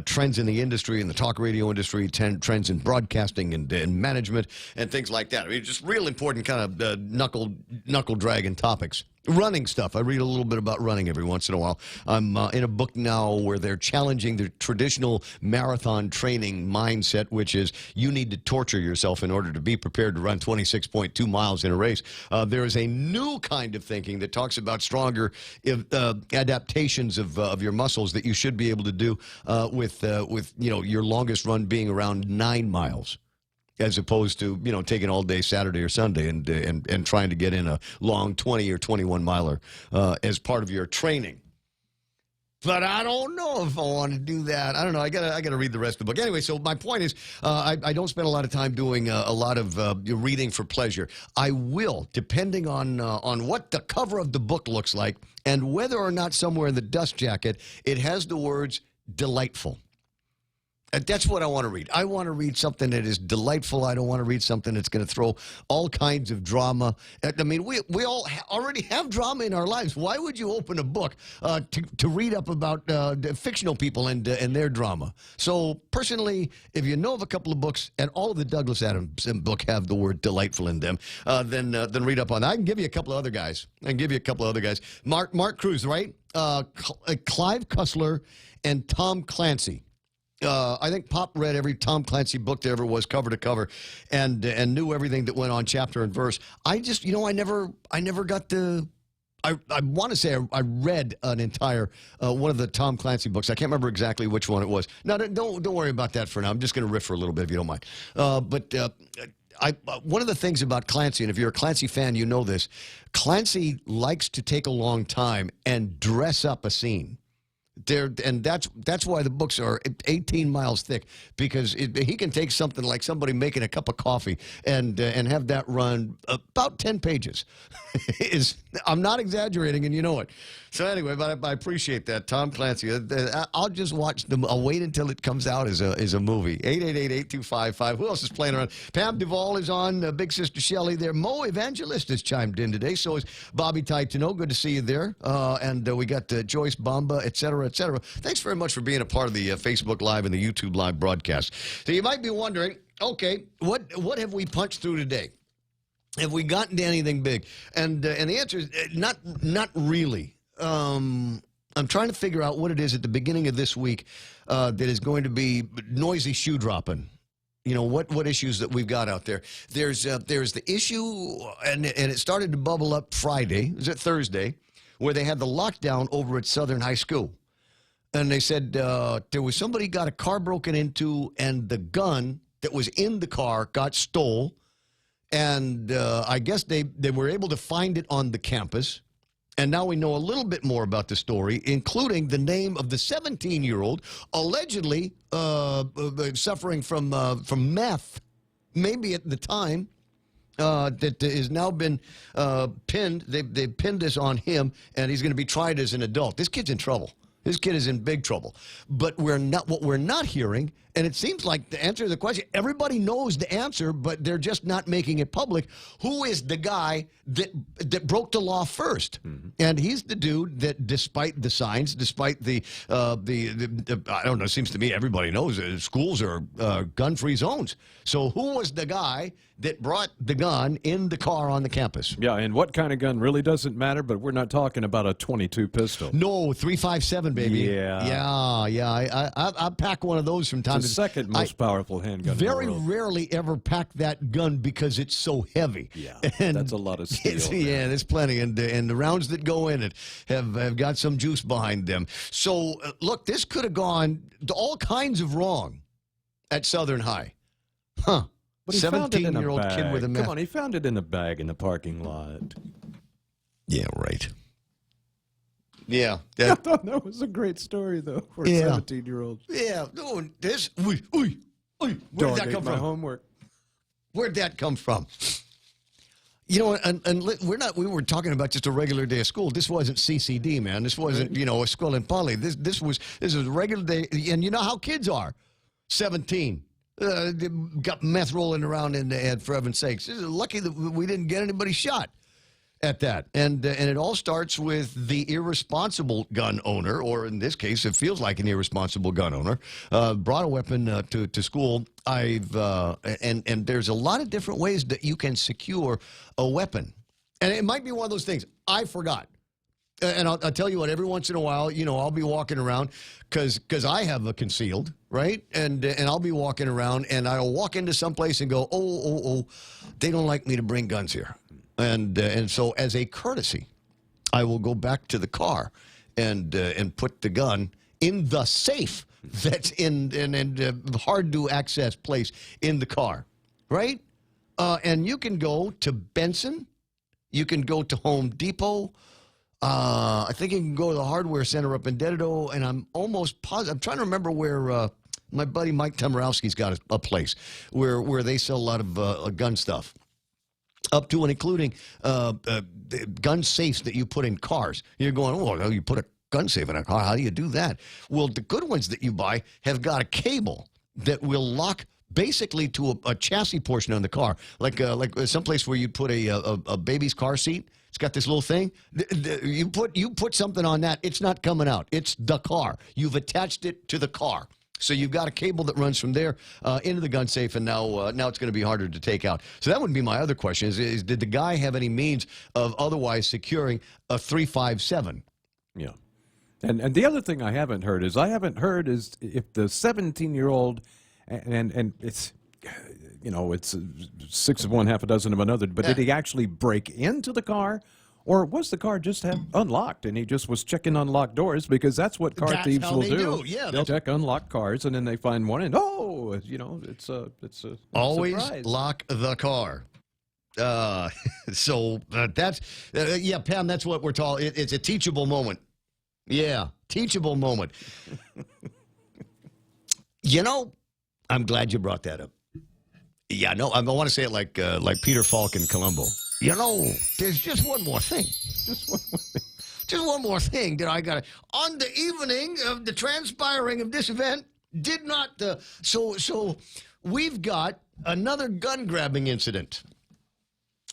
trends in the industry, in the talk radio industry, trends in broadcasting and management and things like that. I mean, just real important kind of knuckle dragging topics. Running stuff. I read a little bit about running every once in a while. I'm in a book now where they're challenging the traditional marathon training mindset, which is you need to torture yourself in order to be prepared to run 26.2 miles in a race. There is a new kind of thinking that talks about stronger adaptations of your muscles that you should be able to do with your longest run being around 9 miles. As opposed to, taking all day Saturday or Sunday and trying to get in a long 20 or 21 miler as part of your training. But I don't know if I want to do that. I don't know. I gotta read the rest of the book. Anyway, so my point is, I don't spend a lot of time doing a lot of reading for pleasure. I will, depending on what the cover of the book looks like and whether or not somewhere in the dust jacket it has the words delightful. That's what I want to read. I want to read something that is delightful. I don't want to read something that's going to throw all kinds of drama. I mean, we all already have drama in our lives. Why would you open a book to read up about fictional people and their drama? So, personally, if you know of a couple of books, and all of the Douglas Adams book have the word delightful in them, then read up on that. I can give you a couple of other guys. Mark Cruz, right? Clive Cussler and Tom Clancy. I think Pop read every Tom Clancy book there ever was, cover to cover, and knew everything that went on chapter and verse. I just, I never got the. I want to say I read an entire one of the Tom Clancy books. I can't remember exactly which one it was. No, don't worry about that for now. I'm just going to riff for a little bit if you don't mind. One of the things about Clancy, and if you're a Clancy fan, you know this. Clancy likes to take a long time and dress up a scene. And that's why the books are 18 miles thick, because he can take something like somebody making a cup of coffee and have that run about 10 pages. I'm not exaggerating, and you know it. So anyway, but I appreciate that, Tom Clancy. I'll just watch them. I'll wait until it comes out as a movie. 888-8255. Who else is playing around? Pam Duvall is on. Big Sister Shelley there. Mo Evangelist has chimed in today. So is Bobby Taitano. Good to see you there. And we got Joyce Bamba, et cetera, et cetera. Thanks very much for being a part of the Facebook Live and the YouTube Live broadcast. So you might be wondering, okay, what have we punched through today? Have we gotten to anything big? And the answer is not really. I'm trying to figure out what it is at the beginning of this week that is going to be noisy shoe dropping. What issues that we've got out there. There's the issue, and it started to bubble up Friday. Was it Thursday? Where they had the lockdown over at Southern High School. And they said there was somebody got a car broken into, and the gun that was in the car got stole. And I guess they were able to find it on the campus. And now we know a little bit more about the story, including the name of the 17-year-old allegedly suffering from meth, maybe at the time, that has now been pinned. They've pinned this on him, and he's going to be tried as an adult. This kid's in trouble. This kid is in big trouble. But what we're not hearing, and it seems like the answer to the question, everybody knows the answer, but they're just not making it public. Who is the guy that broke the law first? Mm-hmm. And he's the dude that, despite the signs, despite the I don't know, it seems to me everybody knows schools are gun-free zones. So who was the guy that brought the gun in the car on the campus? Yeah, and what kind of gun really doesn't matter, but we're not talking about a .22 pistol. No, .357, baby. Yeah. Yeah. I pack one of those from time to time. The second most powerful handgun very in the world. Rarely ever pack that gun because it's so heavy. Yeah, and that's a lot of steel. Yeah, there's plenty. And the rounds that go in it have got some juice behind them. So, look, this could have gone to all kinds of wrong at Southern High. Huh. But he found it in a 17-year-old kid with a meth. Come on, he found it in a bag in the parking lot. Yeah, right. Yeah. I thought that was a great story, though, for a 17-year-old. Yeah. Oh, this. Where'd that come from? Homework. Where'd that come from? You know, and we were talking about just a regular day of school. This wasn't CCD, man. This wasn't, you know, a school in Poly. This was a regular day. And you know how kids are. 17. Got meth rolling around in the head, for heaven's sakes. This is lucky that we didn't get anybody shot at that. And it all starts with the irresponsible gun owner, or in this case, it feels like an irresponsible gun owner, brought a weapon to school. And there's a lot of different ways that you can secure a weapon. And it might be one of those things. I forgot. And I'll tell you what, every once in a while, you know, I'll be walking around because I have a concealed, right? And I'll be walking around and I'll walk into some place and go, oh, they don't like me to bring guns here. And so as a courtesy, I will go back to the car and put the gun in the safe that's in a hard-to-access place in the car, right? And you can go to Benson. You can go to Home Depot. I think you can go to the hardware center up in Dedido, and I'm almost positive. I'm trying to remember where my buddy Mike Tomorowski's got a place where they sell a lot of gun stuff. Up to and including gun safes that you put in cars. You're going, oh, you put a gun safe in a car. How do you do that? Well, the good ones that you buy have got a cable that will lock basically to a chassis portion on the car, like someplace where you'd put a baby's car seat. It's got this little thing. You put something on that, it's not coming out. It's the car. You've attached it to the car. So you've got a cable that runs from there into the gun safe, and now it's going to be harder to take out. So that would be my other question: is did the guy have any means of otherwise securing a .357? Yeah. And the other thing I haven't heard is if the 17-year-old and it's, you know, it's 6 of one, half a dozen of another, but did he actually break into the car? Or was the car just unlocked and he just was checking unlocked doors? Because that's what car thieves will do. Yeah, they'll check unlocked cars and then they find one and you know, it's a always surprise. Lock the car. So that's yeah, Pam. That's what we're talking. It's a teachable moment. Yeah, teachable moment. You know, I'm glad you brought that up. Yeah, no, I want to say it like Peter Falk in Columbo. You know, there's just one more thing. Just one more thing that I got. On the evening of the transpiring of this event, did not. So we've got another gun grabbing incident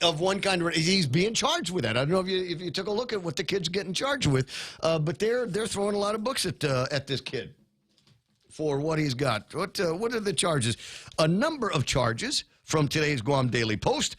of one kind. He's being charged with that. I don't know if you took a look at what the kid's getting charged with, but they're throwing a lot of books at this kid for what he's got. What are the charges? A number of charges from today's Guam Daily Post.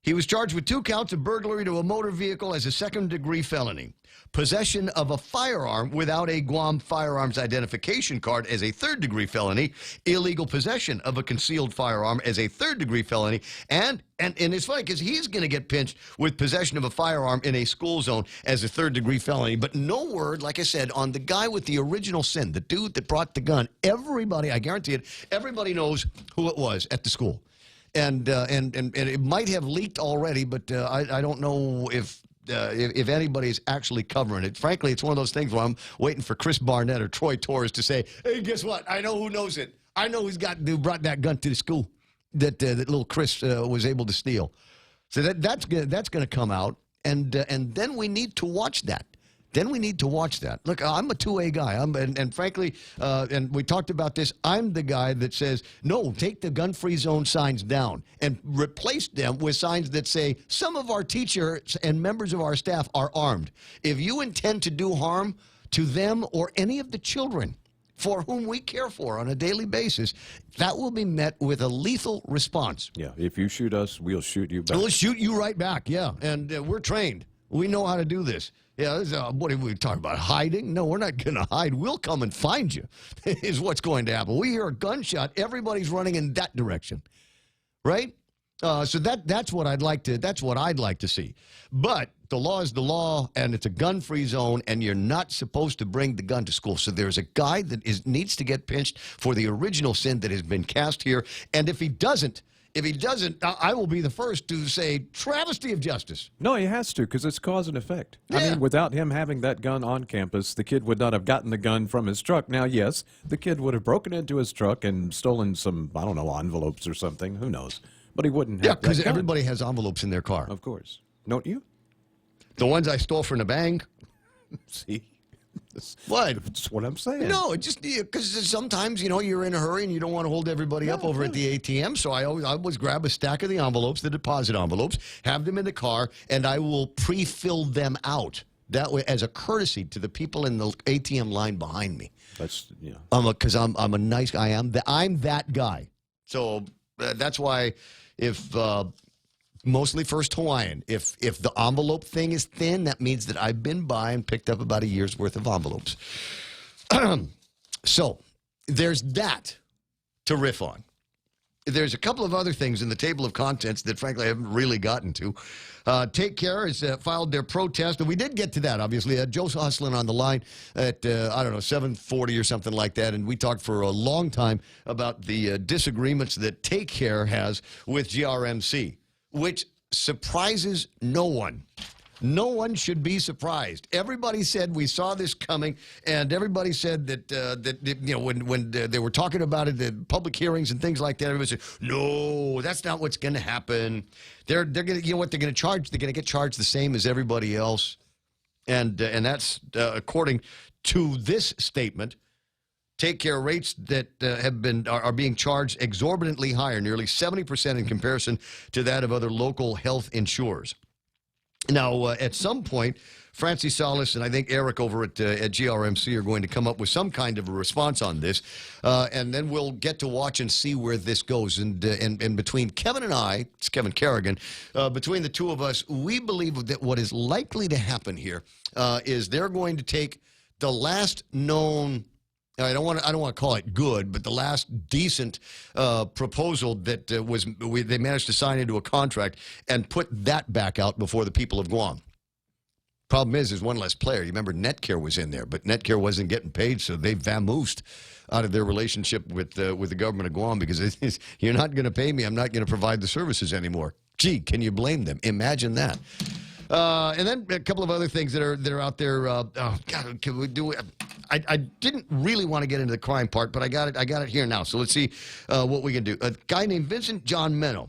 He was charged with 2 counts of burglary to a motor vehicle as a second-degree felony, possession of a firearm without a Guam firearms identification card as a third-degree felony, illegal possession of a concealed firearm as a third-degree felony, and it's funny because he's going to get pinched with possession of a firearm in a school zone as a third-degree felony, but no word, like I said, on the guy with the original sin, the dude that brought the gun. Everybody, I guarantee it, everybody knows who it was at the school. And it might have leaked already, but I don't know if anybody's actually covering it. Frankly, it's one of those things where I'm waiting for Chris Barnett or Troy Torres to say, "Hey, guess what? I know who knows it. I know who brought that gun to the school that little Chris was able to steal." So that's going to come out, and then we need to watch that. Look, I'm a 2A guy. And frankly, and we talked about this, I'm the guy that says, no, take the gun-free zone signs down and replace them with signs that say, some of our teachers and members of our staff are armed. If you intend to do harm to them or any of the children for whom we care for on a daily basis, that will be met with a lethal response. Yeah, if you shoot us, we'll shoot you back. We'll shoot you right back, yeah. And we're trained. We know how to do this. Yeah, what are we talking about? Hiding? No, we're not going to hide. We'll come and find you, is what's going to happen. We hear a gunshot, everybody's running in that direction, right? So that's what I'd like to see. But the law is the law, and it's a gun-free zone, and you're not supposed to bring the gun to school. So there's a guy that needs to get pinched for the original sin that has been cast here, and if he doesn't, I will be the first to say travesty of justice. No, he has to, because it's cause and effect. Yeah. I mean, without him having that gun on campus, the kid would not have gotten the gun from his truck. Now, yes, the kid would have broken into his truck and stolen some, I don't know, envelopes or something. Who knows? But he wouldn't have. Yeah, that because gun. everybody has envelopes in their car. Of course. Don't you? The ones I stole from the bank. See? What? That's what I'm saying. No, it just because sometimes you're in a hurry and you don't want to hold everybody up over at the ATM. So I always grab a stack of the envelopes, the deposit envelopes, have them in the car, and I will pre-fill them out. That way, as a courtesy to the people in the ATM line behind me. That's Because I'm a nice guy. I'm that guy. So that's why if. Mostly First Hawaiian. If the envelope thing is thin, that means that I've been by and picked up about a year's worth of envelopes. So there's that to riff on. There's a couple of other things in the table of contents that, frankly, I haven't really gotten to. Take Care has filed their protest, and we did get to that, obviously. Joe Hustlin on the line at, 7:40 or something like that, and we talked for a long time about the disagreements that Take Care has with GRMC. Which surprises no one. No one should be surprised. Everybody said we saw this coming, and everybody said that when they were talking about it, the public hearings and things like that, everybody said, "No, that's not what's going to happen. They're going to, what they're going to charge? They're going to get charged the same as everybody else." And that's according to this statement. Take Care rates that are being charged exorbitantly higher, nearly 70% in comparison to that of other local health insurers. Now, at some point, Francie Salas and I think Eric over at GRMC are going to come up with some kind of a response on this, and then we'll get to watch and see where this goes. And between Kevin and I, it's Kevin Kerrigan, between the two of us, we believe that what is likely to happen here is they're going to take the last known. I don't want to call it good, but the last decent proposal that they managed to sign into a contract and put that back out before the people of Guam. Problem is, there's one less player. You remember Netcare was in there, but Netcare wasn't getting paid, so they vamoosed out of their relationship with the government of Guam because it is, you're not going to pay me, I'm not going to provide the services anymore. Gee, can you blame them? Imagine that. And then a couple of other things that are out there. God, can we do it? I didn't really want to get into the crime part, but I got it here now. So let's see what we can do. A guy named Vincent John Menno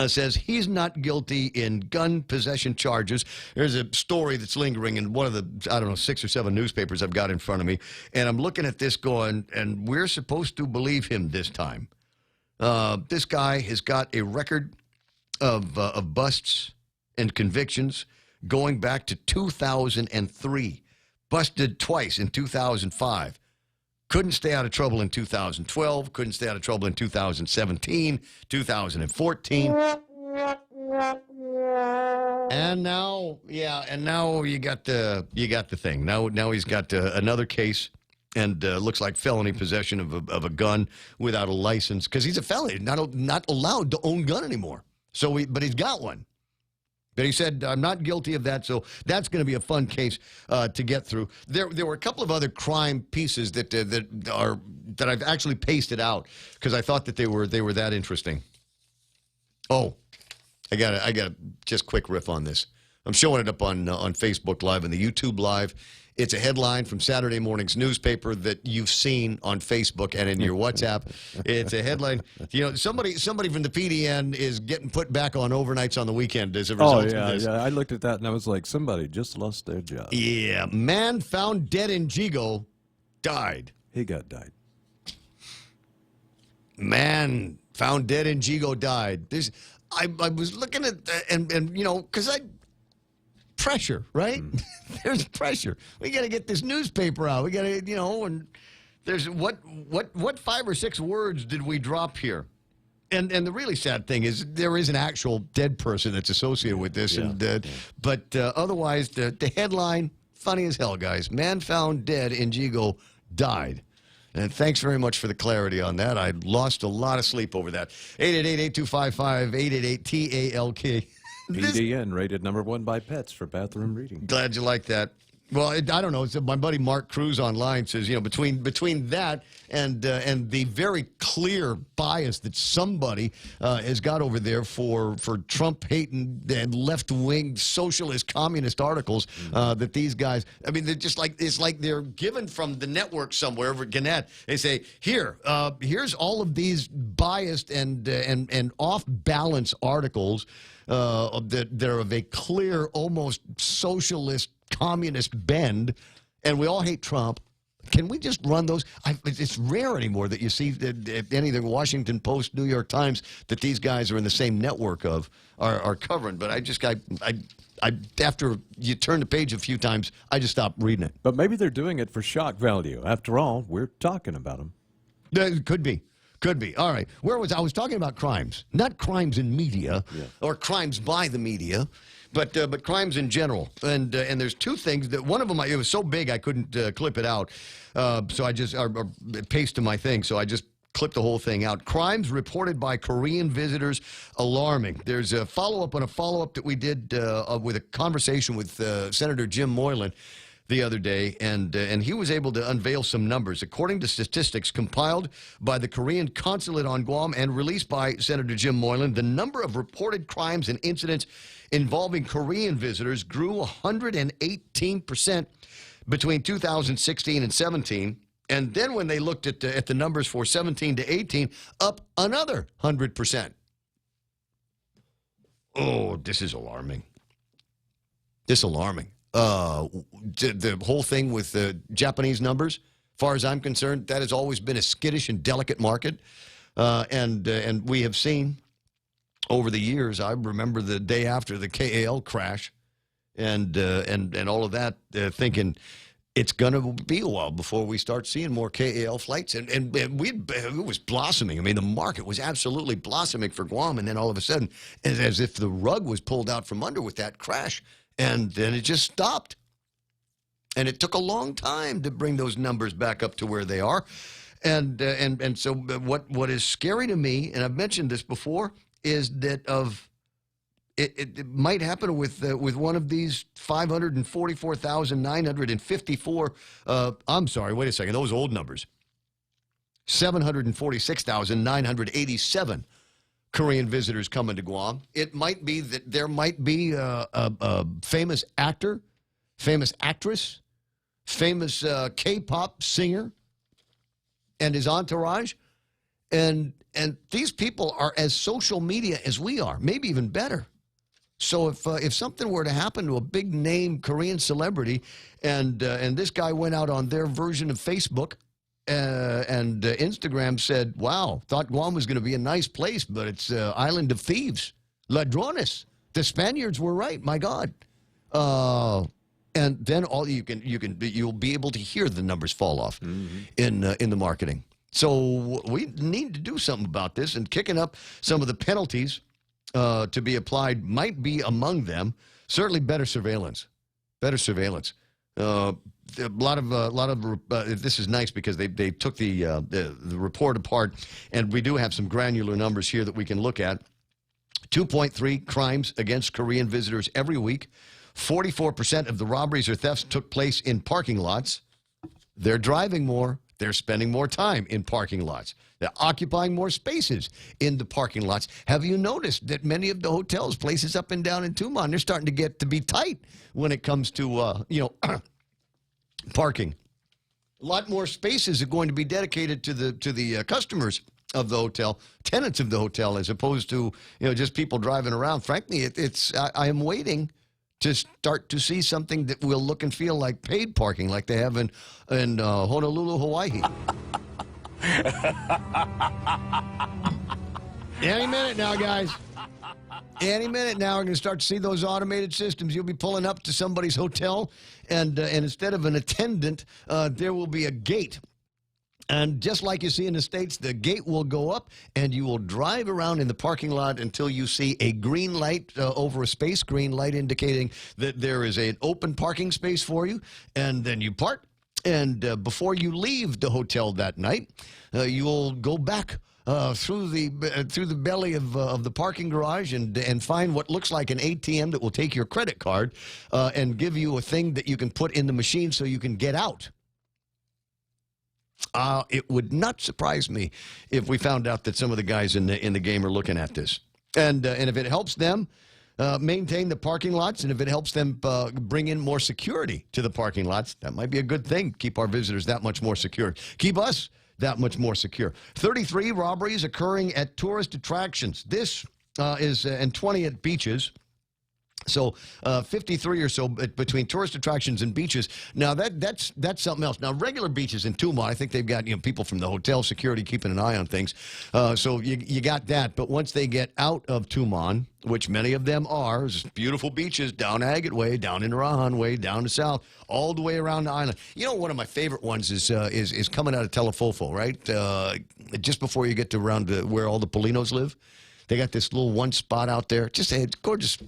says he's not guilty in gun possession charges. There's a story that's lingering in one of the, 6 or 7 newspapers I've got in front of me. And I'm looking at this going, and we're supposed to believe him this time. This guy has got a record of busts and convictions going back to 2003. Busted twice in 2005. Couldn't stay out of trouble in 2012. Couldn't stay out of trouble in 2017, 2014. And now you got the thing. Now he's got another case, and looks like felony possession of a gun without a license because he's a felon, not allowed to own a gun anymore. But he's got one. But he said, I'm not guilty of that, so that's going to be a fun case to get through. There were a couple of other crime pieces that I've actually pasted out because I thought that they were that interesting. Oh, I got just quick riff on this. I'm showing it up on Facebook Live and the YouTube Live. It's a headline from Saturday morning's newspaper that you've seen on Facebook and in your WhatsApp. It's a headline. Somebody from the PDN is getting put back on overnights on the weekend as a result of this. Yeah. I looked at that and I was like, somebody just lost their job. Yeah. Man found dead in Jigo died. He got died. Man found dead in Jigo died. I was looking at and because pressure, right? There's pressure. We got to get this newspaper out. We got to, and there's what 5 or 6 words did we drop here? And the really sad thing is there is an actual dead person that's associated with this. But otherwise, the headline, funny as hell, guys. Man found dead in Jigo died. And thanks very much for the clarity on that. I lost a lot of sleep over that. 888-8255-888-TALK. PDN rated #1 by pets for bathroom reading. Glad you like that. Well, I don't know. It's my buddy Mark Cruz online says, between that and the very clear bias that somebody has got over there for Trump hating and left wing socialist communist articles that these guys, I mean, they're just like it's like they're given from the network somewhere over at Gannett. They say, here's all of these biased and off balance articles that are of a clear, almost socialist communist bend, and we all hate Trump. Can we just run those? It's rare anymore that you see anything Washington Post, New York Times, that these guys are in the same network of are covering. But I after you turn the page a few times, I just stopped reading it. But maybe they're doing it for shock value. After all, we're talking about them. It could be. Could be. All right. I was talking about crimes, not crimes in media or crimes by the media, but crimes in general. And there's two things that one of them, it was so big I couldn't clip it out. So I just pasted my thing. So I just clipped the whole thing out. Crimes reported by Korean visitors alarming. There's a follow-up on a follow-up that we did with a conversation with Senator Jim Moylan the other day, and he was able to unveil some numbers. According to statistics compiled by the Korean consulate on Guam and released by Senator Jim Moylan, the number of reported crimes and incidents involving Korean visitors grew 118% between 2016 and 17. And then when they looked at the numbers for 17 to 18, up another 100%. Oh, this is alarming. This is alarming. The whole thing with the Japanese numbers, as far as I'm concerned, that has always been a skittish and delicate market. And we have seen over the years, I remember the day after the KAL crash and all of that, thinking it's going to be a while before we start seeing more KAL flights. And it was blossoming. I mean, the market was absolutely blossoming for Guam. And then all of a sudden, as if the rug was pulled out from under with that crash. And then it just stopped. And it took a long time to bring those numbers back up to where they are. And so what is scary to me, and I've mentioned this before, is that it might happen with one of these 544,954, I'm sorry, wait a second, those old numbers. 746,987 Korean visitors coming to Guam. It might be that there might be a famous actor, famous actress, famous K-pop singer and his entourage. And these people are as social media as we are, maybe even better. So if something were to happen to a big name Korean celebrity and this guy went out on their version of Facebook and Instagram said, wow, thought Guam was going to be a nice place, but it's island of thieves, ladrones. The Spaniards were right, my God. And then you'll be able to hear the numbers fall off in the marketing. So we need to do something about this, and kicking up some of the penalties to be applied might be among them. Certainly better surveillance. Better surveillance. A lot of this is nice because they took the report apart, and we do have some granular numbers here that we can look at. 2.3 crimes against Korean visitors every week. 44% of the robberies or thefts took place in parking lots. They're driving more. They're spending more time in parking lots. They're occupying more spaces in the parking lots. Have you noticed that many of the hotels, places up and down in Tumon, they're starting to get to be tight when it comes to, parking. A lot more spaces are going to be dedicated to the customers of the hotel, tenants of the hotel, as opposed to, just people driving around. Frankly, I am waiting to start to see something that will look and feel like paid parking, like they have in Honolulu, Hawaii. Any minute now, guys. Any minute now, we're going to start to see those automated systems. You'll be pulling up to somebody's hotel, and instead of an attendant, there will be a gate. And just like you see in the States, the gate will go up, and you will drive around in the parking lot until you see a green light over a space, green light indicating that there is an open parking space for you, and then you park. And before you leave the hotel that night, you will go back through the belly of the parking garage and find what looks like an ATM that will take your credit card and give you a thing that you can put in the machine so you can get out. It would not surprise me if we found out that some of the guys in the game are looking at this, and if it helps them maintain the parking lots, and if it helps them bring in more security to the parking lots, that might be a good thing. Keep our visitors that much more secure. Keep us that much more secure. 33 robberies occurring at tourist attractions. This is and 20 at beaches. So 53 or so between tourist attractions and beaches. Now that's something else. Now regular beaches in Tumon, I think they've got people from the hotel security keeping an eye on things. So you got that. But once they get out of Tumon, which many of them are, beautiful beaches down Agate Way, down in Rahan Way, down to south, all the way around the island. One of my favorite ones is coming out of Telefofo, right? Just before you get to around where all the Polinos live. They got this little one spot out there. Just it's gorgeous.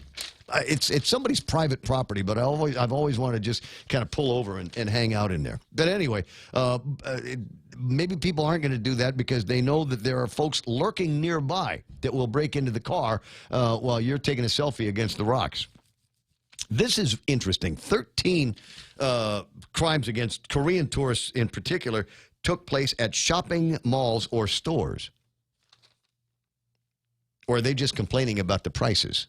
It's somebody's private property, but I've always wanted to just kind of pull over and hang out in there. But anyway, maybe people aren't going to do that because they know that there are folks lurking nearby that will break into the car while you're taking a selfie against the rocks. This is interesting. 13 crimes against Korean tourists in particular took place at shopping malls or stores. Or are they just complaining about the prices?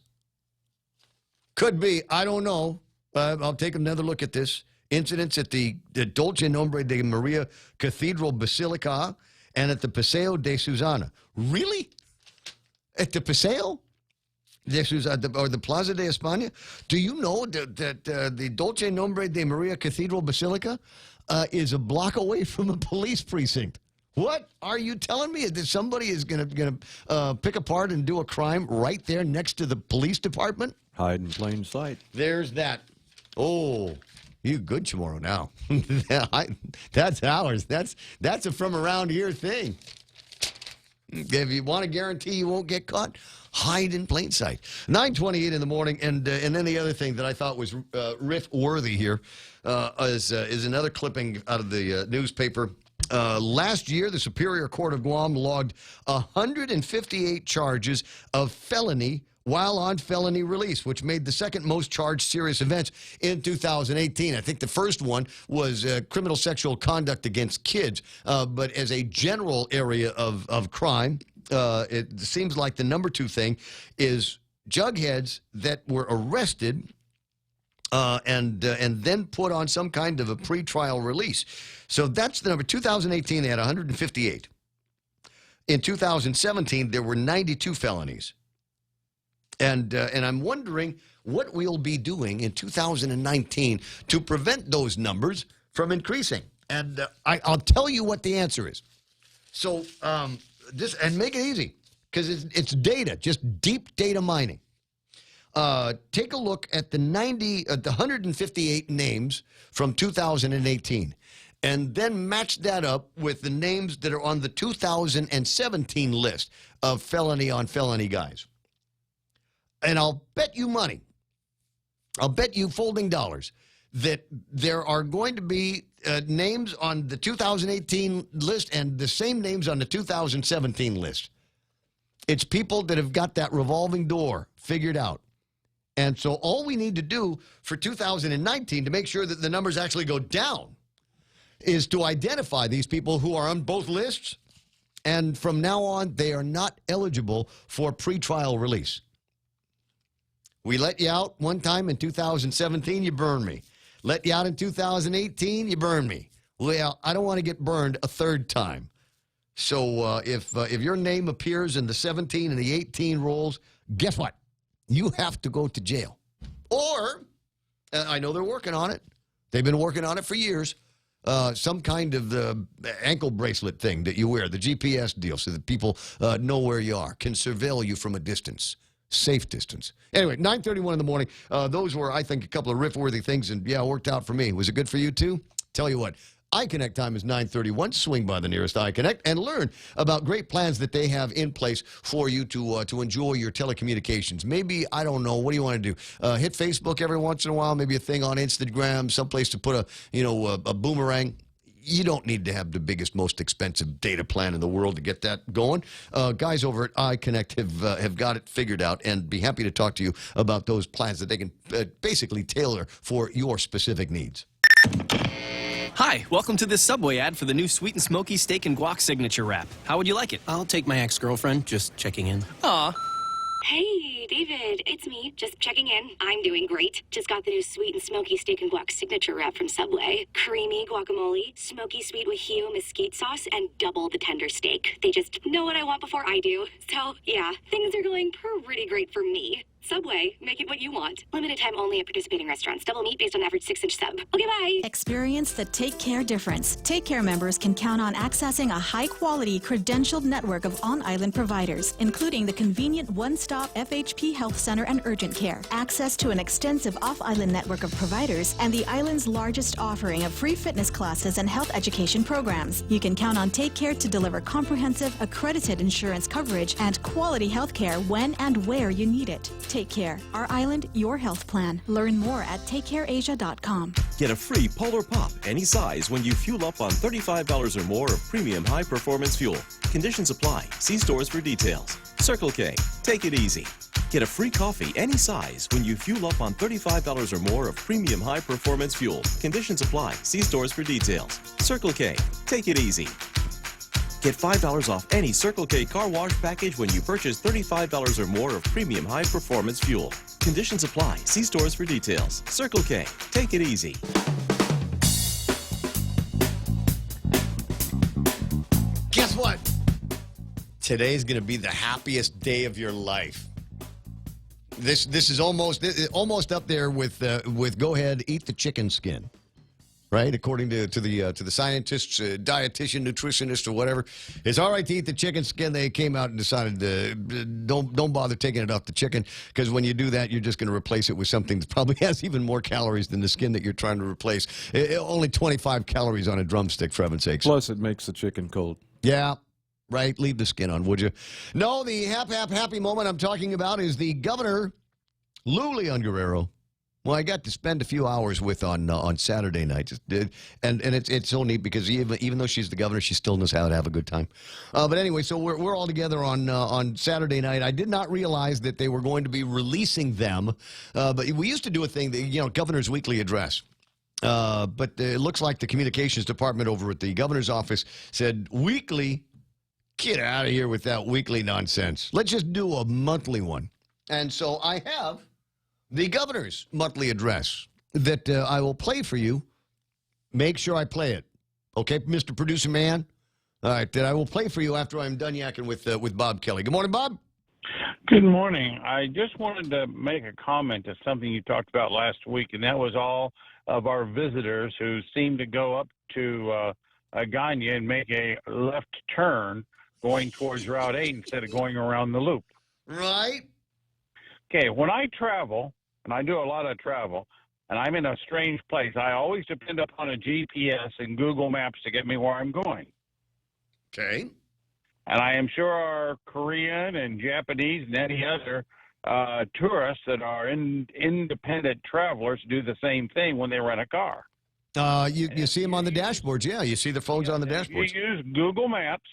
Could be. I don't know. I'll take another look at this. Incidents at the Dolce Nombre de Maria Cathedral Basilica and at the Paseo de Susana. Really? At the Paseo de Susana or the Plaza de España? Do you know that the Dolce Nombre de Maria Cathedral Basilica is a block away from the police precinct? What are you telling me? That somebody is going to pick apart and do a crime right there next to the police department? Hide in plain sight. There's that. Oh, you good tomorrow now. That's ours. That's a from around here thing. If you want to guarantee you won't get caught, hide in plain sight. 9:28 in the morning, and then the other thing that I thought was riff-worthy here is another clipping out of the newspaper. Last year, the Superior Court of Guam logged 158 charges of felony while on felony release, which made the second most charged serious offense in 2018. I think the first one was criminal sexual conduct against kids. But as a general area of crime, it seems like the number two thing is jugheads that were arrested and then put on some kind of a pretrial release. So that's the number. 2018, they had 158. In 2017, there were 92 felonies. And I'm wondering what we'll be doing in 2019 to prevent those numbers from increasing. And I'll tell you what the answer is. So and make it easy, because it's data, just deep data mining. Take a look at the 158 names from 2018, and then match that up with the names that are on the 2017 list of felony on felony guys. And I'll bet you money, I'll bet you folding dollars, that there are going to be names on the 2018 list and the same names on the 2017 list. It's people that have got that revolving door figured out. And so all we need to do for 2019 to make sure that the numbers actually go down is to identify these people who are on both lists, and from now on, they are not eligible for pretrial release. We let you out one time in 2017, you burn me. Let you out in 2018, you burn me. Well, I don't want to get burned a third time. So if your name appears in the 17 and the 18 rolls, guess what? You have to go to jail. Or, I know they're working on it. They've been working on it for years. Some kind of the ankle bracelet thing that you wear, the GPS deal, so that people know where you are, can surveil you from a distance. Safe distance. Anyway, 9:31 in the morning. Those were, I think, a couple of riff-worthy things, and yeah, it worked out for me. Was it good for you, too? Tell you what, iConnect time is 9:31. Swing by the nearest iConnect and learn about great plans that they have in place for you to enjoy your telecommunications. Maybe, I don't know, what do you want to do? Hit Facebook every once in a while, maybe a thing on Instagram, someplace to put a boomerang. you don't need to have the biggest, most expensive data plan in the world to get that going. Guys over at iConnect have got it figured out, and be happy to talk to you about those plans that they can basically tailor for your specific needs. Hi, welcome to this Subway ad for the new Sweet and Smoky Steak and Guac Signature Wrap. How would you like it? I'll take my ex-girlfriend, just checking in. Aw. Hey, David, it's me. Just checking in. I'm doing great. Just got the new Sweet and Smoky Steak and Guac Signature Wrap from Subway. Creamy guacamole, smoky sweet Wahio mesquite sauce, and double the tender steak. They just know what I want before I do. So, yeah, things are going pretty great for me. Subway, make it what you want. Limited time only at participating restaurants. Double meat based on average 6-inch sub. Okay, bye. Experience the Take Care difference. Take Care members can count on accessing a high-quality, credentialed network of on-island providers, including the convenient one-stop FHP Health Center and Urgent Care, access to an extensive off-island network of providers, and the island's largest offering of free fitness classes and health education programs. You can count on Take Care to deliver comprehensive, accredited insurance coverage and quality health care when and where you need it. Take Care. Our island, your health plan. Learn more at takecareasia.com. Get a free Polar Pop, any size, when you fuel up on $35 or more of premium high-performance fuel. Conditions apply. See stores for details. Circle K. Take it easy. Get a free coffee, any size, when you fuel up on $35 or more of premium high-performance fuel. Conditions apply. See stores for details. Circle K. Take it easy. Get $5 off any Circle K car wash package when you purchase $35 or more of premium high-performance fuel. Conditions apply. See stores for details. Circle K. Take it easy. Guess what? Today's going to be the happiest day of your life. This is almost up there with go ahead, eat the chicken skin. Right, according to the scientists, dietitian, nutritionist, or whatever, it's all right to eat the chicken skin. They came out and decided don't bother taking it off the chicken, because when you do that, you're just going to replace it with something that probably has even more calories than the skin that you're trying to replace. Only 25 calories on a drumstick, for heaven's sakes. Plus, it makes the chicken cold. Yeah. Right, leave the skin on, would you? No, the happy moment I'm talking about is the governor, Lou Leon Guerrero. Well, I got to spend a few hours with on Saturday night, and it's so neat because even though she's the governor, she still knows how to have a good time. But anyway, so we're all together on Saturday night. I did not realize that they were going to be releasing them, but we used to do a thing, Governor's Weekly Address. But it looks like the communications department over at the governor's office said, weekly, get out of here with that weekly nonsense. Let's just do a monthly one. And so I have the governor's monthly address that I will play for you. Make sure I play it. Okay, Mr. Producer Man? All right, that I will play for you after I'm done yakking with Bob Kelly. Good morning, Bob. Good morning. I just wanted to make a comment to something you talked about last week, and that was all of our visitors who seem to go up to Agana and make a left turn going towards Route 8 instead of going around the loop. Right. Okay, when I travel, and I do a lot of travel, and I'm in a strange place, I always depend upon a GPS and Google Maps to get me where I'm going. Okay. And I am sure our Korean and Japanese and any other tourists that are independent travelers do the same thing when they rent a car. You see them on the dashboards. Yeah, you see the phones on the dashboards. You use Google Maps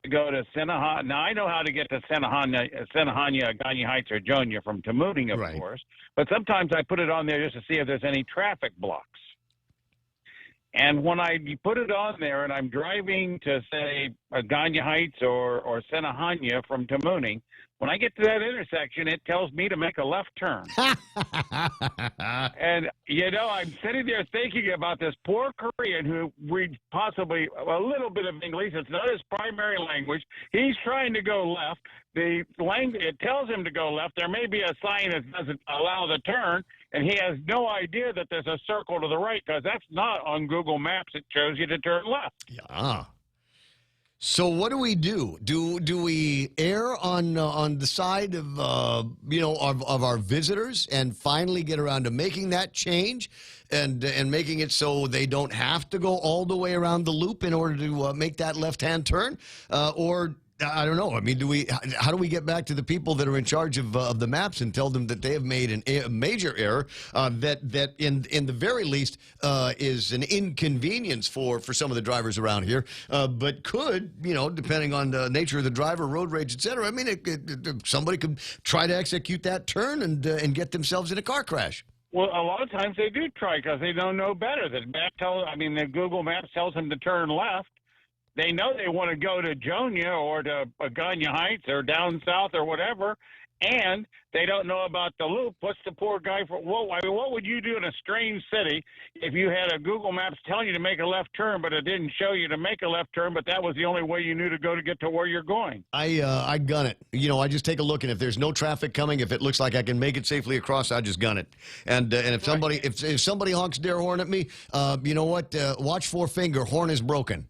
to go to Senahanya. Now, I know how to get to Senahanya, Agana Heights, or Jonia from Tamuning, of course. But sometimes I put it on there just to see if there's any traffic blocks. And when I put it on there and I'm driving to, say, Agana Heights or Senahanya from Tamuning, when I get to that intersection, it tells me to make a left turn. And, I'm sitting there thinking about this poor Korean who reads possibly a little bit of English. It's not his primary language. He's trying to go left. The language, it tells him to go left. There may be a sign that doesn't allow the turn, and he has no idea that there's a circle to the right, because that's not on Google Maps. It shows you to turn left. Yeah. So what do we do? Do we err on the side of of our visitors and finally get around to making that change and making it so they don't have to go all the way around the loop in order to make that left-hand turn, or I don't know. I mean, how do we get back to the people that are in charge of the maps and tell them that they have made a major error that in the very least is an inconvenience for some of the drivers around here, but could, depending on the nature of the driver, road rage, etc. I mean, somebody could try to execute that turn and get themselves in a car crash. Well, a lot of times they do try because they don't know better. The Google Maps tells them to turn left. They know they want to go to Jonia or to Agana Heights or down south or whatever, and they don't know about the loop. What's the poor guy for? What would you do in a strange city if you had a Google Maps telling you to make a left turn, but it didn't show you to make a left turn, but that was the only way you knew to go to get to where you're going? I gun it. I just take a look, and if there's no traffic coming, if it looks like I can make it safely across, I just gun it. And if somebody if somebody honks their horn at me, you know what? Watch forefinger. Horn is broken.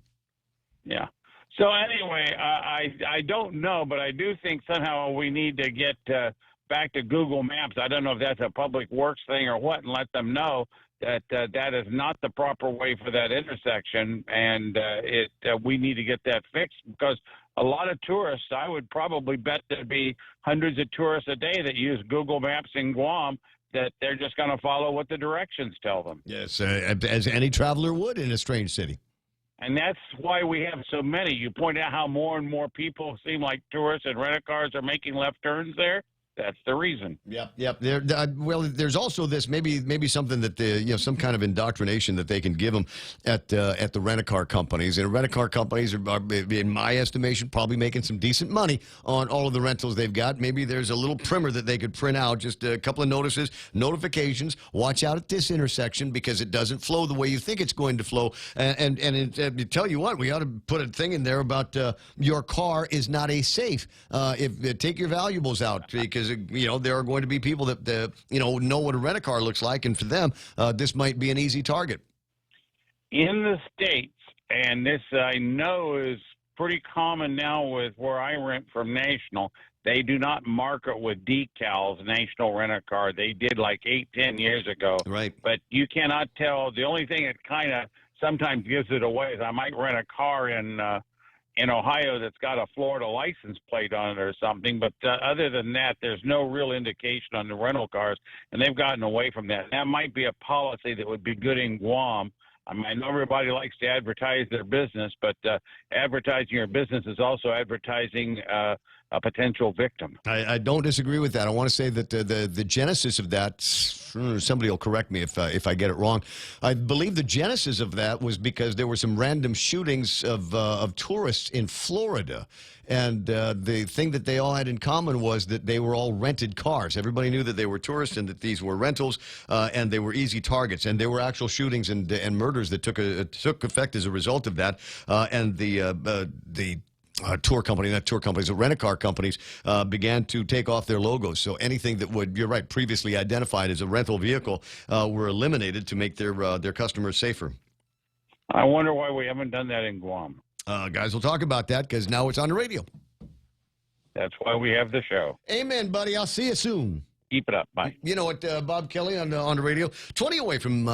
Yeah. So anyway, I don't know, but I do think somehow we need to get back to Google Maps. I don't know if that's a public works thing or what, and let them know that that is not the proper way for that intersection, and we need to get that fixed because a lot of tourists, I would probably bet there'd be hundreds of tourists a day that use Google Maps in Guam, that they're just going to follow what the directions tell them. Yes, as any traveler would in a strange city. And that's why we have so many. You point out how more and more people seem like tourists and rent-a-cars are making left turns there. That's the reason. Yep. Well, there's also this maybe something that some kind of indoctrination that they can give them at the rent-a-car companies. And rent-a-car companies are, in my estimation, probably making some decent money on all of the rentals they've got. Maybe there's a little primer that they could print out, just a couple of notifications. Watch out at this intersection because it doesn't flow the way you think it's going to flow. And tell you what, we ought to put a thing in there about your car is not a safe. Take your valuables out because there are going to be people that know what a rent-a-car looks like, and for them, this might be an easy target. In the States, and this I know is pretty common now with where I rent from National, they do not market with decals, National Rent-A-Car. They did like 8-10 years ago. Right. But you cannot tell. The only thing that kind of sometimes gives it away is I might rent a car in Ohio that's got a Florida license plate on it or something. But other than that, there's no real indication on the rental cars, and they've gotten away from that. That might be a policy that would be good in Guam. I mean, I know everybody likes to advertise their business, but advertising your business is also advertising a potential victim. I don't disagree with that. I want to say that the genesis of that, somebody will correct me if I get it wrong. I believe the genesis of that was because there were some random shootings of tourists in Florida. And the thing that they all had in common was that they were all rented cars. Everybody knew that they were tourists and that these were rentals, and they were easy targets. And there were actual shootings and murders that took effect as a result of that. And the rent-a-car companies began to take off their logos. So anything that would, you're right, previously identified as a rental vehicle were eliminated to make their customers safer. I wonder why we haven't done that in Guam. Guys, we'll talk about that because now it's on the radio. That's why we have the show. Amen, buddy. I'll see you soon. Keep it up. Bye. You know what, Bob Kelly on the radio? 20 away from,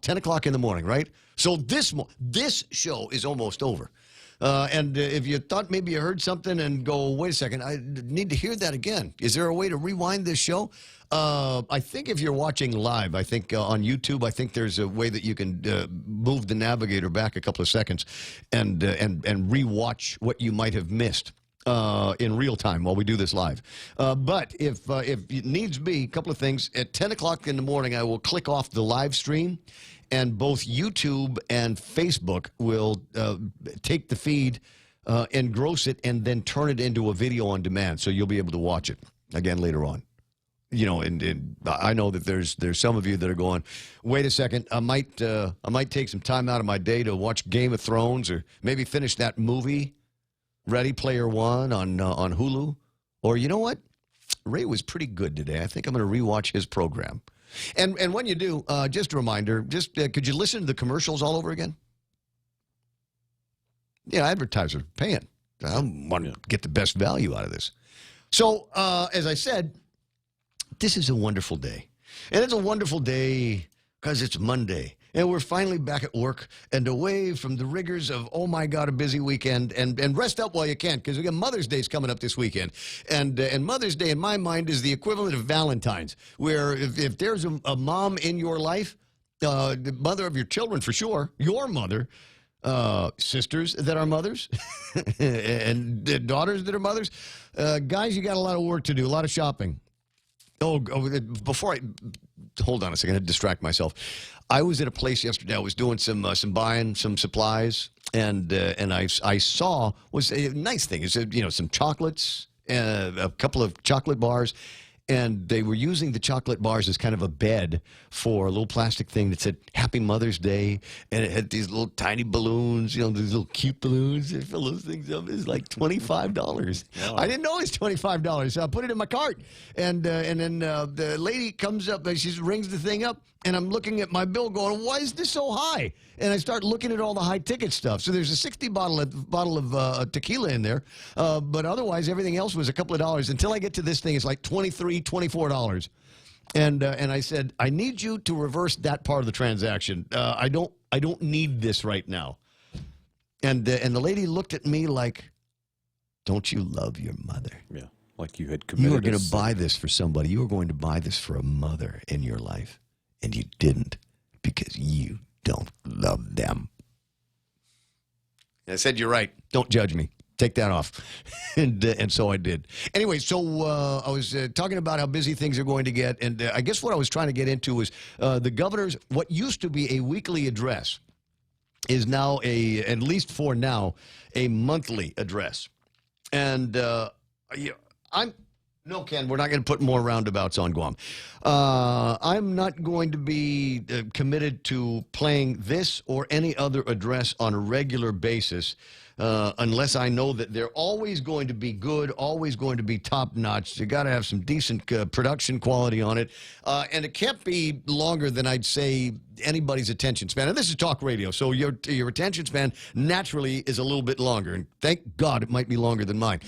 10 o'clock in the morning, right? So this show is almost over. And if you thought maybe you heard something and go, wait a second, I need to hear that again. Is there a way to rewind this show? I think if you're watching live, I think on YouTube, I think there's a way that you can move the navigator back a couple of seconds and rewatch what you might have missed in real time while we do this live. But if it needs be, a couple of things. At 10 o'clock in the morning, I will click off the live stream, and both YouTube and Facebook will take the feed, engross it, and then turn it into a video on demand. So you'll be able to watch it again later on. You know, and I know that there's some of you that are going, wait a second, I might take some time out of my day to watch Game of Thrones or maybe finish that movie, Ready Player One on Hulu. Or you know what? Ray was pretty good today. I think I'm going to rewatch his program. And when you do, just a reminder, could you listen to the commercials all over again? Yeah, advertisers paying. I want to get the best value out of this. So, as I said, this is a wonderful day. And it's a wonderful day because it's Monday. And we're finally back at work and away from the rigors of, oh my God, a busy weekend, and rest up while you can, because we got Mother's Day's coming up this weekend. And Mother's Day, in my mind, is the equivalent of Valentine's, where if there's a mom in your life, the mother of your children for sure, your mother, sisters that are mothers, and daughters that are mothers, guys, you got a lot of work to do, a lot of shopping. Before I hold on a second, I had to distract myself. I was at a place yesterday. I was doing some buying, some supplies, and I saw was a nice thing. It's some chocolates, a couple of chocolate bars, and they were using the chocolate bars as kind of a bed for a little plastic thing that said "Happy Mother's Day," and it had these little tiny balloons, these little cute balloons. They fill those things up. It's like $25. Wow. I didn't know it was $25, so I put it in my cart, and then the lady comes up, and she rings the thing up, and I'm looking at my bill, going, "Why is this so high?" And I start looking at all the high ticket stuff. So there's a 60 bottle of tequila in there, but otherwise everything else was a couple of dollars. Until I get to this thing, it's like $23, $24. And I said, I need you to reverse that part of the transaction. I don't need this right now. And the lady looked at me like, don't you love your mother? Yeah, like you had committed. You were going to sin. buy this for somebody. You were going to buy this for a mother in your life, and you didn't because you don't love them. And I said, you're right. Don't judge me. Take that off. And so I did. Anyway, so I was talking about how busy things are going to get, and I guess what I was trying to get into was the governor's, what used to be a weekly address is now at least for now, a monthly address. And no, Ken, we're not going to put more roundabouts on Guam. I'm not going to be committed to playing this or any other address on a regular basis unless I know that they're always going to be good, always going to be top-notch. You got to have some decent production quality on it. And it can't be longer than I'd say anybody's attention span. And this is talk radio, so your attention span naturally is a little bit longer. And thank God it might be longer than mine.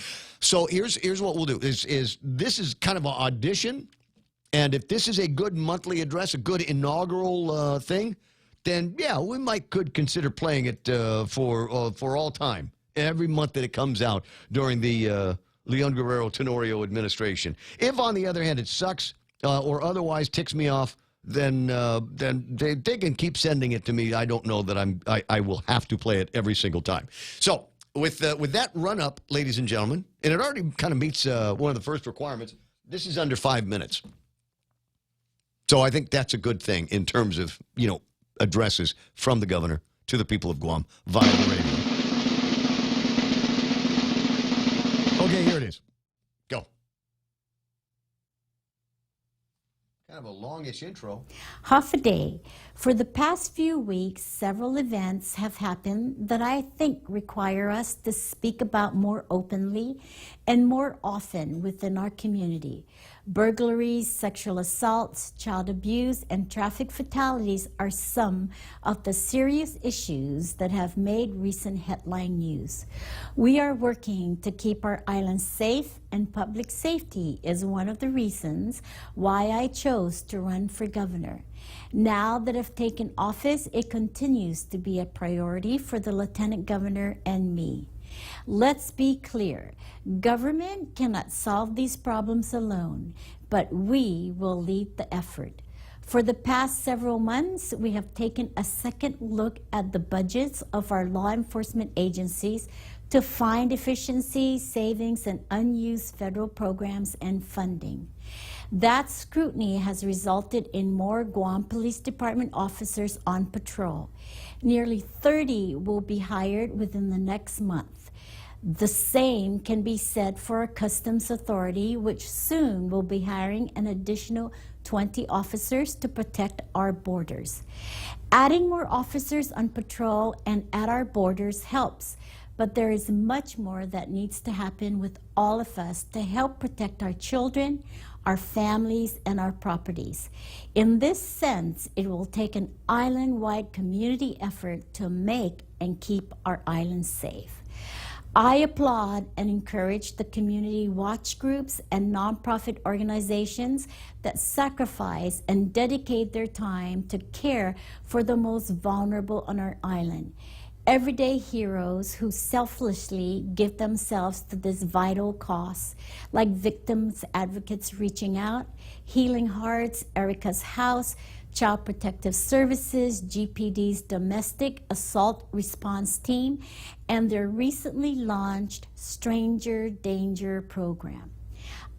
So here's what we'll do. This is kind of an audition. And if this is a good monthly address, a good inaugural thing, then, yeah, we could consider playing it for all time, every month that it comes out during the Leon Guerrero Tenorio administration. If, on the other hand, it sucks or otherwise ticks me off, then they can keep sending it to me. I don't know that I will have to play it every single time. So with that run-up, ladies and gentlemen, and it already kind of meets one of the first requirements, this is under 5 minutes. So I think that's a good thing in terms of, addresses from the governor to the people of Guam via the radio. Okay, here it is. Go. Kind of a longish intro. Half a day. For the past few weeks, several events have happened that I think require us to speak about more openly and more often within our community. Burglaries, sexual assaults, child abuse, and traffic fatalities are some of the serious issues that have made recent headline news. We are working to keep our island safe, and public safety is one of the reasons why I chose to run for governor. Now that I've taken office, it continues to be a priority for the lieutenant governor and me. Let's be clear, government cannot solve these problems alone, but we will lead the effort. For the past several months, we have taken a second look at the budgets of our law enforcement agencies to find efficiencies, savings, and unused federal programs and funding. That scrutiny has resulted in more Guam Police Department officers on patrol. Nearly 30 will be hired within the next month. The same can be said for our Customs Authority, which soon will be hiring an additional 20 officers to protect our borders. Adding more officers on patrol and at our borders helps, but there is much more that needs to happen with all of us to help protect our children, our families, and our properties. In this sense, it will take an island-wide community effort to make and keep our island safe. I applaud and encourage the community watch groups and nonprofit organizations that sacrifice and dedicate their time to care for the most vulnerable on our island. Everyday heroes who selflessly give themselves to this vital cause, like Victims Advocates Reaching Out, Healing Hearts, Erica's House, Child Protective Services, GPD's Domestic Assault Response Team, and their recently launched Stranger Danger program.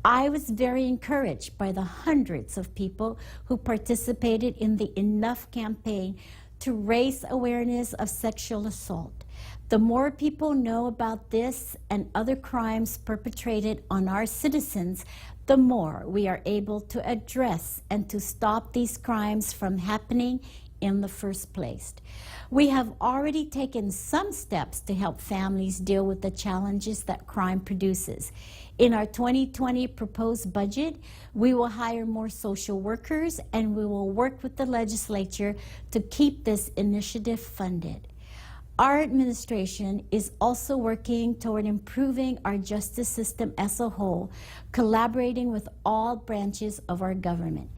I was very encouraged by the hundreds of people who participated in the Enough campaign to raise awareness of sexual assault. The more people know about this and other crimes perpetrated on our citizens, the more we are able to address and to stop these crimes from happening in the first place. We have already taken some steps to help families deal with the challenges that crime produces. In our 2020 proposed budget, we will hire more social workers and we will work with the legislature to keep this initiative funded. Our administration is also working toward improving our justice system as a whole, collaborating with all branches of our government.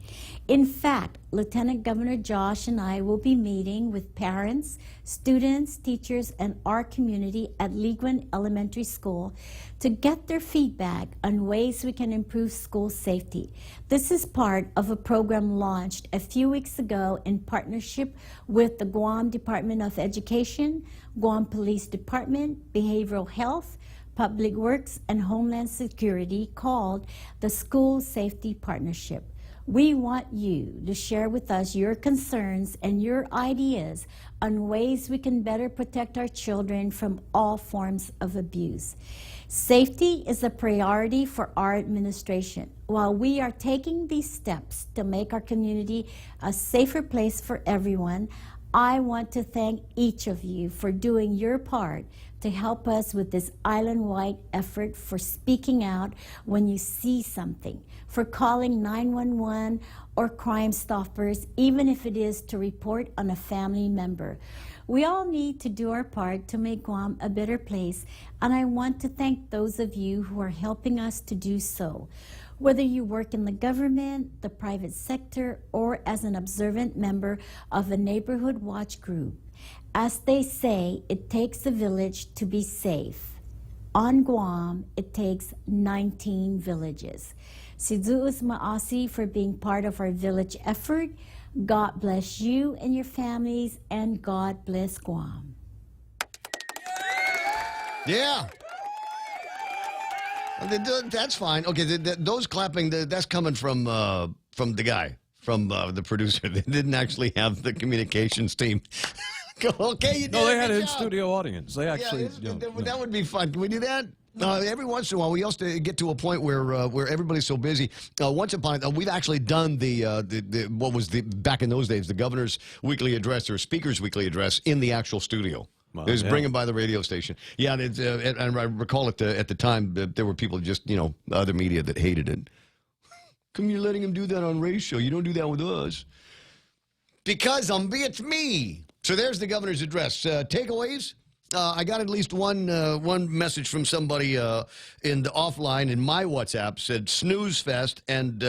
In fact, Lieutenant Governor Josh and I will be meeting with parents, students, teachers, and our community at Leguin Elementary School to get their feedback on ways we can improve school safety. This is part of a program launched a few weeks ago in partnership with the Guam Department of Education, Guam Police Department, Behavioral Health, Public Works, and Homeland Security, called the School Safety Partnership. We want you to share with us your concerns and your ideas on ways we can better protect our children from all forms of abuse. Safety is a priority for our administration. While we are taking these steps to make our community a safer place for everyone, I want to thank each of you for doing your part to help us with this island-wide effort, for speaking out when you see something, for calling 911 or Crime Stoppers, even if it is to report on a family member. We all need to do our part to make Guam a better place, and I want to thank those of you who are helping us to do so. Whether you work in the government, the private sector, or as an observant member of a neighborhood watch group, as they say, it takes a village to be safe. On Guam, it takes 19 villages. Siduus Maasi for being part of our village effort. God bless you and your families, and God bless Guam. Yeah. That's fine. Okay, those clapping, that's coming from the guy, from the producer. They didn't actually have the communications team. Okay, you did. No, they had an in-studio audience. They actually. That would be fun. Can we do that? Every once in a while, we used to get to a point where everybody's so busy. Once upon a time, we've actually done what was back in those days, the governor's weekly address or speaker's weekly address in the actual studio. It was bringing by the radio station. Yeah, and I recall at the time that there were people just, other media that hated it. Come, you're letting him do that on Ray's show. You don't do that with us. Because it's me. So there's the governor's address. Takeaways? I got at least one message from somebody in the offline in my WhatsApp, said snooze fest and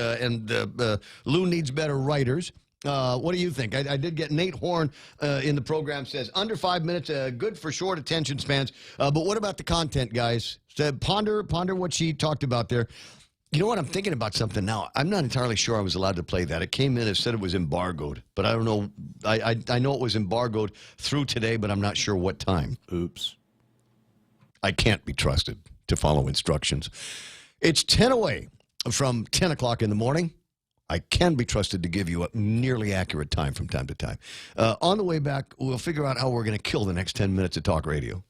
Lou needs better writers. What do you think? I did get Nate Horn in the program, says under 5 minutes, good for short attention spans. But what about the content, guys? Said ponder what she talked about there. You know what? I'm thinking about something now. I'm not entirely sure I was allowed to play that. It came in and said it was embargoed, but I don't know. I know it was embargoed through today, but I'm not sure what time. Oops. I can't be trusted to follow instructions. It's 10 away from 10 o'clock in the morning. I can be trusted to give you a nearly accurate time from time to time. On the way back, we'll figure out how we're going to kill the next 10 minutes of talk radio.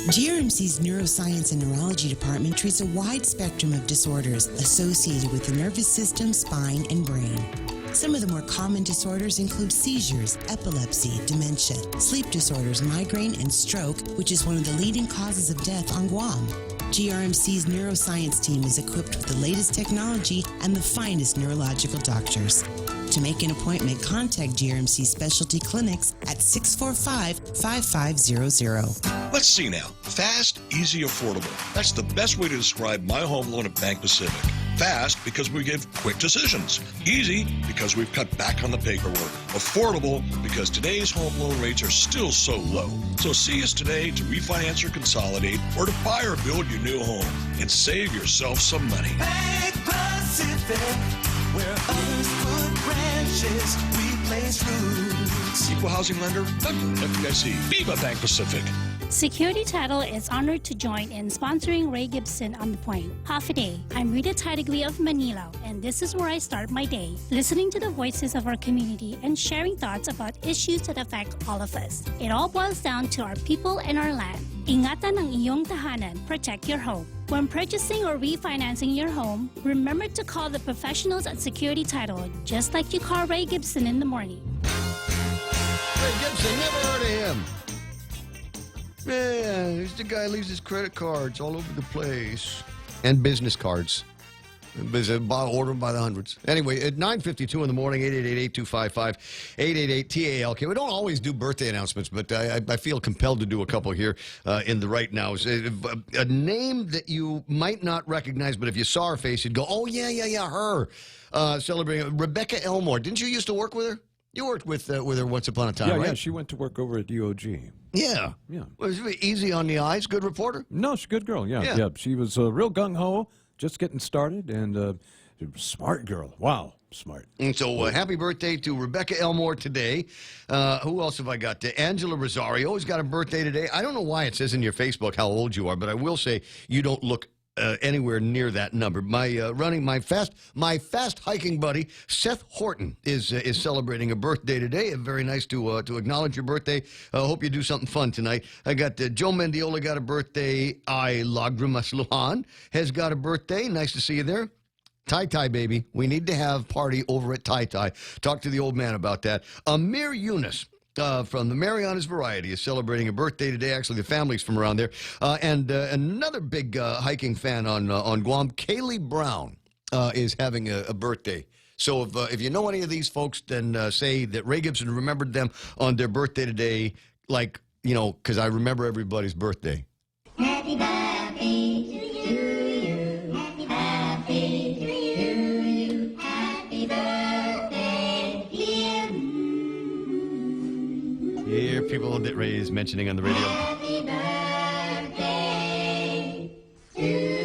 GRMC's Neuroscience and Neurology Department treats a wide spectrum of disorders associated with the nervous system, spine, and brain. Some of the more common disorders include seizures, epilepsy, dementia, sleep disorders, migraine, and stroke, which is one of the leading causes of death on Guam. GRMC's neuroscience team is equipped with the latest technology and the finest neurological doctors. To To make an appointment, contact GRMC Specialty Clinics at 645-5500. Let's see now. Fast, easy, affordable. That's the best way to describe my home loan at Bank Pacific. Fast because we give quick decisions. Easy because we've cut back on the paperwork. Affordable because today's home loan rates are still so low. So see us today to refinance or consolidate or to buy or build your new home and save yourself some money. Bank Pacific, where others put branches, we place roots. Equal housing lender, member FDIC. Viva Bank Pacific. Security Title is honored to join in sponsoring Ray Gibson on The Point. Half a day. I'm Rita Tidegli of Manila, and this is where I start my day, listening to the voices of our community and sharing thoughts about issues that affect all of us. It all boils down to our people and our land. Ingatan ang iyong tahanan, protect your home. When purchasing or refinancing your home, remember to call the professionals at Security Title, just like you call Ray Gibson in the morning. Ray Gibson, never heard of him. Man, he's the guy who leaves his credit cards all over the place. And business cards. Order them by the hundreds. Anyway, at 9:52 in the morning, 888-825-5888-TALK. We don't always do birthday announcements, but I feel compelled to do a couple here in the right now. A name that you might not recognize, but if you saw her face, you'd go, oh, yeah, her. Celebrating Rebecca Elmore. Didn't you used to work with her? You worked with her once upon a time, right? Yeah, she went to work over at UOG. Yeah. Was it easy on the eyes? Good reporter? No, she's a good girl, yeah. She was real gung-ho, just getting started, and smart girl. Wow, smart. And so happy birthday to Rebecca Elmore today. Who else have I got? Angela Rosario has got a birthday today. I don't know why it says in your Facebook how old you are, but I will say you don't look anywhere near that number. My fast hiking buddy Seth Horton is celebrating a birthday today. Very nice to acknowledge your birthday. I hope you do something fun tonight. I got Joe Mendiola got a birthday. I Lagrimas Lujan has got a birthday. Nice to see you there. Tai baby, we need to have party over at Tai. Talk to the old man about that. Amir Yunus from the Marianas Variety is celebrating a birthday today. Actually, the family's from around there. And another big hiking fan on Guam, Kaylee Brown, is having a birthday. So if you know any of these folks, then say that Ray Gibson remembered them on their birthday today, like, because I remember everybody's birthday. Happy birthday to you. Happy birthday to you. Happy birthday, dear. Here, people that Ray is mentioning on the radio. Happy birthday to you.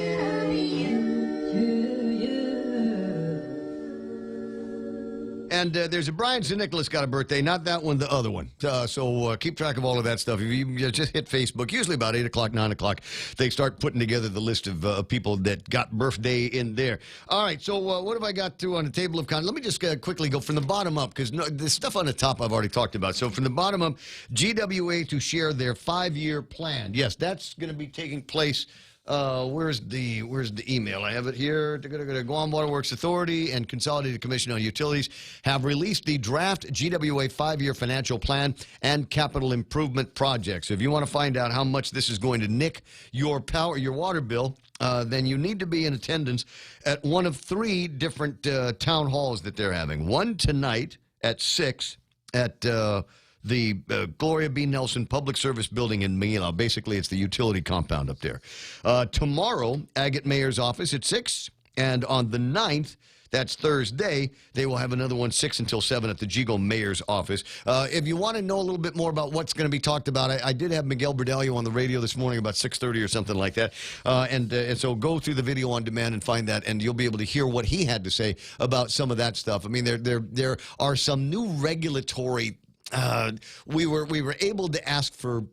And there's a Brian St. Nicholas got a birthday, not that one, the other one. So keep track of all of that stuff. If you just hit Facebook, usually about 8 o'clock, 9 o'clock, they start putting together the list of people that got birthday in there. All right, so what have I got through on the table of contents? Let me just quickly go from the bottom up, because the stuff on the top I've already talked about. So from the bottom up, GWA to share their 5-year plan. Yes, that's going to be taking place. Where's the email? I have it here. Guam Waterworks Authority and Consolidated Commission on Utilities have released the draft GWA 5-year financial plan and capital improvement projects. So if you want to find out how much this is going to nick your water bill, then you need to be in attendance at one of 3 different town halls that they're having. One tonight at 6 at the Gloria B. Nelson Public Service Building in Manila. Basically, it's the utility compound up there. Tomorrow, Agate Mayor's office at 6. And on the 9th, that's Thursday, they will have another one 6 until 7 at the Jigo Mayor's office. If you want to know a little bit more about what's going to be talked about, I did have Miguel Berdalio on the radio this morning about 6:30 or something like that. And so go through the video on demand and find that, and you'll be able to hear what he had to say about some of that stuff. I mean, there are some new regulatory we were able to ask for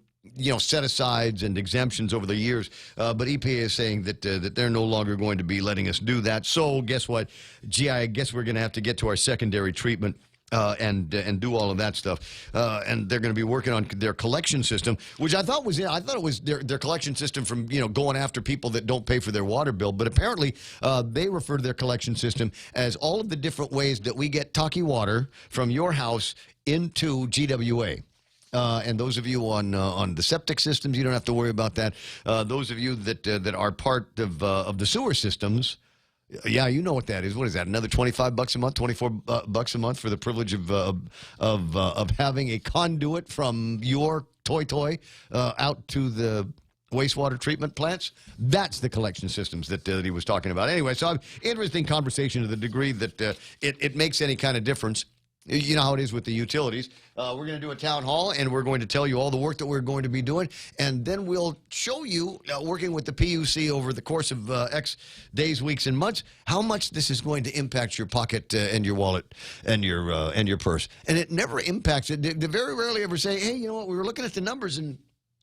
set-asides and exemptions over the years, but EPA is saying that they're no longer going to be letting us do that. So guess what? I guess we're going to have to get to our secondary treatment and do all of that stuff. And they're going to be working on their collection system, which I thought it was their collection system from going after people that don't pay for their water bill. But apparently they refer to their collection system as all of the different ways that we get Taki water from your house into GWA. And those of you on the septic systems, you don't have to worry about that. Those of you that are part of the sewer systems, Yeah, you know what that is. What is that? Another $25 a month, $24 a month for the privilege of having a conduit from your toy out to the wastewater treatment plants. That's the collection systems that he was talking about. Anyway, so interesting conversation to the degree that it makes any kind of difference. You know how it is with the utilities. We're going to do a town hall, and we're going to tell you all the work that we're going to be doing, and then we'll show you, working with the PUC over the course of X days, weeks, and months, how much this is going to impact your pocket and your wallet and your purse. And it never impacts it. They very rarely ever say, hey, you know what, we were looking at the numbers, and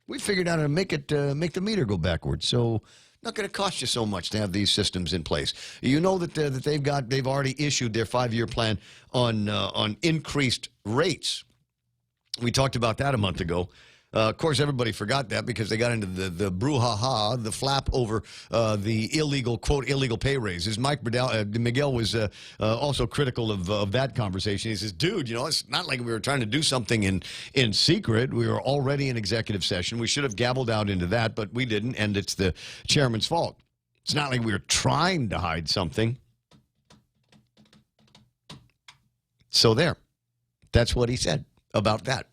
we figured out how to make the meter go backwards. So not going to cost you so much to have these systems in place. You know that they've already issued their 5-year plan on increased rates. We talked about that a month ago. Of course, everybody forgot that because they got into the brouhaha, the flap over the illegal pay raises. Miguel was also critical of that conversation. He says, dude, you know, it's not like we were trying to do something in secret. We were already in executive session. We should have gabbled out into that, but we didn't, and it's the chairman's fault. It's not like we were trying to hide something. So there. That's what he said about that.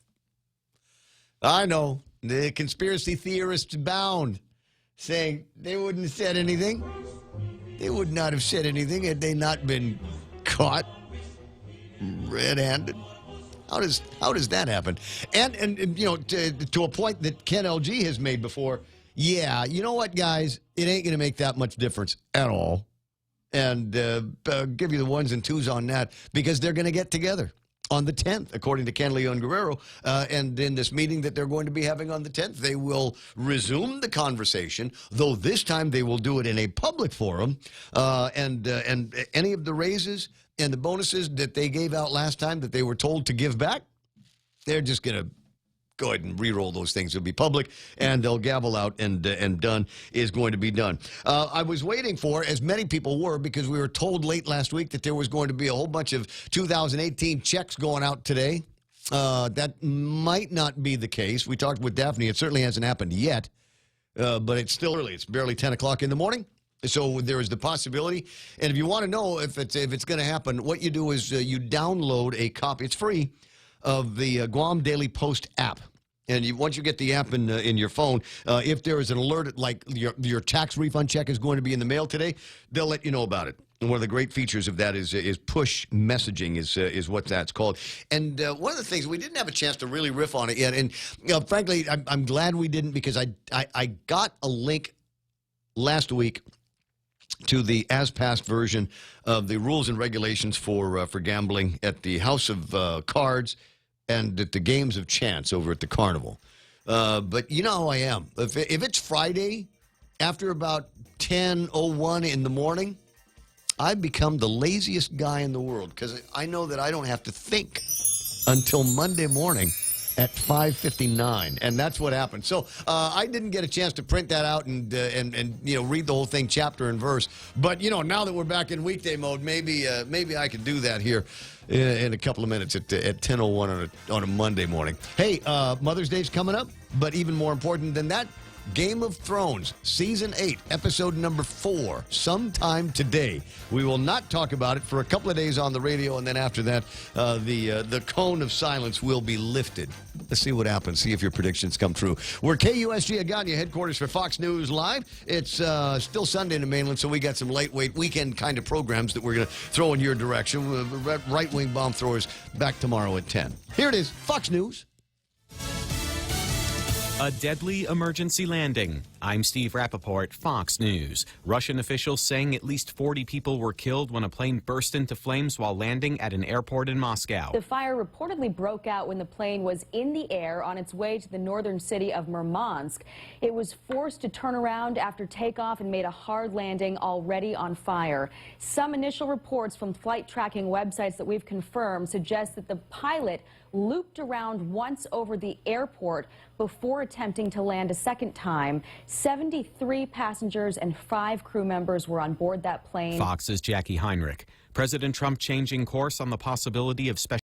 I know, the conspiracy theorists abound, saying they wouldn't have said anything. They would not have said anything had they not been caught red-handed. How does that happen? And you know, to a point that Ken LG has made before, yeah, you know what, guys? It ain't going to make that much difference at all. And give you the ones and twos on that because they're going to get together on the 10th, according to Ken Leon Guerrero. And in this meeting that they're going to be having on the 10th, they will resume the conversation, though this time they will do it in a public forum. And any of the raises and the bonuses that they gave out last time that they were told to give back, they're just going to go ahead and re-roll those things. It'll be public, and they'll gavel out, and done is going to be done. I was waiting for, as many people were, because we were told late last week that there was going to be a whole bunch of 2018 checks going out today. That might not be the case. We talked with Daphne. It certainly hasn't happened yet, but it's still early. It's barely 10 o'clock in the morning. So there is the possibility. And if you want to know if it's going to happen, what you do is you download a copy. It's free, of the Guam Daily Post app. And once you get the app in your phone, if there is an alert, like your tax refund check is going to be in the mail today, they'll let you know about it. And one of the great features of that is push messaging is what that's called. And one of the things, we didn't have a chance to really riff on it yet. And frankly, I'm glad we didn't, because I got a link last week to the as-passed version of the rules and regulations for gambling at the House of Cards and at the Games of Chance over at the Carnival. But you know how I am. If it's Friday, after about 10:01 in the morning, I become the laziest guy in the world because I know that I don't have to think until Monday morning at 5:59, and that's what happened. So I didn't get a chance to print that out and you know, read the whole thing chapter and verse. But you know, now that we're back in weekday mode, maybe I could do that here in a couple of minutes at 10:01 on a Monday morning. Hey, Mother's Day's coming up, but even more important than that, Game of Thrones, Season 8, Episode number 4, sometime today. We will not talk about it for a couple of days on the radio, and then after that, the cone of silence will be lifted. Let's see what happens, see if your predictions come true. We're KUSG Agana, headquarters for Fox News Live. It's still Sunday in the mainland, so we got some lightweight weekend kind of programs that we're going to throw in your direction. Right-wing bomb throwers back tomorrow at 10. Here it is, Fox News. A deadly emergency landing. I'm Steve Rappaport, Fox News. Russian officials saying at least 40 people were killed when a plane burst into flames while landing at an airport in Moscow. The fire reportedly broke out when the plane was in the air on its way to the northern city of Murmansk. It was forced to turn around after takeoff and made a hard landing, already on fire. Some initial reports from flight tracking websites that we've confirmed suggest that the pilot looped around once over the airport before attempting to land a second time. 73 passengers and 5 crew members were on board that plane. Fox's Jackie Heinrich. President Trump changing course on the possibility of special